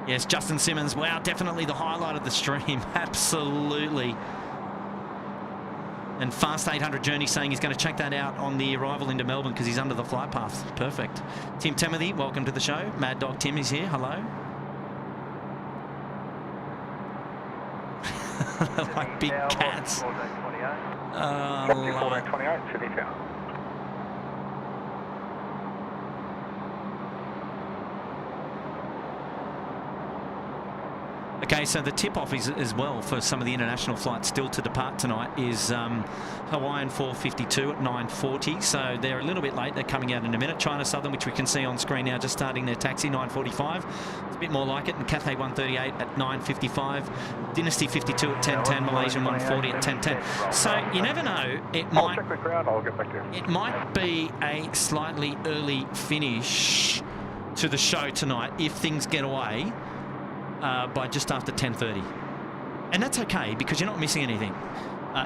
Yes, Justin Simmons. Wow, definitely the highlight of the stream. Absolutely. And Fast 800 Journey saying he's going to check that out on the arrival into Melbourne because he's under the flight path. Perfect. Tim Timothy, welcome to the show. Mad Dog Tim is here. Hello. Like big cats. Love it. Okay, so the tip-off is as well for some of the international flights still to depart tonight is Hawaiian 452 at 9:40. So they're a little bit late. They're coming out in a minute. China Southern, which we can see on screen now, just starting their taxi, 9:45. It's a bit more like it. And Cathay 138 at 9:55. Dynasty 52 at 10:10. Malaysian 140 at 10:10. So you never know. It might. Check the ground. I'll get back to you. It might be a slightly early finish to the show tonight if things get away by just after 10:30. And that's okay because you're not missing anything.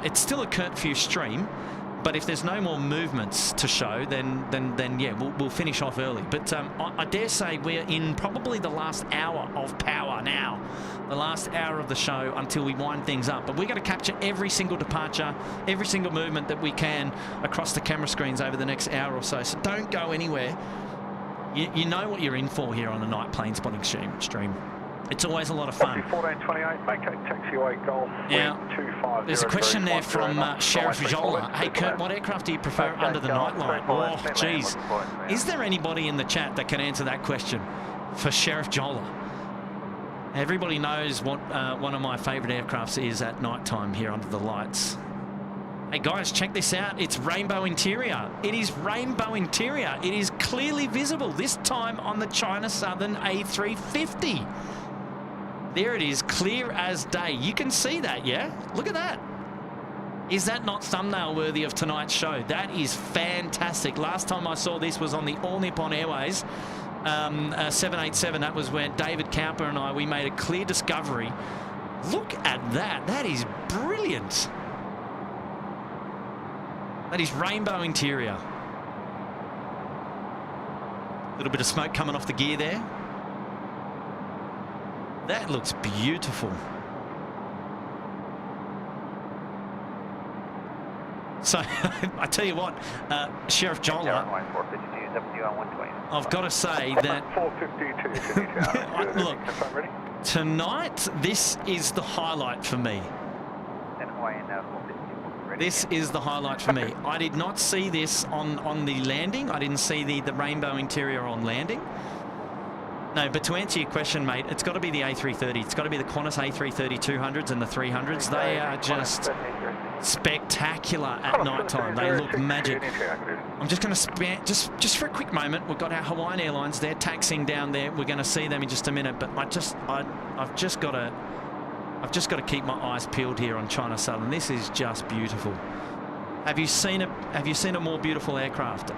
It's still a curfew stream, but if there's no more movements to show, then yeah, we'll finish off early. But I dare say we're in probably the last hour of power now, the last hour of the show until we wind things up. But we've got to capture every single departure, every single movement that we can across the camera screens over the next hour or so. So don't go anywhere. You know what you're in for here on the night plane spotting stream. It's always a lot of fun. 1428, make a taxiway Golf. Now, there's a question there from Sheriff Jola. Hey, Kurt, what aircraft do you prefer under the nightlight? Oh, geez. Is there anybody in the chat that can answer that question for Sheriff Jola? Everybody knows what one of my favourite aircrafts is at night time here under the lights. Hey guys, check this out. It's rainbow interior. It is rainbow interior. It is clearly visible, this time on the China Southern A350. There it is, clear as day. You can see that, yeah? Look at that. Is that not thumbnail worthy of tonight's show? That is fantastic. Last time I saw this was on the All Nippon Airways 787. That was when David Cowper and we made a clear discovery. Look at that. That is brilliant. That is rainbow interior. A little bit of smoke coming off the gear there. That looks beautiful. So, I tell you what, Sheriff Jola, I've got to say that, look, tonight, this is the highlight for me. This is the highlight for me. I did not see this on the landing. I didn't see the rainbow interior on landing. No, but to answer your question, mate, it's got to be the A330. It's got to be the Qantas A330 200s and the 300s. They are just spectacular at night time. They look magic. I'm just going to just for a quick moment. We've got our Hawaiian Airlines. They're taxiing down there. We're going to see them in just a minute. But I've just got to keep my eyes peeled here on China Southern. This is just beautiful. Have you seen a more beautiful aircraft?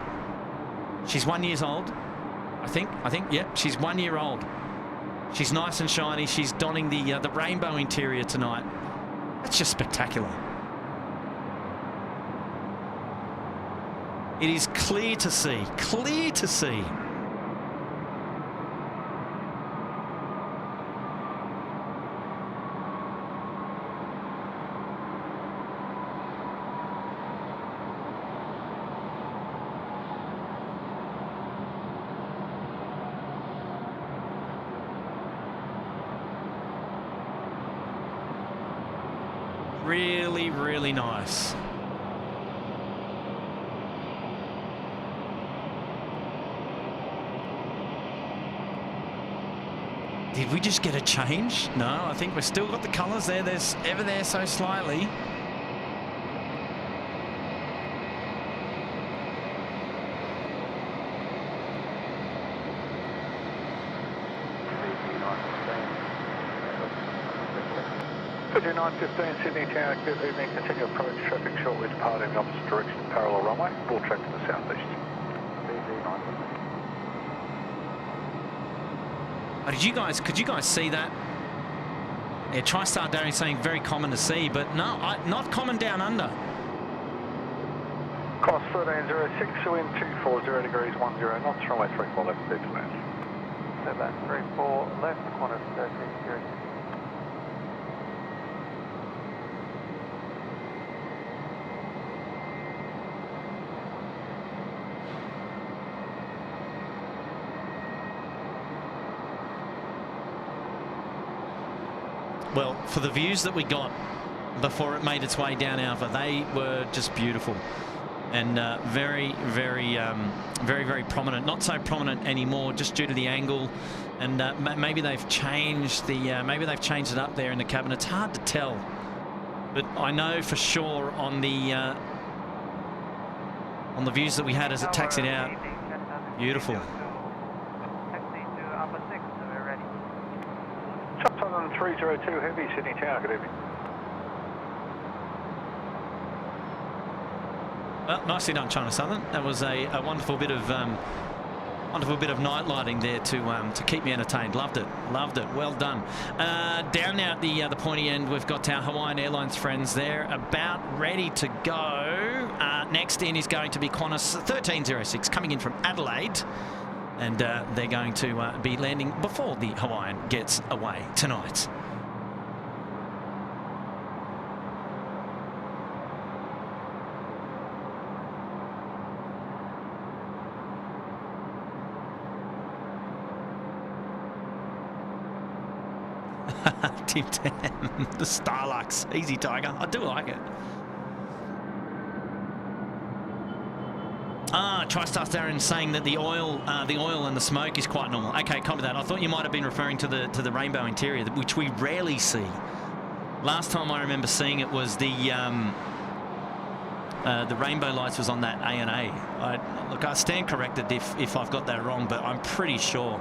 She's 1 year old. I think, yep, she's 1 year old. She's nice and shiny. She's donning the rainbow interior tonight. That's just spectacular. It is clear to see, clear to see. Really, really nice. Did we just get a change? No, I think we've still got the colours there. There's ever there so slightly. Figure 915 Sydney Tower, good evening. Continue approach traffic shortly departing in the opposite direction, parallel runway, full track to the southeast. Oh, could you guys see that? Yeah, TriStar Darry saying very common to see, but no, not common down under. Course 1306, wind 240 degrees 10 knots, runway 34 left, clear to land. 734 left, Qantas 1306. Well, for the views that we got before it made its way down Alpha, they were just beautiful and very, very, very prominent. Not so prominent anymore, just due to the angle And maybe they've changed the maybe they've changed it up there in the cabin. It's hard to tell, but I know for sure on the views that we had as it taxied out. Beautiful. Chopped on 302 Heavy, Sydney Tower, good evening. Well, nicely done, China Southern. That was a wonderful bit of night lighting there to keep me entertained. Loved it, well done. Down now at the pointy end, we've got our Hawaiian Airlines friends there, about ready to go. Next in is going to be Qantas 1306 coming in from Adelaide, and they're going to be landing before the Hawaiian gets away tonight. Tim Tam, the Starlux, easy Tiger. I do like it. TriStar Darren saying that the oil and the smoke is quite normal. Okay, copy that. I thought you might have been referring to the rainbow interior, which we rarely see. Last time I remember seeing it was the rainbow lights was on that A&A. Look, I stand corrected if I've got that wrong, but I'm pretty sure.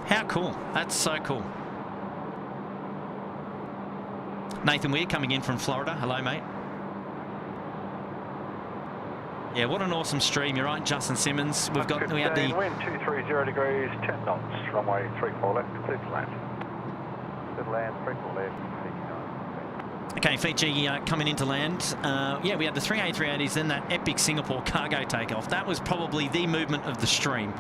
How cool. That's so cool. Nathan Weir coming in from Florida. Hello, mate. Yeah, what an awesome stream. You're right, Justin Simmons. We had the wind 230 degrees, 10 knots, runway 34 left, clear to land. Clear to land, 34 left. Okay, Fiji coming into land. Yeah, we had the three A380s, then that epic Singapore cargo takeoff. That was probably the movement of the stream.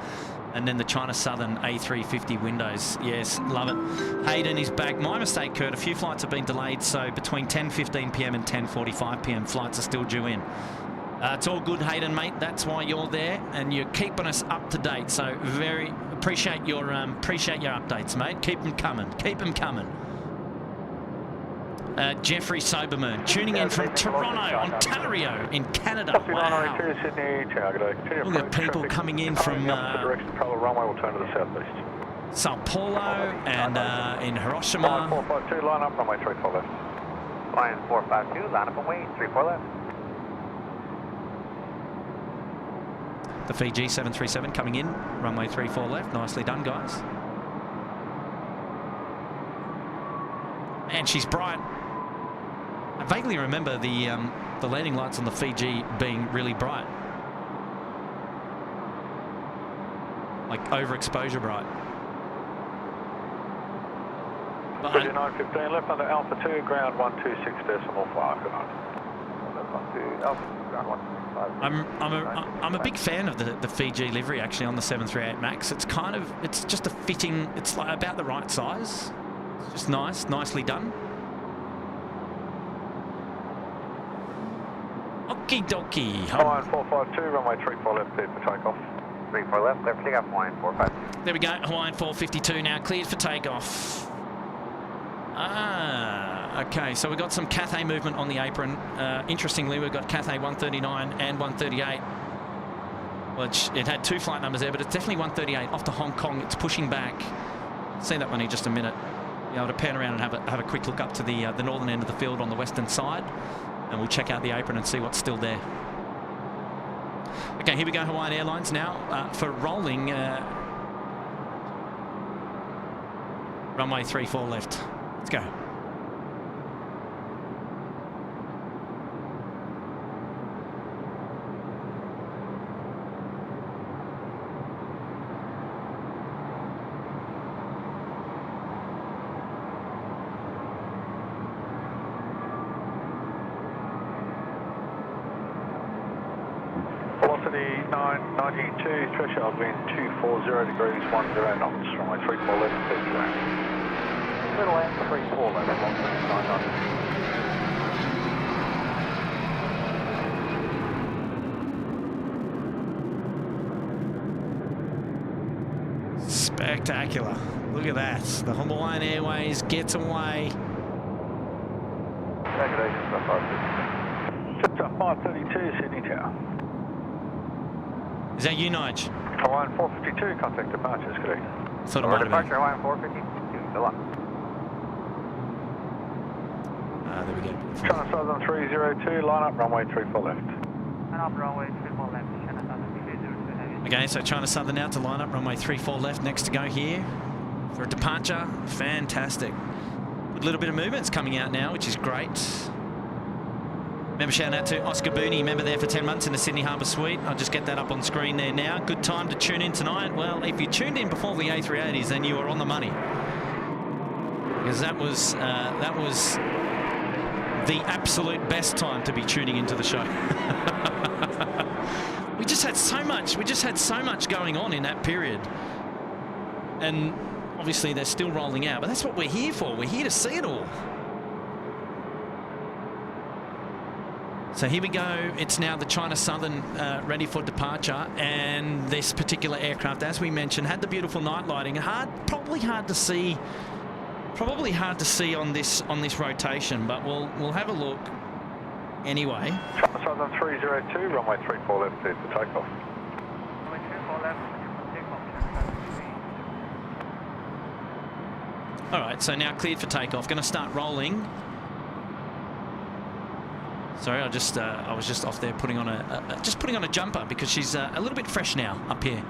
And then the China Southern A350 windows. Yes, love it. Hayden is back. My mistake, Kurt. A few flights have been delayed, so between 10:15 p.m. and 10:45 p.m. flights are still due in. It's all good, Hayden, mate. That's why you're there, and you're keeping us up to date. So very appreciate your updates, mate. Keep them coming. Keep them coming. Jeffrey Soberman tuning in from Toronto, Ontario, in Canada. Wow. Look at people coming in from Sao Paulo and in Hiroshima. Line 452, line up, runway 34 left. Line 452, line up away, 34 left. The Fiji 737 coming in, runway 34 left. Nicely done, guys. And she's bright. I vaguely remember the landing lights on the Fiji being really bright, like overexposure bright. But 915 left under Alpha 2, ground 126.5. Good night. Alpha 2, ground 125. I'm a big fan of the Fiji livery actually on the 738 MAX. It's just a fitting. It's like about the right size. It's just nicely done. Okie dokie. Hawaiian 452, runway 34 left, cleared for takeoff. 34 left, clear for takeoff, Hawaiian 452. There we go, Hawaiian 452 now, cleared for takeoff. Okay, so we've got some Cathay movement on the apron. Interestingly, we've got Cathay 139 and 138. Which it had two flight numbers there, but it's definitely 138 off to Hong Kong. It's pushing back. See that one in just a minute. Be able to pan around and have a quick look up to the northern end of the field on the western side. And we'll check out the apron and see what's still there. Okay, here we go, Hawaiian Airlines now for rolling. Runway 34 left. Let's go. Velocity 992, threshold wind 240 degrees, 10 knots, runway 34 left, clear to land. Clear to land, 34 left, velocity 992. Spectacular. Look at that. The Hawaiian Airways gets away. Just 532, Sydney Tower. Is that you, Nige? Hawaiian 452, contact departures, good evening. Thought it might have been. Departure Hawaiian 452, go on. There we go. China Southern 302, line up runway 34 left. Line up runway 34 left, China Southern 302 heavy. Okay, so China Southern out to line up, runway 34 left, next to go here for a departure. Fantastic. Good little bit of movement's coming out now, which is great. Remember, shout out to Oscar Booney, member there for 10 months in the Sydney Harbour Suite. I'll just get that up on screen there now. Good time to tune in tonight. Well, if you tuned in before the A380s, then you were on the money. Because that was the absolute best time to be tuning into the show. We just had so much going on in that period. And obviously they're still rolling out, but that's what we're here for. We're here to see it all. So here we go. It's now the China Southern ready for departure, and this particular aircraft, as we mentioned, had the beautiful night lighting. Probably hard to see on this rotation, but we'll have a look anyway. China Southern 302, runway 34 left, cleared for takeoff. Runway 34 left, takeoff, All right, so now cleared for takeoff. Going to start rolling. Sorry, I was just off there putting on a jumper because she's a little bit fresh now up here.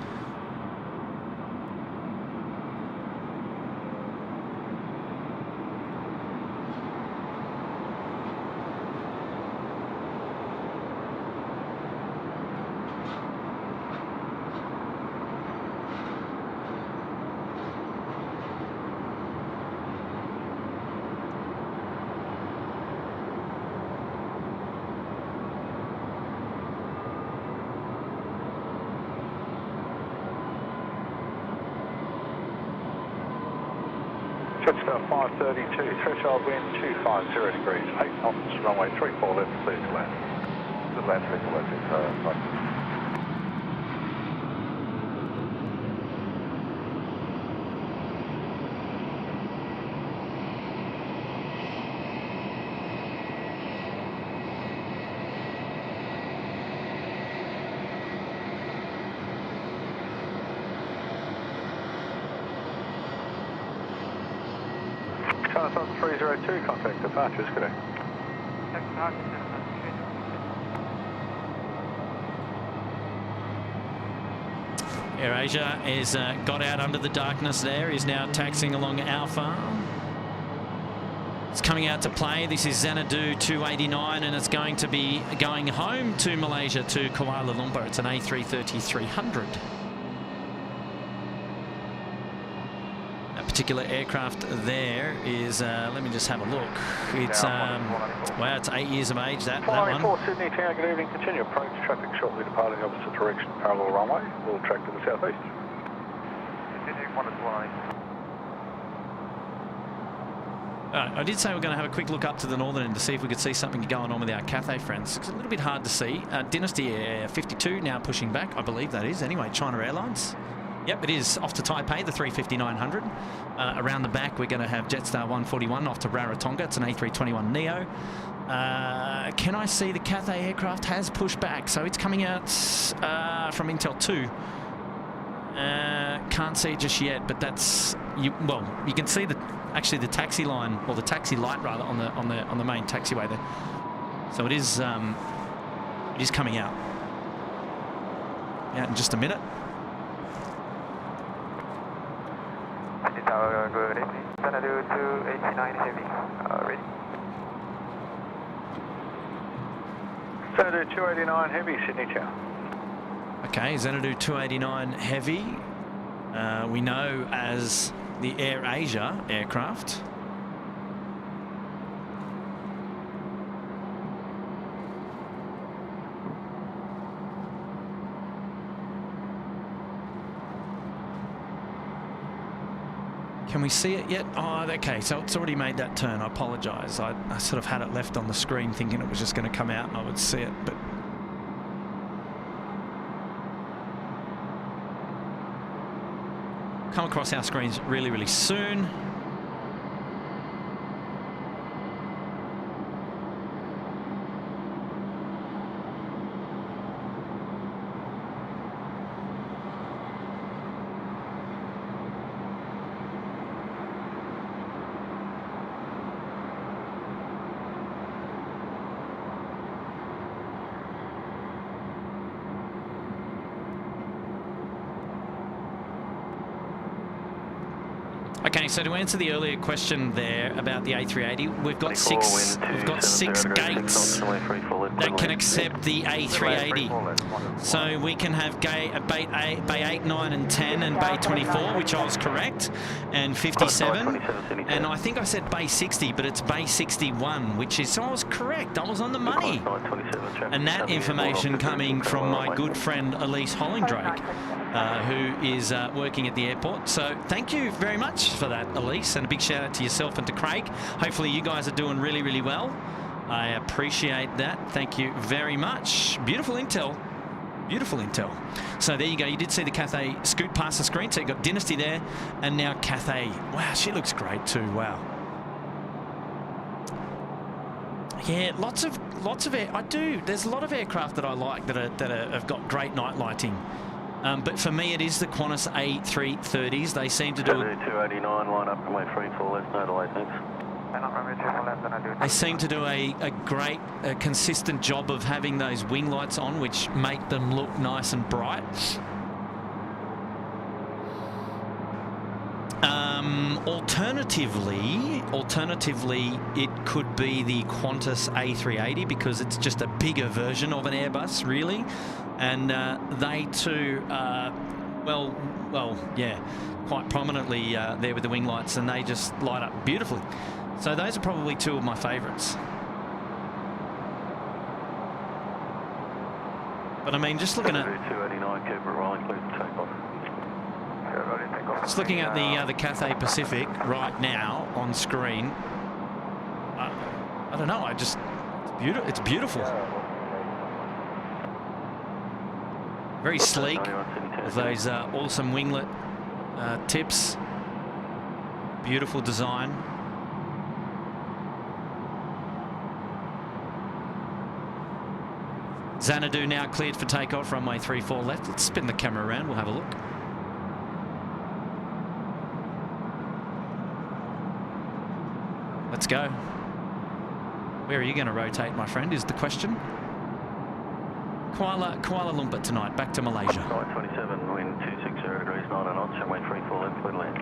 Jetstar 532, threshold wind 250 degrees, 8 knots, runway 34 left, clear to land. Good land, 34 left, China Southern 302, contact departures, good day. AirAsia is got out under the darkness there, is now taxiing along Alpha. It's coming out to play. This is Xanadu 289, and it's going to be going home to Malaysia, to Kuala Lumpur. It's an A330-300. Particular aircraft there is, let me just have a look. It's, wow, it's 8 years of age, that one. 4 Sydney Tower, good evening. Continue approach traffic shortly departing the opposite direction, parallel runway. We'll track to the southeast. Continue 1 I did say we're going to have a quick look up to the northern end to see if we could see something going on with our Cathay friends. It's a little bit hard to see. Dynasty Air 52 now pushing back, I believe that is. Anyway, China Airlines. Yep, it is off to Taipei, the 350-900. Around the back, we're going to have Jetstar 141 off to Rarotonga. It's an A321neo. Can I see the Cathay aircraft has pushed back? So it's coming out from Intel 2. Can't see it just yet, but that's you can see the taxi line, or the taxi light rather, on the main taxiway there. So it is coming out. Out in just a minute. Good evening. Xanadu 289 heavy, ready. Xanadu 289 heavy, Sydney Tower. Okay, Xanadu 289 heavy. We know as the AirAsia aircraft. Can we see it yet? Oh, okay, so it's already made that turn. I apologise. I sort of had it left on the screen thinking it was just going to come out and I would see it, but... come across our screens really, really soon. Okay, so to answer the earlier question there about the A380, we've got six gates that can accept the A380. So we can have bay 8, 9 and 10 and bay 24, which I was correct, and 57. And I think I said bay 60, but it's bay 61, which is, so I was correct. I was on the money. And that information coming from my good friend Elise Hollingdrake, who is working at the airport. So thank you very much for that, Elise, and a big shout out to yourself and to Craig. Hopefully you guys are doing really, really well. I appreciate that. Thank you very much. Beautiful intel. Beautiful intel. So there you go. You did see the Cathay scoot past the screen. So you got Dynasty there, and now Cathay. Wow, she looks great too. Wow. Yeah, lots of air. I do. There's a lot of aircraft that I like that have got great night lighting. But for me, it is the Qantas A330s. They seem to do. A289 line up from my 34 left, no delay, thanks. They seem to do a great, consistent job of having those wing lights on, which make them look nice and bright. Alternatively, it could be the Qantas A380 because it's just a bigger version of an Airbus, really. And they too, yeah, quite prominently there with the wing lights, and they just light up beautifully. So those are probably two of my favourites. But I mean, just looking at the Cathay Pacific right now on screen, I don't know. It's beautiful. Very sleek, with those awesome winglet tips. Beautiful design. Xanadu now cleared for takeoff, runway 34 left. Let's spin the camera around, we'll have a look. Let's go. Where are you going to rotate, my friend, is the question. Kuala Lumpur tonight, back to Malaysia. 27, wind 260 degrees, 9 knots, runway 34 left, clear land.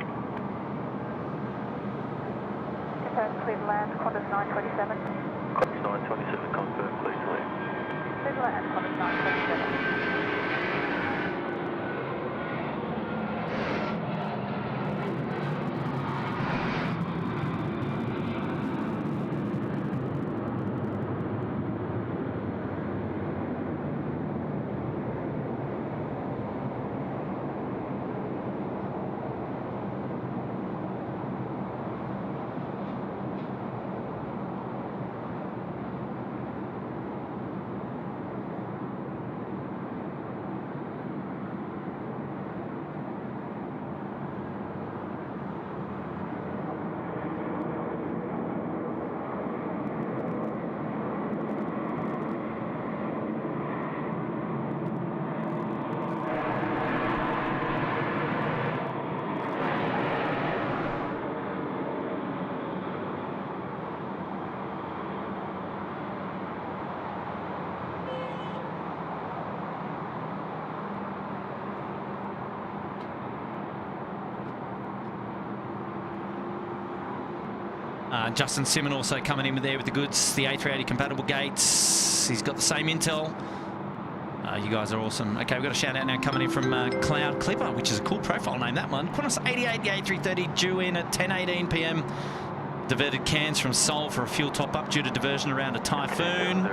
Confirm clear land, Qantas 927. Qantas 927, confirm, please land. Clear land, Qantas 927. Justin Simon also coming in there with the goods, the A380 compatible gates. He's got the same intel. You guys are awesome. Okay, we've got a shout out now coming in from Cloud Clipper, which is a cool profile name, that one. Qantas 88, the A330 due in at 10:18 p.m. Diverted cans from Seoul for a fuel top-up due to diversion around a typhoon.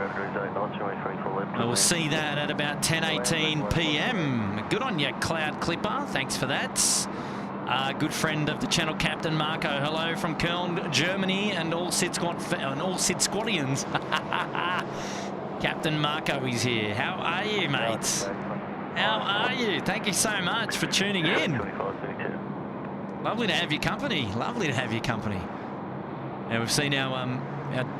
We'll see that at about 10:18 p.m. Good on you, Cloud Clipper. Thanks for that. Good friend of the channel, Captain Marco. Hello from Köln, Germany, and all SydSquadians. Captain Marco is here. How are you, mates? How are you? Thank you so much for tuning in. Lovely to have your company. Lovely to have your company. Now we've seen our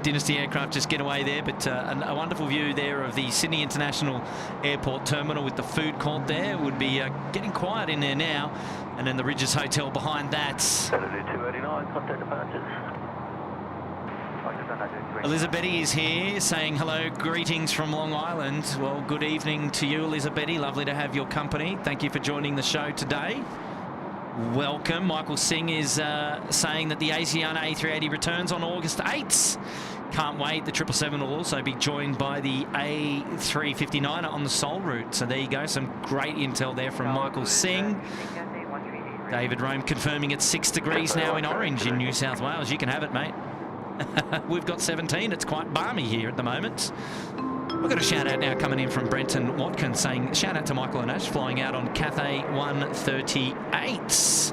Dynasty aircraft just get away there, but a wonderful view there of the Sydney International Airport terminal with the food court there. Would be getting quiet in there now. And then the Ridges Hotel behind that. 289, contact departures. Elizabeth is here saying hello, greetings from Long Island. Well, good evening to you, Elizabeth. Lovely to have your company. Thank you for joining the show today. welcome. Michael Singh is saying that the Asiana A380 returns on August 8th. Can't wait. The 777 will also be joined by the A350 on the Seoul route. So there you go. Some great intel there from Michael Singh. David Rome confirming it's 6 degrees now in Orange in New South Wales. You can have it, mate. We've got 17. It's quite balmy here at the moment. We've got a shout out now coming in from Brenton Watkins saying, shout out to Michael and Ash flying out on Cathay 138.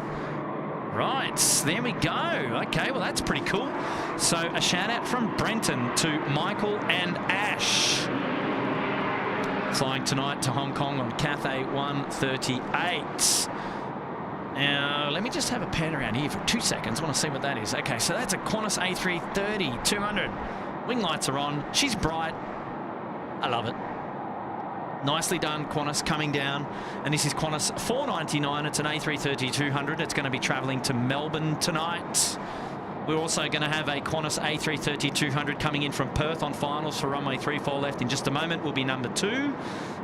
Right, there we go. Okay, well, that's pretty cool. So a shout out from Brenton to Michael and Ash. Flying tonight to Hong Kong on Cathay 138. Now, let me just have a pan around here for 2 seconds. I want to see what that is. Okay, so that's a Qantas A330 200. Wing lights are on. She's bright. I love it. Nicely done, Qantas, coming down. And this is Qantas 499. It's an A330 200. It's going to be travelling to Melbourne tonight. We're also going to have a Qantas A330 200 coming in from Perth on finals for runway 34 left in just a moment. Will be number 2.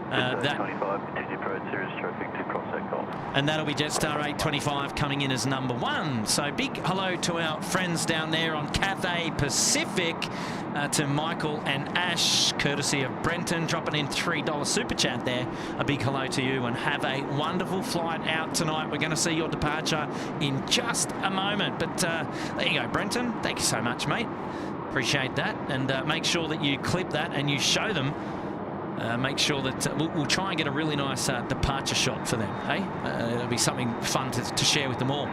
That 25, continue Pro Series traffic to cross that Gulf. And that'll be Jetstar 825 coming in as number 1. So big hello to our friends down there on Cathay Pacific, to Michael and Ash, courtesy of Brenton, dropping in $3 super chat there. A big hello to you and have a wonderful flight out tonight. We're going to see your departure in just a moment. But there you go, Brenton. Thank you so much, mate. Appreciate that. And make sure that you clip that and you show them. Make sure that we'll try and get a really nice departure shot for them. Hey, it'll be something fun to share with them all.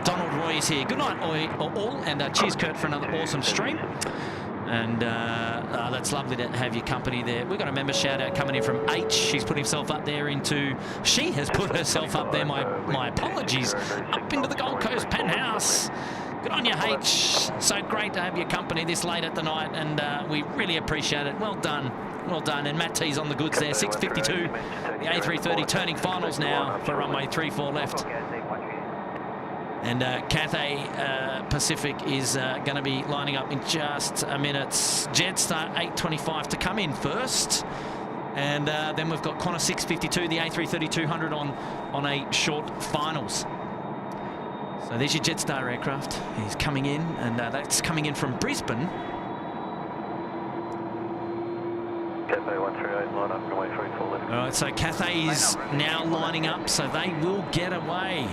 Donald Roy is here. Good night, all, and cheers, Kurt, for another awesome stream. And that's lovely to have your company there. We've got a member shout out coming in from H. She's put himself up there into. She has put herself up there. My apologies. Up into the Gold Coast penthouse. Good on you, H. So great to have your company this late at the night, and we really appreciate it. Well done. Well done. And Matt T's on the goods there. 6:52. The A330 turning finals now for runway 34 left. And Cathay Pacific is going to be lining up in just a minute. Jetstar 825 to come in first. And then we've got Qantas 652, the A330 200 on a short finals. So there's your Jetstar aircraft. He's coming in, and that's coming in from Brisbane. Cathay 138, line up, runway 34 left. All right, so Cathay is now lining up, so they will get away.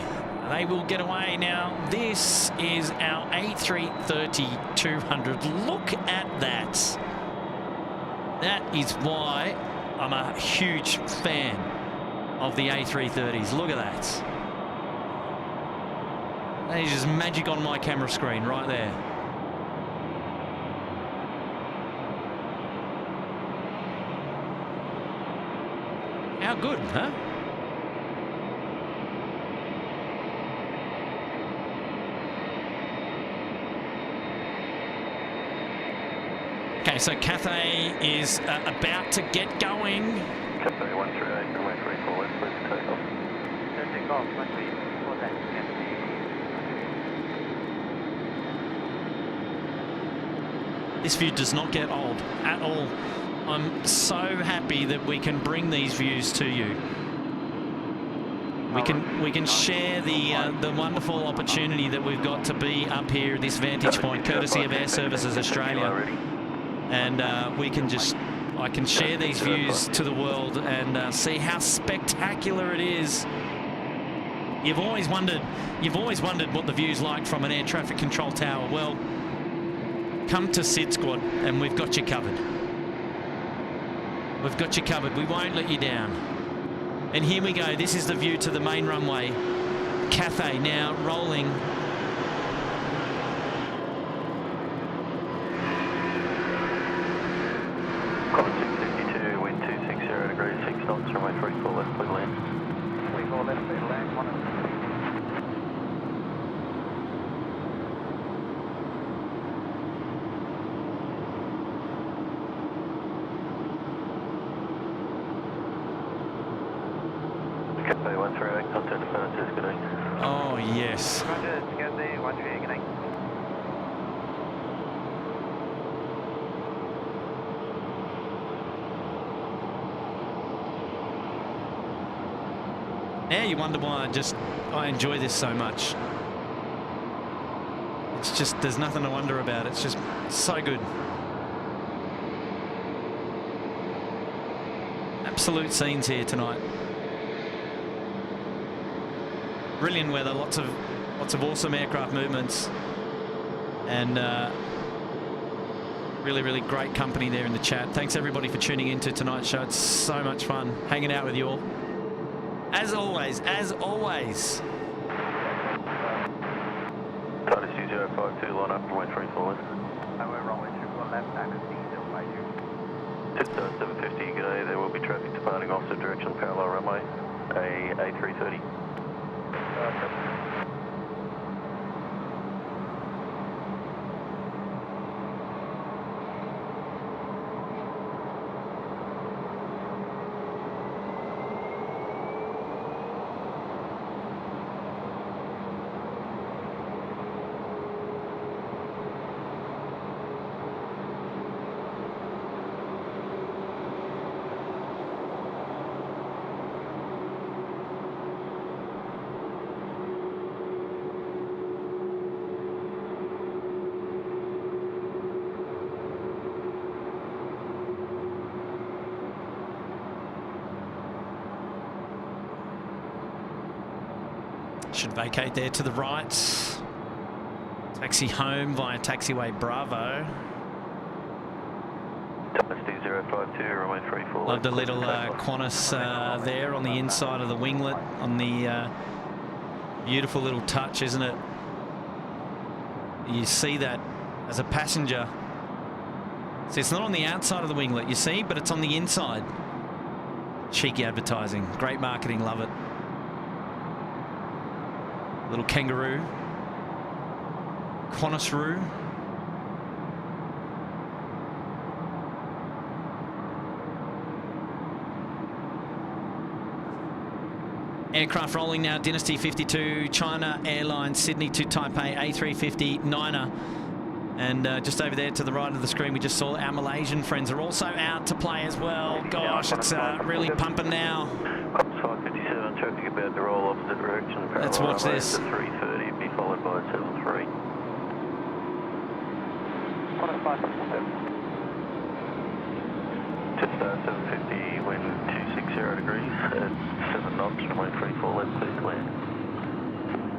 They will get away. Now, this is our A330 200. Look at that. That is why I'm a huge fan of the A330s. Look at that. That is just magic on my camera screen right there. How good, huh? Okay, so Cathay is about to get going. Cathay 138, runway 34 left, please take off. Take off, runway 34 left. This view does not get old at all. I'm so happy that we can bring these views to you. We can share the wonderful opportunity that we've got to be up here at this vantage point, courtesy of Air Services Australia. And I can share these views to the world and see how spectacular it is. You've always wondered what the view's like from an air traffic control tower. Well, come to SydSquad and we've got you covered. We've got you covered. We won't let you down. And here we go. This is the view to the main runway. Cathay now rolling. Qantas 652, wind 260 degrees, 6 knots, runway 34 left, please land. 34 left, please land. Cathay 138, contact departures, good day. Oh, yes. Roger, Cathay 138, good day. Now you wonder why I I enjoy this so much. It's just, there's nothing to wonder about. It's just so good. Absolute scenes here tonight. Brilliant weather, lots of awesome aircraft movements, and really great company there in the chat. Thanks everybody for tuning into tonight's show. It's so much fun hanging out with you all. As always. Takeoffs 052, line up, runway 34 left. We're runway 34 left, and it's diesel, SydSquad 750, g'day, there will be traffic departing opposite direction, parallel runway, A330. Should vacate there to the right. Taxi home via taxiway Bravo. Taxi 052, runway 34. Love the little Qantas there on the inside of the winglet, on the beautiful little touch, isn't it? You see that as a passenger. So it's not on the outside of the winglet, you see, but it's on the inside. Cheeky advertising, great marketing, love it. Little kangaroo, Qantasroo. Aircraft rolling now, Dynasty 52, China Airlines, Sydney to Taipei, A350, 9er. And just over there to the right of the screen, we just saw our Malaysian friends are also out to play as well. Gosh, it's really pumping now. 557, traffic about to roll opposite direction. Let's watch this. 330, be followed by 73. Qantas 557. SydSquad 750, wind 260 degrees at 7 knots, runway 34 left, please land.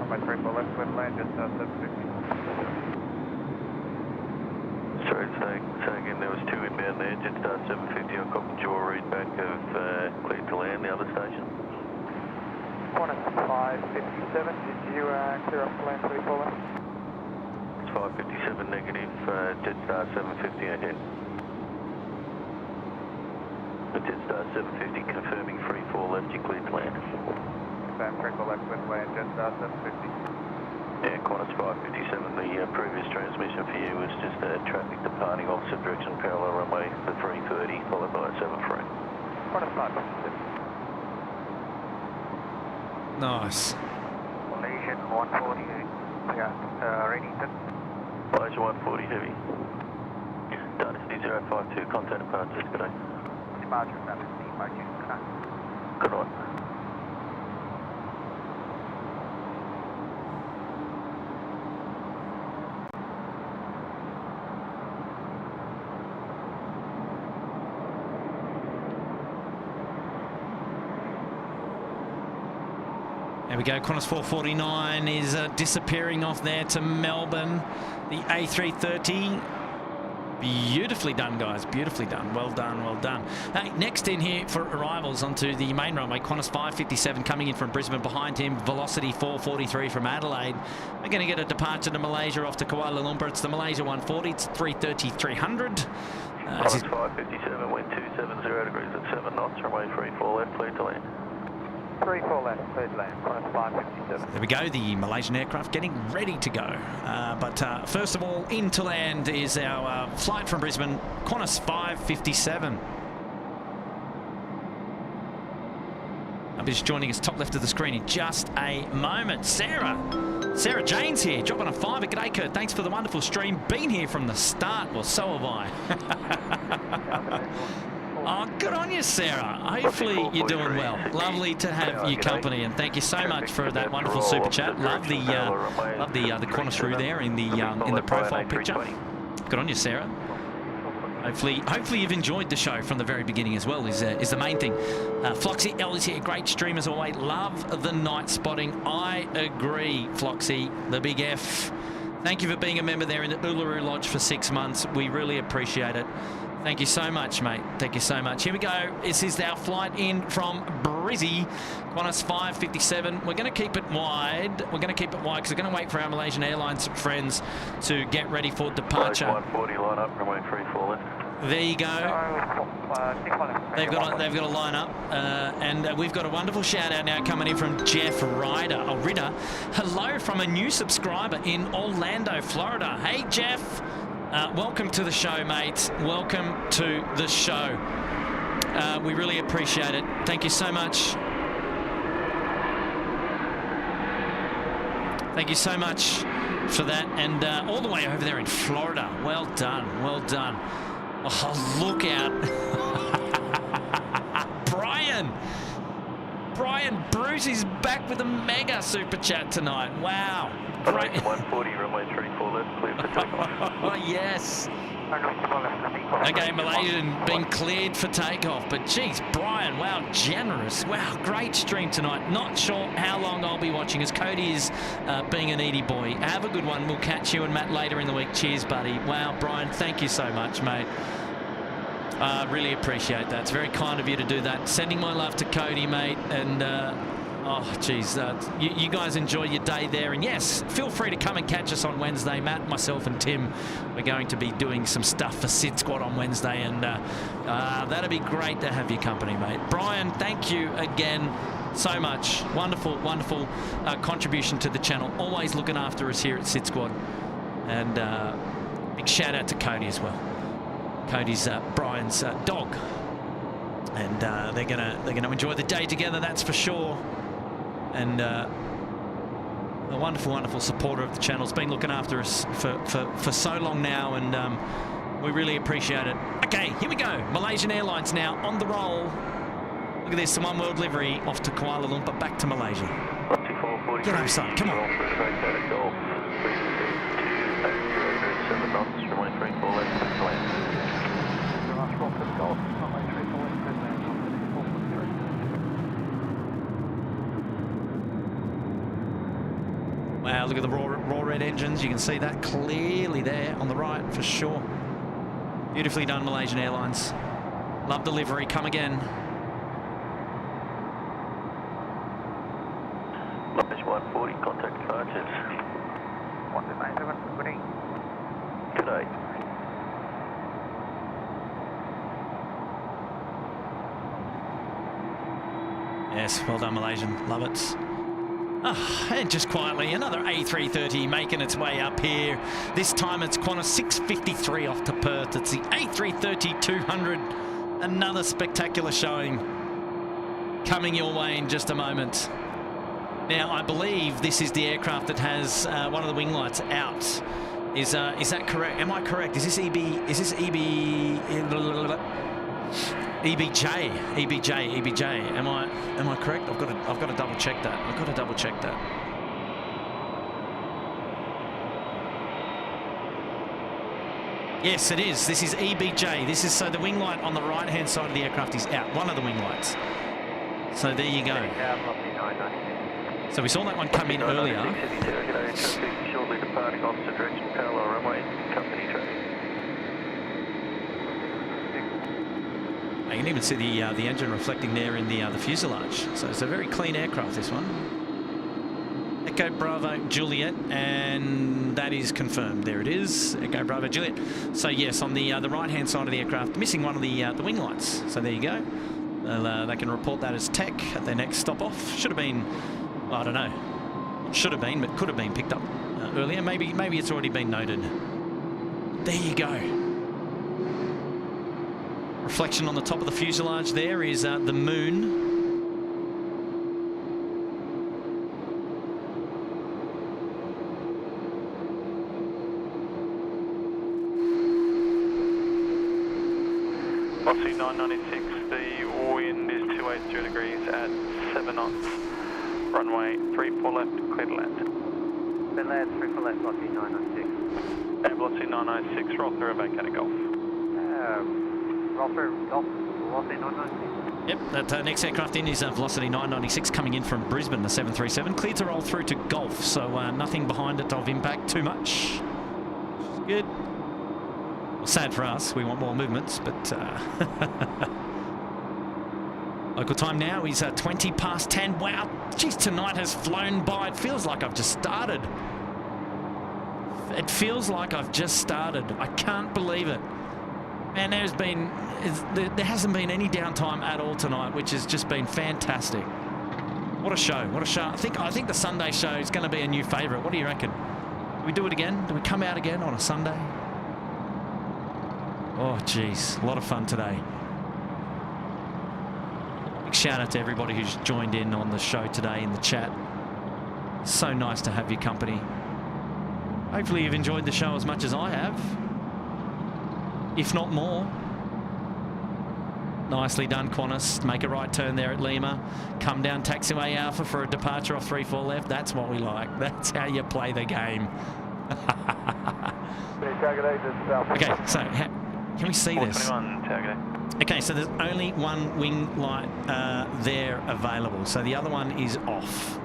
Runway 34 left, clear to land, SydSquad 750. Sorry, say again, there was 2 inbound there, SydSquad 750, I'll copy your read back of clear to land, the other station. Qantas 557, did you clear up to land 34 left? It's 557 negative, SydSquad 750 ahead. SydSquad 750 confirming free fall left, you clear to land. Confirm, free fall left, clear to land, SydSquad 750. Yeah, Qantas 557, the previous transmission for you was just traffic departing opposite direction, parallel runway for 330, followed by 73. Qantas 557. Nice. Malaysian 140, yeah, Readington. Malaysia 140 heavy. Dynasty 052, contact departures, good day. Departure, Dynasty, Malaysian, good night. Good night. There we go, Qantas 449 is disappearing off there to Melbourne. The A330, beautifully done, guys, beautifully done. Well done, well done. Hey, next in here for arrivals onto the main runway, Qantas 557 coming in from Brisbane. Behind him, Velocity 443 from Adelaide. We're going to get a departure to Malaysia off to Kuala Lumpur. It's the Malaysia 140, it's 330-300. Qantas 557, wind 270 degrees at 7 knots, runway 34 left, clear to land. 34 left, clear to land, Qantas 557. There we go, the Malaysian aircraft getting ready to go. But first of all, in to land is our flight from Brisbane, Qantas 557. I'll be just joining us top left of the screen in just a moment. Sarah Jane's here, dropping a $5. G'day, Kurt. Thanks for the wonderful stream. Been here from the start. Well, so have I. Oh, good on you, Sarah. Hopefully you're doing well. Lovely to have your company, and thank you so much for that wonderful super chat. Love the Qantas through there in the profile picture. Good on you, Sarah. Hopefully you've enjoyed the show from the very beginning as well, is the main thing. Floxy L is here. Great stream as always. Love the night spotting. I agree, Floxy. The big F. Thank you for being a member there in the Uluru Lodge for 6 months. We really appreciate it. Thank you so much, mate. Thank you so much. Here we go. This is our flight in from Brizzy, Qantas 557. We're going to keep it wide. We're going to keep it wide because we're going to wait for our Malaysian Airlines friends to get ready for departure. 140 line up, runway 34 left. There you go. They've got to line up, and we've got a wonderful shout out now coming in from Jeff Ryder. Hello from a new subscriber in Orlando, Florida. Hey, Jeff. Welcome to the show, mate. Welcome to the show. We really appreciate it. Thank you so much. Thank you so much for that. And all the way over there in Florida. Well done. Well done. Oh, look out. Brian Bruce is back with a mega super chat tonight. Wow. Great. 140, runway 34 left, clear for takeoff. Oh, yes. Okay, Malaysian being cleared for takeoff. But, geez, Brian, wow, generous. Wow, great stream tonight. Not sure how long I'll be watching as Cody is being a needy boy. Have a good one. We'll catch you and Matt later in the week. Cheers, buddy. Wow, Brian, thank you so much, mate. Really appreciate that. It's very kind of you to do that. Sending my love to Cody, mate. And, oh, geez, you guys enjoy your day there. And, yes, feel free to come and catch us on Wednesday. Matt, myself and Tim, we're going to be doing some stuff for SydSquad on Wednesday. And that'll be great to have your company, mate. Brian, thank you again so much. Wonderful, wonderful contribution to the channel. Always looking after us here at SydSquad. And big shout out to Cody as well. Cody's Brian's dog, and they're gonna enjoy the day together, that's for sure. And a wonderful supporter of the channel. Has been looking after us for so long now, and we really appreciate it. Okay, here we go. Malaysian Airlines now on the roll. Look at this, the One World livery off to Kuala Lumpur, back to Malaysia. Get up, son. Come on. Wow, look at the raw red engines. You can see that clearly there on the right for sure. Beautifully done, Malaysian Airlines. Love the livery. Come again. Luggage 140, contact departures. 197, good day. Good day. Yes, well done, Malaysian. Love it. Oh, and just quietly, another A330 making its way up here. This time it's Qantas 653 off to Perth. It's the A330-200. Another spectacular showing coming your way in just a moment. Now, I believe this is the aircraft that has one of the wing lights out. Is that correct? Am I correct? Is this EBJ? Am I correct? I've got to double check that. Yes, it is. This is EBJ. This is so the wing light on the right hand side of the aircraft is out. One of the wing lights. So there you go. So we saw that one come in earlier. Shortly departing opposite direction, parallel runway, company traffic. You can even see the engine reflecting there in the fuselage. So it's a very clean aircraft, this one. Echo Bravo Juliet, and that is confirmed. There it is, Echo Bravo Juliet. So yes, on the right-hand side of the aircraft, missing one of the wing lights. So there you go. They can report that as tech at their next stop-off. Should have been, I don't know. Should have been, but could have been picked up earlier. Maybe it's already been noted. There you go. Reflection on the top of the fuselage there is the moon. Velocity 996, the wind is 280 degrees at 7 knots. Runway 34 left, clear to land. Then land 34 left, velocity 996. And velocity 996, roll through and vacate Golf. Roll through Golf, velocity 996. Yep, that next aircraft in is Velocity 996 coming in from Brisbane, the 737. Cleared to roll through to Golf, so nothing behind it of impact too much. Good. Well, sad for us, we want more movements, but local time now is 20 past 10. Wow, geez, tonight has flown by. It feels like I've just started. It feels like I've just started. I can't believe it. Man, there hasn't been any downtime at all tonight, which has just been fantastic. What a show! What a show! I think the Sunday show is going to be a new favourite. What do you reckon? Do we do it again? Do we come out again on a Sunday? Oh, geez, a lot of fun today. Big shout out to everybody who's joined in on the show today in the chat. So nice to have your company. Hopefully you've enjoyed the show as much as I have. If not more. Nicely done, Qantas. Make a right turn there at Lima. Come down taxiway Alpha for a departure off 34 left. That's what we like. That's how you play the game. Okay, so can we see this? Okay, so there's only one wing light there available. So the other one is off.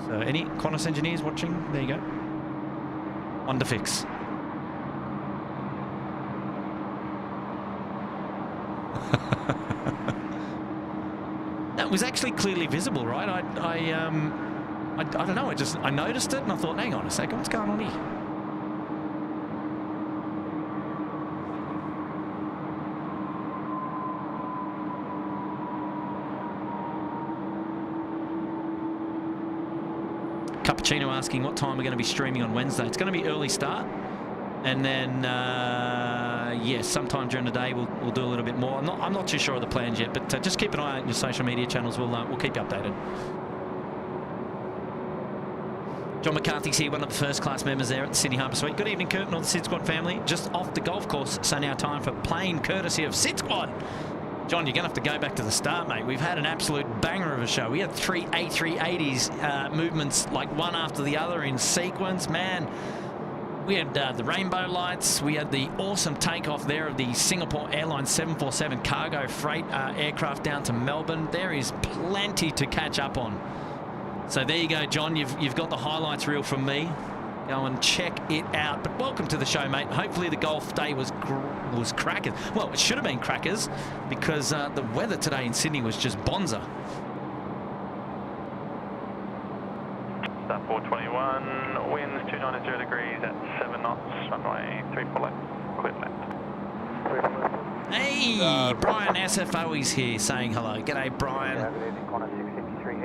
So any Qantas engineers watching? There you go. One to fix. That was actually clearly visible, right? I don't know. I noticed it and I thought, hang on a second, what's going on here? Cappuccino asking what time we're going to be streaming on Wednesday. It's going to be early start, and then yes, sometime during the day we'll do a little bit more. I'm not too sure of the plans yet, but just keep an eye on your social media channels. We'll keep you updated. John McCarthy's here, one of the first class members there at the Sydney Harbour Suite. Good evening, Kurt and all the SydSquad family. Just off the golf course, so now time for plane courtesy of SydSquad. John, you're going to have to go back to the start, mate. We've had an absolute banger of a show. We had 3 A380s movements like one after the other in sequence. Man, we had the rainbow lights. We had the awesome takeoff there of the Singapore Airlines 747 cargo freight aircraft down to Melbourne. There is plenty to catch up on. So there you go, John. You've got the highlights reel from me. Go and check it out. But welcome to the show, mate. Hopefully the golf day was crackers. Well, it should have been crackers because the weather today in Sydney was just bonza. Start 421, winds 290 degrees at 7 knots, runway 34 left, clear left. Hey, Brian SFO is here saying hello. G'day, Brian.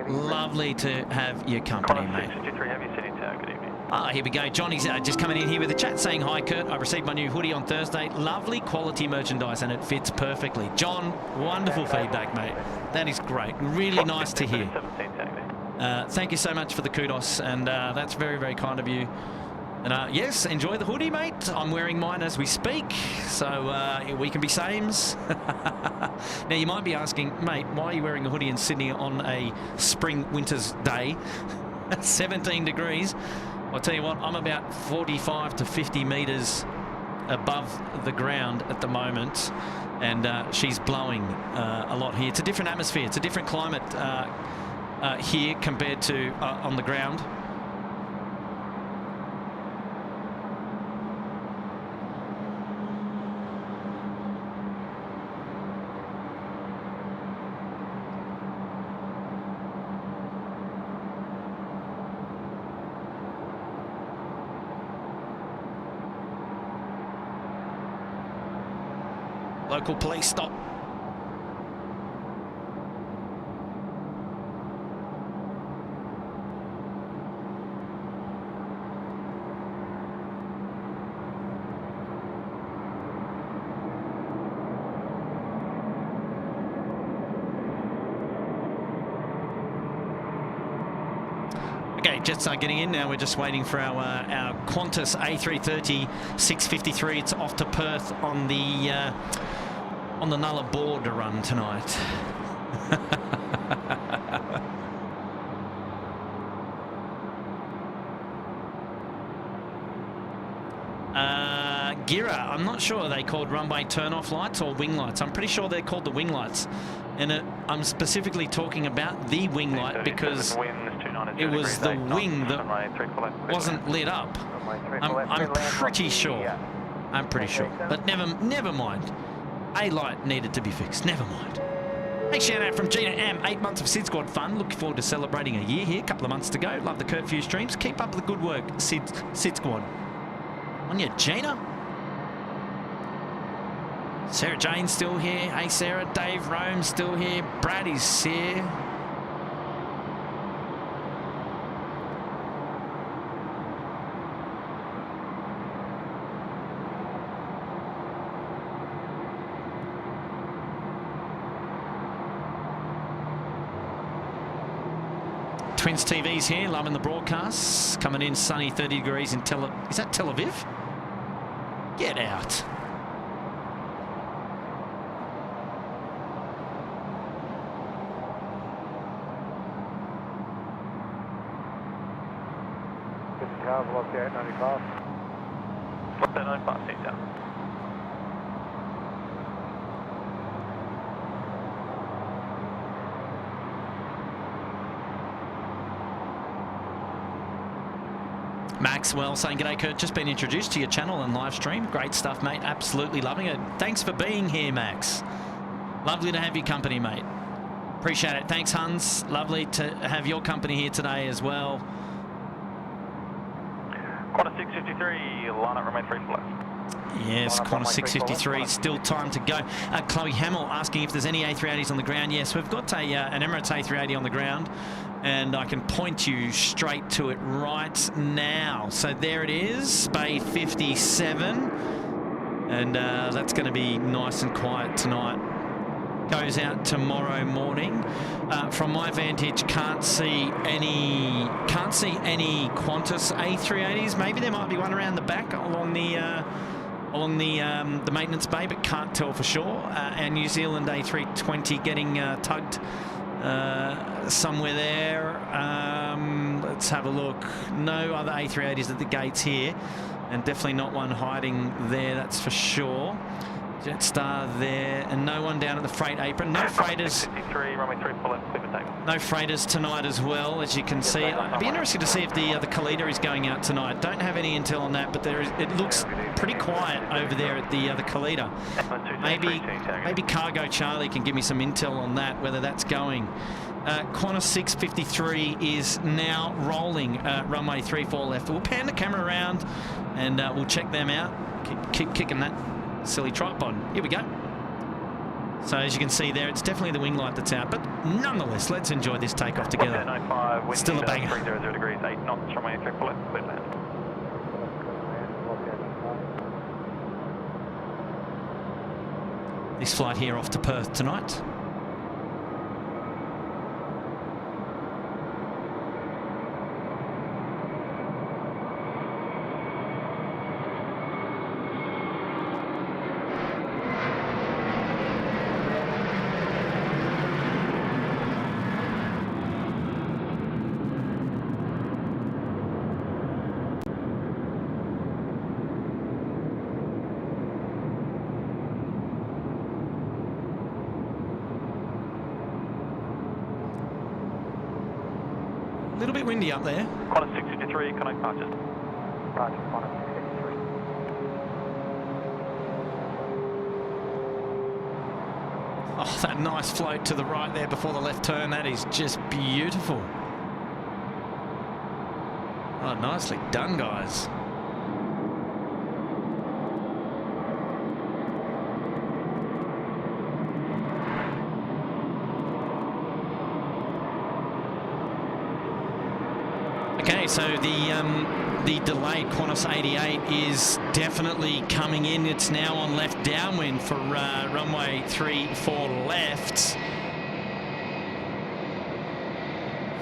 Lovely to have your company, mate. 653 Heavy, Sydney Tower, good evening. Here we go. Johnny's just coming in here with the chat saying, hi, Kurt. I received my new hoodie on Thursday. Lovely quality merchandise, and it fits perfectly. John, wonderful feedback, mate. That is great. Really nice to hear. Thank you so much for the kudos, and that's very, very kind of you. And yes, enjoy the hoodie, mate. I'm wearing mine as we speak, so we can be sames. Now, you might be asking, mate, why are you wearing a hoodie in Sydney on a spring winter's day? 17 degrees. I'll tell you what, I'm about 45 to 50 metres above the ground at the moment, and she's blowing a lot here. It's a different atmosphere. It's a different climate here compared to on the ground. Local police stop. Okay, Okay, Jetstar getting in now. We're just waiting for our Qantas A380 653. It's off to Perth on the Nulla border run tonight. Gira, I'm not sure, are they called runway turn-off lights or wing lights? I'm pretty sure they're called the wing lights. And I'm specifically talking about the wing light because it was the wing that wasn't lit up. I'm pretty sure. I'm pretty sure. But never mind. A light needed to be fixed. Never mind. Big shout out from Gina M. 8 months of SydSquad fun. Looking forward to celebrating a year here. A couple of months to go. Love the curfew streams. Keep up the good work, SydSquad. On you, Gina. Sarah Jane's still here. Hey, Sarah. Dave Rome's still here. Brad is here. Twins TV's here, loving the broadcasts. Coming in sunny, 30 degrees in Is that Tel Aviv? Get out. Car blocked out, 95. What's that 95 seat down? Maxwell saying, g'day Kurt, just been introduced to your channel and live stream. Great stuff, mate. Absolutely loving it. Thanks for being here, Max. Lovely to have your company, mate. Appreciate it. Thanks, Hans. Lovely to have your company here today as well. Qantas 653, line up, remain 3 left. Yes, Qantas 653, still time to go. Chloe Hamill asking if there's any A380s on the ground. Yes, we've got an Emirates A380 on the ground, and I can point you straight to it right now. So there it is, Bay 57, and that's going to be nice and quiet tonight. Goes out tomorrow morning. From my vantage, can't see any Qantas A380s. Maybe there might be one around the back along the maintenance bay, but can't tell for sure. Our New Zealand A320 getting tugged somewhere there. Let's have a look. No other A380s at the gates here, and definitely not one hiding there, that's for sure. Jetstar there, and no one down at the freight apron. No freighters. No freighters tonight as well, as you can see. I'd be interested to see if the Khalida is going out tonight. Don't have any intel on that, but it looks pretty quiet over there at the Khalida. Maybe Cargo Charlie can give me some intel on that, whether that's going. Qantas 653 is now rolling runway 34 left. We'll pan the camera around and we'll check them out. Keep kicking that silly tripod. Here we go. So as you can see there, it's definitely the wing light that's out, but nonetheless, let's enjoy this takeoff together. Still a banger. 300 degrees, 8 knots from A3 left, clear land. This flight here off to Perth tonight. A little bit windy up there. Qantas 653, connect Arches. Roger, Qantas 653. Oh, that nice float to the right there before the left turn. That is just beautiful. Oh, nicely done, guys. Okay, so the delayed Qantas 88 is definitely coming in. It's now on left downwind for runway 34 left.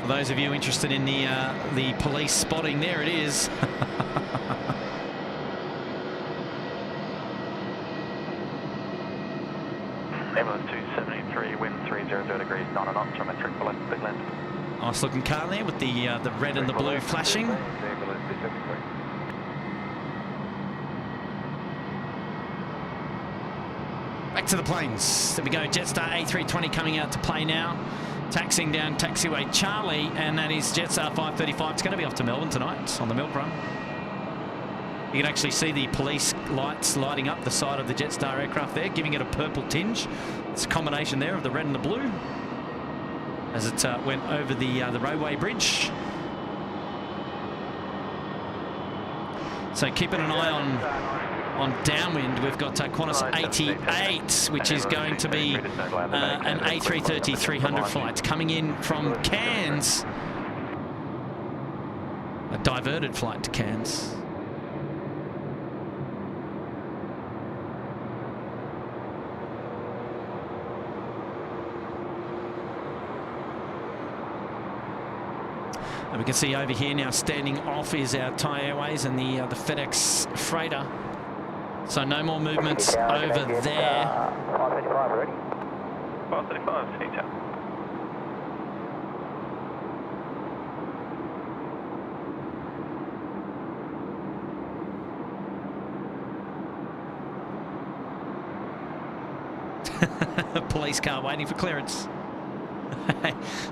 For For those of you interested in the police spotting, there it is. Emirates 273, wind 300 degrees, 9 knots from a 3 left, big land. Nice looking car there with the red and the blue flashing. Back to the planes. There we go. Jetstar A320 coming out to play now. Taxiing down taxiway Charlie, and that is Jetstar 535. It's going to be off to Melbourne tonight on the milk run. You can actually see the police lights lighting up the side of the Jetstar aircraft there, giving it a purple tinge. It's a combination there of the red and the blue as it went over the roadway bridge. So keeping an eye on downwind, we've got Qantas 88, which is going to be an A330 300 flight coming in from Cairns. A diverted flight to Cairns. And we can see over here now standing off is our Thai Airways and the FedEx freighter. So no more movements over there. 535 ready. 535, CTAL. Police car waiting for clearance.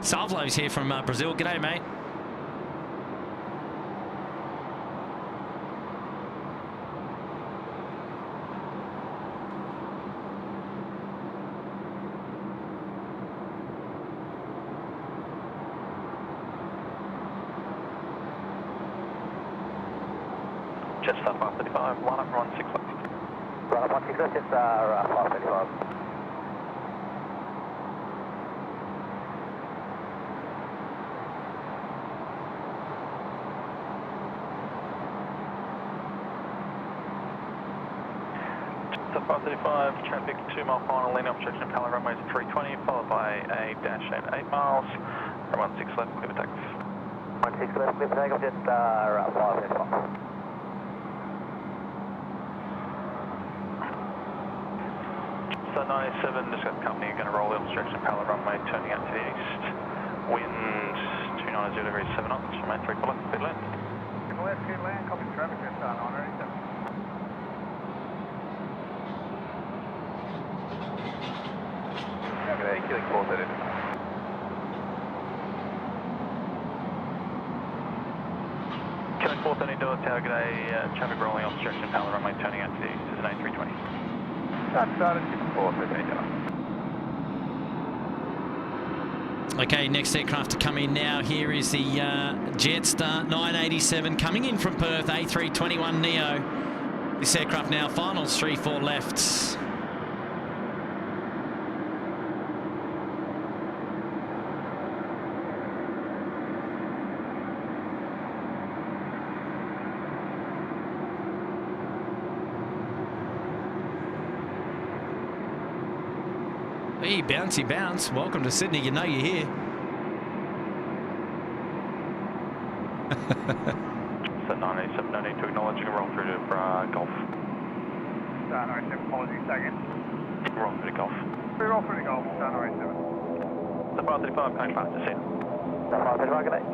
Salvo's here from Brazil. G'day, mate. Jetstar 535, 1 up, 16 left. 1 up, 16 left, Jetstar 535. Jetstar 535, traffic 2 mile final, lean obstruction of Pala runways 320, followed by a dash at 8 miles, 16 left, clear for takeoff. 16 left, clear for takeoff, Jetstar 535. So 97, just got the company going to roll the obstruction Pala runway, turning out to the east. Wind 290 degrees, 7 knots from A3 left, good land. Good left, good land, copy traffic, Jetstar 987. G'day, killing 430. Killing 430, Door Tower, g'day, traffic rolling obstruction Pala runway, turning out to the east, is an A320. Started 430. Okay, next aircraft to come in now. Here is the Jetstar 987 coming in from Perth, A321neo. This aircraft now finals 3-4 left. Hey, bouncy bounce. Welcome to Sydney. You know you're here. So 987, no need to acknowledge. You can roll through to Golf. 987, apologies, second. Roll through to Golf. We roll through the Golf, 987. The 535, going fast to Sydney. 535, good day.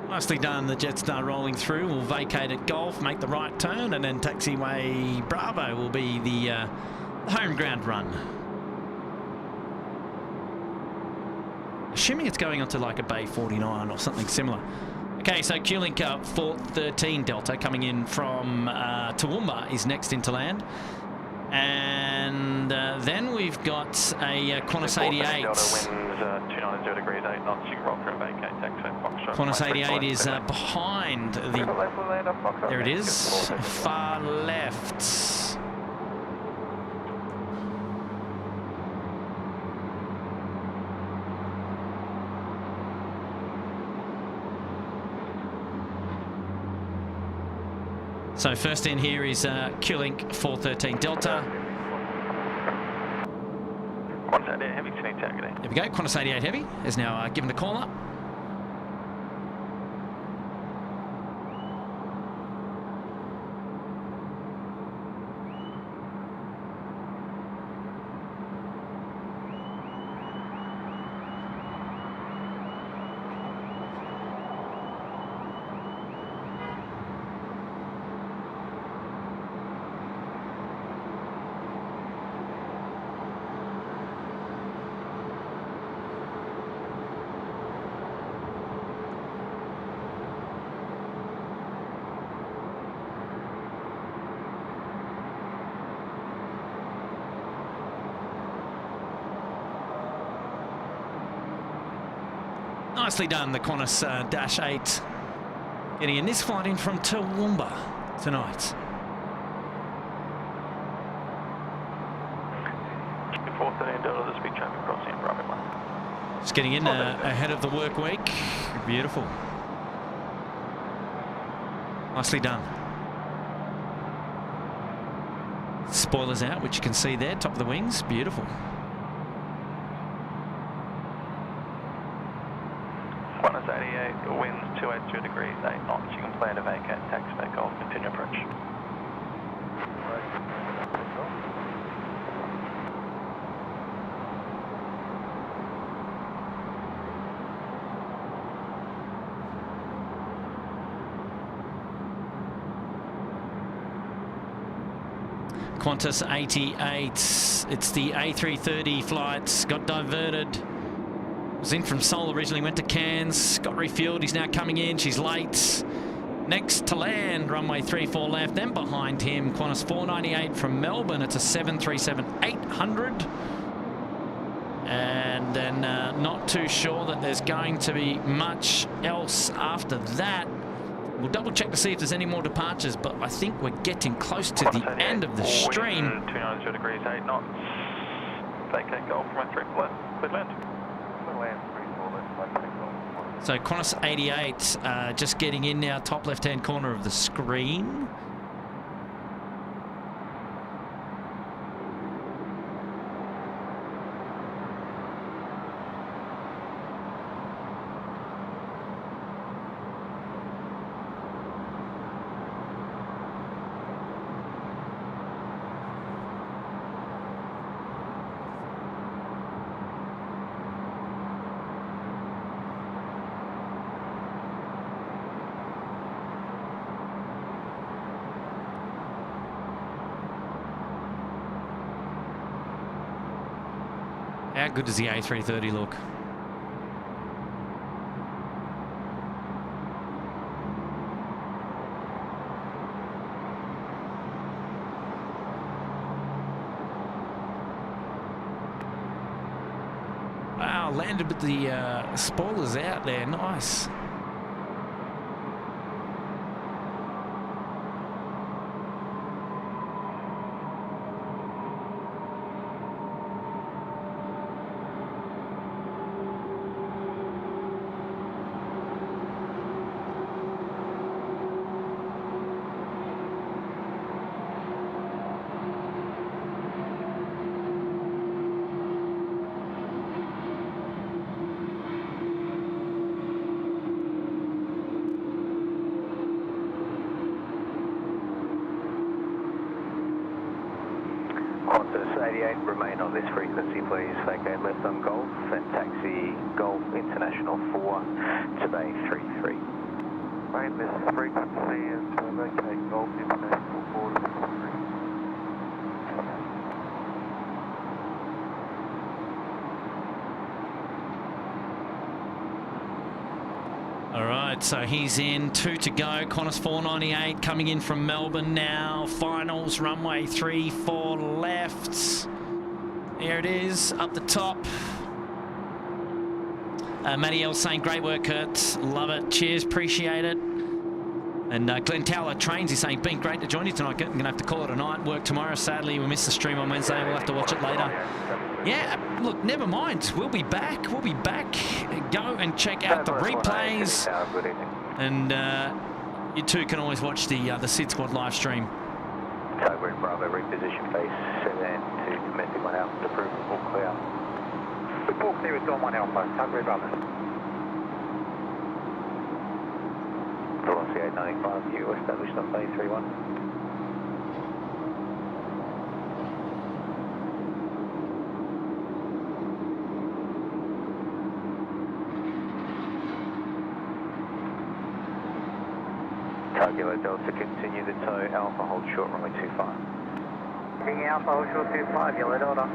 Nicely done, the Jetstar rolling through. We'll vacate at Golf, make the right turn, and then taxiway Bravo will be the home ground run. Assuming it's going onto like a Bay 49 or something similar. Okay, so Q-Link 413 Delta coming in from Toowoomba is next into land. And then we've got a Qantas 88. Winds 290 degrees, 8 knots. You can roll through and vacate, taxi, Foxtrot. Qantas 88 is behind the... There it is, far left. So first in here is Q-Link 413 Delta. Qantas 88 Heavy, Sydney targeting. There we go, Qantas 88 Heavy is now given the call up. Nicely done, the Qantas Dash 8 getting in this flight in from Toowoomba tonight. $413, the speed traffic crossing Bravo 1. Just getting in ahead of the work week. Beautiful. Nicely done. Spoilers out, which you can see there, top of the wings. Beautiful. Qantas 88, winds 280 degrees, 8 knots. You can plan to vacate, taxi, take off, continue approach. Qantas 88, it's the A330 flight, got diverted. Was in from Seoul originally, went to Cairns, got refueled, he's now coming in, she's late. Next to land, runway 34 left, then behind him, Qantas 498 from Melbourne, it's a 737-800. And then not too sure that there's going to be much else after that. We'll double check to see if there's any more departures, but I think we're getting close to the end of the stream. 290 degrees, 8 knots. Vacate, go from my 3 left, clear land. So Qantas 88 just getting in now, top left-hand corner of the screen. How good does the A330 look? Wow, landed with the spoilers out there, nice. Qantas 88, remain on this frequency please, vacate left on Golf and taxi Golf International 4 to Bay 33. Remain this frequency and vacate Golf International 4 to Bay 33. All right. it. So he's in, 2 to go. Qantas 498 coming in from Melbourne now. Finals, runway 34 left. There it is, up the top. Matty L saying, great work, Kurt. Love it. Cheers, appreciate it. And Glenn Towler Trains is saying, been great to join you tonight. I'm going to have to call it a night. Work tomorrow. Sadly, we missed the stream on Wednesday. We'll have to watch it later. Yeah, look, never mind. We'll be back. We'll be back. Go and check out the replays. And you too can always watch the SydSquad live stream. Tugway Bravo, reposition base 7 to domestic 1 Alpha, approval, all clear. All clear with Dawn 1 Alpha, Tugway Bravo. Velocity 895, you established on bay 31. Kilo Delta, continue the tow, Alpha, hold short, runway 25. King Alpha, hold short 25, Yellow Delta.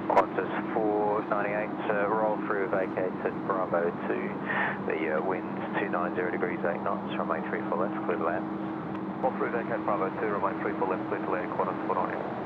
Qantas 498, roll through, vacate at Bravo 2. The winds 290 degrees 8 knots, runway 34 left, clear to land. All through vacate Bravo 2, runway 34 left, clear to land, Qantas 498.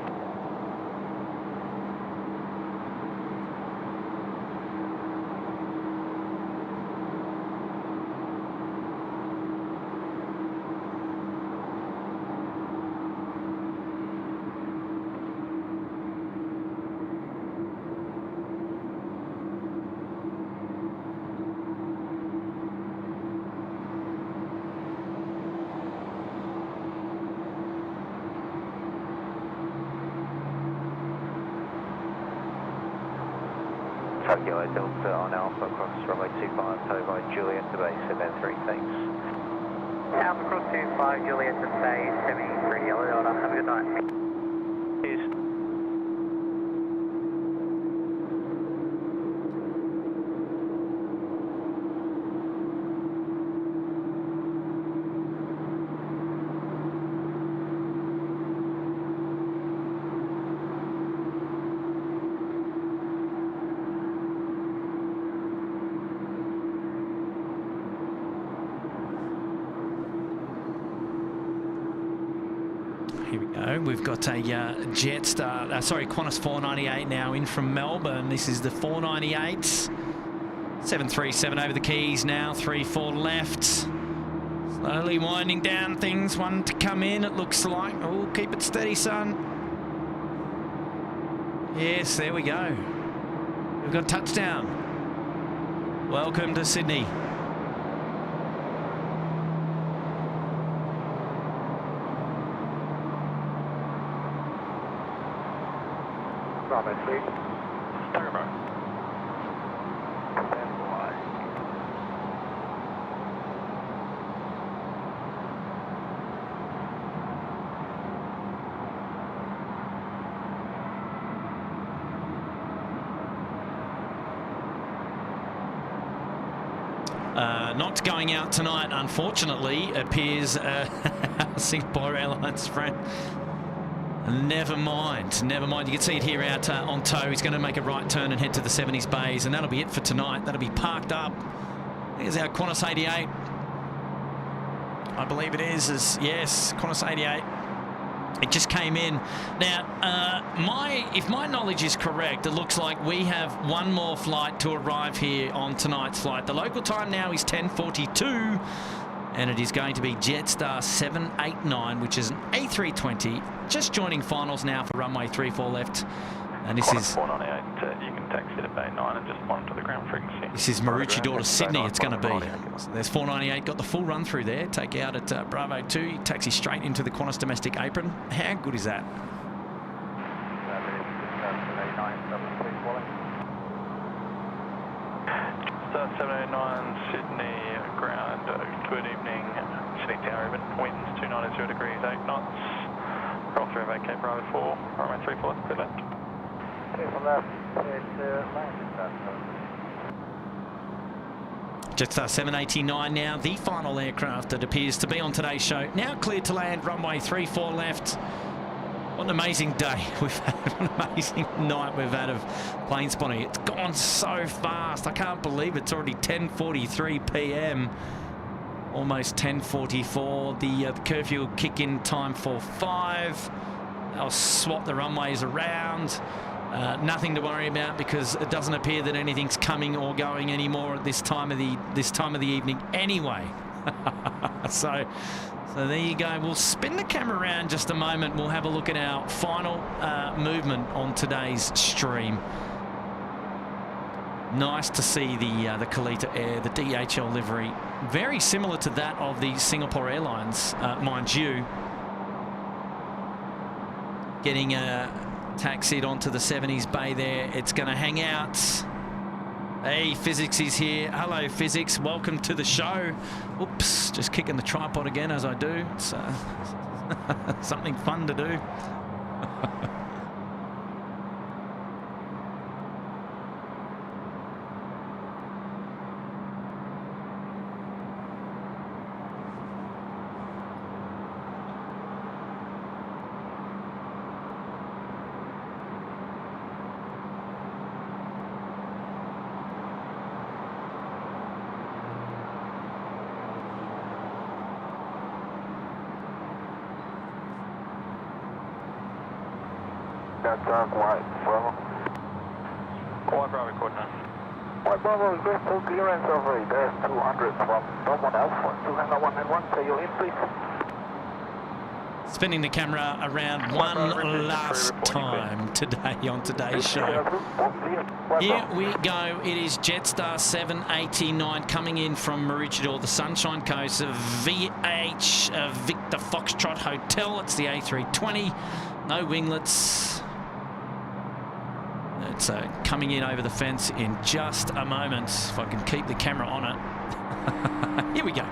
Kilo Delta on Alpha across runway 25, tow by Juliet to base 73, thanks. Alpha cross 25, Juliet to base 73, Yellow Delta, have a good night. Cheers. Here we go. We've got a Jetstar, sorry, Qantas 498 now in from Melbourne. This is the 498. 737 over the keys now, 34 left. Slowly winding down things, one to come in, it looks like. Oh, keep it steady, son. Yes, there we go. We've got touchdown. Welcome to Sydney. Bravo 3. Tango Bravo. Not going out tonight, unfortunately, appears Singapore Airlines friend. Never mind, never mind. You can see it here out on tow. He's going to make a right turn and head to the 70s bays, and that'll be it for tonight. That'll be parked up. There's our Qantas 88. I believe it is yes, Qantas 88. It just came in. Now, if my knowledge is correct, it looks like we have one more flight to arrive here on tonight's flight. The local time now is 10:42, and it is going to be Jetstar 789, which is an A320, just joining finals now for runway 34 left. And this is 498. You can taxi to Bay 9 and just monitor the ground frequency. This is Maroochydore to Sydney. It's going to be. So there's 498. Got the full run through there. Take out at Bravo 2. Taxi straight into the Qantas domestic apron. How good is that? Start 709 Sydney ground. Good evening. Sydney Tower even. Winds 290 degrees 8 knots. Roll through vacate Bravo 4. Runway 34 left. Clear left. Jetstar 789 now, the final aircraft that appears to be on today's show. Now cleared to land, runway 34 left. What an amazing day we've had, what an amazing night we've had of plane spotting. It's gone so fast. I can't believe it's already 10:43 p.m. Almost 10:44. The curfew will kick in time for 5. I'll swap the runways around. Nothing to worry about because it doesn't appear that anything's coming or going anymore at this time of the evening anyway. So there you go. We'll spin the camera around just a moment. We'll have a look at our final movement on today's stream. Nice to see the Qatar Air, the DHL livery, very similar to that of the Singapore Airlines, mind you. Getting taxied onto the 70s bay there. It's going to hang out. Hey, Physics is here. Hello, Physics. Welcome to the show. Oops, just kicking the tripod again as I do. It's something fun to do. White Bravo. White Bravo coordinate. White Bravo is going full clearance over there's 200 from Bravo Alpha to hangar 191. Say you in, please. Spinning the camera around one last time today on today's show. Here we go. It is Jetstar 789 coming in from Maroochydore, the Sunshine Coast of VH Victor Foxtrot Hotel. It's the A320. No winglets. It's coming in over the fence in just a moment. If I can keep the camera on it. Here we go.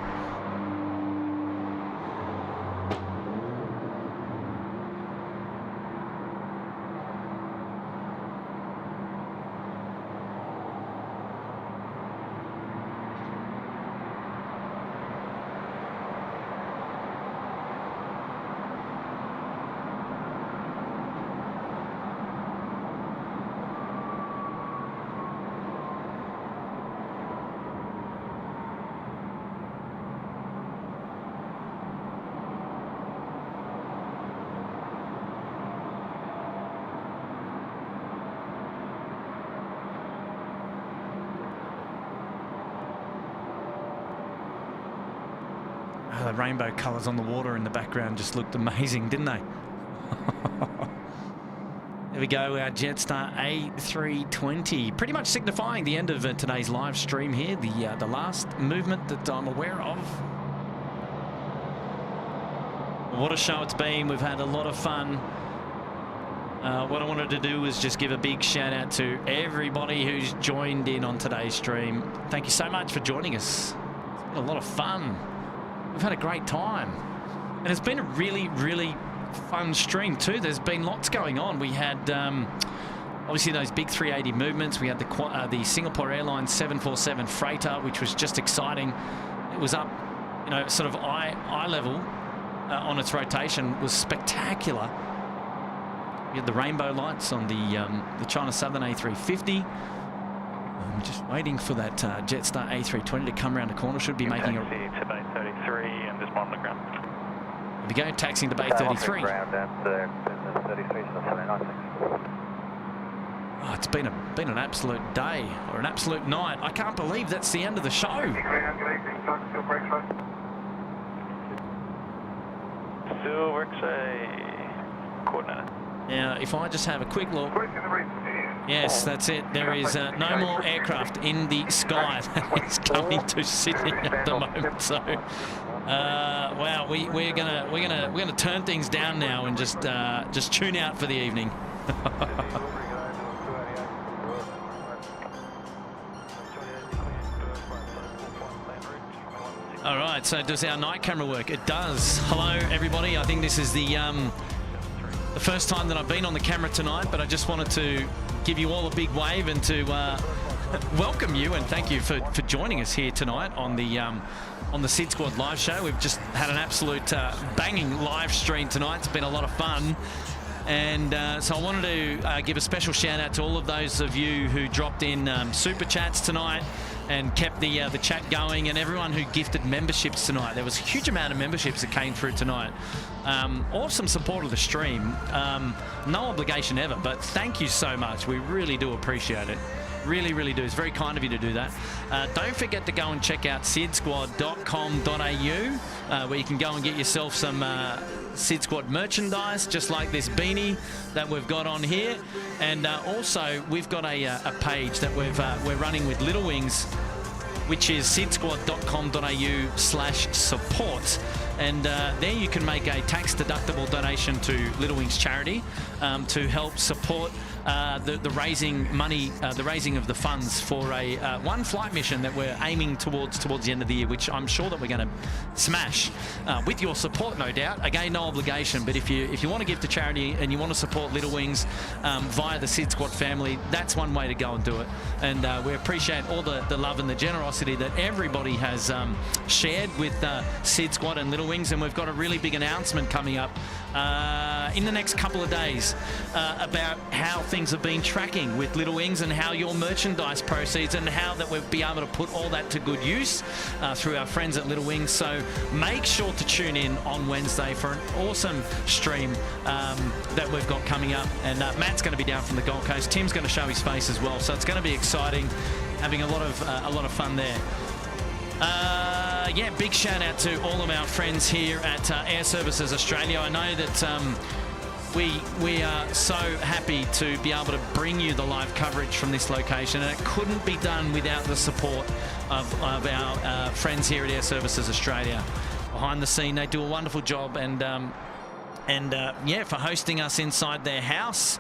The rainbow colours on the water in the background just looked amazing, didn't they? There we go, our Jetstar A320, pretty much signifying the end of today's live stream here, the last movement that I'm aware of. What a show it's been. We've had a lot of fun. What I wanted to do was just give a big shout out to everybody who's joined in on today's stream. Thank you so much for joining us. It's been a lot of fun. We've had a great time. And it's been a really, really fun stream too. There's been lots going on. We had obviously those big 380 movements. We had the Singapore Airlines 747 freighter, which was just exciting. It was up, you know, sort of eye level on its rotation. Was spectacular. We had the rainbow lights on the China Southern A350. I'm just waiting for that Jetstar A320 to come around the corner. Should be making a... Taxi to Bay 33 and just on the ground. There we go, taxiing to Bay 33. Oh, it's been an absolute day, or an absolute night. I can't believe that's the end of the show. Silver X-ray coordinate. Now, if I just have a quick look. Yes, that's it. There is no more aircraft in the sky that is coming to Sydney at the moment. So, wow, we're gonna turn things down now and just tune out for the evening. All right. So, does our night camera work? It does. Hello, everybody. I think this is the first time that I've been on the camera tonight, but I just wanted to give you all a big wave and to welcome you and thank you for joining us here tonight on the SydSquad live show. We've just had an absolute banging live stream tonight. It's been a lot of fun. And so I wanted to give a special shout out to all of those of you who dropped in super chats tonight and kept the chat going, and everyone who gifted memberships tonight. There was a huge amount of memberships that came through tonight. Awesome support of the stream. No obligation ever, but thank you so much. We really do appreciate it. Really, really do. It's very kind of you to do that. Don't forget to go and check out sydsquad.com.au, where you can go and get yourself some SydSquad merchandise, just like this beanie that we've got on here. And also, we've got a page that we're running with Little Wings, which is sydsquad.com.au/support. And there you can make a tax-deductible donation to Little Wings charity to help support the raising money, the raising of the funds for a one flight mission that we're aiming towards the end of the year, which I'm sure that we're going to smash with your support, no doubt. Again, no obligation, but if you want to give to charity and you want to support Little Wings via the SydSquad family, that's one way to go and do it. And we appreciate all the love and the generosity that everybody has shared with SydSquad and Little Wings, and we've got a really big announcement coming up in the next couple of days about how things have been tracking with Little Wings and how your merchandise proceeds and how that we'll be able to put all that to good use through our friends at Little Wings. So make sure to tune in on Wednesday for an awesome stream that we've got coming up. And Matt's going to be down from the Gold Coast. Tim's going to show his face as well. So it's going to be exciting, having a lot of fun there. Yeah, big shout out to all of our friends here at Air Services Australia. I know that we are so happy to be able to bring you the live coverage from this location, and it couldn't be done without the support of our friends here at Air Services Australia. Behind the scene, they do a wonderful job, and yeah, for hosting us inside their house.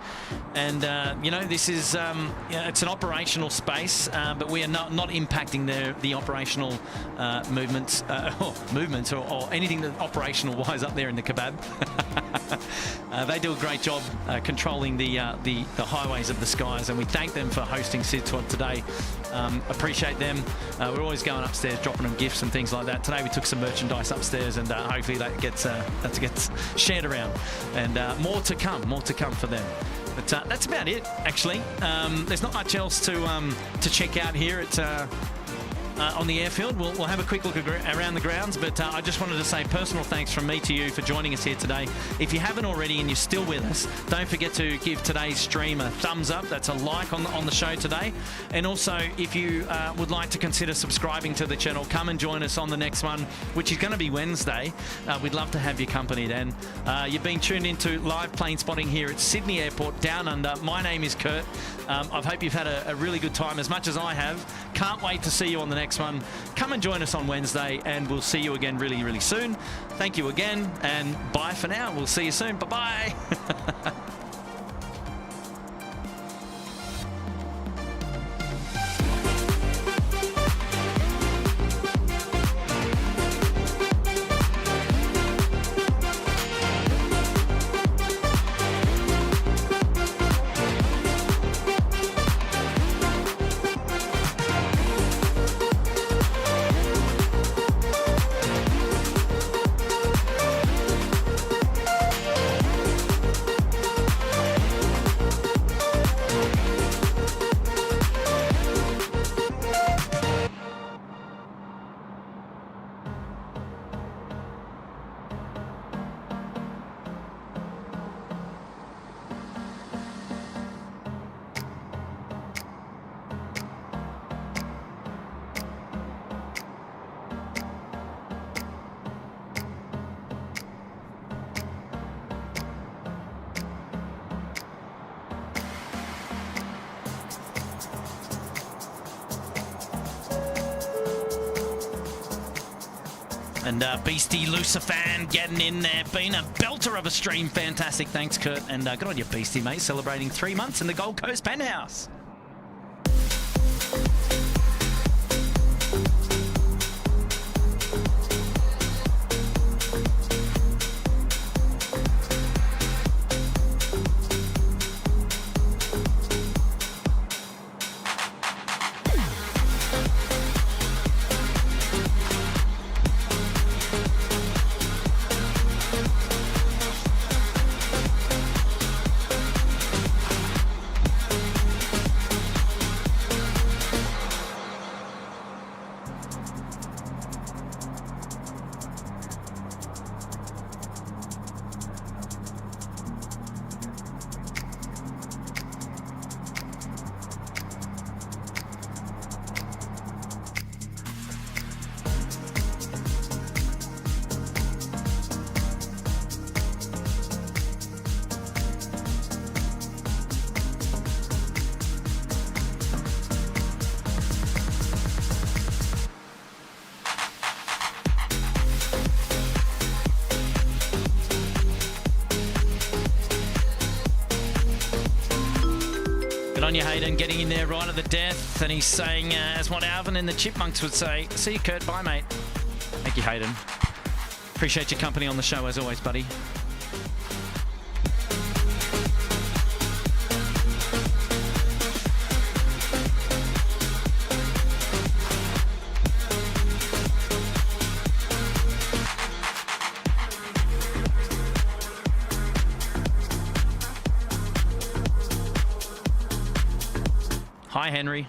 And you know, this is it's an operational space, but we are not impacting the operational movements or anything that operational wise up there in the kebab. They do a great job controlling the highways of the skies, and we thank them for hosting SydSquad today. Appreciate them. We're always going upstairs, dropping them gifts and things like that. Today we took some merchandise upstairs, and hopefully that gets shared around. And more to come for them. But that's about it, actually. There's not much else to check out here at on the airfield. We'll have a quick look around the grounds, but I just wanted to say personal thanks from me to you for joining us here today. If you haven't already and you're still with us, don't forget to give today's stream a thumbs up. That's a like on the show today. And also, if you would like to consider subscribing to the channel, come and join us on the next one, which is going to be Wednesday. We'd love to have your company then. You've been tuned into live plane spotting here at Sydney Airport, Down Under. My name is Kurt. I hope you've had a really good time, as much as I have. Can't wait to see you on the next one. Come and join us on Wednesday, and we'll see you again really, really soon. Thank you again, and bye for now. We'll see you soon. Bye-bye. And Beastie Lucifan getting in there, been a belter of a stream. Fantastic. Thanks, Kurt. And good on you, Beastie, mate, celebrating 3 months in the Gold Coast penthouse. Good on you, Hayden, getting in there right at the death. And he's saying, as what Alvin and the Chipmunks would say, see you, Kurt. Bye, mate. Thank you, Hayden. Appreciate your company on the show as always, buddy. Hi, Henry.